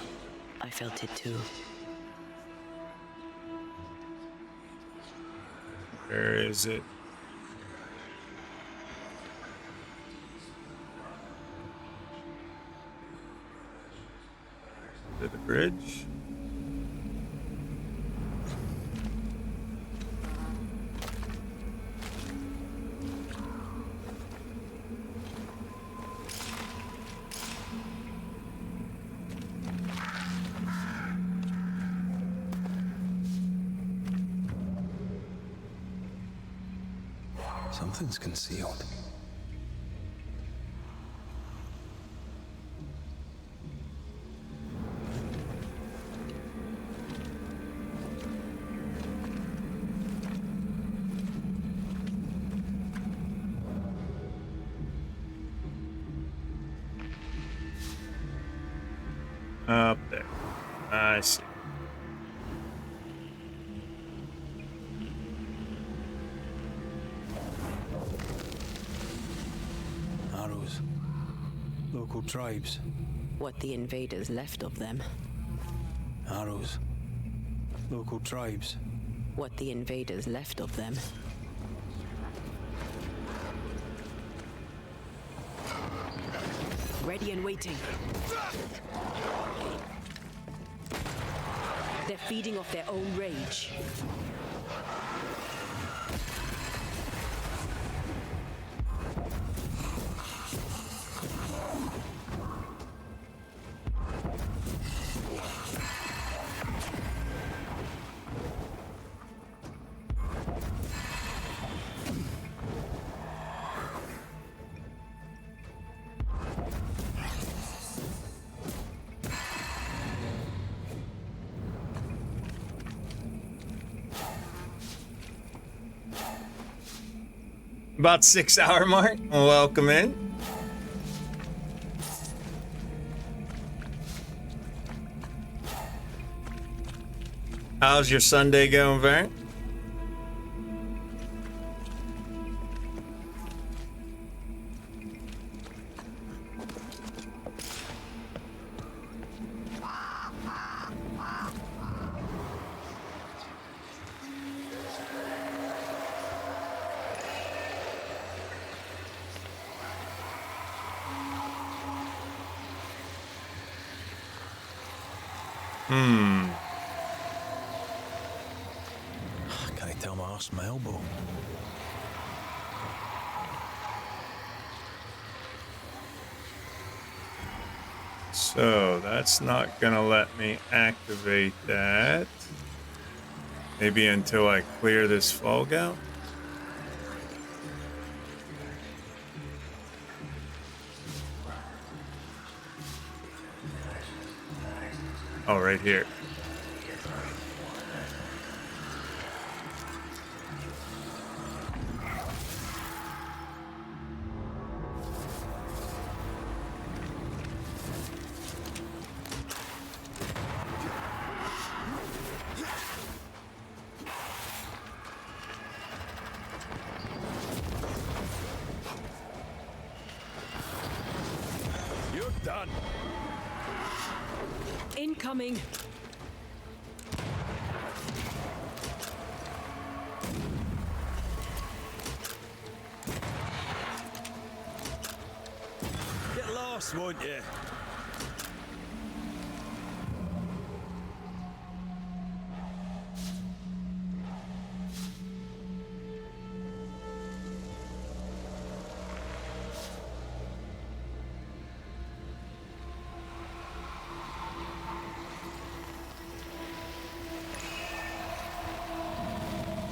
I felt it too. Where is it? To the bridge. Something's concealed. Up there. I see. Arrows. Local tribes. What the invaders left of them. Arrows. Local tribes. What the invaders left of them. ready and waiting. They're feeding off their own rage. About 6 hour mark. Welcome in. How's your Sunday going, Vern? Can I tell my arse from my elbow? So that's not gonna let me activate that. Maybe until I clear this fog out. Oh, right here. You're done. Incoming. Get lost, won't you?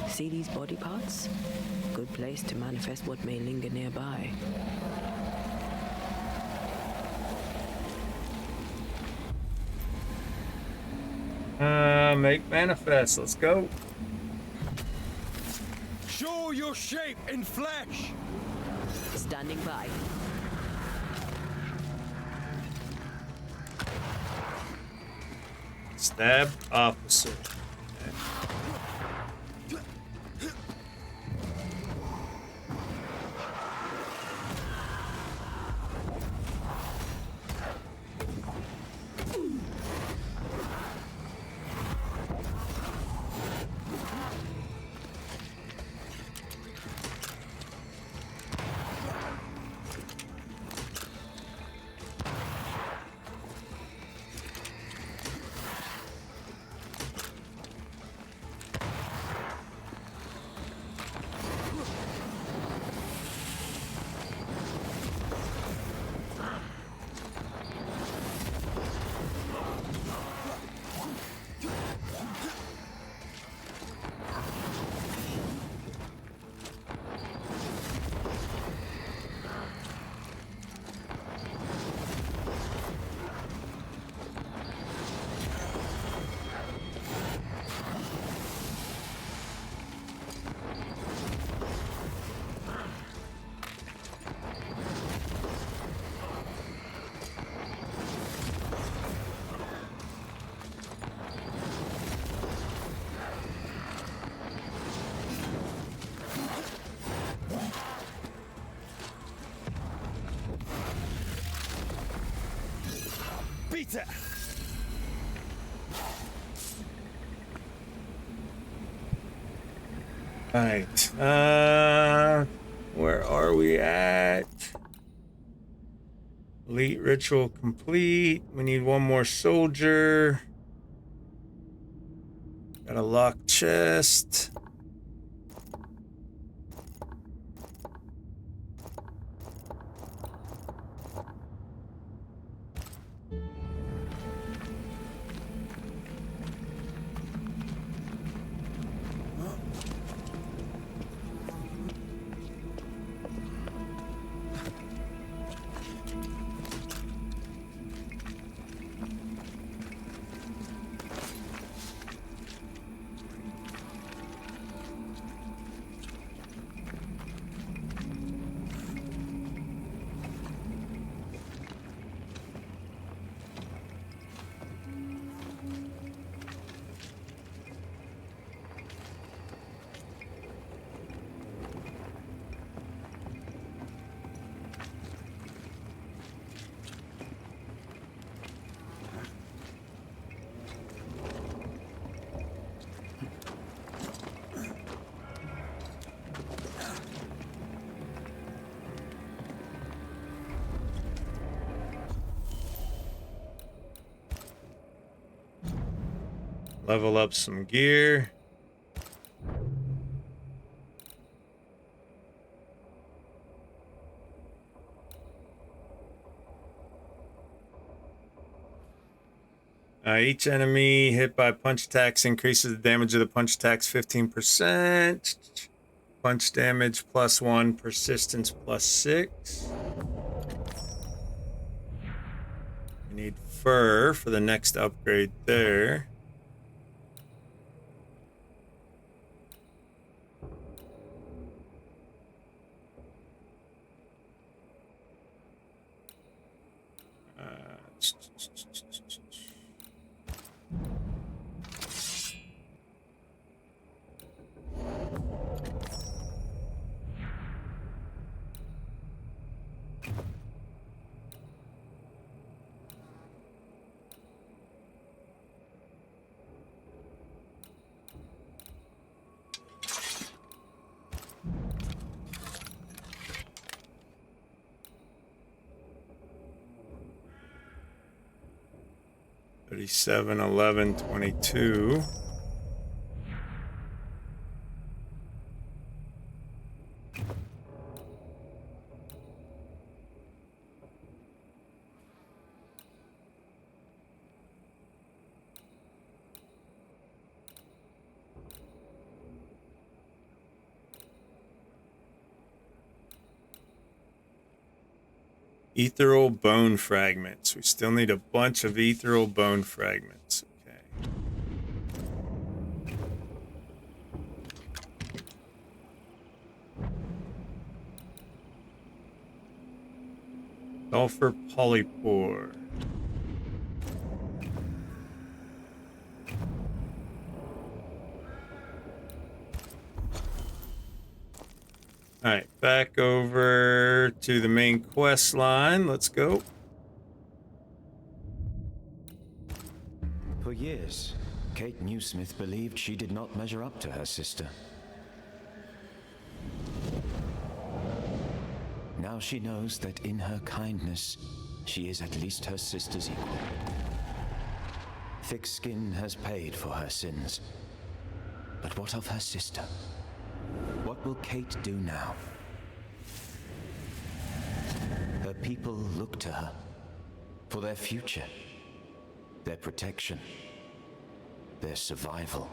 See these body parts? Good place to manifest what may linger nearby. Make manifest. Let's go. Show your shape in flesh. Standing by. Stab opposite. Beat it. Right. Where are we at? Elite ritual complete. We need one more soldier. Got a locked chest. Level up some gear. Each enemy hit by punch attacks increases the damage of the punch attacks 15%. Punch damage +1, persistence +6. We need fur for the next upgrade there. $37, $11, $22. Ethereal bone fragments. We still need a bunch of ethereal bone fragments. Okay. Sulfur polypore. All right, back over to the main quest line. Let's go. For years, Kate Newsmith believed she did not measure up to her sister. Now she knows that in her kindness, she is at least her sister's equal. Thick skin has paid for her sins. But what of her sister? What will Kate do now? Her people look to her for their future, their protection, their survival.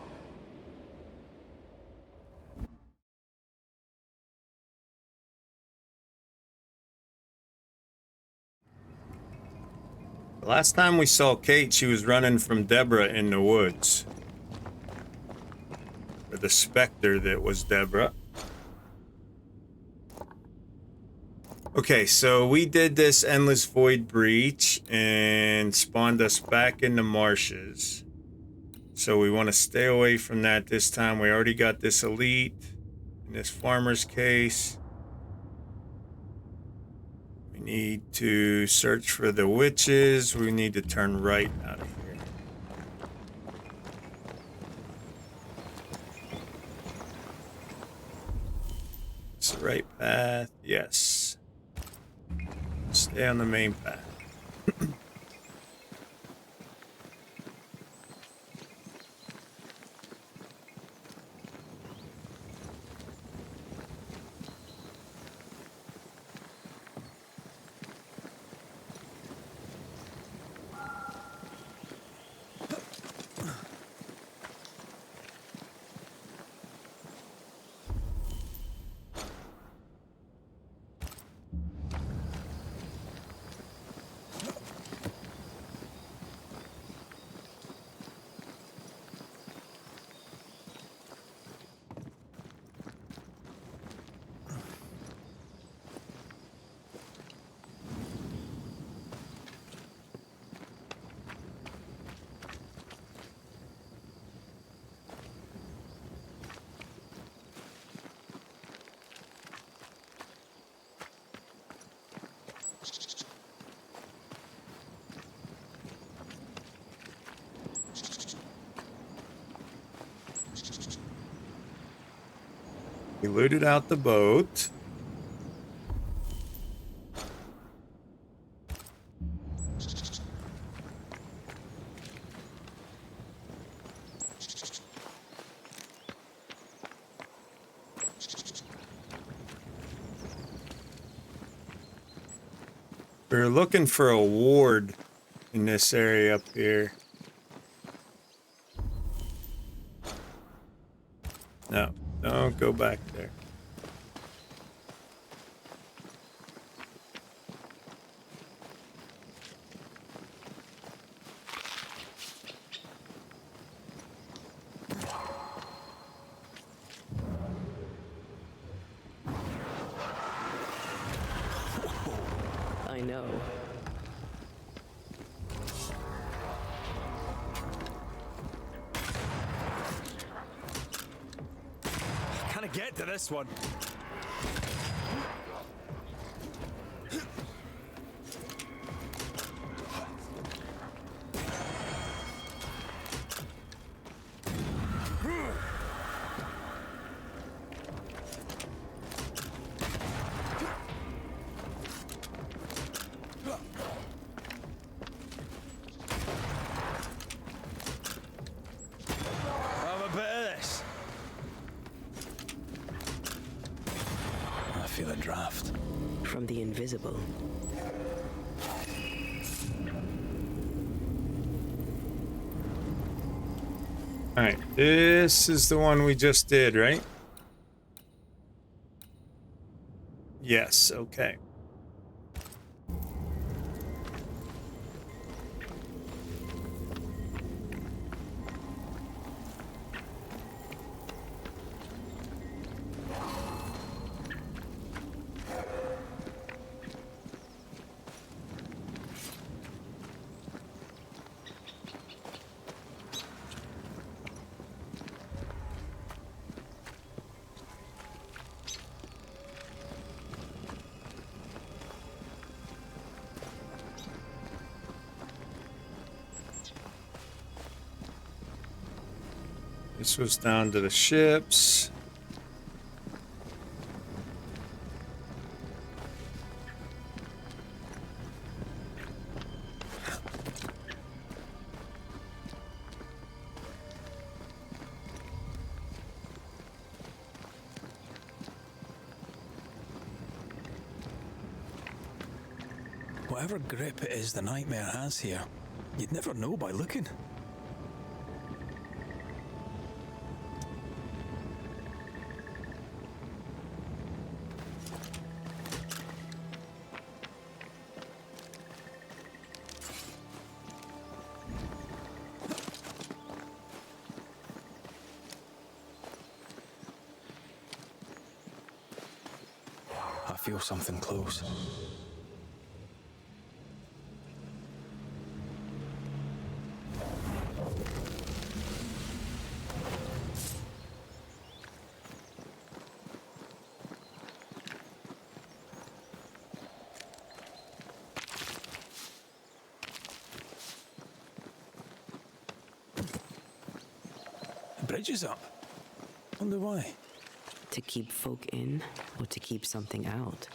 Last time we saw Kate, she was running from Deborah in the woods. Or the specter that was Deborah. Okay, so we did this Endless Void breach and spawned us back in the marshes. So we want to stay away from that this time. We already got this elite in this farmer's case. We need to search for the witches. We need to turn right out of here. It's the right path. Yes. Stay Stay on the main path. We looted out the boat. We're looking for a ward in this area up here. No, don't go back there. I know. Can I get to this one? Have a bit of this. I feel a draft. From the invisible. All right, this is the one we just did, right? Yes, okay. This was down to the ships. Whatever grip it is the nightmare has here, you'd never know by looking. I feel something close. The bridge is up. Wonder why. To keep folk in, or to keep something out?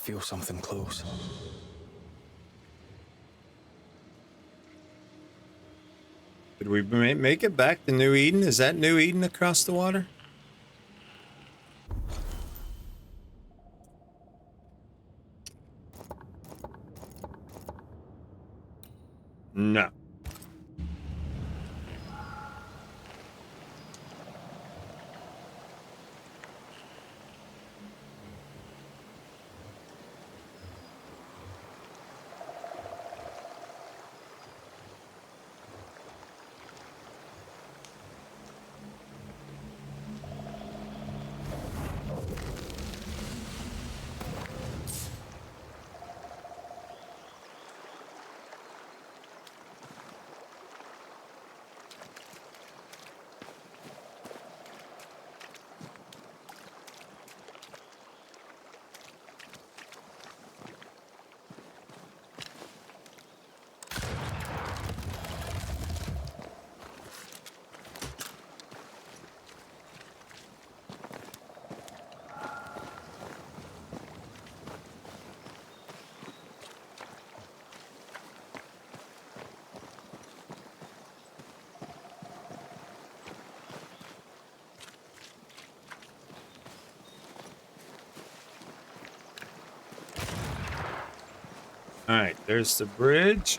feel something close. Did we make it back to New Eden? Is that New Eden across the water? No. All right, there's the bridge.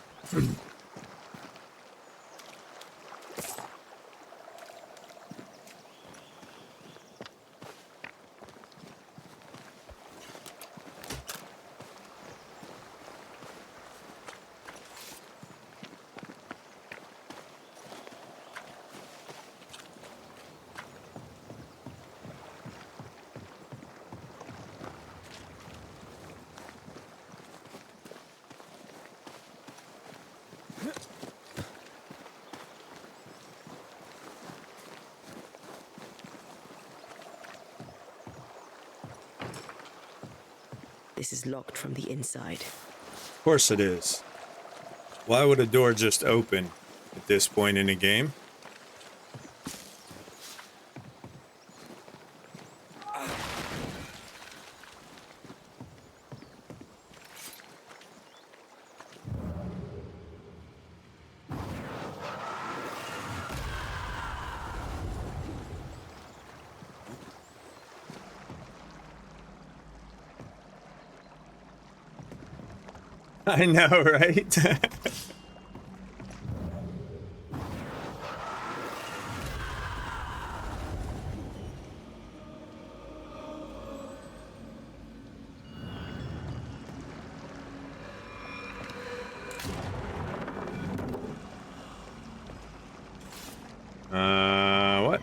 This is locked from the inside. Of course it is. Why would a door just open at this point in the game? I know, right? What?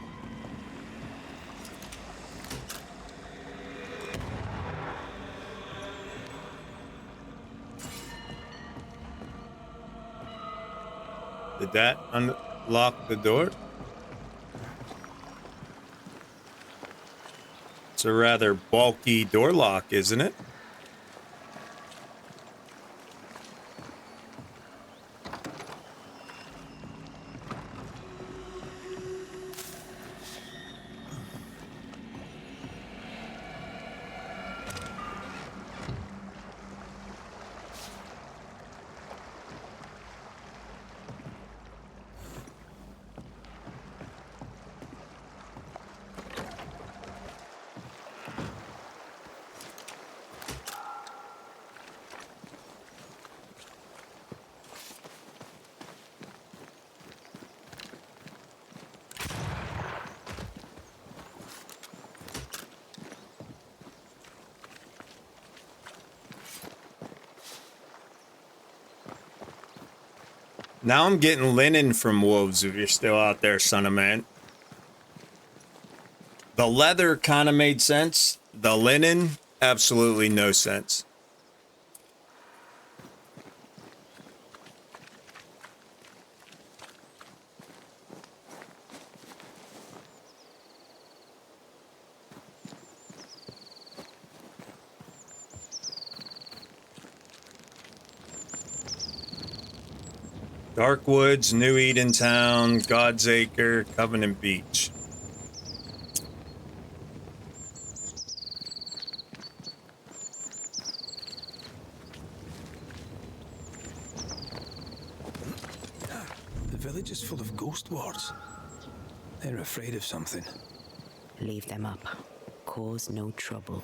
Did that unlock the door? It's a rather bulky door lock, isn't it? Now I'm getting linen from wolves if you're still out there, son of man. The leather kind of made sense. The linen, absolutely no sense. Dark Woods, New Eden Town, God's Acre, Covenant Beach. village is full of ghost wards. They're afraid of something. Leave them up. Cause no trouble.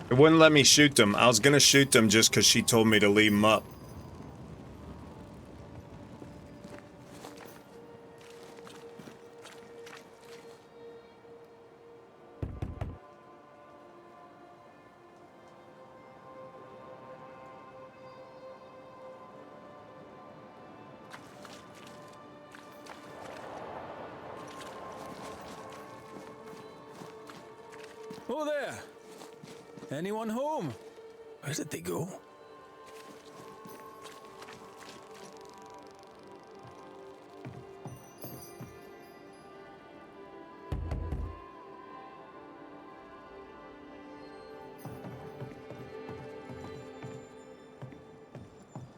It wouldn't let me shoot them. I was gonna shoot them just because she told me to leave them up. Oh there! Anyone home? Where did they go?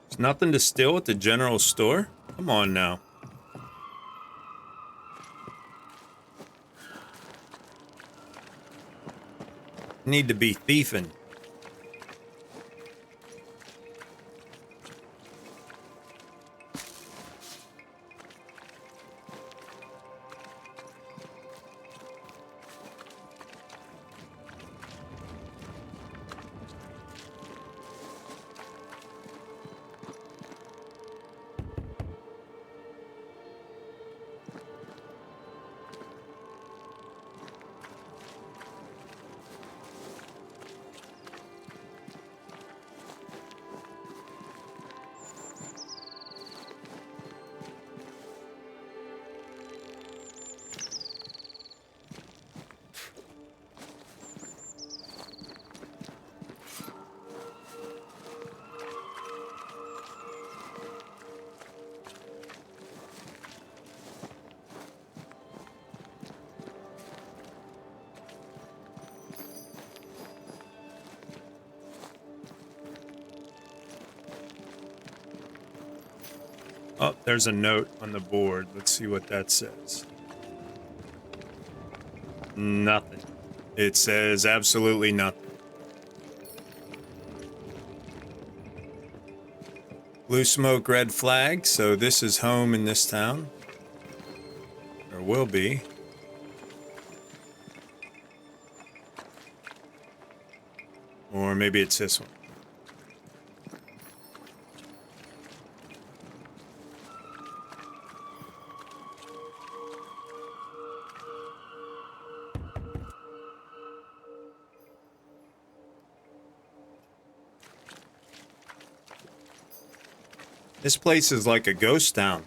There's nothing to steal at the general store? Come on now. Need to be thieving. Oh, there's a note on the board. Let's see what that says. Nothing. It says absolutely nothing. Blue smoke, red flag. So this is home in this town. Or will be. Or maybe it's this one. This place is like a ghost town.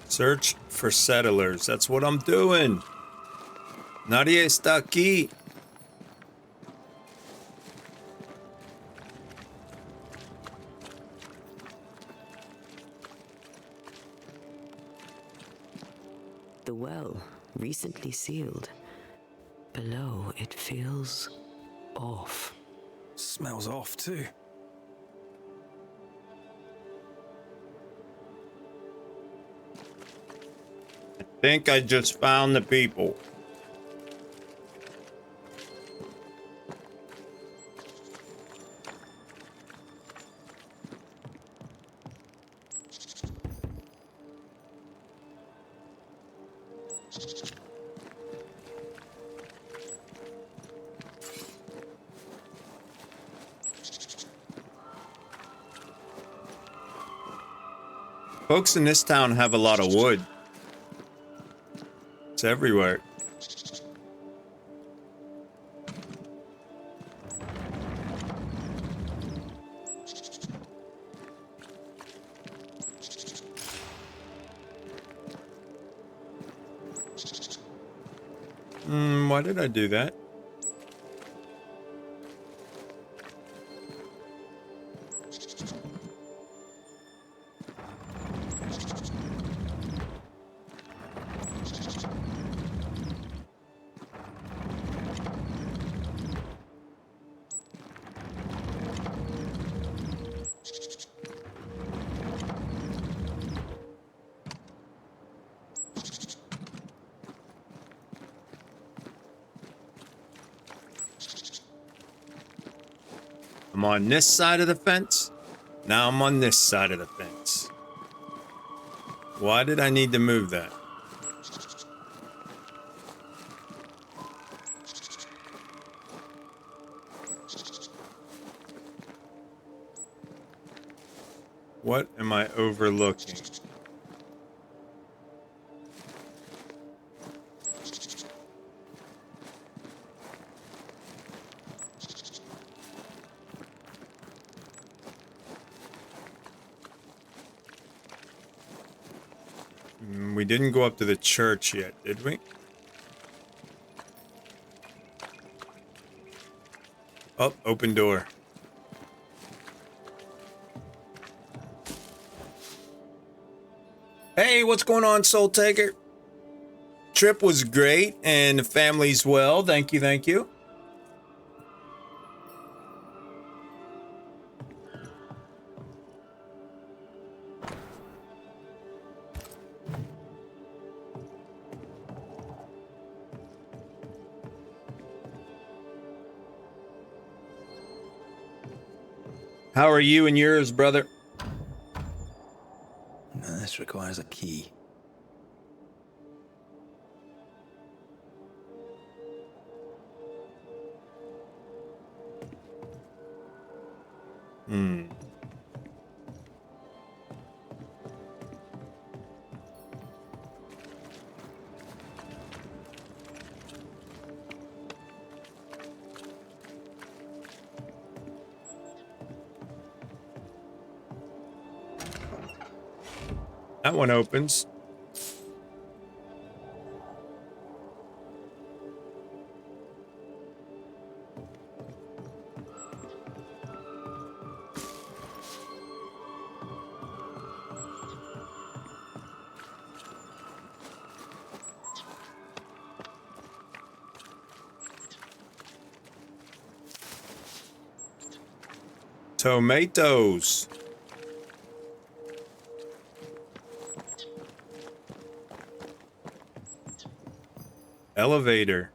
Search for settlers. That's what I'm doing. Nadie está aquí. The well, recently sealed. Below, it feels off. Smells off too. Think I just found the people. Folks in this town have a lot of wood. It's everywhere. why did I do that? I'm on this side of the fence. Now I'm on this side of the fence. Why did I need to move that? What am I overlooking? We didn't go up to the church yet, did we? Oh, open door. Hey, what's going on, Soul Taker? Trip was great and the family's well. Thank you, thank you. How are you and yours, brother? This requires a key. That one opens. Tomatoes. Elevator.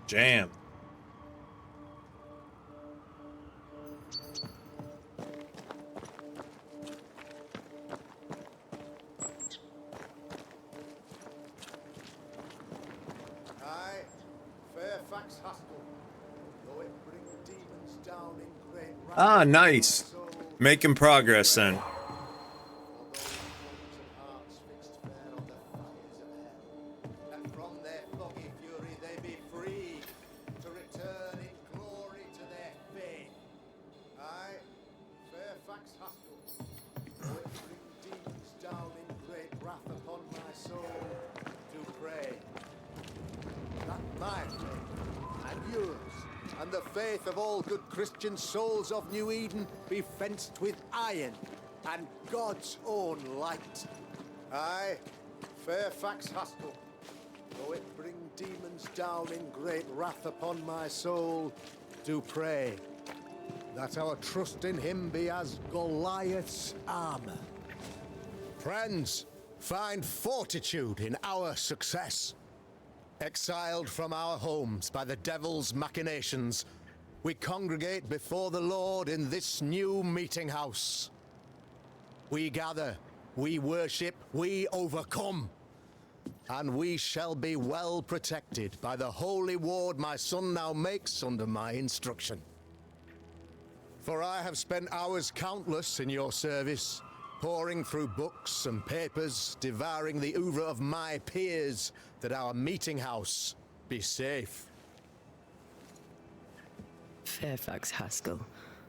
Jam. Aye, Fairfax Haskell. Though it bring demons down in great wrath. Ah, nice. Making progress then. From their foggy fury they be free to return in glory to their faith. Aye, Fairfax Haskell. Though it bring demons down in great wrath upon my soul, do pray that my faith and yours and the faith of all good Christian souls of New Eden be fenced with iron and God's own light. Aye, Fairfax Haskell. Though it bring demons down in great wrath upon my soul, do pray that our trust in him be as Goliath's armor. Friends, find fortitude in our success. Exiled from our homes by the devil's machinations, we congregate before the Lord in this new meeting house. We gather, we worship, we overcome. And we shall be well protected by the holy ward my son now makes under my instruction. For I have spent hours countless in your service, poring through books and papers, devouring the oeuvre of my peers, that our meeting house be safe. Fairfax Haskell,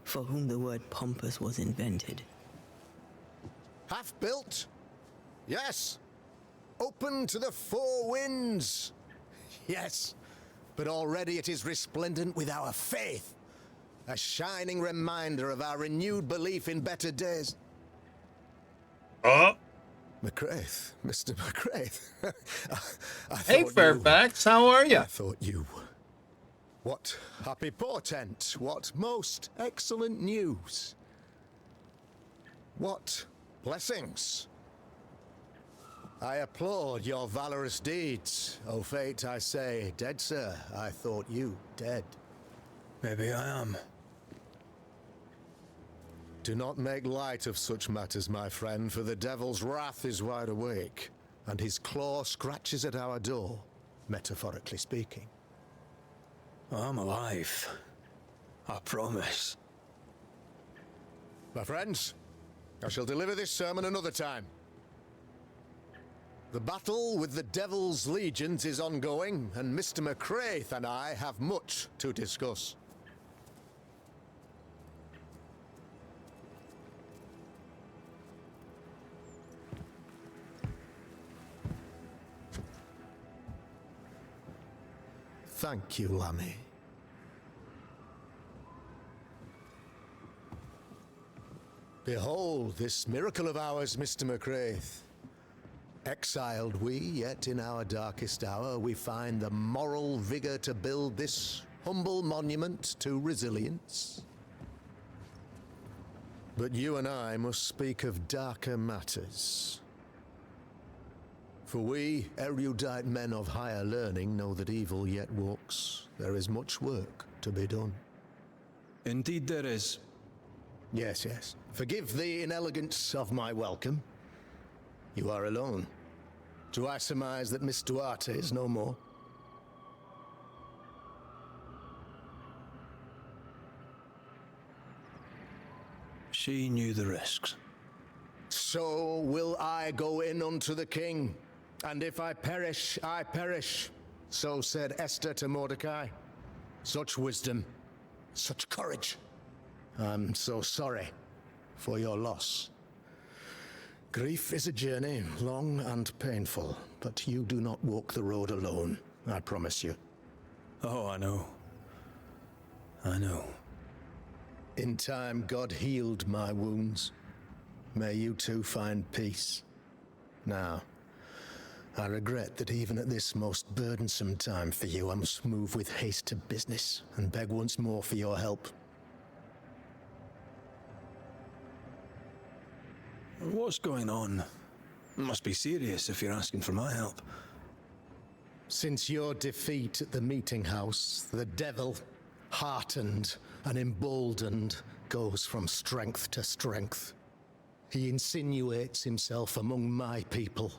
for whom the word pompous was invented. Half built? Yes. open to the four winds. Yes, but already it is resplendent with our faith, a shining reminder of our renewed belief in better days. McCraith, Mr. McCraith. Hey, Fairfax, how are you? I thought you. What happy portent, what most excellent news. What blessings. I applaud your valorous deeds. O fate, I say, dead sir, I thought you dead. Maybe I am. Do not make light of such matters, my friend, for the devil's wrath is wide awake, and his claw scratches at our door, metaphorically speaking. I'm alive. I promise. My friends, I shall deliver this sermon another time. The battle with the devil's legions is ongoing, and Mr. McCraith and I have much to discuss. Thank you, Lammy. Behold this miracle of ours, Mr. McCraith. Exiled we, yet in our darkest hour we find the moral vigor to build this humble monument to resilience. But you and I must speak of darker matters. For we, erudite men of higher learning, know that evil yet walks. There is much work to be done. Indeed there is. Yes, yes. Forgive the inelegance of my welcome. You are alone. Do I surmise that Miss Duarte is no more? She knew the risks. So will I go in unto the king. And if I perish, I perish. So said Esther to Mordecai. Such wisdom, such courage. I'm so sorry for your loss. Grief is a journey, long and painful, but you do not walk the road alone, I promise you. Oh, I know. I know. In time, God healed my wounds. May you too find peace. Now, I regret that even at this most burdensome time for you, I must move with haste to business and beg once more for your help. What's going on? It must be serious if you're asking for my help. Since your defeat at the meeting house, the devil, heartened and emboldened, goes from strength to strength. He insinuates himself among my people,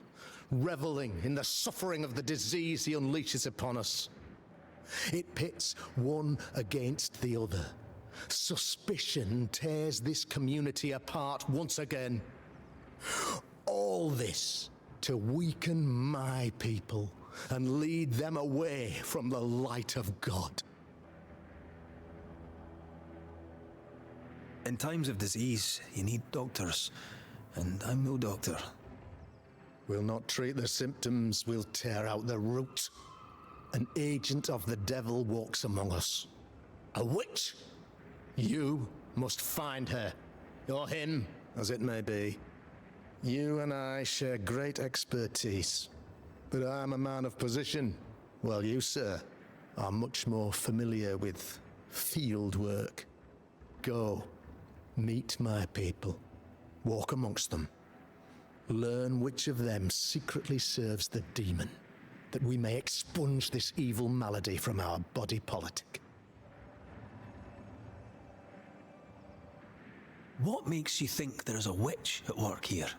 reveling in the suffering of the disease he unleashes upon us. It pits one against the other. Suspicion tears this community apart once again. All this to weaken my people and lead them away from the light of God. In times of disease, you need doctors, and I'm no doctor. We'll not treat the symptoms, we'll tear out the root. An agent of the devil walks among us. A witch? You must find her, or him, as it may be. You and I share great expertise, but I'm a man of position, while you, sir, are much more familiar with field work. Go, meet my people, walk amongst them, learn which of them secretly serves the demon, that we may expunge this evil malady from our body politic. What makes you think there's a witch at work here?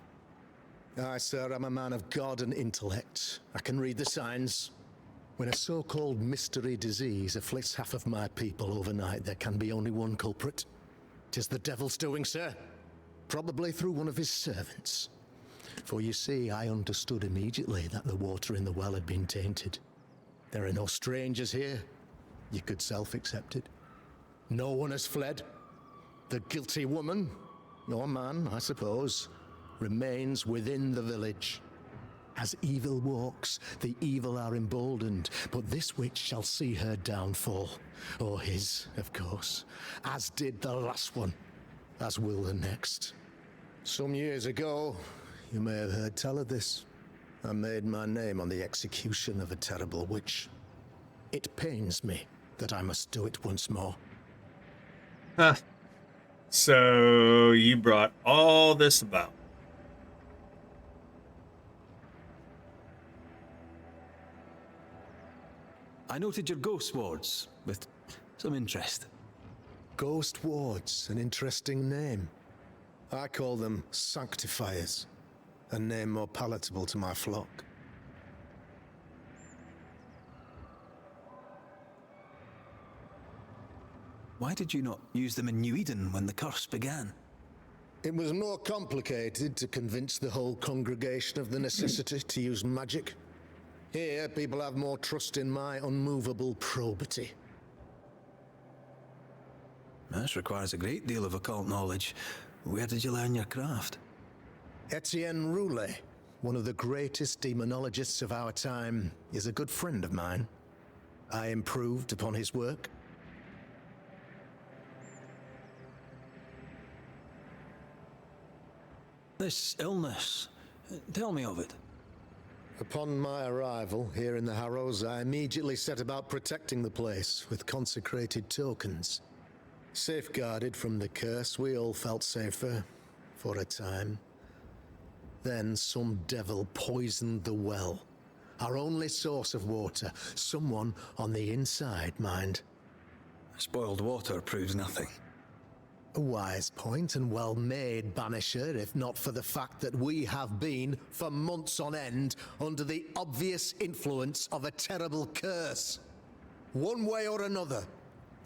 Aye, sir, I'm a man of God and intellect. I can read the signs. When a so-called mystery disease afflicts half of my people overnight, there can be only one culprit. 'Tis the devil's doing, sir. Probably through one of his servants. For you see, I understood immediately that the water in the well had been tainted. There are no strangers here. You could self-accept it. No one has fled. The guilty woman, your man, I suppose, remains within the village. As evil walks, the evil are emboldened, but this witch shall see her downfall. Or his, of course, as did the last one, as will the next. Some years ago, you may have heard tell of this, I made my name on the execution of a terrible witch. It pains me that I must do it once more. Huh. So you brought all this about. I noted your ghost wards with some interest. Ghost wards, an interesting name. I call them sanctifiers, a name more palatable to my flock. Why did you not use them in New Eden when the curse began? It was more complicated to convince the whole congregation of the necessity to use magic. Here, people have more trust in my unmovable probity. This requires a great deal of occult knowledge. Where did you learn your craft? Etienne Roulet, one of the greatest demonologists of our time, is a good friend of mine. I improved upon his work. This illness, tell me of it. Upon my arrival here in the Harrows, I immediately set about protecting the place with consecrated tokens. Safeguarded from the curse, we all felt safer, for a time. Then some devil poisoned the well, our only source of water. Someone on the inside, mind. Spoiled water proves nothing. A wise point and well made, Banisher, if not for the fact that we have been, for months on end, under the obvious influence of a terrible curse. One way or another,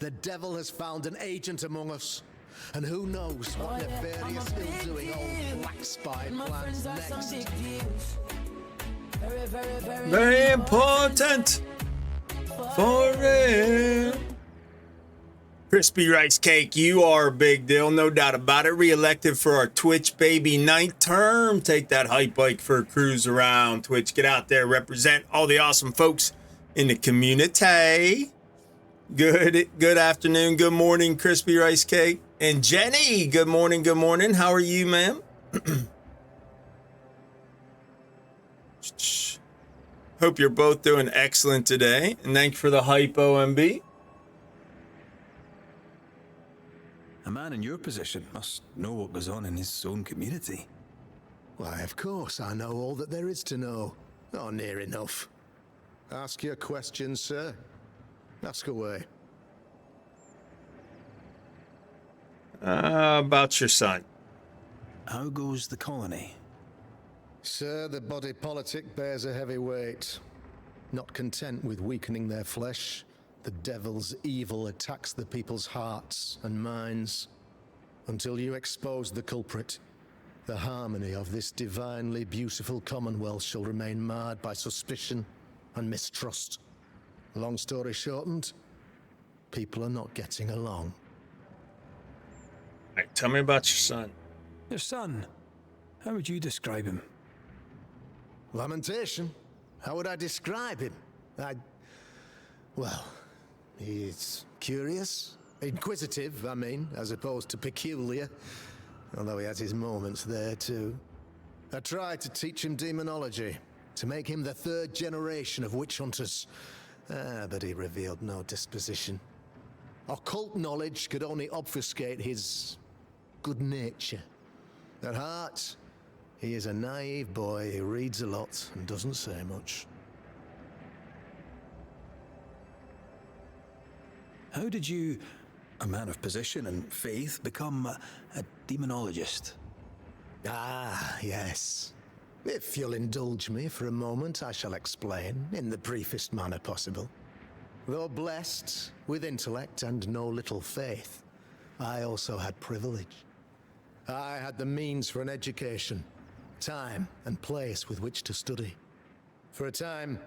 the devil has found an agent among us. And who knows what nefarious ill-doing old Black Spy plans next. Very important for real. Crispy Rice Cake, you are a big deal, no doubt about it. Re-elected for our Twitch baby 9th term. Take that hype bike for a cruise around Twitch. Get out there, represent all the awesome folks in the community. Good afternoon, good morning, Crispy Rice Cake. And Jenny, good morning, good morning. How are you, ma'am? Hope you're both doing excellent today. And thank you for the hype, OMB. A man in your position must know what goes on in his own community. Why, of course, I know all that there is to know. Oh, near enough. Ask your questions, sir. Ask away. About your son. How goes the colony? Sir, the body politic bears a heavy weight. Not content with weakening their flesh, the devil's evil attacks the people's hearts and minds. Until you expose the culprit, the harmony of this divinely beautiful commonwealth shall remain marred by suspicion and mistrust. Long story shortened, people are not getting along. All right, tell me about your son. Your son? How would you describe him? Lamentation? How would I describe him? Well, he's curious, inquisitive, I mean, as opposed to peculiar, although he has his moments there too. I tried to teach him demonology, to make him the third generation of witch hunters, but he revealed no disposition. Occult knowledge could only obfuscate his good nature. At heart, he is a naive boy who reads a lot and doesn't say much. How did you, a man of position and faith, become a demonologist? Ah, yes. If you'll indulge me for a moment, I shall explain in the briefest manner possible. Though blessed with intellect and no little faith, I also had privilege. I had the means for an education, time and place with which to study. For a time,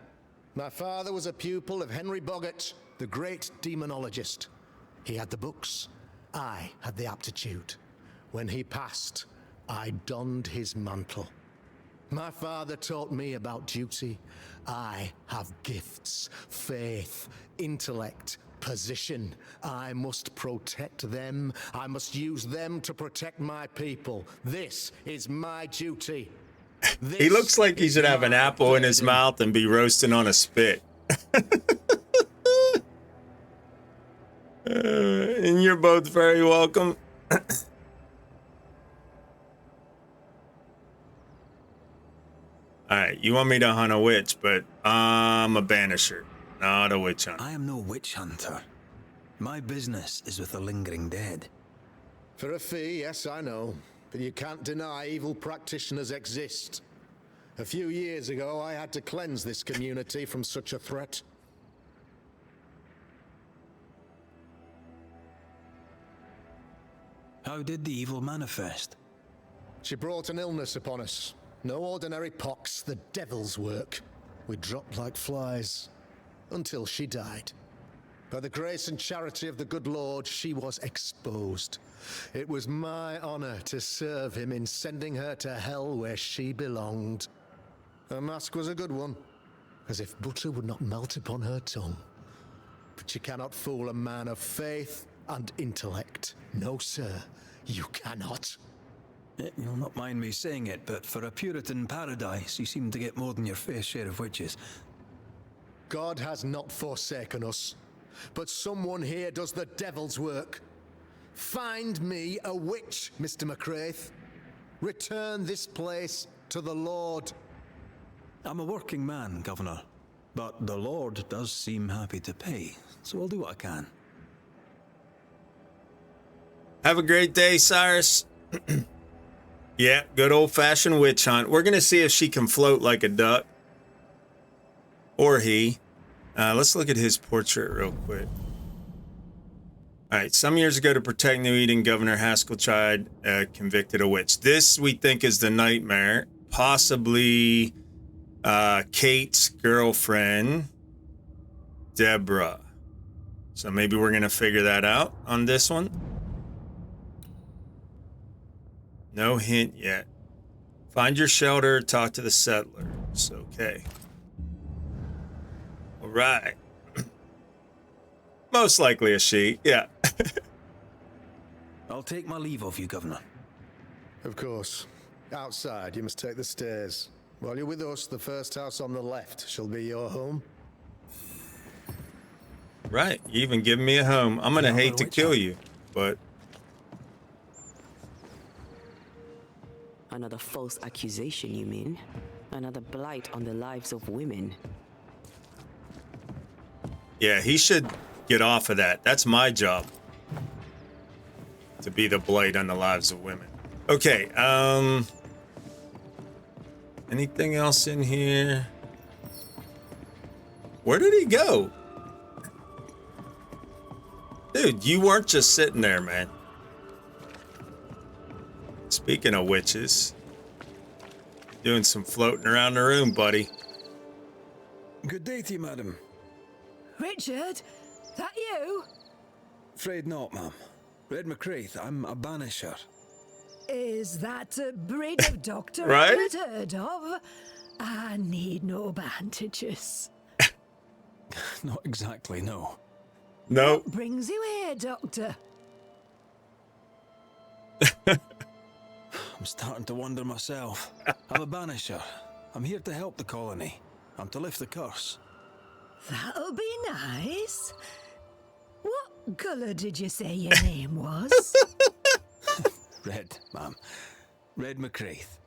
my father was a pupil of Henry Boggart, the great demonologist. He had the books, I had the aptitude. When he passed, I donned his mantle. My father taught me about duty. I have gifts, faith, intellect, position. I must protect them. I must use them to protect my people. This is my duty. He looks like he should have an apple in his mouth and be roasting on a spit. And you're both very welcome. Alright, you want me to hunt a witch, but I'm a banisher, not a witch hunter. I am no witch hunter. My business is with the lingering dead. For a fee, yes, I know. But you can't deny evil practitioners exist. A few years ago, I had to cleanse this community from such a threat. How did the evil manifest? She brought an illness upon us. No ordinary pox, the devil's work. We dropped like flies, until she died. By the grace and charity of the good Lord, she was exposed. It was my honor to serve him in sending her to hell where she belonged. Her mask was a good one, as if butter would not melt upon her tongue. But you cannot fool a man of faith and intellect. No, sir, you cannot. You'll not mind me saying it, but for a Puritan paradise, you seem to get more than your fair share of witches. God has not forsaken us, but someone here does the devil's work. Find me a witch, Mr. McCraith. Return this place to the Lord. I'm a working man, Governor, but the Lord does seem happy to pay, so I'll do what I can. Have a great day, Cyrus. Yeah, good old-fashioned witch hunt. We're going to see if she can float like a duck. Or he. Let's look at his portrait real quick. All right, some years ago, to protect New Eden, Governor Haskell tried convicted a witch. This, we think, is the nightmare. Possibly Kate's girlfriend, Deborah. So maybe we're going to figure that out on this one. No hint yet. Find your shelter, talk to the settlers. Okay. All right. Most likely a she, yeah. I'll take my leave of you, Governor. Of course. Outside, you must take the stairs. While you're with us, the first house on the left shall be your home. Right, you even give me a home. I'm gonna hate to kill you, but... Another false accusation, you mean? Another blight on the lives of women. Yeah, he should get off of that. That's my job. To be the blight on the lives of women. Okay, anything else in here? Where did he go? Dude, you weren't just sitting there, man. Speaking of witches, doing some floating around the room, buddy. Good day to you, madam. Richard, that you? Afraid not, ma'am. Red McCraith, I'm a banisher. Is that a breed of doctor Right? I've not heard of? I need no bandages. Not exactly, no. No. What brings you here, Doctor? I'm starting to wonder myself. I'm a banisher. I'm here to help the colony. I'm to lift the curse. That'll be nice. What colour did you say your name was? Red, ma'am. Red McCraith.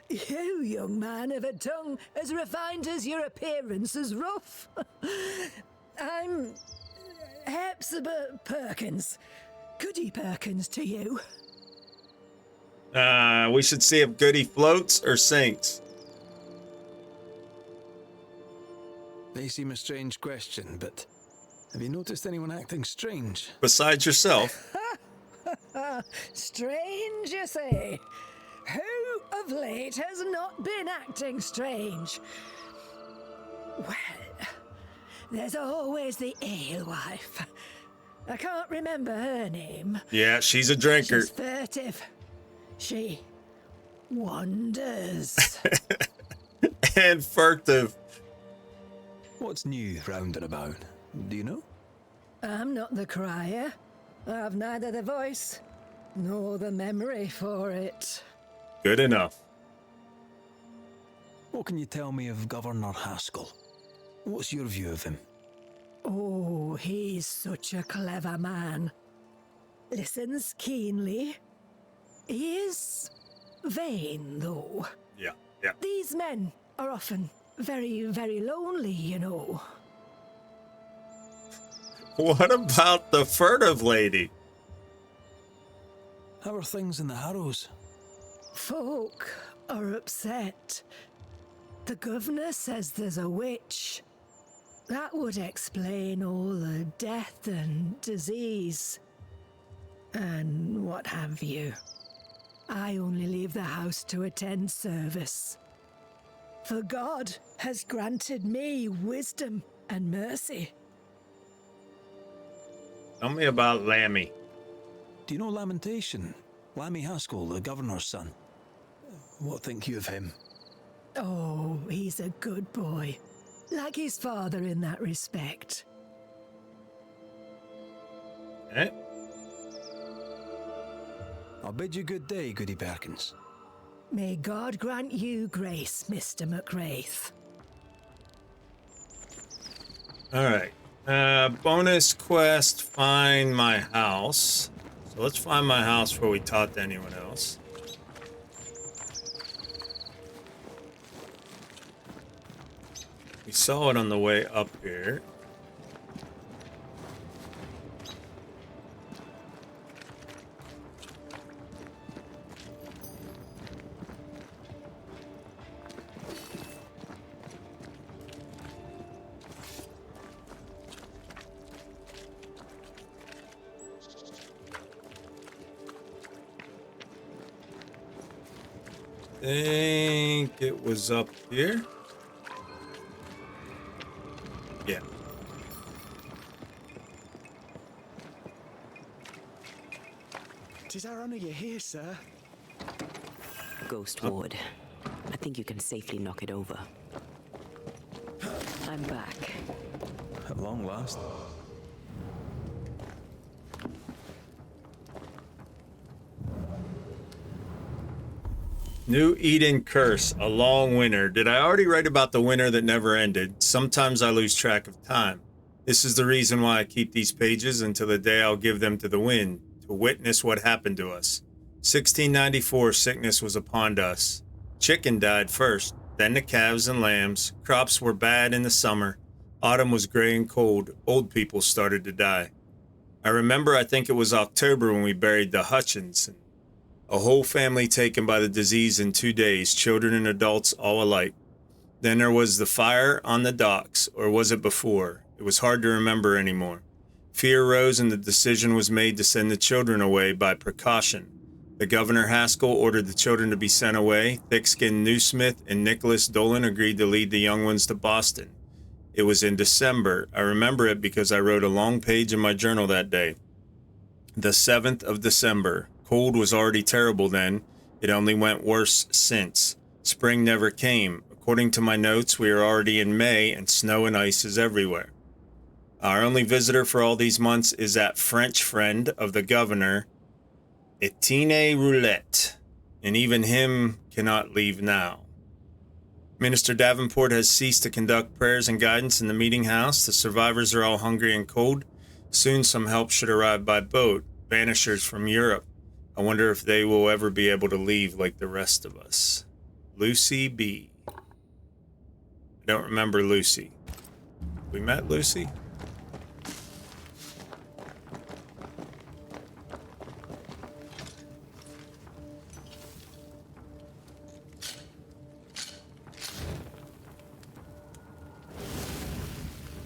You, young man, have a tongue as refined as your appearance is rough. I'm Hepzibah Perkins. Goody Perkins to you. We should see if Goody floats or sinks. May seem a strange question, but have you noticed anyone acting strange? Besides yourself. Strange, you say? Who of late has not been acting strange? Well, there's always the alewife. I can't remember her name. Yeah, she's a drinker. She's furtive. She Wonders. And furtive. What's new round and about? Do you know? I'm not the crier. I've neither the voice nor the memory for it. Good enough. What can you tell me of Governor Haskell? What's your view of him? Oh, he's such a clever man. Listens keenly. He is vain, though. Yeah, yeah. These men are often very, very lonely, you know. What about the furtive lady? How are things in the Harrows? Folk are upset. The governor says there's a witch. That would explain all the death and disease. And what have you. I only leave the house to attend service. For God has granted me wisdom and mercy. Tell me about Lammy. Do you know Lamentation? Lammy Haskell, the governor's son. What think you of him? Oh, he's a good boy. Like his father in that respect. Eh? I'll bid you good day, Goody Perkins. May God grant you grace, Mr. McWraith. Alright. Bonus quest, find my house. So let's find my house before we talk to anyone else. We saw it on the way up here. I think it was up here. Yeah. Tis our honor you're here, sir. Ghost Ward. I think you can safely knock it over. I'm back. At long last. New Eden Curse, a long winter. Did I already write about the winter that never ended? Sometimes I lose track of time. This is the reason why I keep these pages until the day I'll give them to the wind, to witness what happened to us. 1694, sickness was upon us. Chicken died first, then the calves and lambs. Crops were bad in the summer. Autumn was gray and cold. Old people started to die. I remember, I think it was October when we buried the Hutchins. A whole family taken by the disease in 2 days, children and adults all alike. Then there was the fire on the docks, or was it before? It was hard to remember anymore. Fear rose and the decision was made to send the children away by precaution. The Governor Haskell ordered the children to be sent away. Thick-skinned Newsmith and Nicholas Dolan agreed to lead the young ones to Boston. It was in December. I remember it because I wrote a long page in my journal that day. The 7th of December. Cold was already terrible then. It only went worse since. Spring never came. According to my notes, we are already in May and snow and ice is everywhere. Our only visitor for all these months is that French friend of the governor, Etienne Roulette, and even him cannot leave now. Minister Davenport has ceased to conduct prayers and guidance in the meeting house. The survivors are all hungry and cold. Soon some help should arrive by boat. Banishers from Europe. I wonder if they will ever be able to leave like the rest of us. Lucy B. I don't remember Lucy. We met Lucy?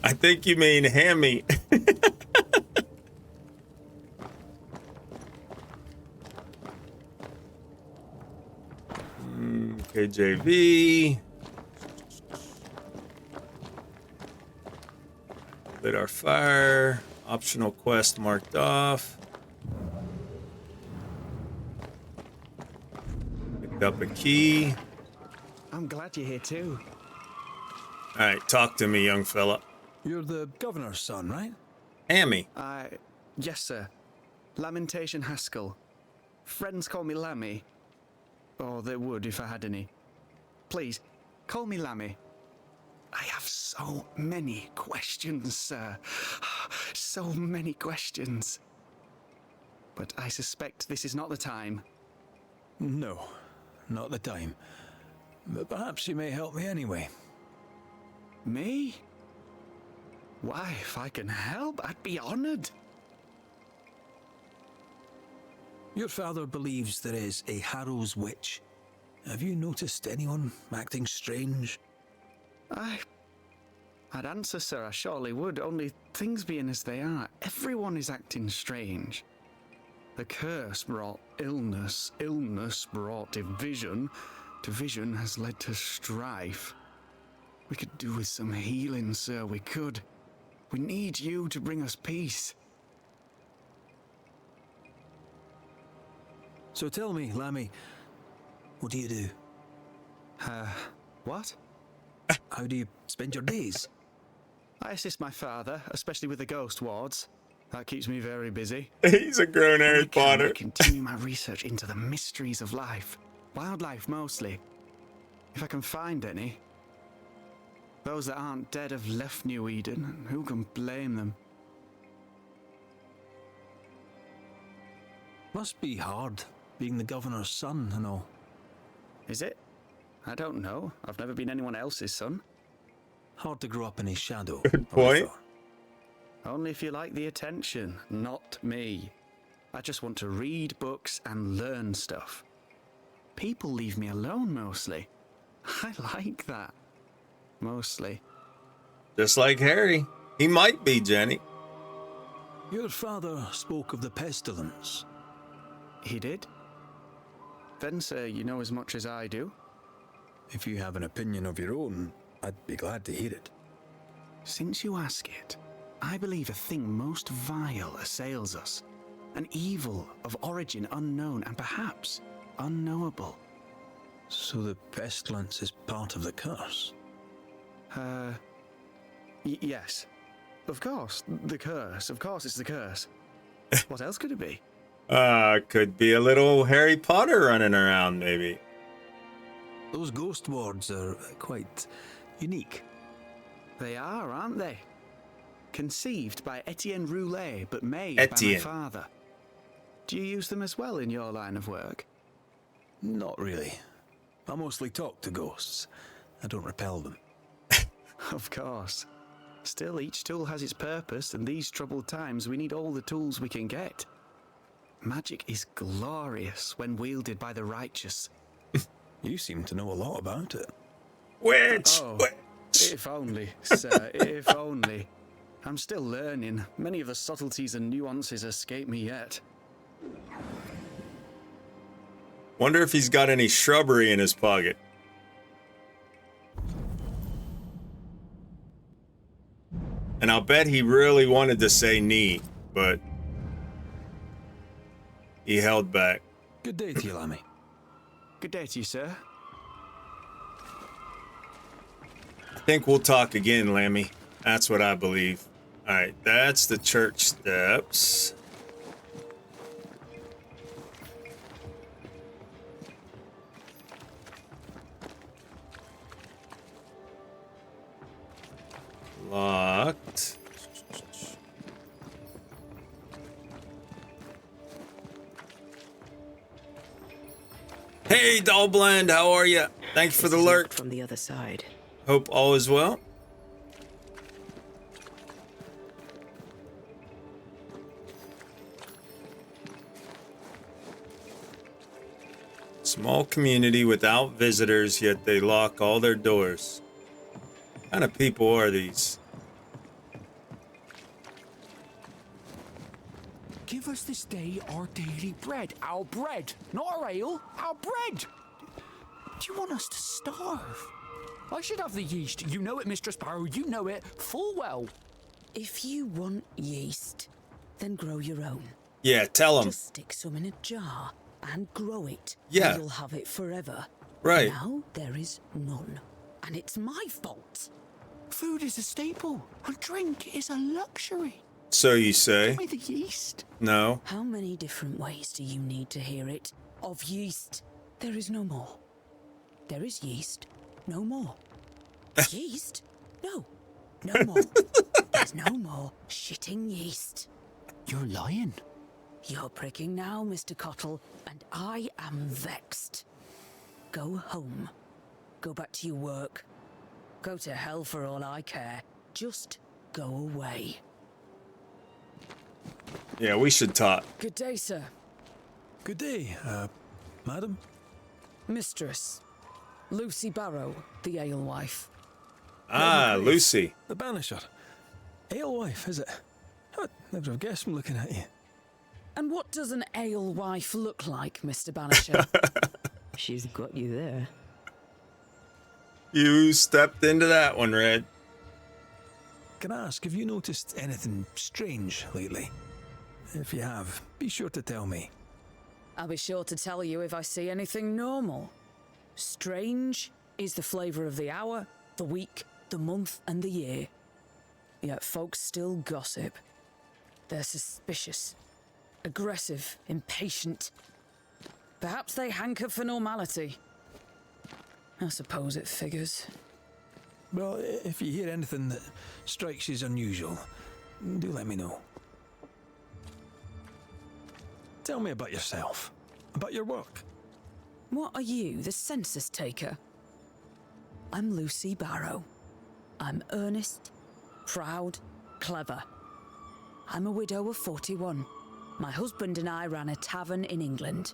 I think you mean Hammy. KJV. Lit our fire. Optional quest marked off. Picked up a key. I'm glad you're here too. All right, talk to me, young fella. You're the governor's son, right? Hammy. Yes, sir. Lamentation Haskell. Friends call me Lammy. Or they would if I had any. Please, call me Lammy. I have so many questions, sir. So many questions. But I suspect this is not the time. No, not the time. But perhaps you may help me anyway. Me? Why, if I can help, I'd be honored. Your father believes there is a Harrow's witch. Have you noticed anyone acting strange? I'd answer, sir, I surely would, only things being as they are, everyone is acting strange. The curse brought illness, illness brought division, division has led to strife. We could do with some healing, sir, we could. We need you to bring us peace. So tell me, Lammy, what do you do? What? How do you spend your days? I assist my father, especially with the ghost wards. That keeps me very busy. He's a grown Harry Potter. I continue my research into the mysteries of life. Wildlife, mostly. If I can find any. Those that aren't dead have left New Eden, and who can blame them? Must be hard, being the governor's son and all. Is it? I don't know. I've never been anyone else's son. Hard to grow up in his shadow. Good point. Only if you like the attention, not me. I just want to read books and learn stuff. People leave me alone mostly. I like that. Mostly. Just like Harry. He might be, Jenny. Your father spoke of the pestilence. He did? Then, sir, you know as much as I do. If you have an opinion of your own, I'd be glad to hear it. Since you ask it, I believe a thing most vile assails us. An evil of origin unknown and perhaps unknowable. So the pestilence is part of the curse? Yes. Of course, the curse. Of course it's the curse. What else could it be? Could be a little Harry Potter running around, maybe. Those ghost wards are quite unique. They are, aren't they? Conceived by Etienne Roulet, but made Etienne. by my father. Do you use them as well in your line of work? Not really. I mostly talk to ghosts. I don't repel them. Of course. Still, each tool has its purpose, and these troubled times we need all the tools we can get. Magic is glorious when wielded by the righteous. You seem to know a lot about it. Witch! Oh, Witch! if only, sir, if only. I'm still learning. Many of the subtleties and nuances escape me yet. Wonder if he's got any shrubbery in his pocket. And I'll bet he really wanted to say knee, but he held back. Good day to you, Lammy. Good day to you, sir. I think we'll talk again, Lammy. That's what I believe. Alright, that's the church steps. Locked. Hey, Dollblend, how are you? Thanks for the lurk. From the other side. Hope all is well. Small community without visitors, yet they lock all their doors. What kind of people are these? Give us this day our daily bread. Our bread, not our ale, our bread. Do you want us to starve? I should have the yeast. You know it, Mistress Barrow. You know it full well. If you want yeast, then grow your own. Yeah, tell him. Just stick some in a jar and grow it. Yeah. And you'll have it forever. Right. Now there is none. And it's my fault. Food is a staple, and drink is a luxury. So you say? Give me the yeast. No. How many different ways do you need to hear it? Of yeast, there is no more. There is yeast, no more. Yeast? No. No more. There's no more shitting yeast. You're lying. You're pricking now, Mr. Cottle, and I am vexed. Go home. Go back to your work. Go to hell for all I care. Just go away. Yeah, we should talk. Good day, sir. Good day, madam. Mistress. Lucy Barrow, the alewife. Ah, Lucy. The Banisher. Alewife, is it? I'd never have guessed from looking at you. And what does an alewife look like, Mr. Banisher? She's got you there. You stepped into that one, Red. Can I ask, have you noticed anything strange lately? If you have, be sure to tell me. I'll be sure to tell you if I see anything normal. Strange is the flavour of the hour, the week, the month, and the year. Yet folks still gossip. They're suspicious, aggressive, impatient. Perhaps they hanker for normality. I suppose it figures. Well, if you hear anything that strikes you as unusual, do let me know. Tell me about yourself, about your work. What are you, the census taker? I'm Lucy Barrow. I'm earnest, proud, clever. I'm a widow of 41. My husband and I ran a tavern in England.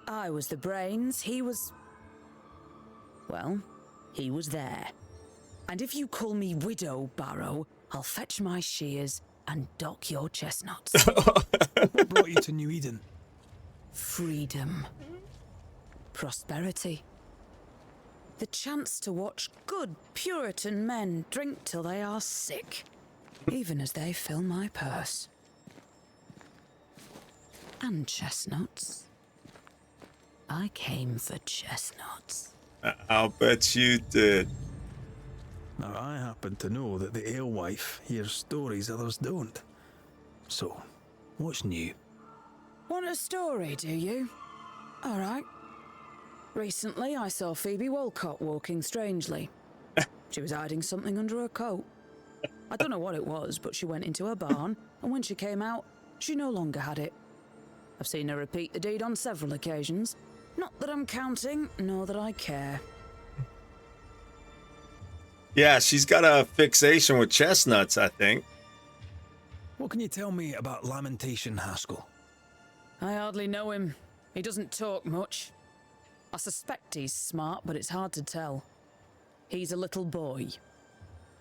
I was the brains, he was... well, he was there. And if you call me Widow Barrow, I'll fetch my shears and dock your chestnuts. What brought you to New Eden? Freedom. Prosperity. The chance to watch good Puritan men drink till they are sick, even as they fill my purse. And chestnuts. I came for chestnuts. I'll bet you did. Now, I happen to know that the alewife hears stories others don't. So, what's new? Want a story, do you? All right. Recently, I saw Phoebe Walcott walking strangely. She was hiding something under her coat. I don't know what it was, but she went into her barn, and when she came out, she no longer had it. I've seen her repeat the deed on several occasions. Not that I'm counting, nor that I care. Yeah, she's got a fixation with chestnuts, I think. What can you tell me about Lamentation Haskell? I hardly know him. He doesn't talk much. I suspect he's smart, but it's hard to tell. He's a little boy.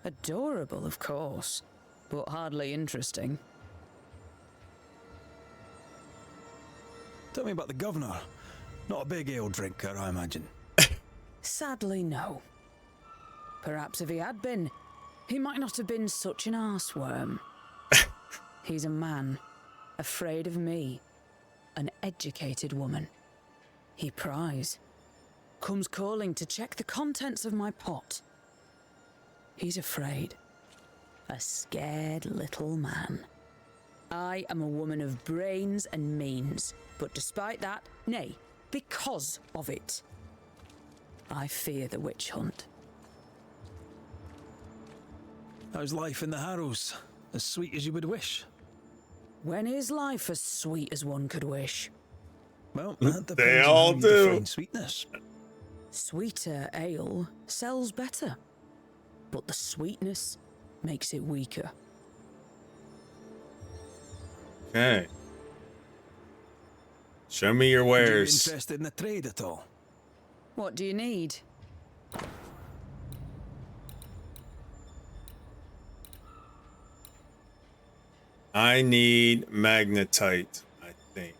Adorable, of course, but hardly interesting. Tell me about the governor. Not a big ale drinker, I imagine. Sadly, no. Perhaps if he had been, he might not have been such an arseworm. He's a man, afraid of me, an educated woman. He pries, comes calling to check the contents of my pot. He's afraid, a scared little man. I am a woman of brains and means, but despite that, nay, because of it, I fear the witch hunt. How's life in the Harrows? As sweet as you would wish? When is life as sweet as one could wish? Well, that depends They on all how you do. define sweetness. Sweeter ale sells better, but the sweetness makes it weaker. Okay. Show me your Are you wares. interested in the trade at all? What do you need? I need magnetite, I think.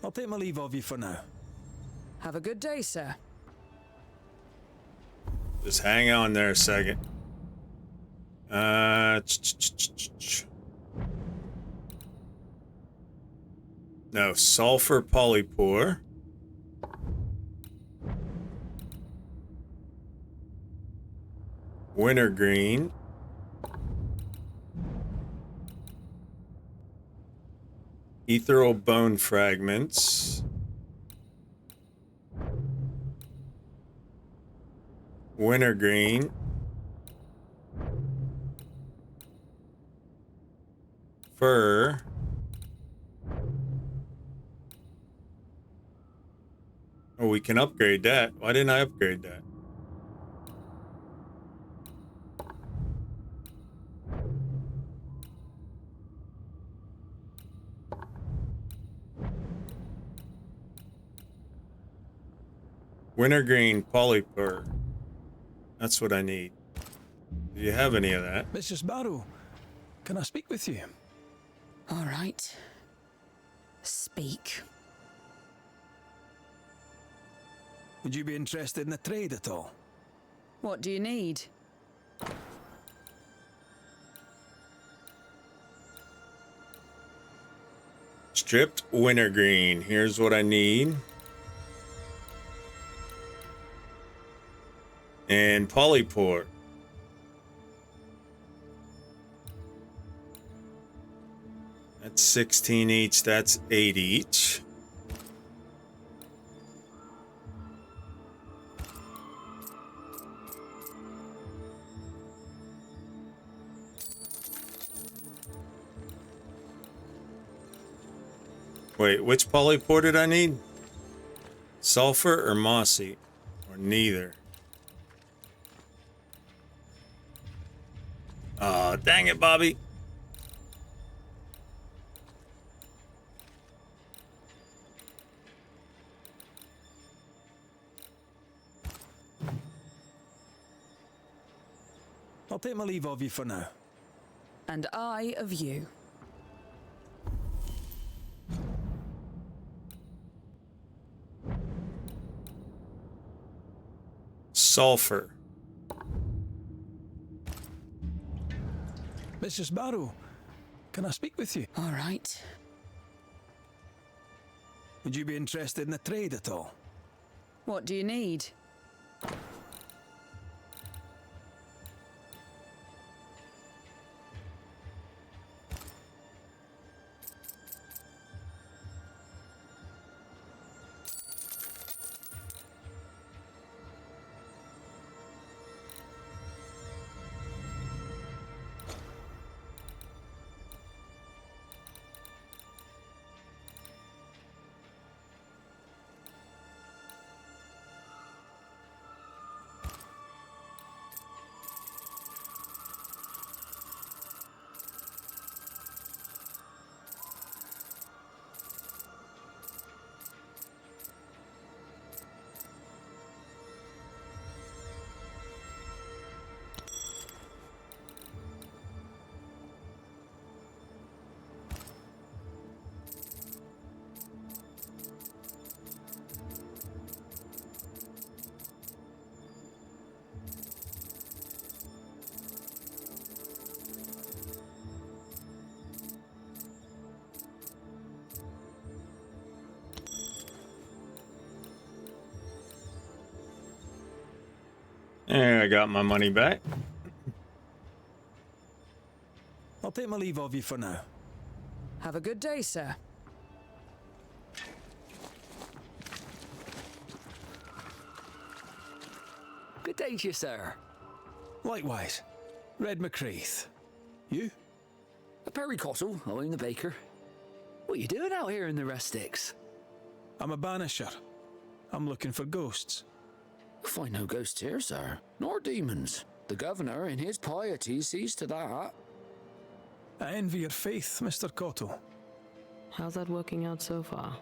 I'll take my leave of you for now. Have a good day, sir. Just hang on there a second. No, sulfur polypore. Wintergreen. Ethereal bone fragments. Wintergreen. Fur. Oh, we can upgrade that. Why didn't I upgrade that? Wintergreen polypore. That's what I need. Do you have any of that? Mrs. Barrow, can I speak with you? All right. Speak. Would you be interested in a trade at all? What do you need? Stripped wintergreen. Here's what I need. And polypore. That's 16 each. That's 8 each. Wait, which polypore did I need? Sulfur or mossy? Or neither? Aw, dang it, Bobby. I'll take my leave of you for now. And I of you. Sulfur. Mrs. Barrow, can I speak with you? All right. Would you be interested in a trade at all? What do you need? There, I got my money back. I'll take my leave of you for now. Have a good day, sir. Good day to you, sir. Likewise. Red McCreath. You? Perry Cottle, I'm the baker. What are you doing out here in the rustics? I'm a banisher. I'm looking for ghosts. You'll find no ghosts here, sir, nor demons. The governor, in his piety, sees to that. I envy your faith, Mr. Cottle. How's that working out so far?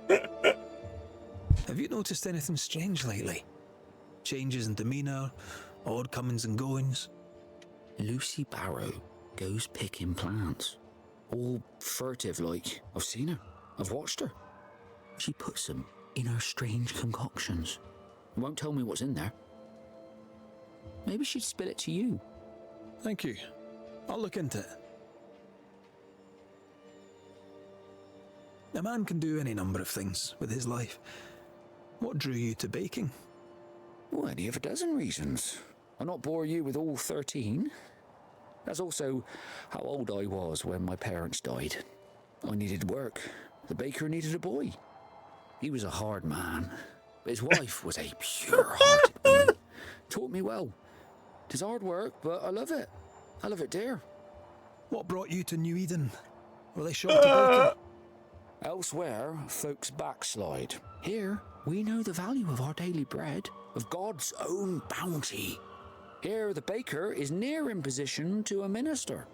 Have you noticed anything strange lately? Changes in demeanour, odd comings and goings? Lucy Barrow goes picking plants. All furtive like. I've seen her. I've watched her. She puts them in her strange concoctions. Won't tell me what's in there. Maybe she'd spill it to you. Thank you. I'll look into it. A man can do any number of things with his life. What drew you to baking? Well, any of a dozen reasons. I'll not bore you with all 13. That's also how old I was when my parents died. I needed work. The baker needed a boy. He was a hard man, but his wife was a pure-hearted woman. Taught me well. 'Tis hard work, but I love it. I love it, dear. What brought you to New Eden? Were they short to baking? Elsewhere, folks backslide. Here, we know the value of our daily bread, of God's own bounty. Here, the baker is near in position to a minister.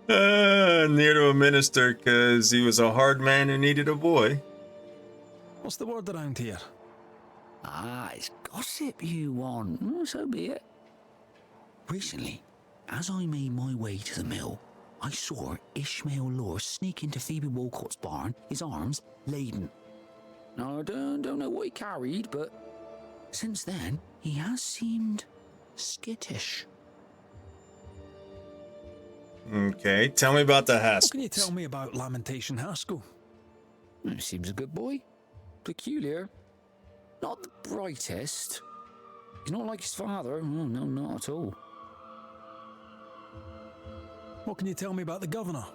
Near to a minister because he was a hard man who needed a boy. What's the word around here? Ah, it's gossip you want. Oh, so be it. Recently, as I made my way to the mill, I saw Ishmael Law sneak into Phoebe Walcott's barn, his arms laden. Now, I don't know what he carried, but since then, he has seemed skittish. Okay, tell me about the Haskell. What can you tell me about Lamentation Haskell? He seems a good boy. Peculiar. Not the brightest. He's not like his father. Oh, no, not at all. What can you tell me about the governor?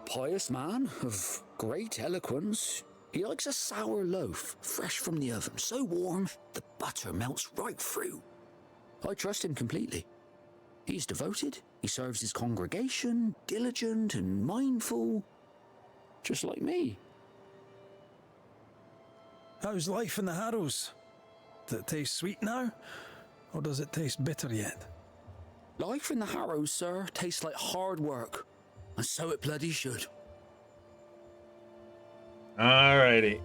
Pious man of great eloquence. He likes a sour loaf, fresh from the oven, so warm the butter melts right through. I trust him completely. He's devoted, he serves his congregation, diligent and mindful, just like me. How's life in the Harrows? Does it taste sweet now, or does it taste bitter yet? Life in the Harrows, sir, tastes like hard work, and so it bloody should. Alrighty.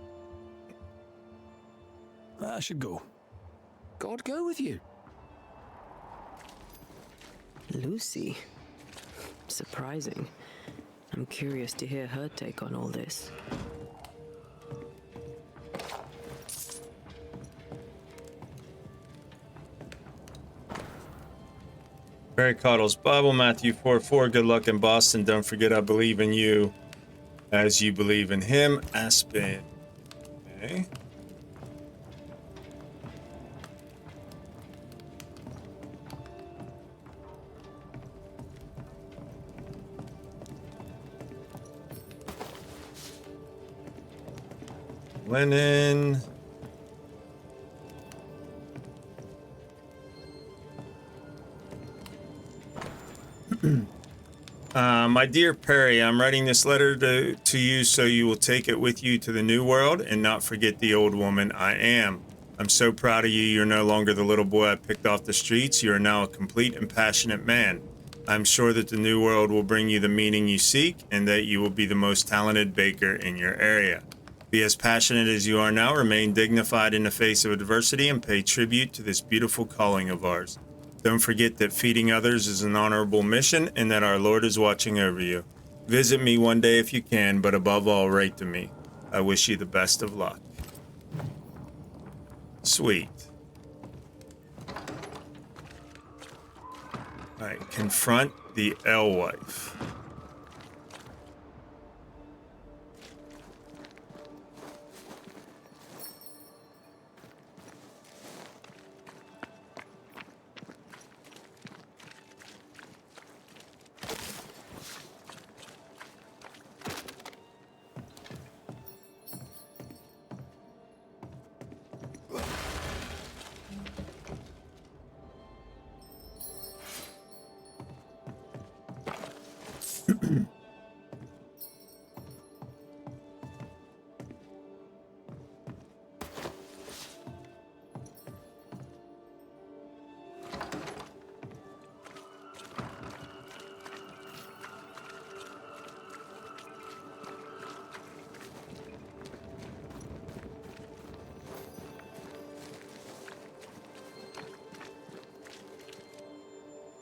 I should go. God go with you. Lucy. Surprising. I'm curious to hear her take on all this. Barry Cottle's Bible, Matthew 4:4. Good luck in Boston. Don't forget I believe in you as you believe in him. Aspen. Okay. Lennon. My dear Perry, I'm writing this letter to you so you will take it with you to the new world and not forget the old woman I am. I'm so proud of you. You're no longer the little boy I picked off the streets. You are now a complete and passionate man. I'm sure that the new world will bring you the meaning you seek and that you will be the most talented baker in your area. Be as passionate as you are now, remain dignified in the face of adversity, and pay tribute to this beautiful calling of ours. Don't forget that feeding others is an honorable mission and that our Lord is watching over you. Visit me one day if you can, but above all, write to me. I wish you the best of luck. Sweet. All right, confront the alewife.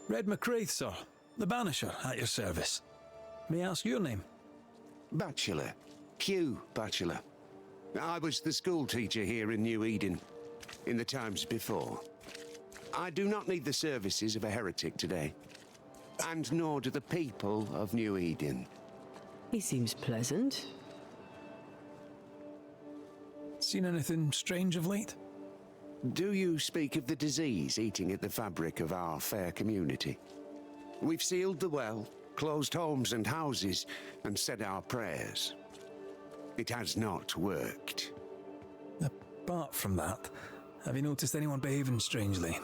Red McCraith, sir. The Banisher, at your service. May I ask your name? Bachelor. Hugh Bachelor. I was the school teacher here in New Eden, in the times before. I do not need the services of a heretic today, and nor do the people of New Eden. He seems pleasant. Seen anything strange of late? Do you speak of the disease eating at the fabric of our fair community? We've sealed the well, closed homes and houses, and said our prayers. It has not worked. Apart from that, have you noticed anyone behaving strangely?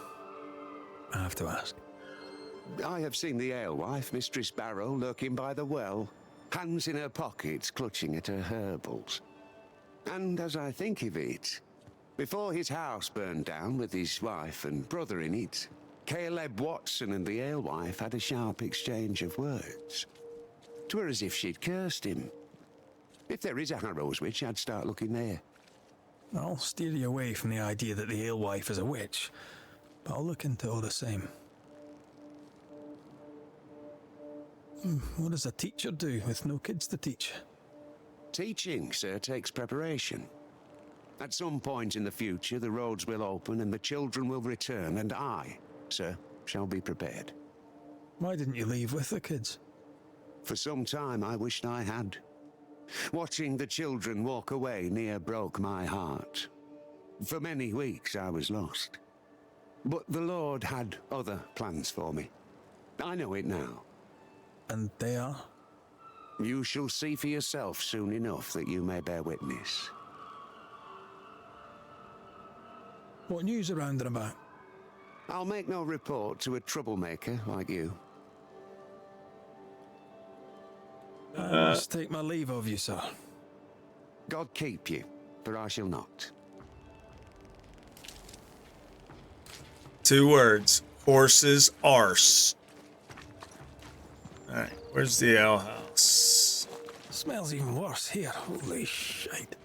I have to ask. I have seen the alewife, Mistress Barrow, lurking by the well, hands in her pockets, clutching at her herbals. And as I think of it, before his house burned down with his wife and brother in it, Caleb Watson and the alewife had a sharp exchange of words. 'Twere as if she'd cursed him. If there is a Harrow's witch, I'd start looking there. I'll steer you away from the idea that the alewife is a witch, but I'll look into all the same. What does a teacher do with no kids to teach? Teaching, sir, takes preparation. At some point in the future, the roads will open and the children will return, and I, sir, shall be prepared. Why didn't you leave with the kids? For some time I wished I had. Watching the children walk away near broke my heart. For many weeks I was lost. But the Lord had other plans for me. I know it now. And they are? You shall see for yourself soon enough that you may bear witness. What news around and about? I'll make no report to a troublemaker like you. I must take my leave of you, sir. God keep you, for I shall not. 2 words. Horse's arse. Alright, where's the alehouse? Smells even worse here. Holy shite.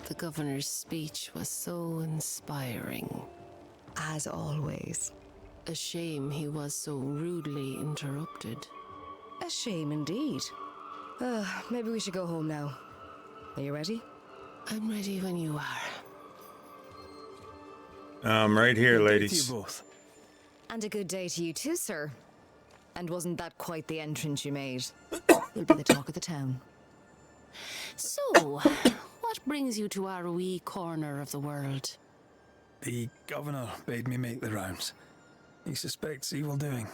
The governor's speech was so inspiring. As always. A shame he was so rudely interrupted. A shame indeed. Maybe we should go home now. Are you ready? I'm ready when you are. I'm right here, Good day to ladies. you both. And a good day to you too, sir. And wasn't that quite the entrance you made? You'll be the talk of the town. So, what brings you to our wee corner of the world? The governor bade me make the rounds. He suspects evil doing.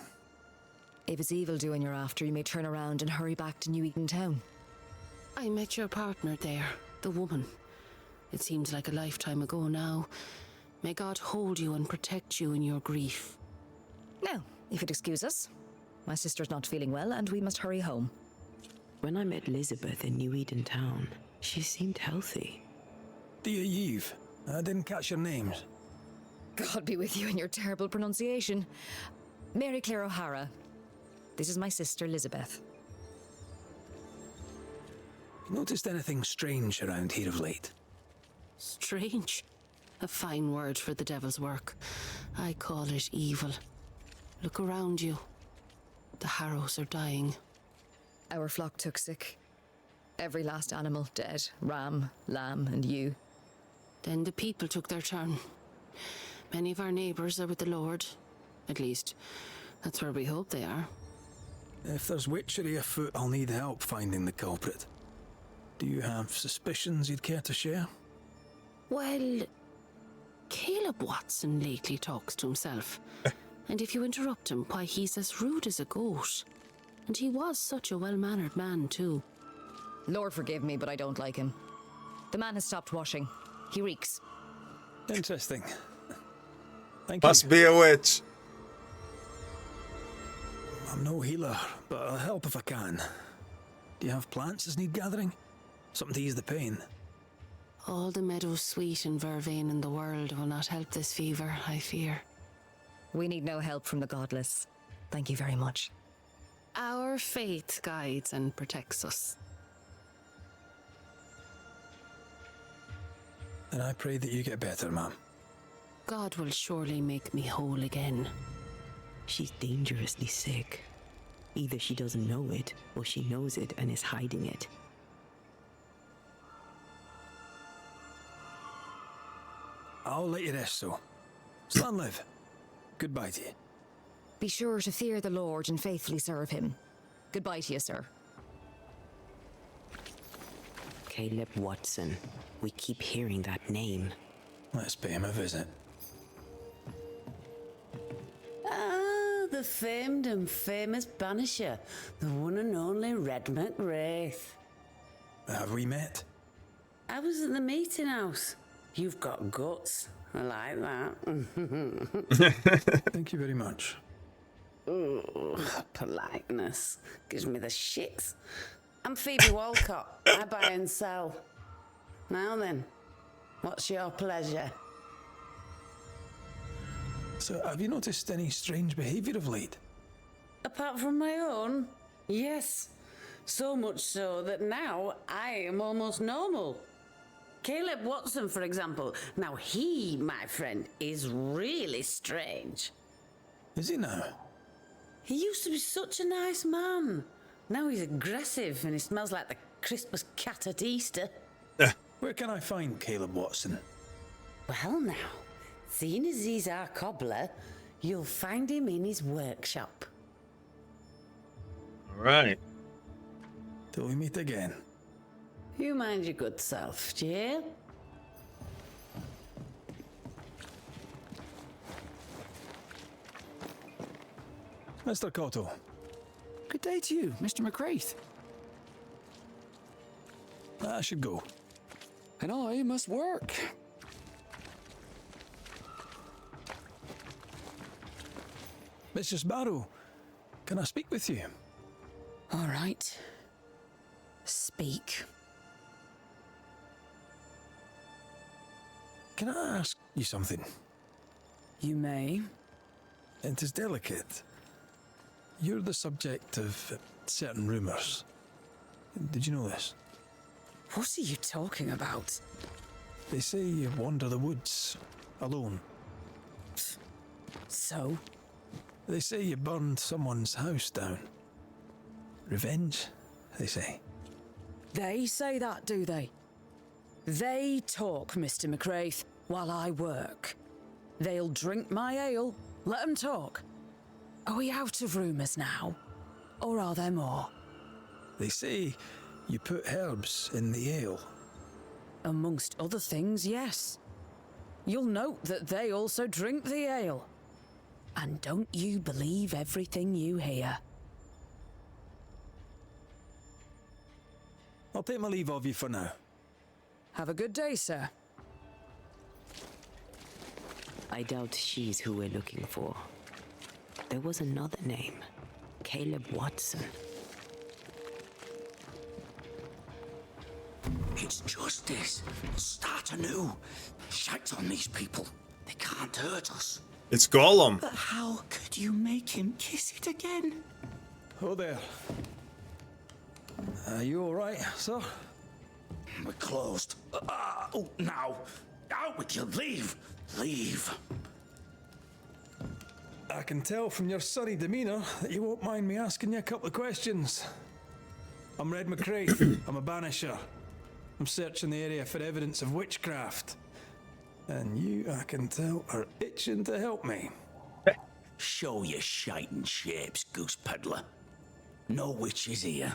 If it's evil doing you're after, you may turn around and hurry back to New Eden Town. I met your partner there, the woman. It seems like a lifetime ago now. May God hold you and protect you in your grief. Now, if you'd excuse us, my sister's not feeling well and we must hurry home. When I met Elizabeth in New Eden Town, she seemed healthy. Dear Eve, I didn't catch your names. God be with you and your terrible pronunciation. Mary Claire O'Hara. This is my sister, Elizabeth. Noticed anything strange around here of late? Strange. A fine word for the devil's work. I call it evil. Look around you. The Harrows are dying. Our flock took sick. Every last animal dead. Ram, lamb, and ewe. Then the people took their turn. Many of our neighbours are with the Lord. At least, that's where we hope they are. If there's witchery afoot, I'll need help finding the culprit. Do you have suspicions you'd care to share? Well, Caleb Watson lately talks to himself. And if you interrupt him, why, he's as rude as a goat. And he was such a well-mannered man, too. Lord forgive me, but I don't like him. The man has stopped washing. He reeks. Interesting. Thank you. Must be a witch. I'm no healer, but I'll help if I can. Do you have plants as need gathering? Something to ease the pain? All the meadow sweet and vervain in the world will not help this fever, I fear. We need no help from the godless. Thank you very much. Our faith guides and protects us. And I pray that you get better, ma'am. God will surely make me whole again. She's dangerously sick. Either she doesn't know it, or she knows it and is hiding it. I'll let you rest, so. Stand live. Goodbye to you. Be sure to fear the Lord and faithfully serve him. Goodbye to you, sir. Caleb Watson. We keep hearing that name. Let's pay him a visit. Ah, the famed and famous Banisher, the one and only Red McWraith. Have we met? I was at the meeting house. You've got guts. I like that. Thank you very much. Ooh, politeness gives me the shits. I'm Phoebe Walcott. I buy and sell. Now then, what's your pleasure? So, have you noticed any strange behaviour of late? Apart from my own? Yes. So much so that now I am almost normal. Caleb Watson, for example. Now he, my friend, is really strange. Is he now? He used to be such a nice man. Now he's aggressive and he smells like the crispest cat at Easter. Where can I find Caleb Watson? Well now, seeing as he's our cobbler, you'll find him in his workshop. All right. Till we meet again. You mind your good self, do you hear? Mr. Cotto. Good day to you, Mr. McWraith. I should go. And I must work. Mrs. Barrow, can I speak with you? All right. Speak. Can I ask you something? You may. It is delicate. You're the subject of certain rumours. Did you know this? What are you talking about? They say you wander the woods alone. So? They say you burned someone's house down. Revenge, they say. They say that, do they? They talk, Mr. McWraith, while I work. They'll drink my ale. Let them talk. Are we out of rumours now? Or are there more? They say you put herbs in the ale. Amongst other things, yes. You'll note that they also drink the ale. And don't you believe everything you hear. I'll take my leave of you for now. Have a good day, sir. I doubt she's who we're looking for. There was another name. Caleb Watson. It's justice. Start anew. Shite on these people. They can't hurt us. It's Gollum. But how could you make him kiss it again? Oh there. Are you all right, sir? We're closed. Oh, now. Out with you. Leave. Leave. I can tell from your sunny demeanour that you won't mind me asking you a couple of questions. I'm Red McWraith. I'm a banisher. I'm searching the area for evidence of witchcraft. And you, I can tell, are itching to help me. Show your shiting shapes, goose peddler. No witches here.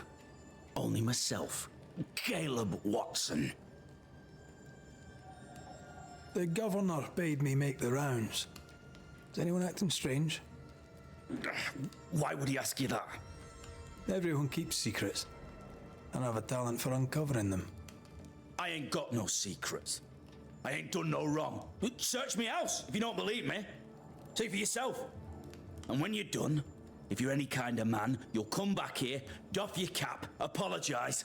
Only myself, Caleb Watson. The governor bade me make the rounds. Is anyone acting strange? Why would he ask you that? Everyone keeps secrets, and I have a talent for uncovering them. I ain't got no secrets. I ain't done no wrong. Search me house if you don't believe me. See for yourself. And when you're done, if you're any kind of man, you'll come back here, doff your cap, apologise,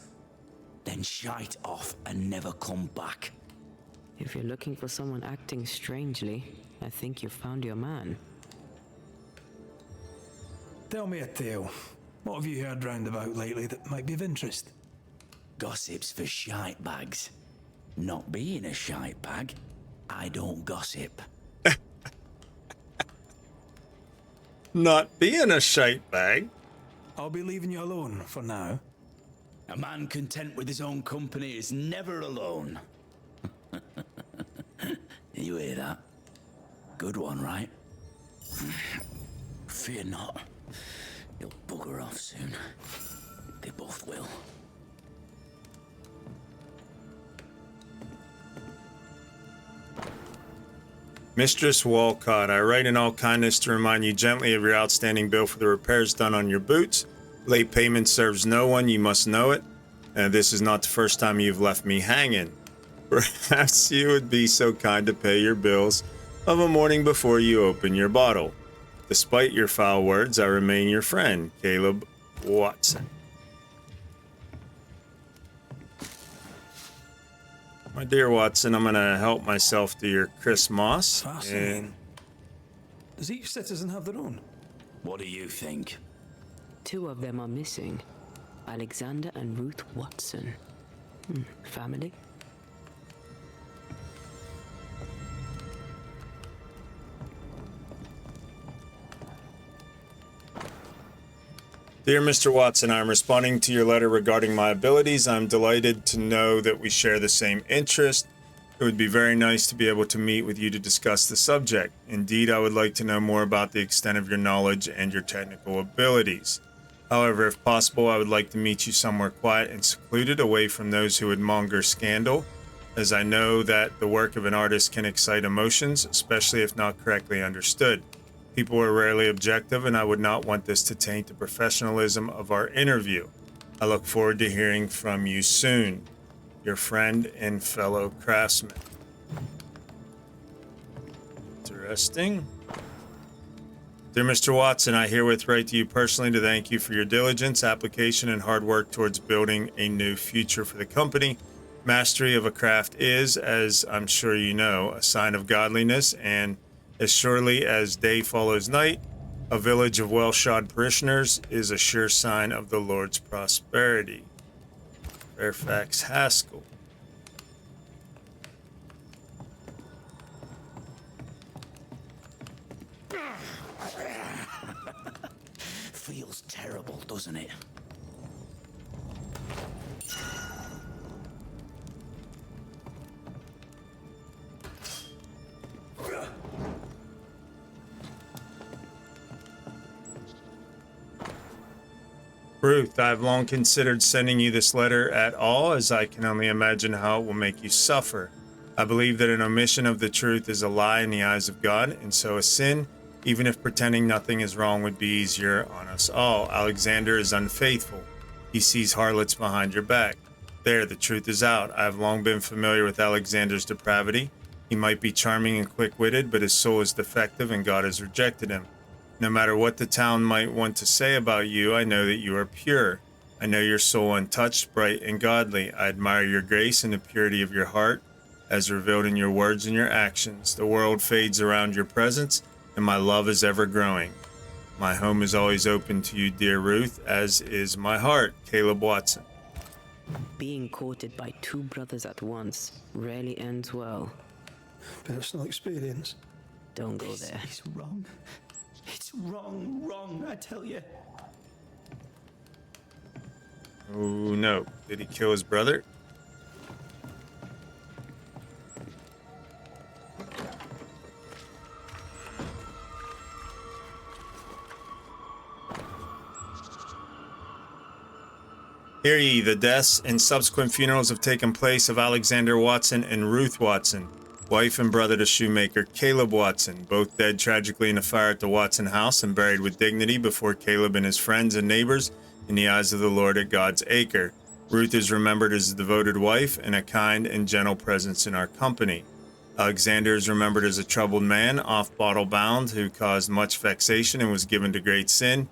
then shite off and never come back. If you're looking for someone acting strangely, I think you've found your man. Tell me a tale. What have you heard round about lately that might be of interest? Gossip's for shite bags. Not being a shite bag, I don't gossip. Not being a shite bag. I'll be leaving you alone for now. A man content with his own company is never alone. You hear that? Good one, right? Fear not. He'll bugger off soon. They both will. Mistress Walcott, I write in all kindness to remind you gently of your outstanding bill for the repairs done on your boots. Late payment serves no one, you must know it. And this is not the first time you've left me hanging. Perhaps you would be so kind to pay your bills of a morning before you open your bottle. Despite your foul words, I remain your friend, Caleb Watson. My dear Watson, I'm going to help myself to your Chris Moss. Fascinating. Does each citizen have their own? What do you think? 2 of them are missing. Alexander and Ruth Watson. Family? Dear Mr. Watson, I'm responding to your letter regarding my abilities. I'm delighted to know that we share the same interest. It would be very nice to be able to meet with you to discuss the subject. Indeed, I would like to know more about the extent of your knowledge and your technical abilities. However, if possible, I would like to meet you somewhere quiet and secluded, away from those who would monger scandal, as I know that the work of an artist can excite emotions, especially if not correctly understood. People are rarely objective, and I would not want this to taint the professionalism of our interview. I look forward to hearing from you soon. Your friend and fellow craftsman. Interesting. Dear Mr. Watson, I herewith write to you personally to thank you for your diligence, application, and hard work towards building a new future for the company. Mastery of a craft is, as I'm sure you know, a sign of godliness, and as surely as day follows night, a village of well-shod parishioners is a sure sign of the Lord's prosperity. Fairfax Haskell. Feels terrible, doesn't it? Ruth, I've long considered sending you this letter at all, as I can only imagine how it will make you suffer. I believe that an omission of the truth is a lie in the eyes of God, and so a sin, even if pretending nothing is wrong, would be easier on us all. Alexander is unfaithful. He sees harlots behind your back. There, the truth is out. I have long been familiar with Alexander's depravity. He might be charming and quick-witted, but his soul is defective, and God has rejected him. No matter what the town might want to say about you, I know that you are pure. I know your soul untouched, bright, and godly. I admire your grace and the purity of your heart, as revealed in your words and your actions. The world fades around your presence, and my love is ever growing. My home is always open to you, dear Ruth, as is my heart. Caleb Watson. Being courted by 2 brothers at once rarely ends well. Personal experience. Don't go there. It's wrong. It's wrong, I tell you. Oh no. Did he kill his brother? Hear ye, the deaths and subsequent funerals have taken place of Alexander Watson and Ruth Watson, wife and brother to shoemaker Caleb Watson, both dead tragically in a fire at the Watson house and buried with dignity before Caleb and his friends and neighbors in the eyes of the Lord at God's acre. Ruth is remembered as a devoted wife and a kind and gentle presence in our company. Alexander is remembered as a troubled man, off-bottle bound, who caused much vexation and was given to great sin,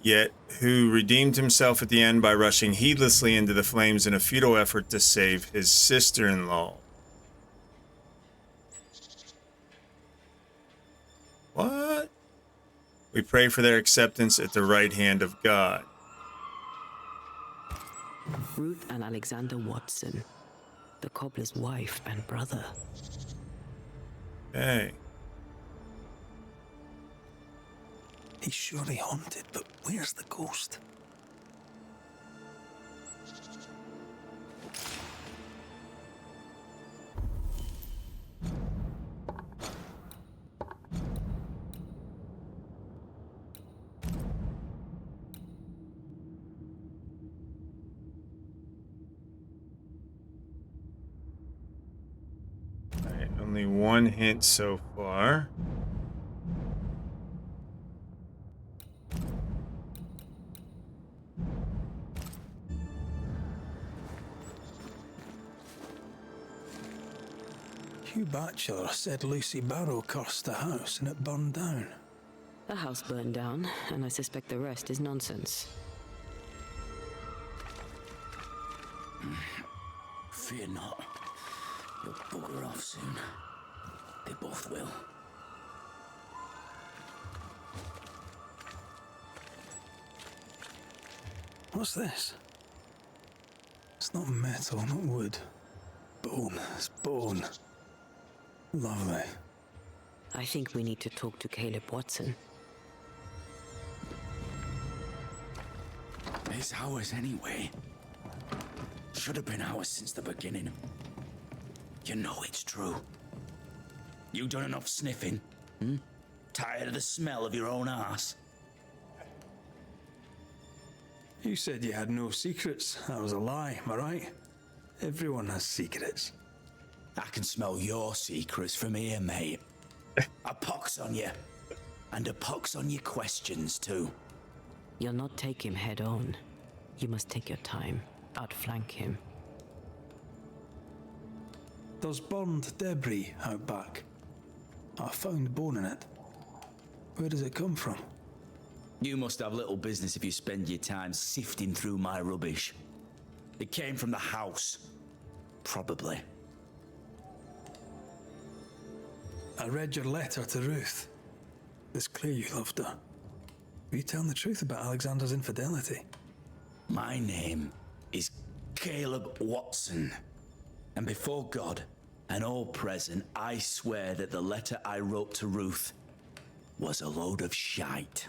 yet who redeemed himself at the end by rushing heedlessly into the flames in a futile effort to save his sister-in-law. What? We pray for their acceptance at the right hand of God. Ruth and Alexander Watson. the cobbler's wife and brother. Hey. He's surely haunted, but where's the ghost? Alright, only one hint so far. Hugh Batchelor said Lucy Barrow cursed the house and it burned down. The house burned down, and I suspect the rest is nonsense. Fear not. You'll bugger off soon. They both will. What's this? It's not metal, not wood. Bone. It's bone. Lovely. I think we need to talk to Caleb Watson. It's ours anyway. Should have been ours since the beginning. You know it's true. You done enough sniffing? Hmm? Tired of the smell of your own ass? You said you had no secrets. That was a lie, am I right? Everyone has secrets. I can smell your secrets from here, mate. A pox on you. And a pox on your questions, too. You'll not take him head on. You must take your time, outflank him. There's burned debris out back. I found bone in it. Where does it come from? You must have little business if you spend your time sifting through my rubbish. It came from the house. Probably. I read your letter to Ruth. It's clear you loved her. Were you telling the truth about Alexander's infidelity? My name is Caleb Watson. And before God and all present, I swear that the letter I wrote to Ruth was a load of shite.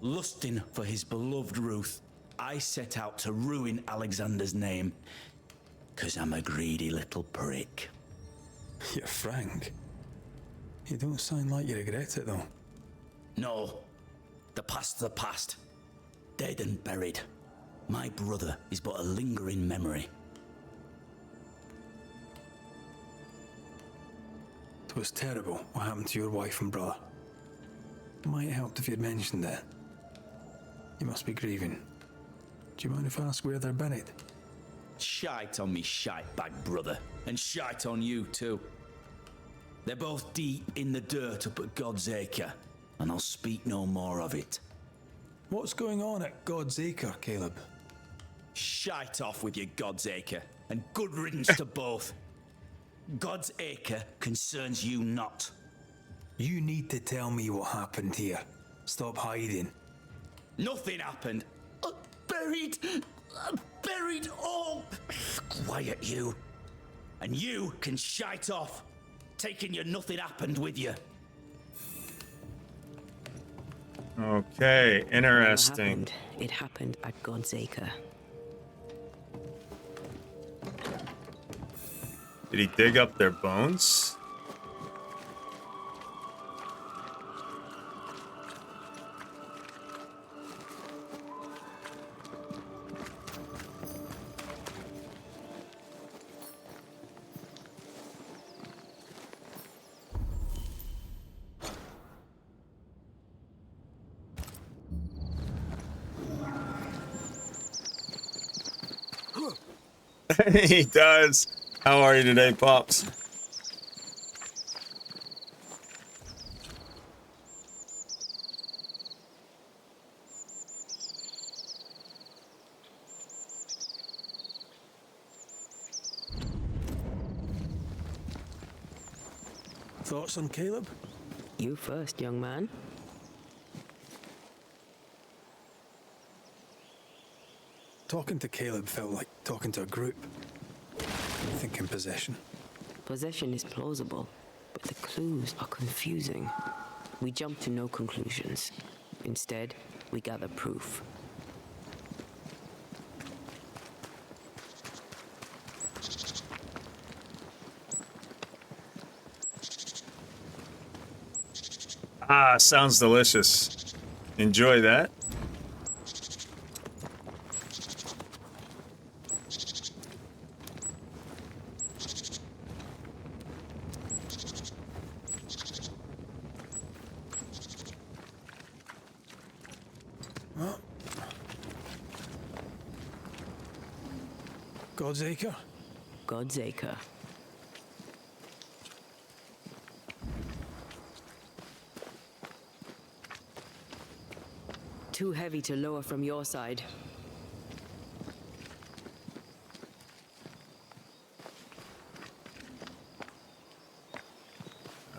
Lusting for his beloved Ruth, I set out to ruin Alexander's name, 'cause I'm a greedy little prick. You're frank. You don't sound like you regret it, though. No. The past's the past. Dead and buried. My brother is but a lingering memory. It was terrible what happened to your wife and brother. Might have helped if you'd mentioned it. You must be grieving. Do you mind if I ask where they're buried? Shite on me shite bag brother, and shite on you too. They're both deep in the dirt up at God's Acre, and I'll speak no more of it. What's going on at God's Acre, Caleb? Shite off with your God's Acre, and good riddance to both. God's Acre concerns you not. You need to tell me what happened here. Stop hiding. Nothing happened. Buried. Buried all. Quiet, you. And you can shite off, taking your nothing happened with you. Okay, interesting. It happened at God's Acre. Did he dig up their bones? He does. How are you today, Pops? Thoughts on Caleb? You first, young man. Talking to Caleb felt like talking to a group. anything in possession. Possession is plausible, but the clues are confusing. We jump to no conclusions. Instead, we gather proof. Ah, sounds delicious. Enjoy that. God's Acre? God's Acre. Too heavy to lower from your side.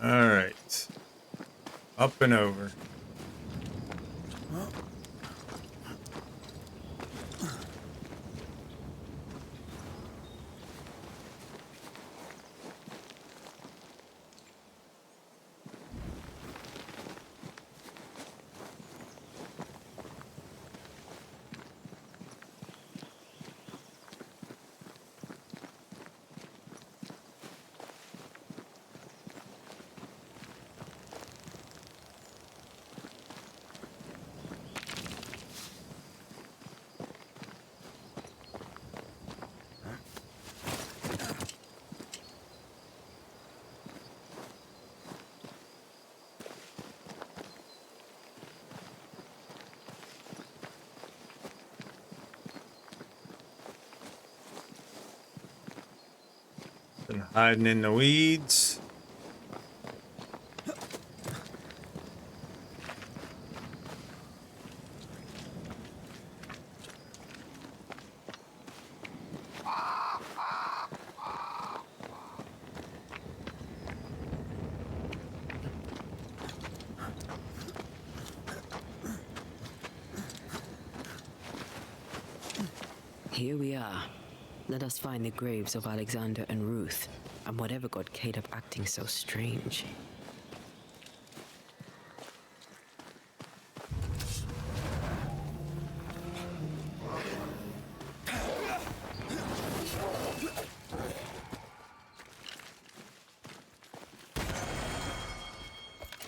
All right. Up and over. Been hiding in the weeds. Here we are. Let us find the graves of Alexander and Ruth, and whatever got Kate up acting so strange.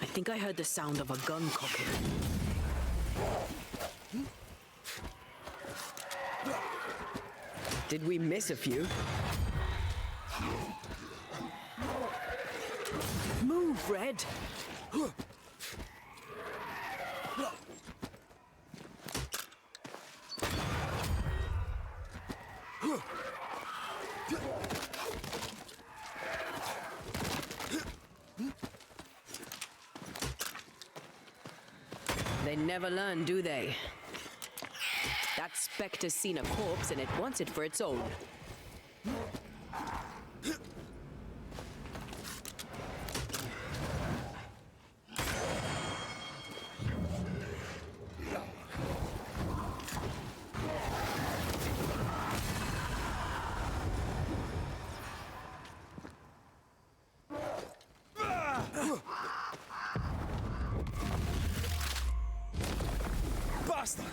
I think I heard the sound of a gun cocking. Did we miss a few? Move, Red! They never learn, do they? That specter's seen a corpse and it wants it for its own. Bastard!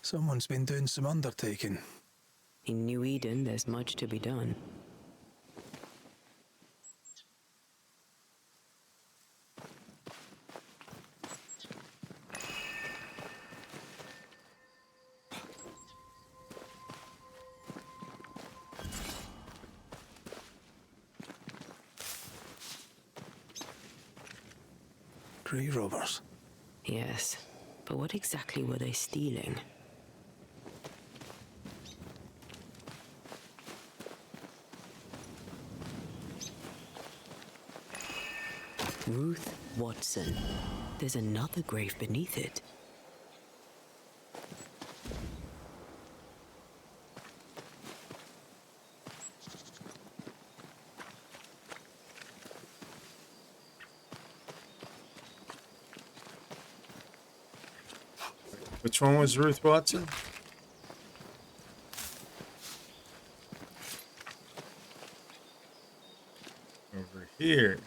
Someone's been doing some undertaking. In New Eden, there's much to be done. grave robbers. Yes, but what exactly were they stealing? Ruth Watson. There's another grave beneath it. Which one was Ruth Watson? Over here.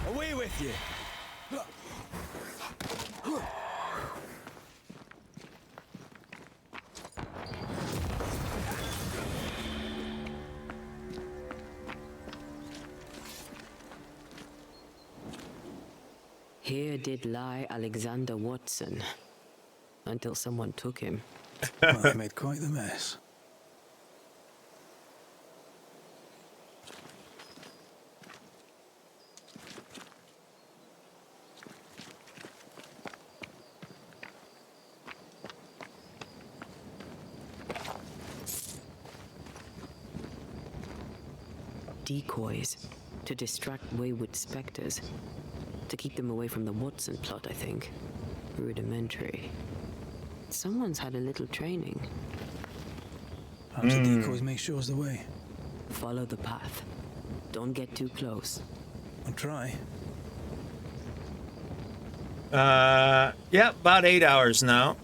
Away with you! Here did lie Alexander Watson. Until someone took him. Well, they made quite the mess. Decoys. To distract wayward specters. To keep them away from the Watson plot, I think. Rudimentary. Someone's had a little training. Perhaps the decoys may show us the way. Follow the path. Don't get too close. I'll try. Yeah, about 8 hours now.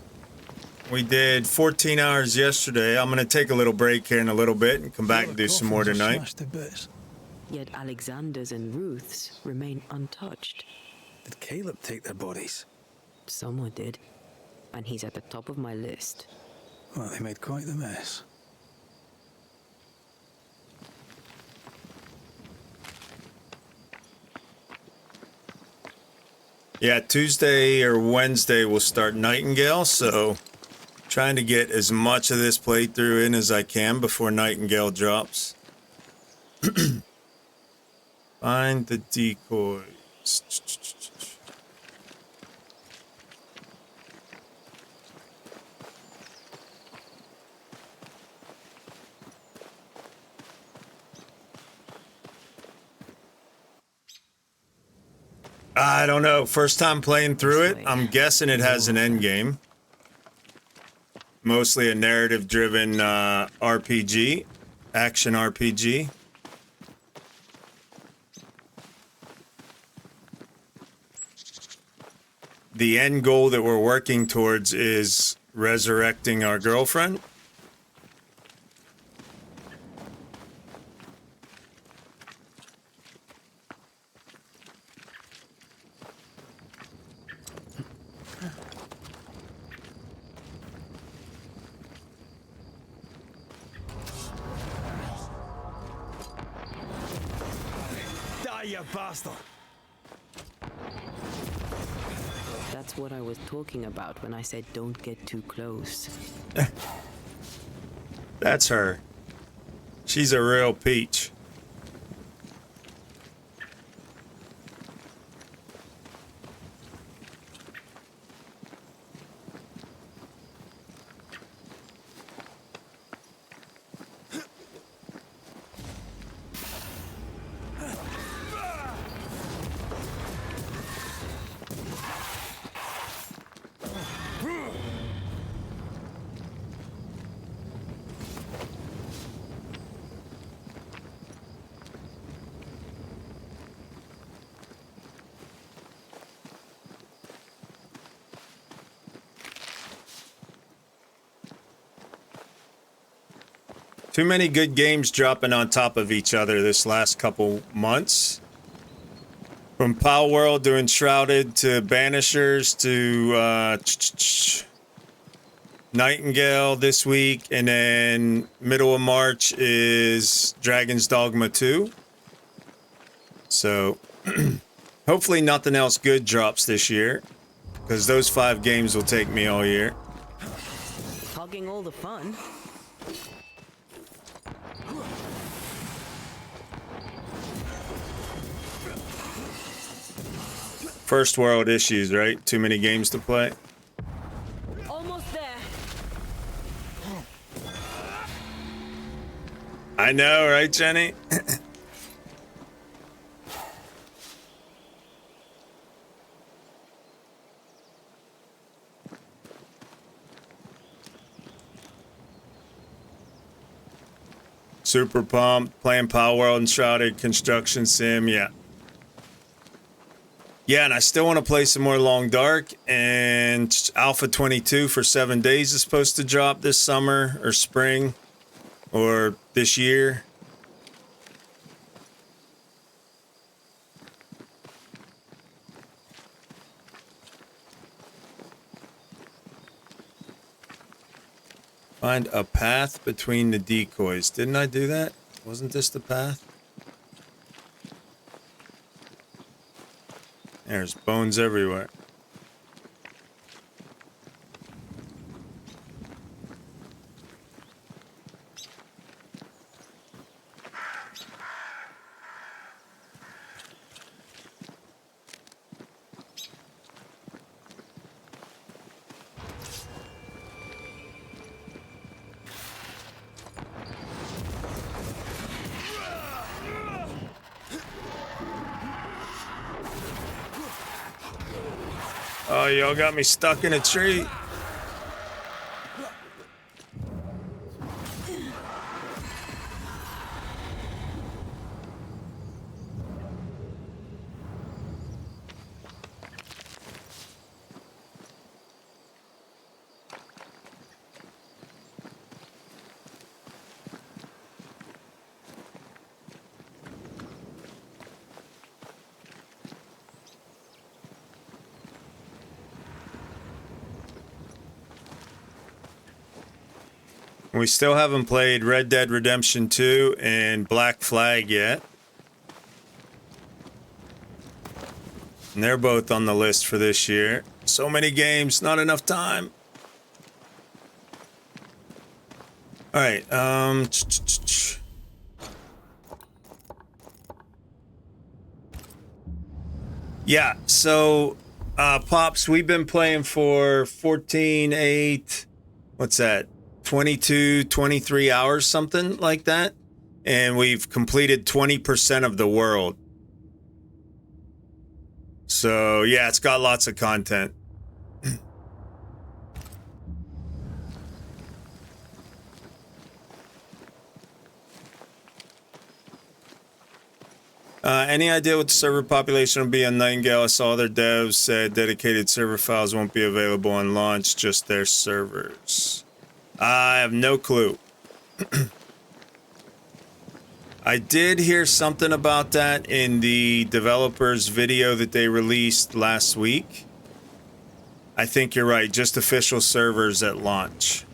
We did 14 hours yesterday. I'm gonna take a little break here in a little bit and come back and do some more tonight. Yet Alexander's and Ruth's remain untouched. Did Caleb take their bodies? Someone did. And he's at the top of my list. Well, they made quite the mess. Yeah, Tuesday or Wednesday we'll start Nightingale, so trying to get as much of this playthrough in as I can before Nightingale drops. Find the decoys. I don't know. First time playing through it. I'm guessing it has an end game. Mostly a narrative-driven RPG, action RPG. The end goal that we're working towards is resurrecting our girlfriend. Die, you bastard! That's what I was talking about when I said don't get too close. That's her. She's a real peach. Too many good games dropping on top of each other this last couple months. From Pal World to Enshrouded to Banishers to Nightingale this week, and then middle of March is Dragon's Dogma 2. So hopefully nothing else good drops this year, because those 5 games will take me all year. Hogging all the fun. First world issues, right? Too many games to play. Almost there. I know, right, Jenny? Super pumped, playing Power World and Shrouded Construction Sim, yeah. Yeah, and I still want to play some more Long Dark, and Alpha 22 for 7 days is supposed to drop this summer or spring or this year. Find a path between the decoys. Didn't I do that? Wasn't this the path? There's bones everywhere. Oh, y'all got me stuck in a tree. We still haven't played Red Dead Redemption 2 and Black Flag yet. And they're both on the list for this year. So many games, not enough time. All right, yeah, so Pops, we've been playing for 14, 8, what's that? 22, 23 hours, something like that. And we've completed 20% of the world. So, yeah, it's got lots of content. Any idea what the server population will be on Nightingale? I saw other devs said dedicated server files won't be available on launch, just their servers. I have no clue. I did hear something about that in the developers video that they released last week. I think you're right, just official servers at launch.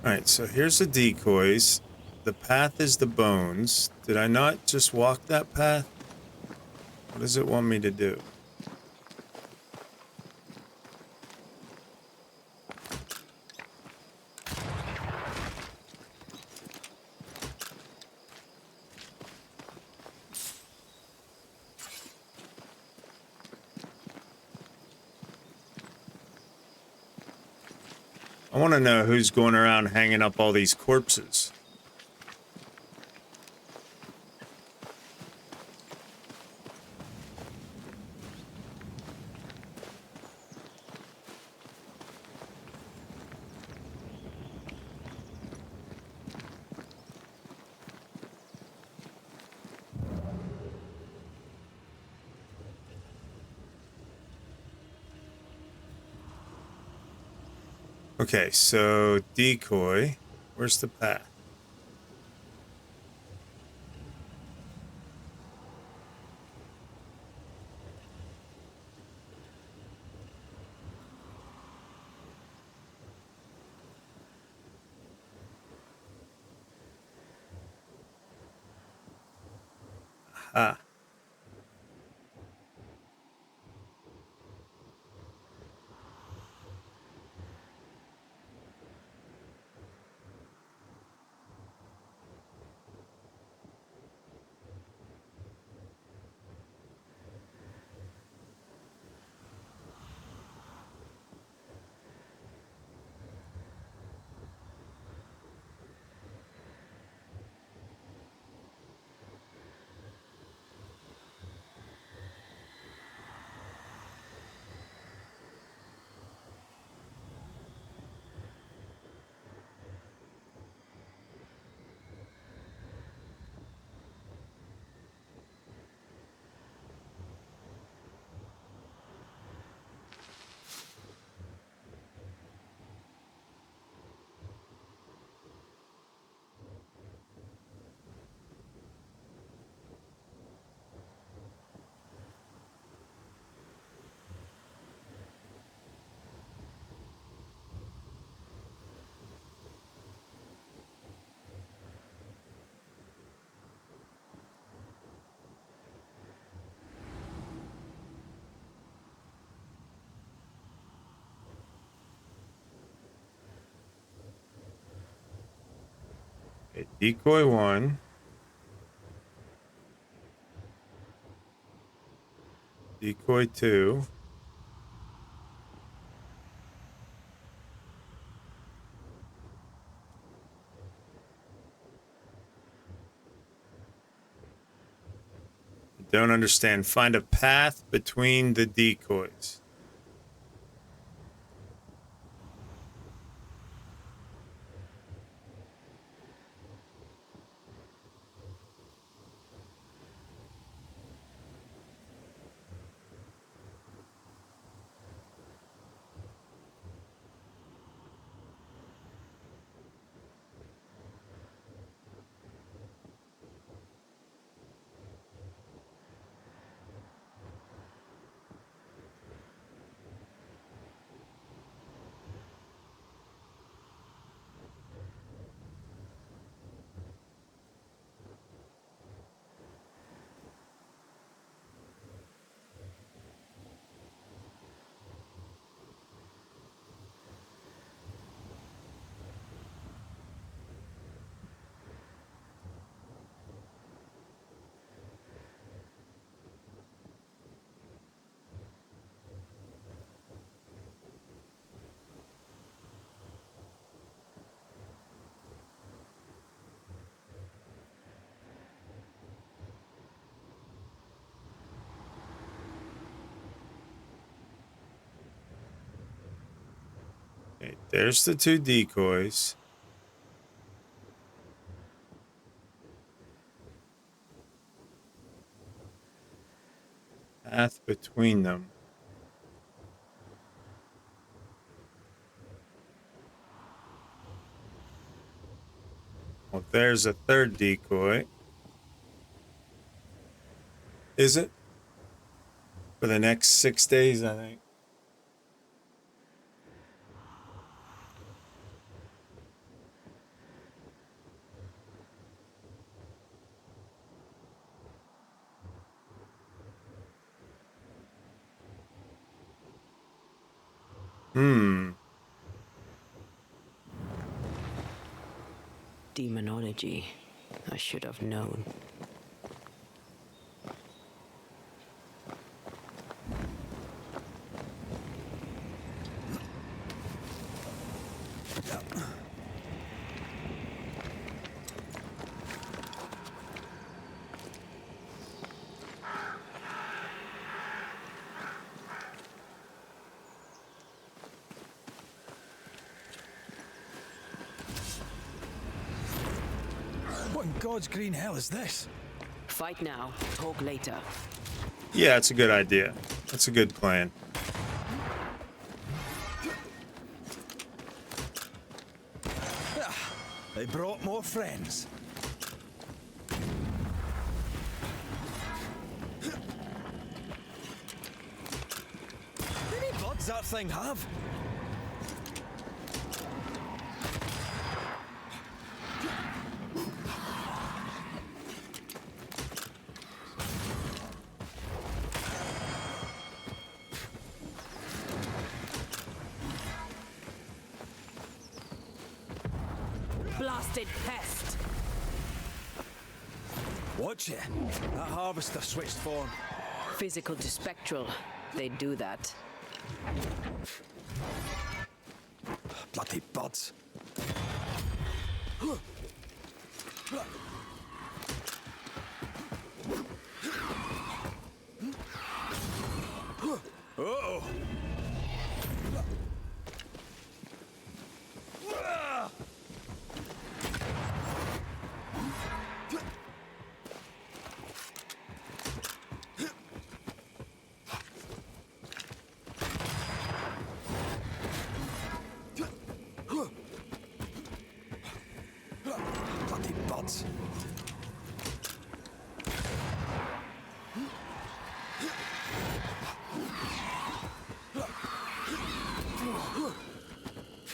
Alright, so here's the decoys. The path is the bones. Did I not just walk that path? What does it want me to do? I want to know who's going around hanging up all these corpses. Okay, so decoy. Where's the path? Aha. Okay, decoy 1. Decoy 2. Don't understand. Find a path between the decoys. Okay, there's the 2 decoys. Path between them. Well, there's a 3rd decoy. Is it? For the next 6 days, I think. Demonology. I should have known. What in God's green hell is this? Fight now, talk later. Yeah, it's a good idea. That's a good plan. They brought more friends. How many blood does that thing have? blasted pest! Watch it. That harvester switched form. Physical to spectral. They do that. Bloody buds. Uh-oh. Bloody buds.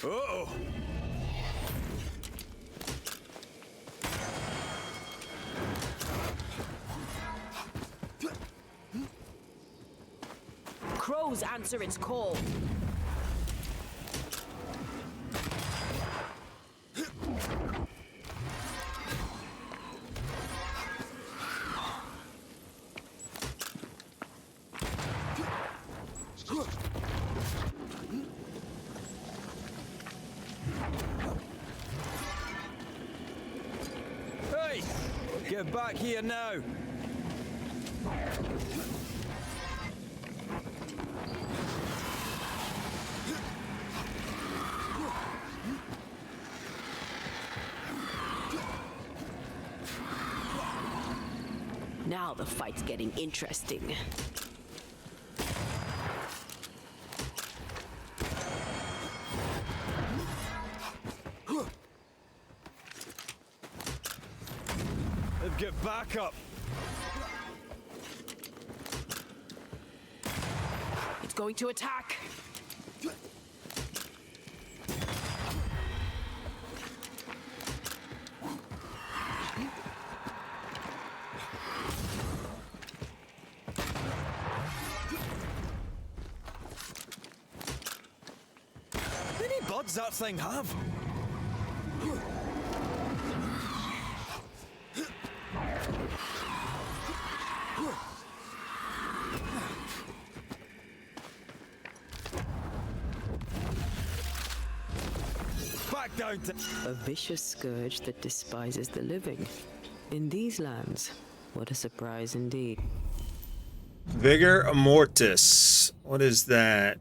Uh-oh. Crows answer its call. Hey! Get back here now! Now the fight's getting interesting. Get back up! It's going to attack. How many buds that thing have? Back down to... A vicious scourge that despises the living. In these lands, what a surprise indeed. Vigor Mortis. What is that?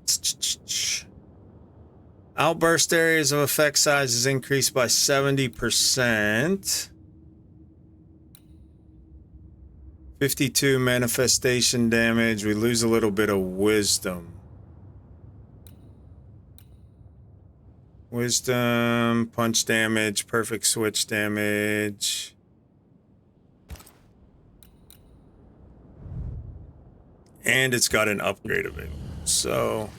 Outburst areas of effect size is increased by 70%. 52 manifestation damage. We lose a little bit of wisdom. Wisdom, punch damage, perfect switch damage. And it's got an upgrade available. So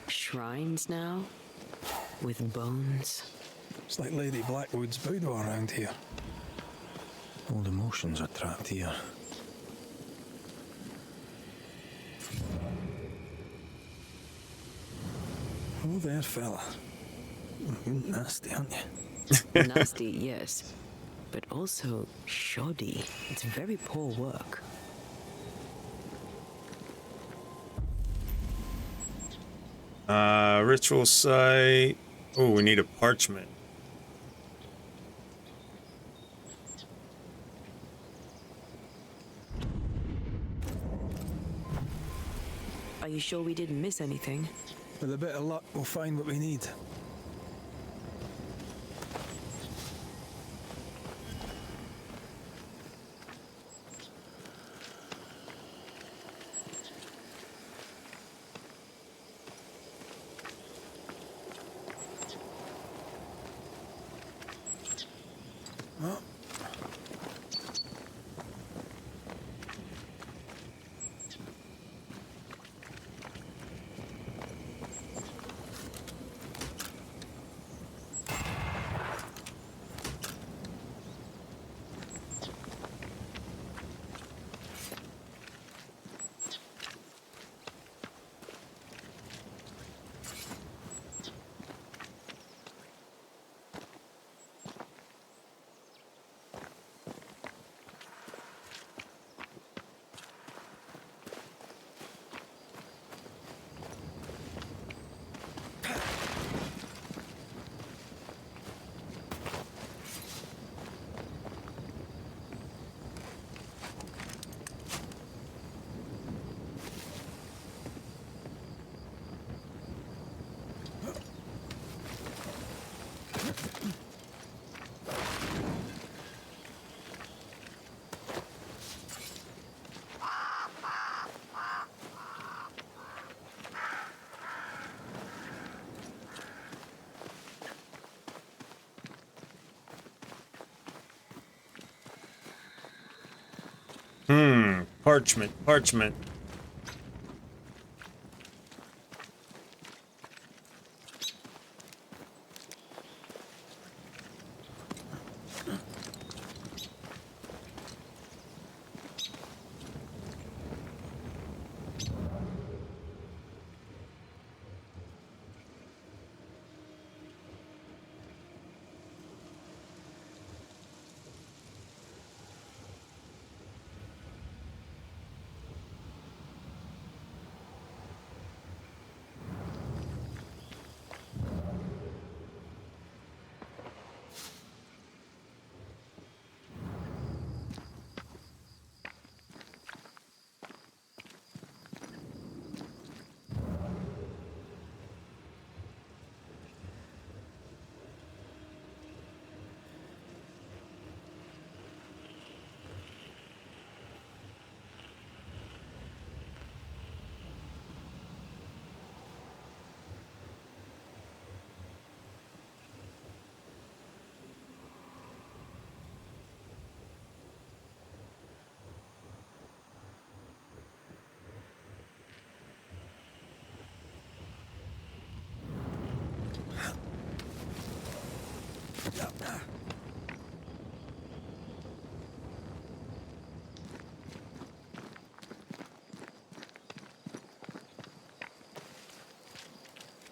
Shrines now? With bones? It's like Lady Blackwood's boudoir around here. Old emotions are trapped here. Oh there, fella. You're nasty, aren't you? Nasty, yes. But also shoddy. It's very poor work. Ritual site. Oh, we need a parchment. Are you sure we didn't miss anything? With a bit of luck, we'll find what we need. Parchment.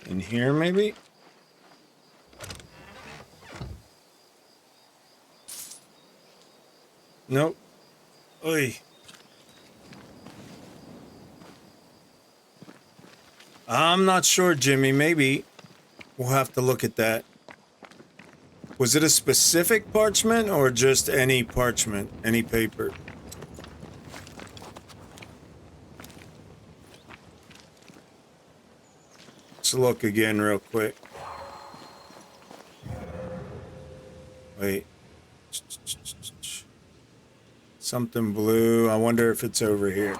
In here, maybe? Nope. Oy. I'm not sure, Jimmy. Maybe. We'll have to look at that. Was it a specific parchment or just any parchment? Any paper? Let's look again real quick. Wait. Something blue. I wonder if it's over here.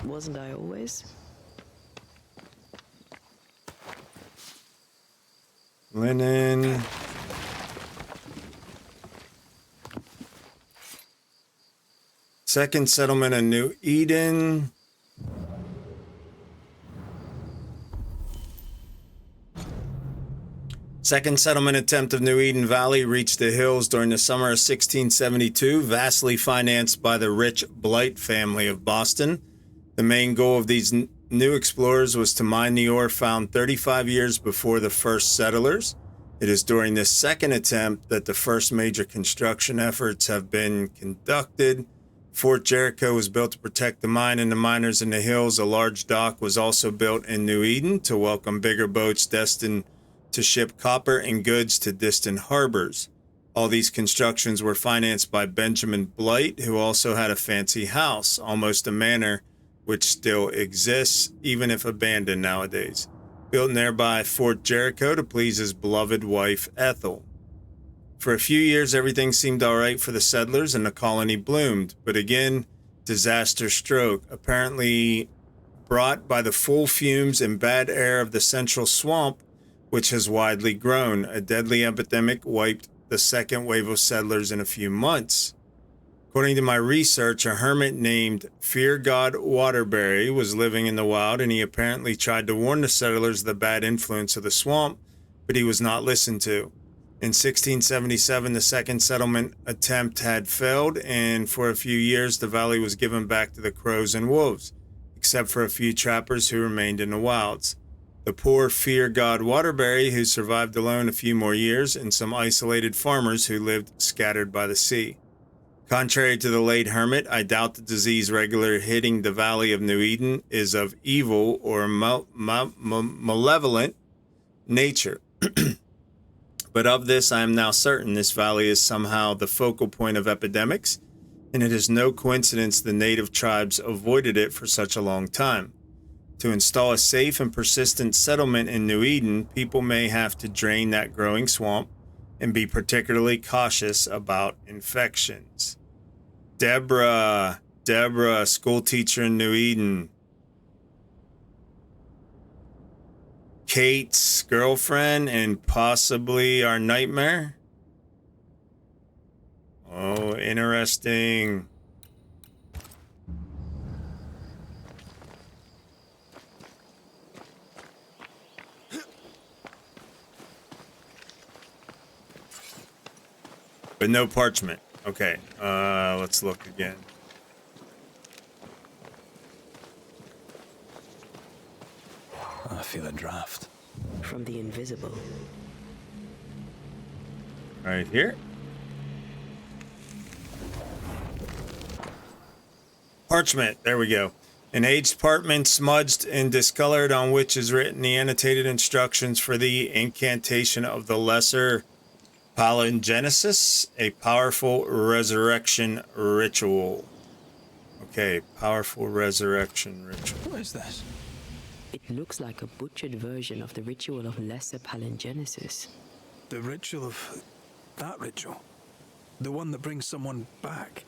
Wasn't I always? Linen. Second settlement of New Eden. Second settlement attempt of New Eden Valley reached the hills during the summer of 1672, vastly financed by the rich Blight family of Boston. The main goal of these new explorers was to mine the ore found 35 years before the first settlers. It is during this second attempt that the first major construction efforts have been conducted. Fort Jericho was built to protect the mine and the miners in the hills. A large dock was also built in New Eden to welcome bigger boats destined to ship copper and goods to distant harbors. All these constructions were financed by Benjamin Blight, who also had a fancy house, almost a manor, which still exists, even if abandoned nowadays, built nearby Fort Jericho to please his beloved wife, Ethel. For a few years, everything seemed all right for the settlers and the colony bloomed, but again, disaster struck, apparently brought by the full fumes and bad air of the central swamp, which has widely grown. A deadly epidemic wiped the second wave of settlers in a few months. According to my research, a hermit named Fear God Waterbury was living in the wild, and he apparently tried to warn the settlers of the bad influence of the swamp, but he was not listened to. In 1677, the second settlement attempt had failed, and for a few years, the valley was given back to the crows and wolves, except for a few trappers who remained in the wilds. The poor Fear God Waterbury, who survived alone a few more years, and some isolated farmers who lived scattered by the sea. Contrary to the late hermit, I doubt the disease regularly hitting the valley of New Eden is of evil or malevolent nature. But of this I am now certain: this valley is somehow the focal point of epidemics, and it is no coincidence the native tribes avoided it for such a long time. To install a safe and persistent settlement in New Eden, people may have to drain that growing swamp and be particularly cautious about infections. Deborah, school teacher in New Eden. Kate's girlfriend and possibly our nightmare. Oh, interesting. But no parchment. Okay, let's look again. I feel a draft. From the invisible. Right here. Parchment. There we go. An aged parchment smudged and discolored on which is written the annotated instructions for the incantation of the lesser palingenesis, a powerful resurrection ritual. Okay, powerful resurrection ritual. What is this? It looks like a butchered version of the ritual of lesser palingenesis. The ritual of... that ritual? The one that brings someone back?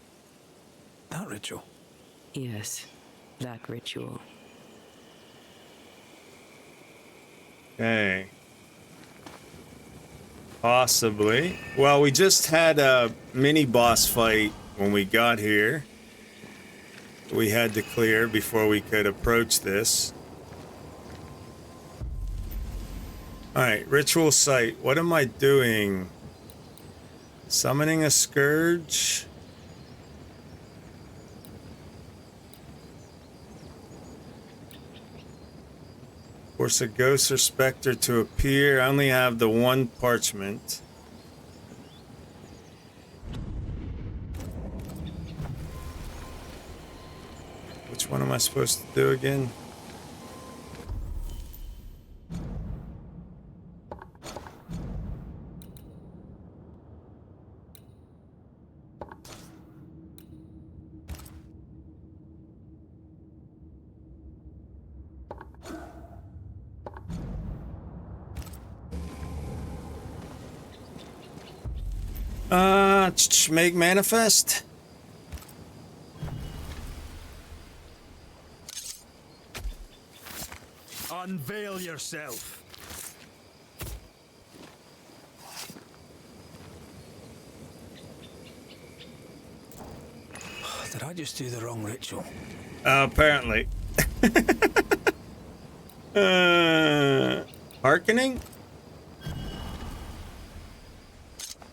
That ritual? Yes, that ritual. Okay. Possibly. Well, we just had a mini boss fight when we got here. We had to clear before we could approach this. Alright, ritual site. What am I doing? Summoning a scourge? Force a ghost or specter to appear. I only have the one parchment. Which one am I supposed to do again? Make manifest. Unveil yourself. Did I just do the wrong ritual? Apparently. Hearkening?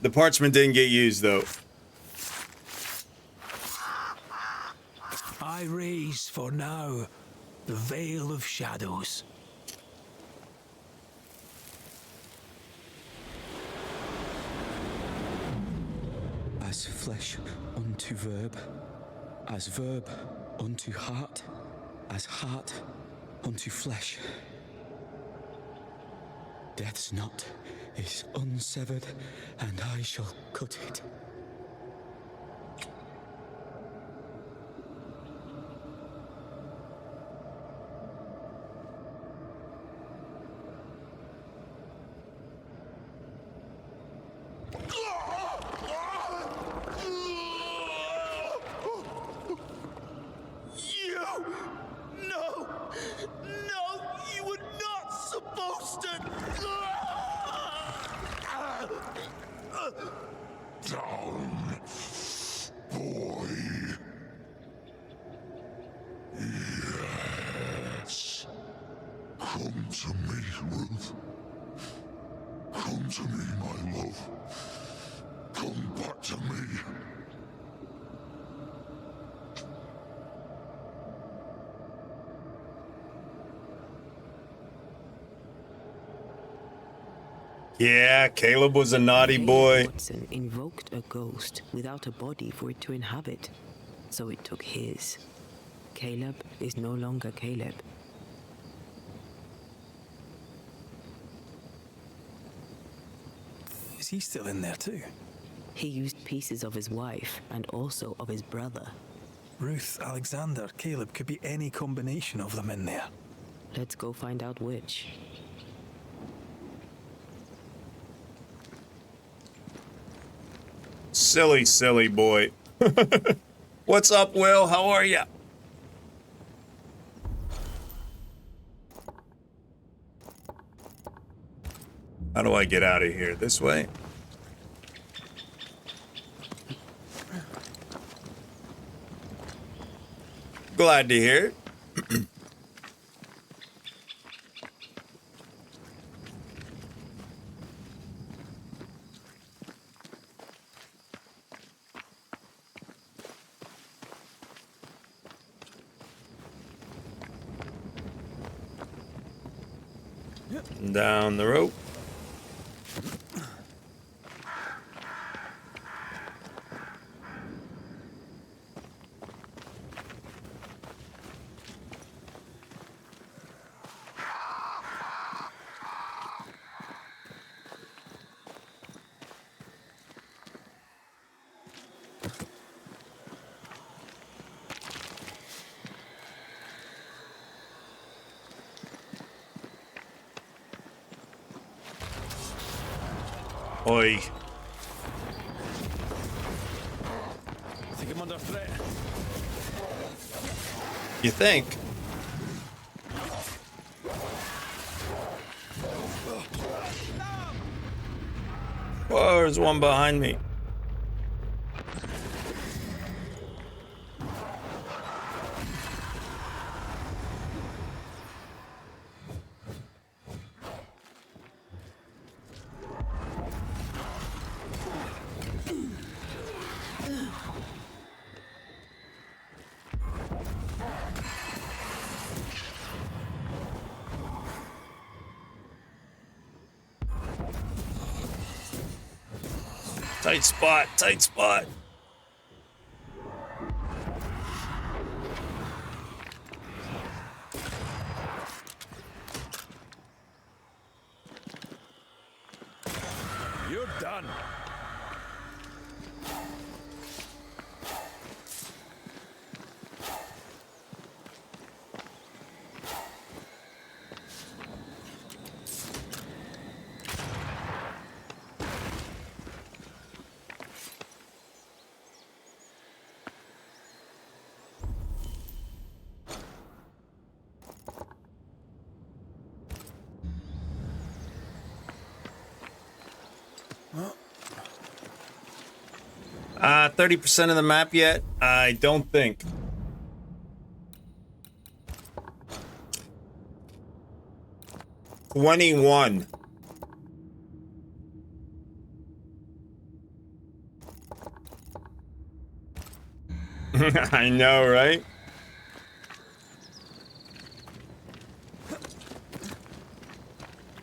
The parchment didn't get used, though. I raise for now the veil of shadows. As flesh unto verb, as verb unto heart, as heart unto flesh. Death's knot is unsevered, and I shall cut it. Yeah, Caleb was a naughty boy. Watson invoked a ghost without a body for it to inhabit, so it took his. Caleb is no longer Caleb. Is he still in there too? He used pieces of his wife and also of his brother. Ruth, Alexander, Caleb, could be any combination of them in there. Let's go find out which. Silly, silly boy. What's up, Will? How are ya? How do I get out of here? This way? Glad to hear it. Down the rope. Oi. I think I'm under threat. You think? Whoa, there's one behind me. Tight spot, tight spot. You're done. Huh? 30% of the map yet? I don't think. $21. I know, right?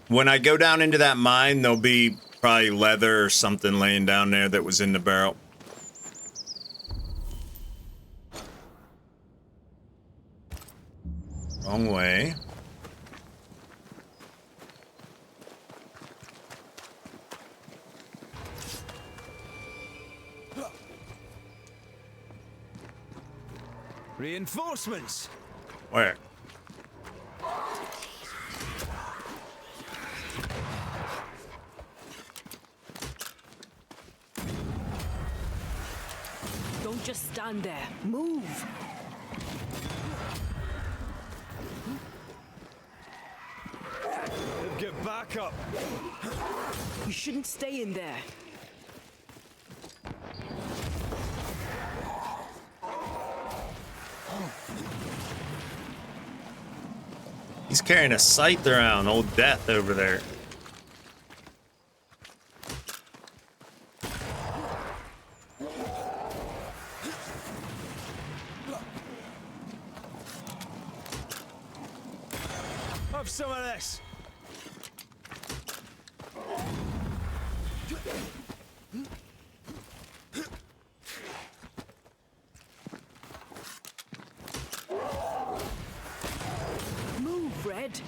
When I go down into that mine, there'll be probably leather or something laying down there that was in the barrel. Wrong way. Reinforcements. Where? Don't just stand there. Move. Get back up. You shouldn't stay in there. He's carrying a scythe around, old Death over there. Have some of this. Move, Red.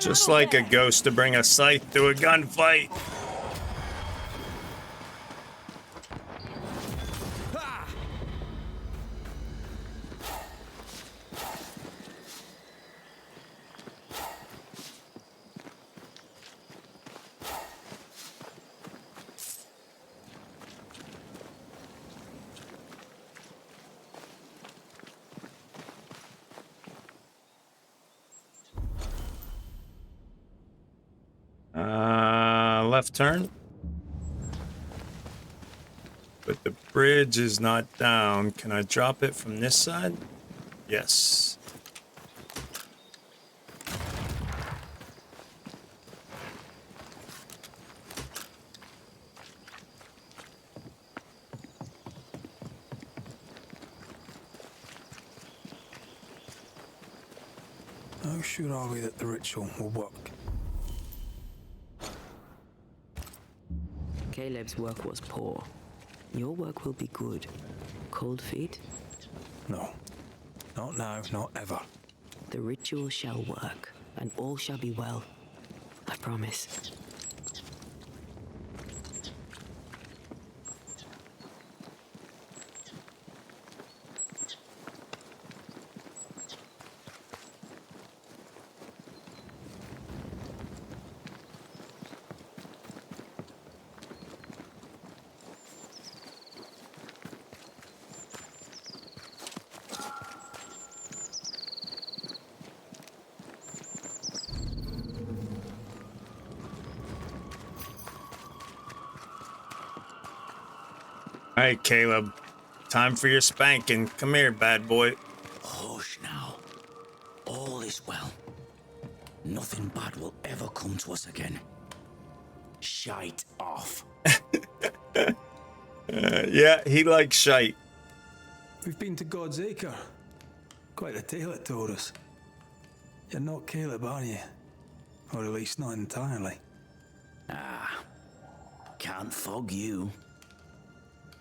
Just like a ghost to bring a scythe to a gunfight. left turn. But the bridge is not down. Can I drop it from this side? Yes. How sure are we that the ritual will work? Caleb's work was poor. Your work will be good. Cold feet? No. Not now, not ever. The ritual shall work, and all shall be well. I promise. All right, Caleb. Time for your spanking. Come here, bad boy. Hush now. All is well. Nothing bad will ever come to us again. Shite off. Yeah, he likes shite. We've been to God's Acre. Quite a tale it told us. You're not Caleb, are you? Or at least not entirely. Ah, can't fog you.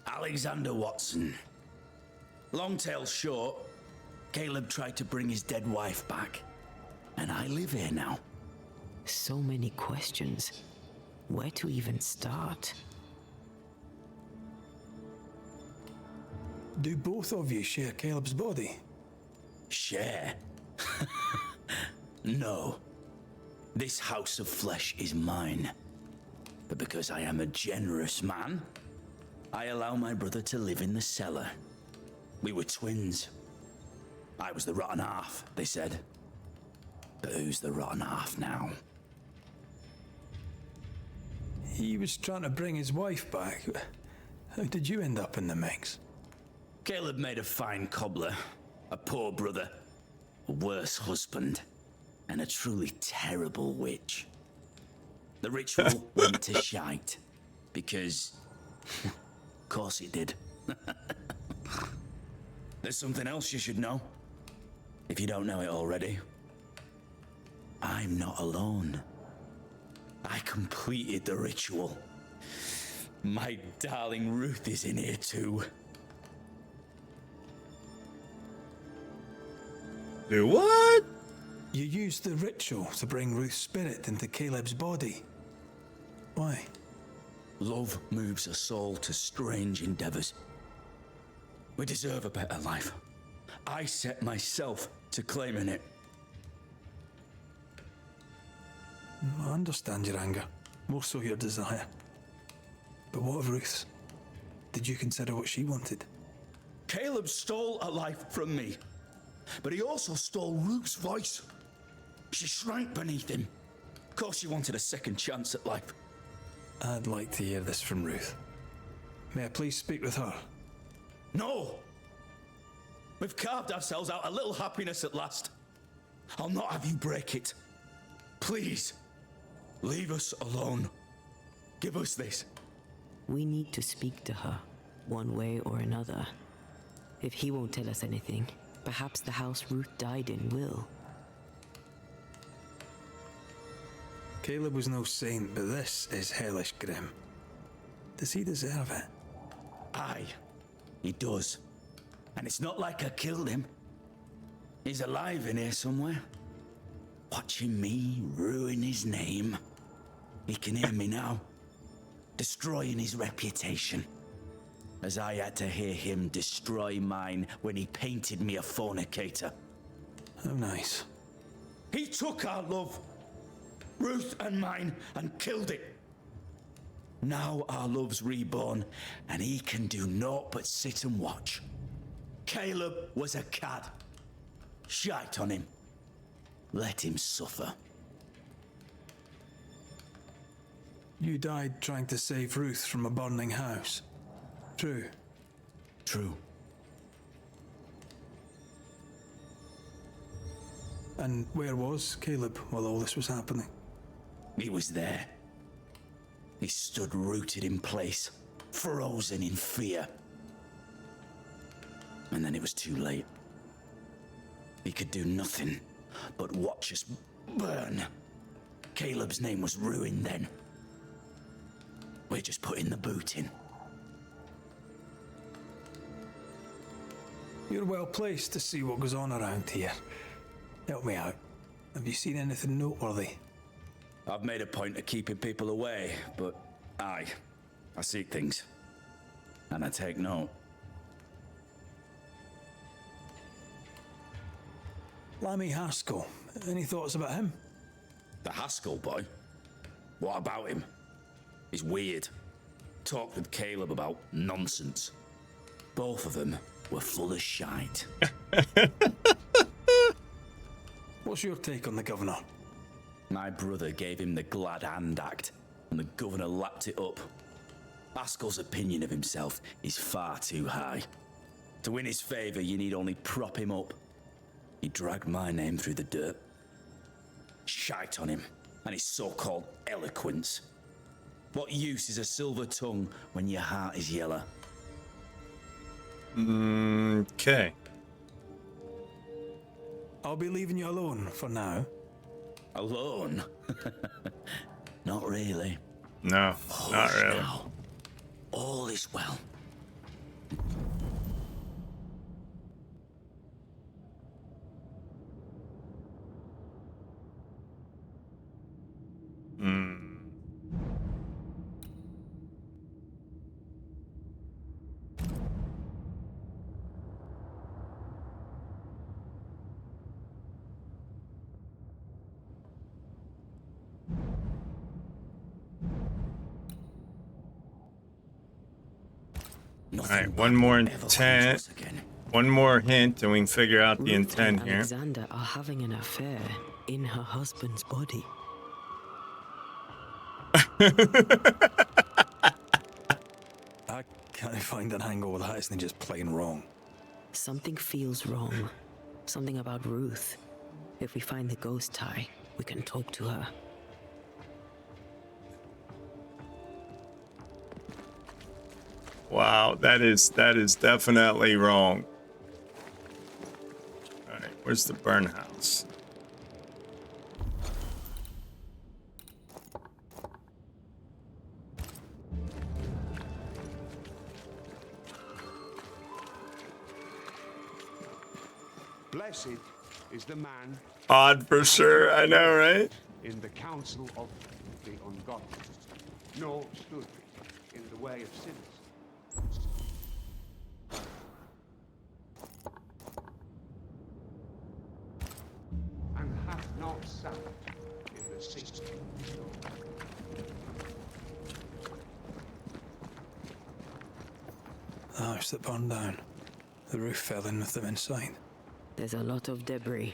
Alexander Watson. Long tale short, Caleb tried to bring his dead wife back. And I live here now. So many questions. Where to even start? Do both of you share Caleb's body? Share? No. This house of flesh is mine. But because I am a generous man, I allow my brother to live in the cellar. We were twins. I was the rotten half, they said. But who's the rotten half now? He was trying to bring his wife back. How did you end up in the mix? Caleb made a fine cobbler, a poor brother, a worse husband, and a truly terrible witch. The ritual went to shite, because... of course it did. There's something else you should know, if you don't know it already. I'm not alone. I completed the ritual. My darling Ruth is in here too. Do what? You used the ritual to bring Ruth's spirit into Caleb's body. Why? Love moves a soul to strange endeavors. We deserve a better life. I set myself to claiming it. I understand your anger, more so your desire. But what of Ruth's? Did you consider what she wanted? Caleb stole a life from me, but he also stole Ruth's voice. She shrank beneath him. Of course she wanted a second chance at life. I'd like to hear this from Ruth. May I please speak with her? No! We've carved ourselves out a little happiness at last. I'll not have you break it. Please, leave us alone. Give us this. We need to speak to her, one way or another. If he won't tell us anything, perhaps the house Ruth died in will. Caleb was no saint, but this is hellish grim. Does he deserve it? Aye, he does. And it's not like I killed him. He's alive in here somewhere, watching me ruin his name. He can hear me now, destroying his reputation, as I had to hear him destroy mine when he painted me a fornicator. How nice. He took our love, Ruth and mine, and killed it. Now our love's reborn, and he can do naught but sit and watch. Caleb was a cad. Shite on him. Let him suffer. You died trying to save Ruth from a burning house. True. True. And where was Caleb while all this was happening? He was there. He stood rooted in place, frozen in fear. And then it was too late. He could do nothing but watch us burn. Caleb's name was ruined then. We're just putting the boot in. You're well placed to see what goes on around here. Help me out. Have you seen anything noteworthy? I've made a point of keeping people away, but I see things. And I take note. Lammy Haskell. Any thoughts about him? The Haskell boy? What about him? He's weird. Talked with Caleb about nonsense. Both of them were full of shite. What's your take on the governor? My brother gave him the Glad Hand Act, and the governor lapped it up. Haskell's opinion of himself is far too high. To win his favour, you need only prop him up. He dragged my name through the dirt. Shite on him, and his so-called eloquence. What use is a silver tongue when your heart is yellow? Okay. I'll be leaving you alone for now. Alone? Not really. No, not really. Now. All is well. Alright, one more intent. One more hint, and we can figure out the Ruth intent and here. Alexander are having an affair in her husband's body. I can't find an angle with that, isn't it just plain wrong? Something feels wrong. Something about Ruth. If we find the ghost tie, we can talk to her. Wow, that is definitely wrong. Alright, where's the burn house? Blessed is the man. Odd for sure, I know, right? In the council of the ungodly, nor stood in the way of sinners. And hath not sat in the seat. The house that burned down. The roof fell in with them inside. There's a lot of debris.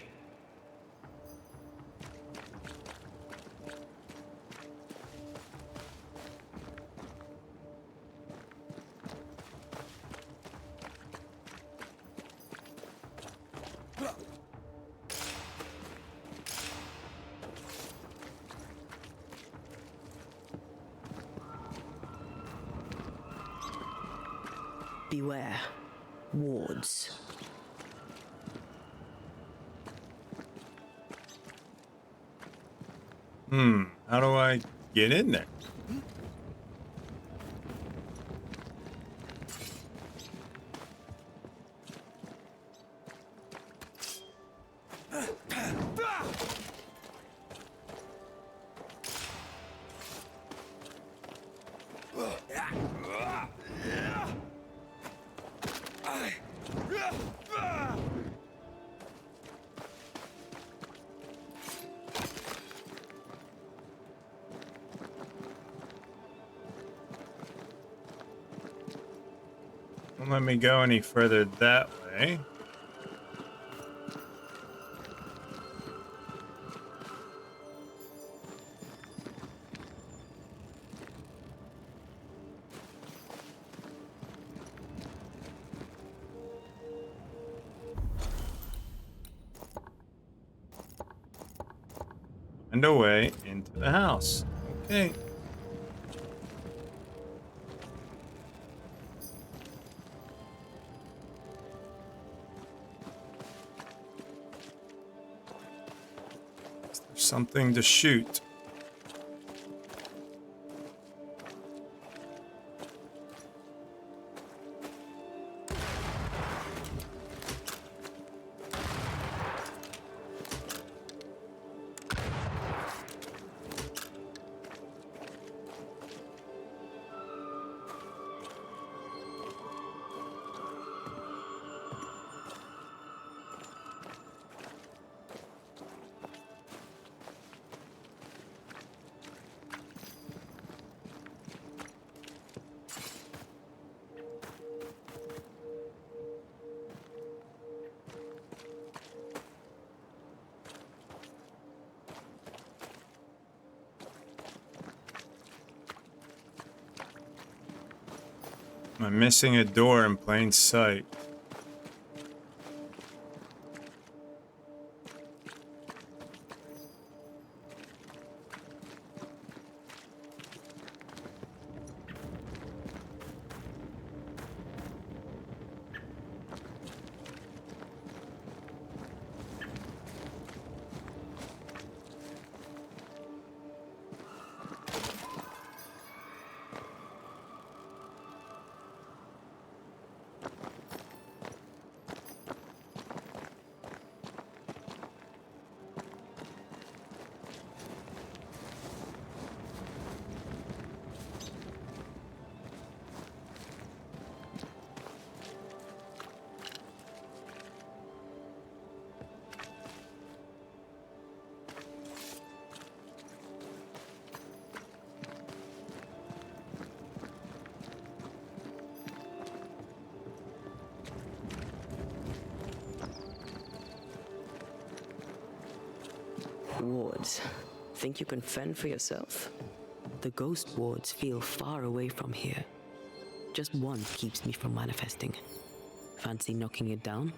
Beware. Wards. How do I get in there? Don't let me go any further that way. and a way into the house. Okay. There's something to shoot. I'm missing a door in plain sight. Wards, think you can fend for yourself? The ghost wards feel far away from here. Just one keeps me from manifesting. Fancy knocking it down?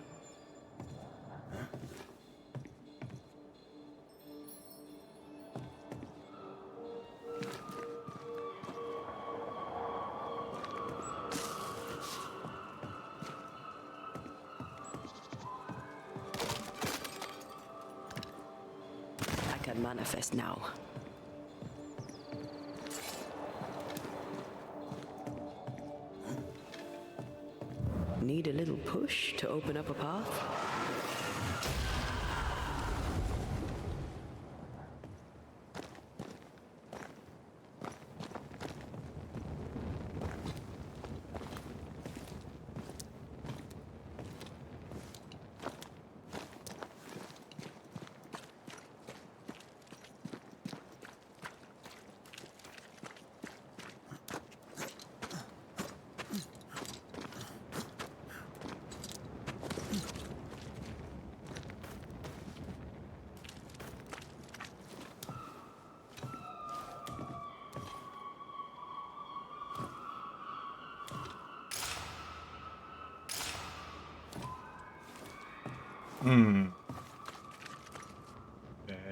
I can manifest now. Need a little push to open up a path?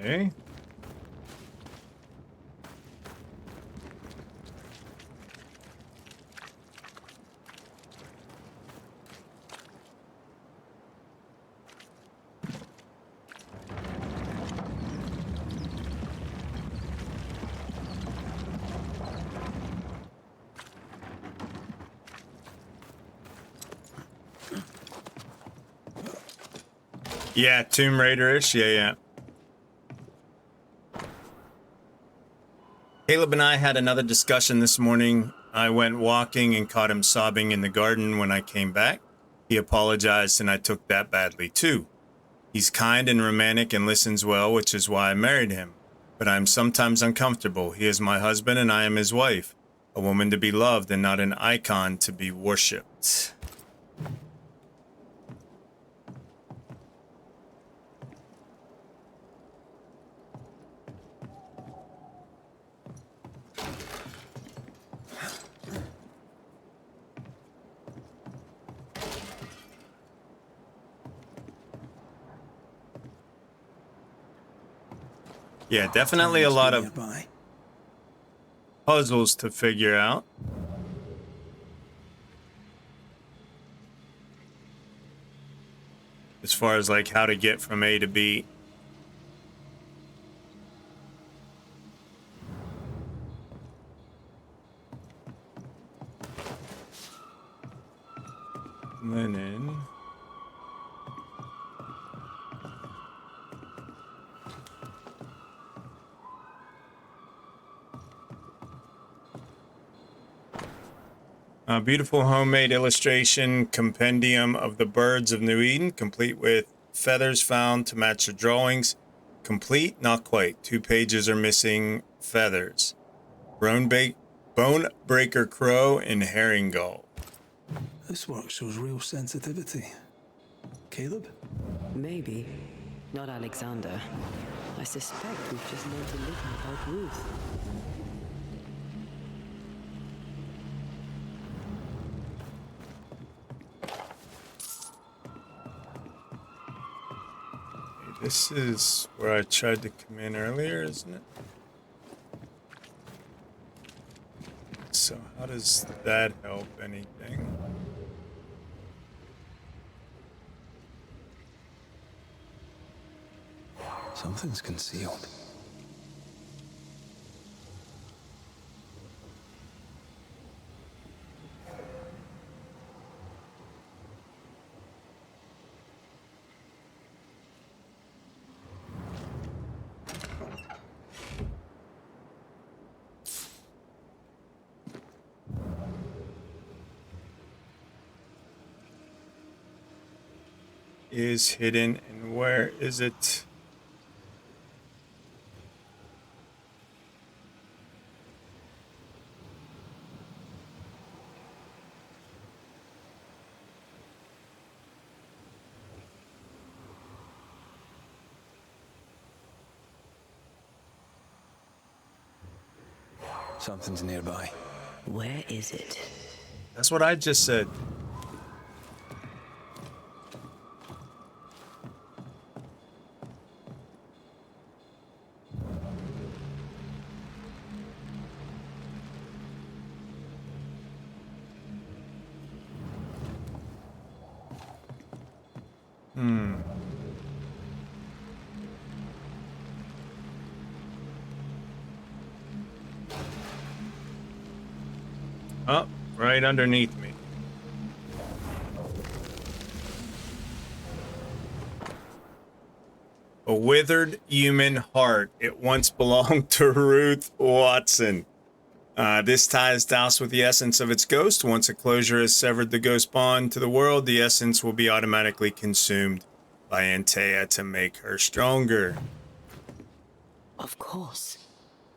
Okay. Yeah, Tomb Raider-ish. Yeah. Caleb and I had another discussion this morning. I went walking and caught him sobbing in the garden when I came back. He apologized and I took that badly too. He's kind and romantic and listens well, which is why I married him. But I'm sometimes uncomfortable. He is my husband and I am his wife. A woman to be loved and not an icon to be worshipped. Yeah, definitely a lot of puzzles to figure out. As far as like how to get from A to B. Linen. A beautiful homemade illustration compendium of the birds of New Eden, complete with feathers found to match the drawings. Complete? Not quite. 2 pages are missing feathers. Bone breaker crow and herring gull. This work shows real sensitivity. Caleb? Maybe. Not Alexander. I suspect we've just learned a little about Ruth. This is where I tried to come in earlier, isn't it? So how does that help anything? Something's concealed. Is hidden, and where is it? Something's nearby. Where is it? That's what I just said. Oh, right underneath me. A withered human heart. It once belonged to Ruth Watson. This ties Douse with the essence of its ghost. Once a closure has severed the ghost bond to the world, the essence will be automatically consumed by Antea to make her stronger. Of course.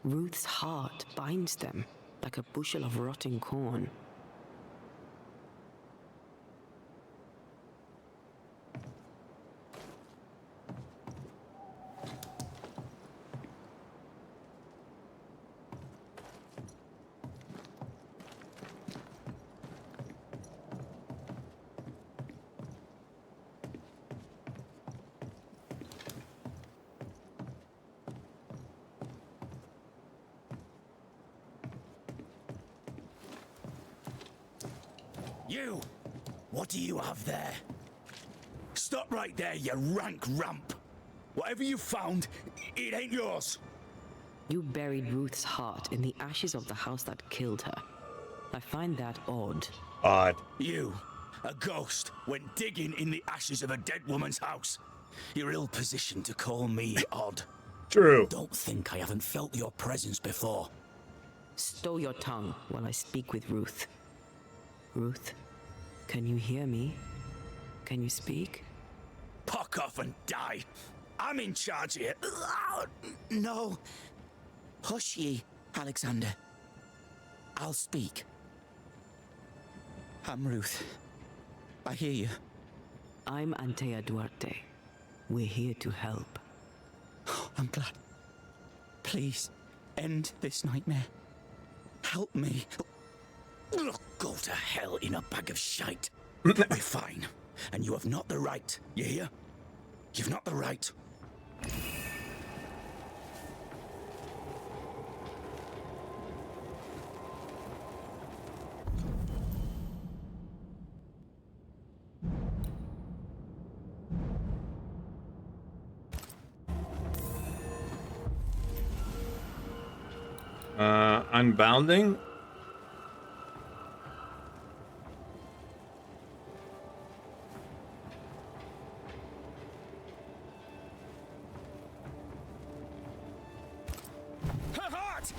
Ruth's heart binds them like a bushel of rotting corn. You! What do you have there? Stop right there, you rank ramp! Whatever you found, it ain't yours! You buried Ruth's heart in the ashes of the house that killed her. I find that odd. Odd. You, a ghost, went digging in the ashes of a dead woman's house. You're ill-positioned to call me odd. True. Don't think I haven't felt your presence before. Stow your tongue while I speak with Ruth. Ruth, can you hear me? Can you speak? Puck off and die! I'm in charge here. No. Hush ye, Alexander. I'll speak. I'm Ruth. I hear you. I'm Antea Duarte. We're here to help. I'm glad. Please, end this nightmare. Help me. Go to hell in a bag of shite. We're fine. And you have not the right. You hear? You've not the right. Unbounding. Her heart!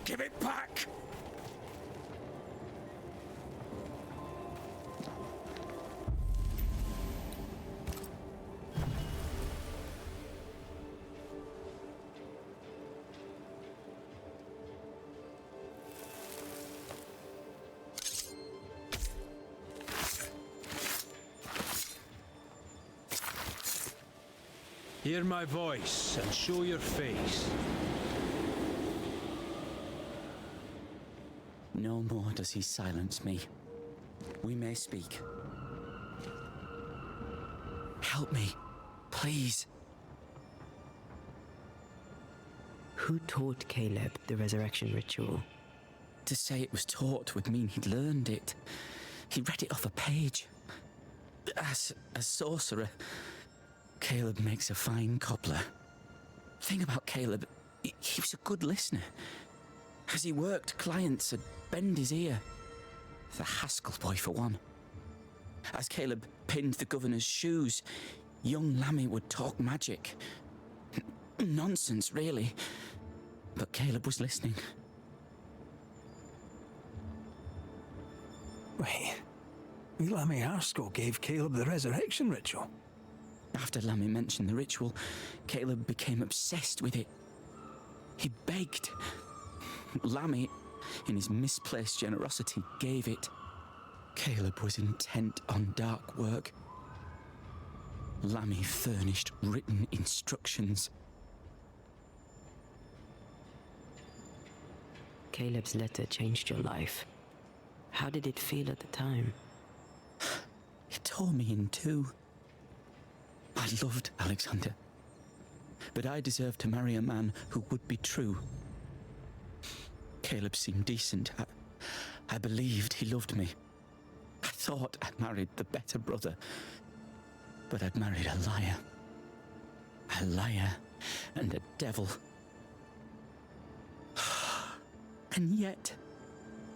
Give it back! Hear my voice and show your face. No more does he silence me. We may speak. Help me, please. Who taught Caleb the resurrection ritual? To say it was taught would mean he'd learned it. He read it off a page. As a sorcerer, Caleb makes a fine cobbler. Thing about Caleb, he was a good listener. As he worked, clients would bend his ear. The Haskell boy, for one. As Caleb pinned the governor's shoes, young Lammy would talk magic. Nonsense, really. But Caleb was listening. Wait, Lammy Haskell gave Caleb the resurrection ritual? After Lammy mentioned the ritual, Caleb became obsessed with it. He begged. Lammy, in his misplaced generosity, gave it. Caleb was intent on dark work. Lammy furnished written instructions. Caleb's letter changed your life. How did it feel at the time? It tore me in two. I loved Alexander, but I deserved to marry a man who would be true. Caleb seemed decent. I believed he loved me. I thought I'd married the better brother, but I'd married a liar. A liar and a devil. And yet,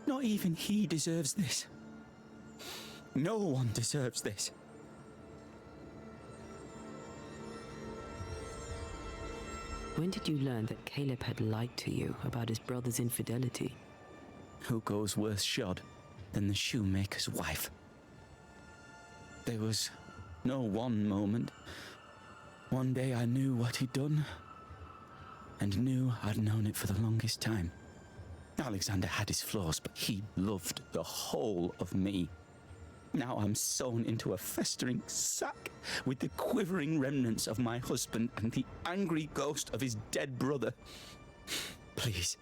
not even he deserves this. No one deserves this. When did you learn that Caleb had lied to you about his brother's infidelity? Who goes worse shod than the shoemaker's wife? There was no one moment. One day I knew what he'd done, and knew I'd known it for the longest time. Alexander had his flaws, but he loved the whole of me. Now I'm sewn into a festering sack with the quivering remnants of my husband and the angry ghost of his dead brother. Please,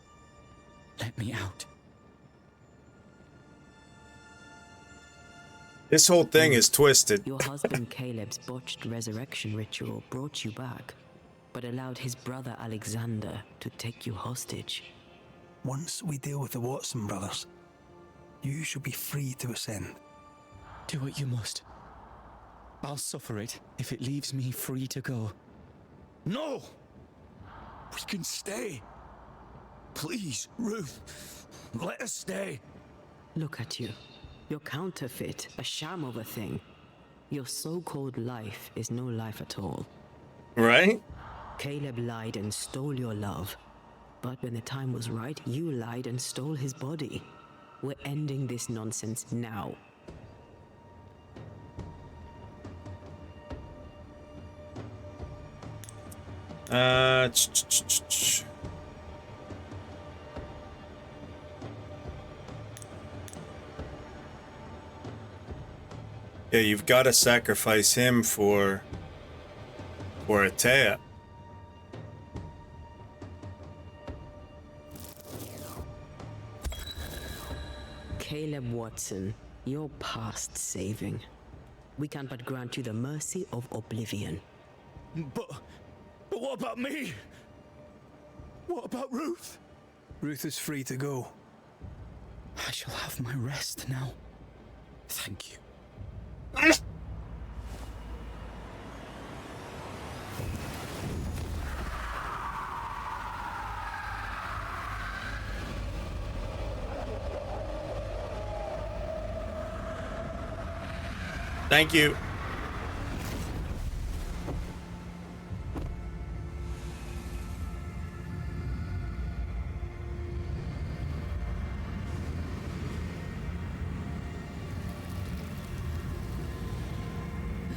let me out. This whole thing is twisted. Your husband Caleb's botched resurrection ritual brought you back, but allowed his brother Alexander to take you hostage. Once we deal with the Watson brothers, you shall be free to ascend. Do what you must. I'll suffer it if it leaves me free to go. No! We can stay. Please, Ruth, let us stay. Look at you. You're counterfeit, a sham of a thing. Your so-called life is no life at all. Right? Caleb lied and stole your love. But when the time was right, you lied and stole his body. We're ending this nonsense now. Yeah, you've got to sacrifice him for Atea. Caleb Watson, you're past saving. We can but grant you the mercy of oblivion. But what about me? What about Ruth? Ruth is free to go. I shall have my rest now. Thank you. Thank you.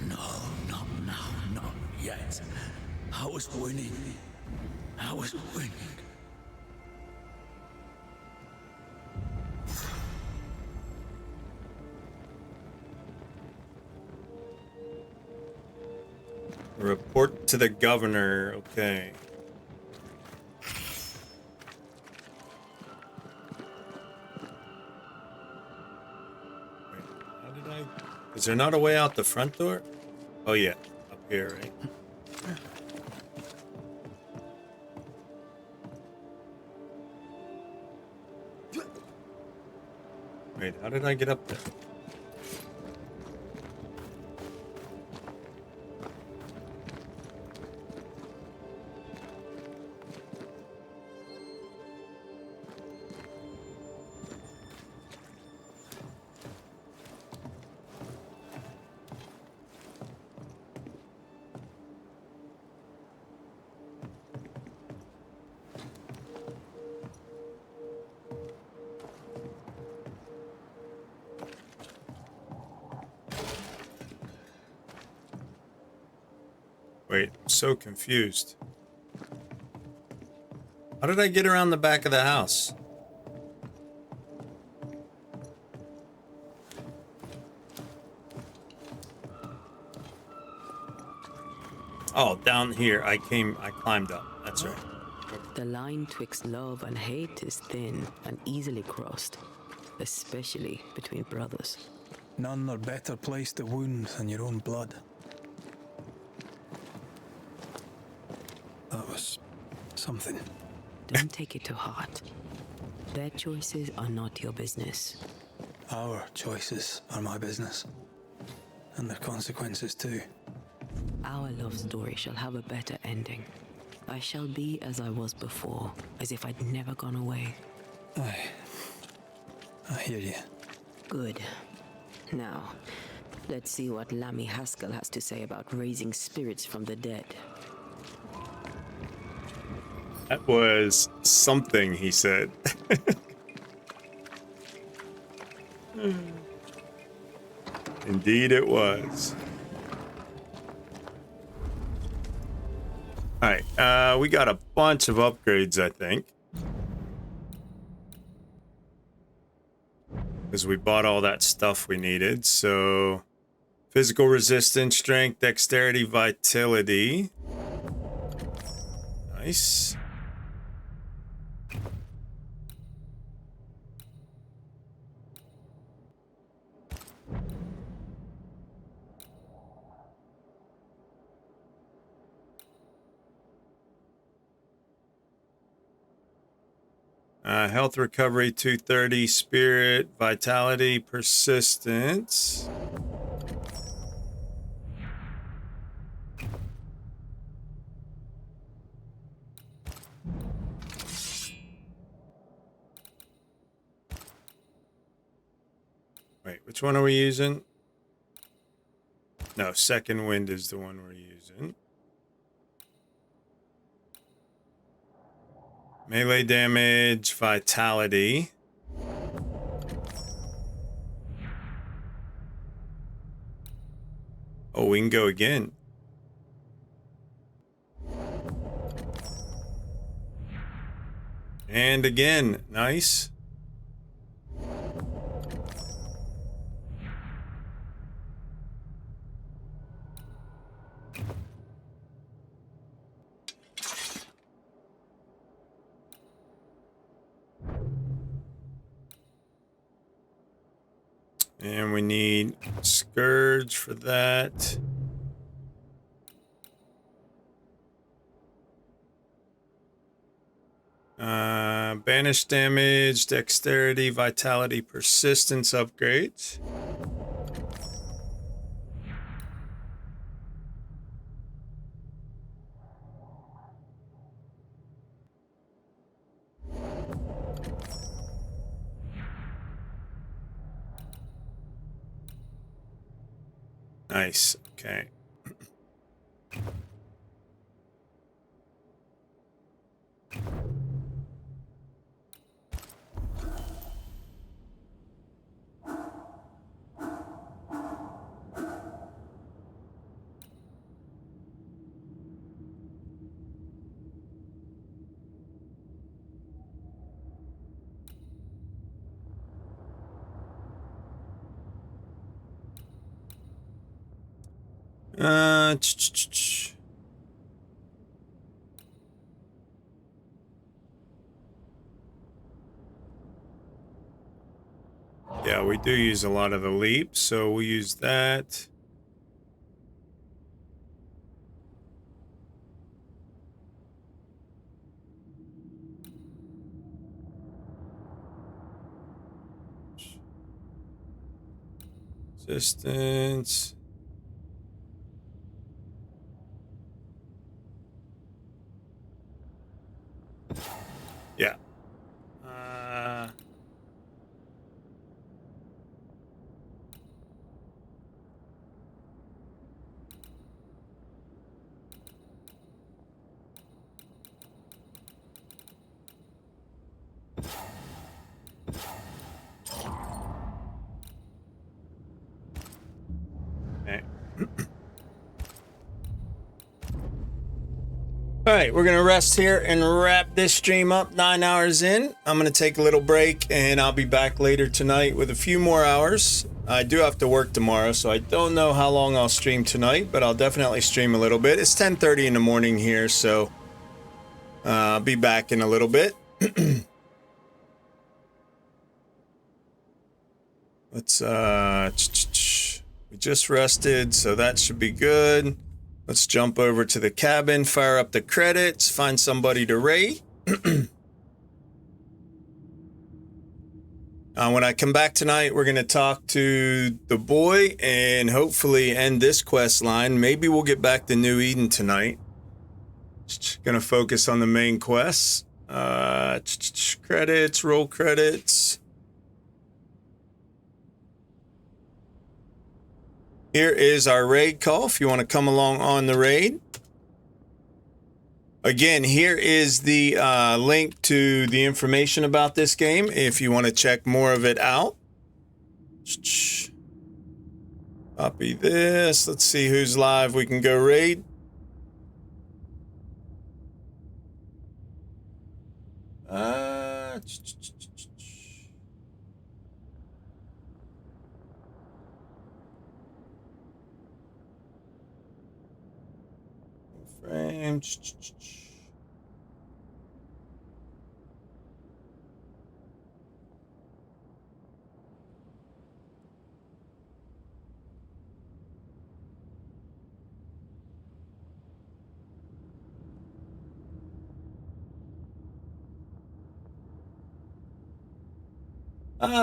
No, not now, not yet. I was winning. I was winning. Report to the governor. Okay. Wait, how did I... Is there not a way out the front door? Oh, yeah. Up here, right? Wait, how did I get up there? Wait, I'm so confused. How did I get around the back of the house? Oh, down here. I climbed up. That's right. The line twixt love and hate is thin and easily crossed, especially between brothers. None are better placed to wound than your own blood. That was something. Don't take it to heart. Their choices are not your business. Our choices are my business. And their consequences too. Our love story shall have a better ending. I shall be as I was before, as if I'd never gone away. I hear you. Good. Now, let's see what Lammy Haskell has to say about raising spirits from the dead. That was something he said. Indeed it was. Alright, we got a bunch of upgrades, I think. Because we bought all that stuff we needed, so... Physical resistance, strength, dexterity, vitality. Nice. Health recovery 230, spirit, vitality, persistence. Wait, which one are we using? No, second wind is the one we're using. Melee damage, vitality. Oh, we can go again. And again, nice. And we need Scourge for that. Banish damage, dexterity, vitality, persistence upgrades. Nice. Okay. Uh, ch- ch- ch- ch. Yeah, we do use a lot of the leap, so we'll use that. Resistance. Yeah. Okay. All right, we're going to rest here and wrap this stream up 9 hours in. I'm going to take a little break and I'll be back later tonight with a few more hours. I do have to work tomorrow, so I don't know how long I'll stream tonight, but I'll definitely stream a little bit. It's 10:30 in the morning here, so I'll be back in a little bit. Let's, we just rested, so that should be good. Let's jump over to the cabin, fire up the credits, find somebody to rate. When I come back tonight, we're going to talk to the boy and hopefully end this quest line. Maybe we'll get back to New Eden tonight. Just going to focus on the main quests. Credits, roll credits. Here is our raid call if you want to come along on the raid. Again, here is the link to the information about this game if you want to check more of it out. Copy this. Let's see who's live. We can go raid. Frame.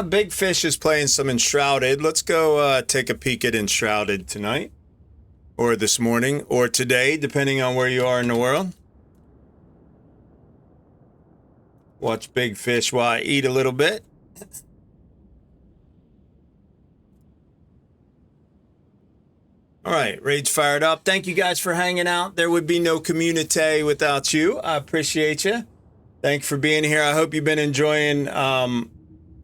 Big Fish is playing some Enshrouded. Let's go take a peek at Enshrouded tonight. Or this morning. Or today, depending on where you are in the world. Watch Big Fish while I eat a little bit. All right, raid's fired up. Thank you guys for hanging out. There would be no community without you. I appreciate you. Thanks for being here. I hope you've been enjoying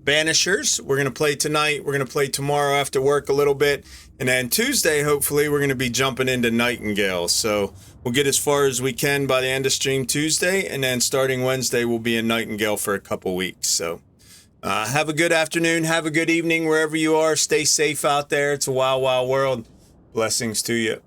Banishers. We're going to play tonight. We're going to play tomorrow after work a little bit. And then Tuesday, hopefully, we're going to be jumping into Nightingale. So we'll get as far as we can by the end of stream Tuesday. And then starting Wednesday, we'll be in Nightingale for a couple weeks. So have a good afternoon. Have a good evening wherever you are. Stay safe out there. It's a wild, wild world. Blessings to you.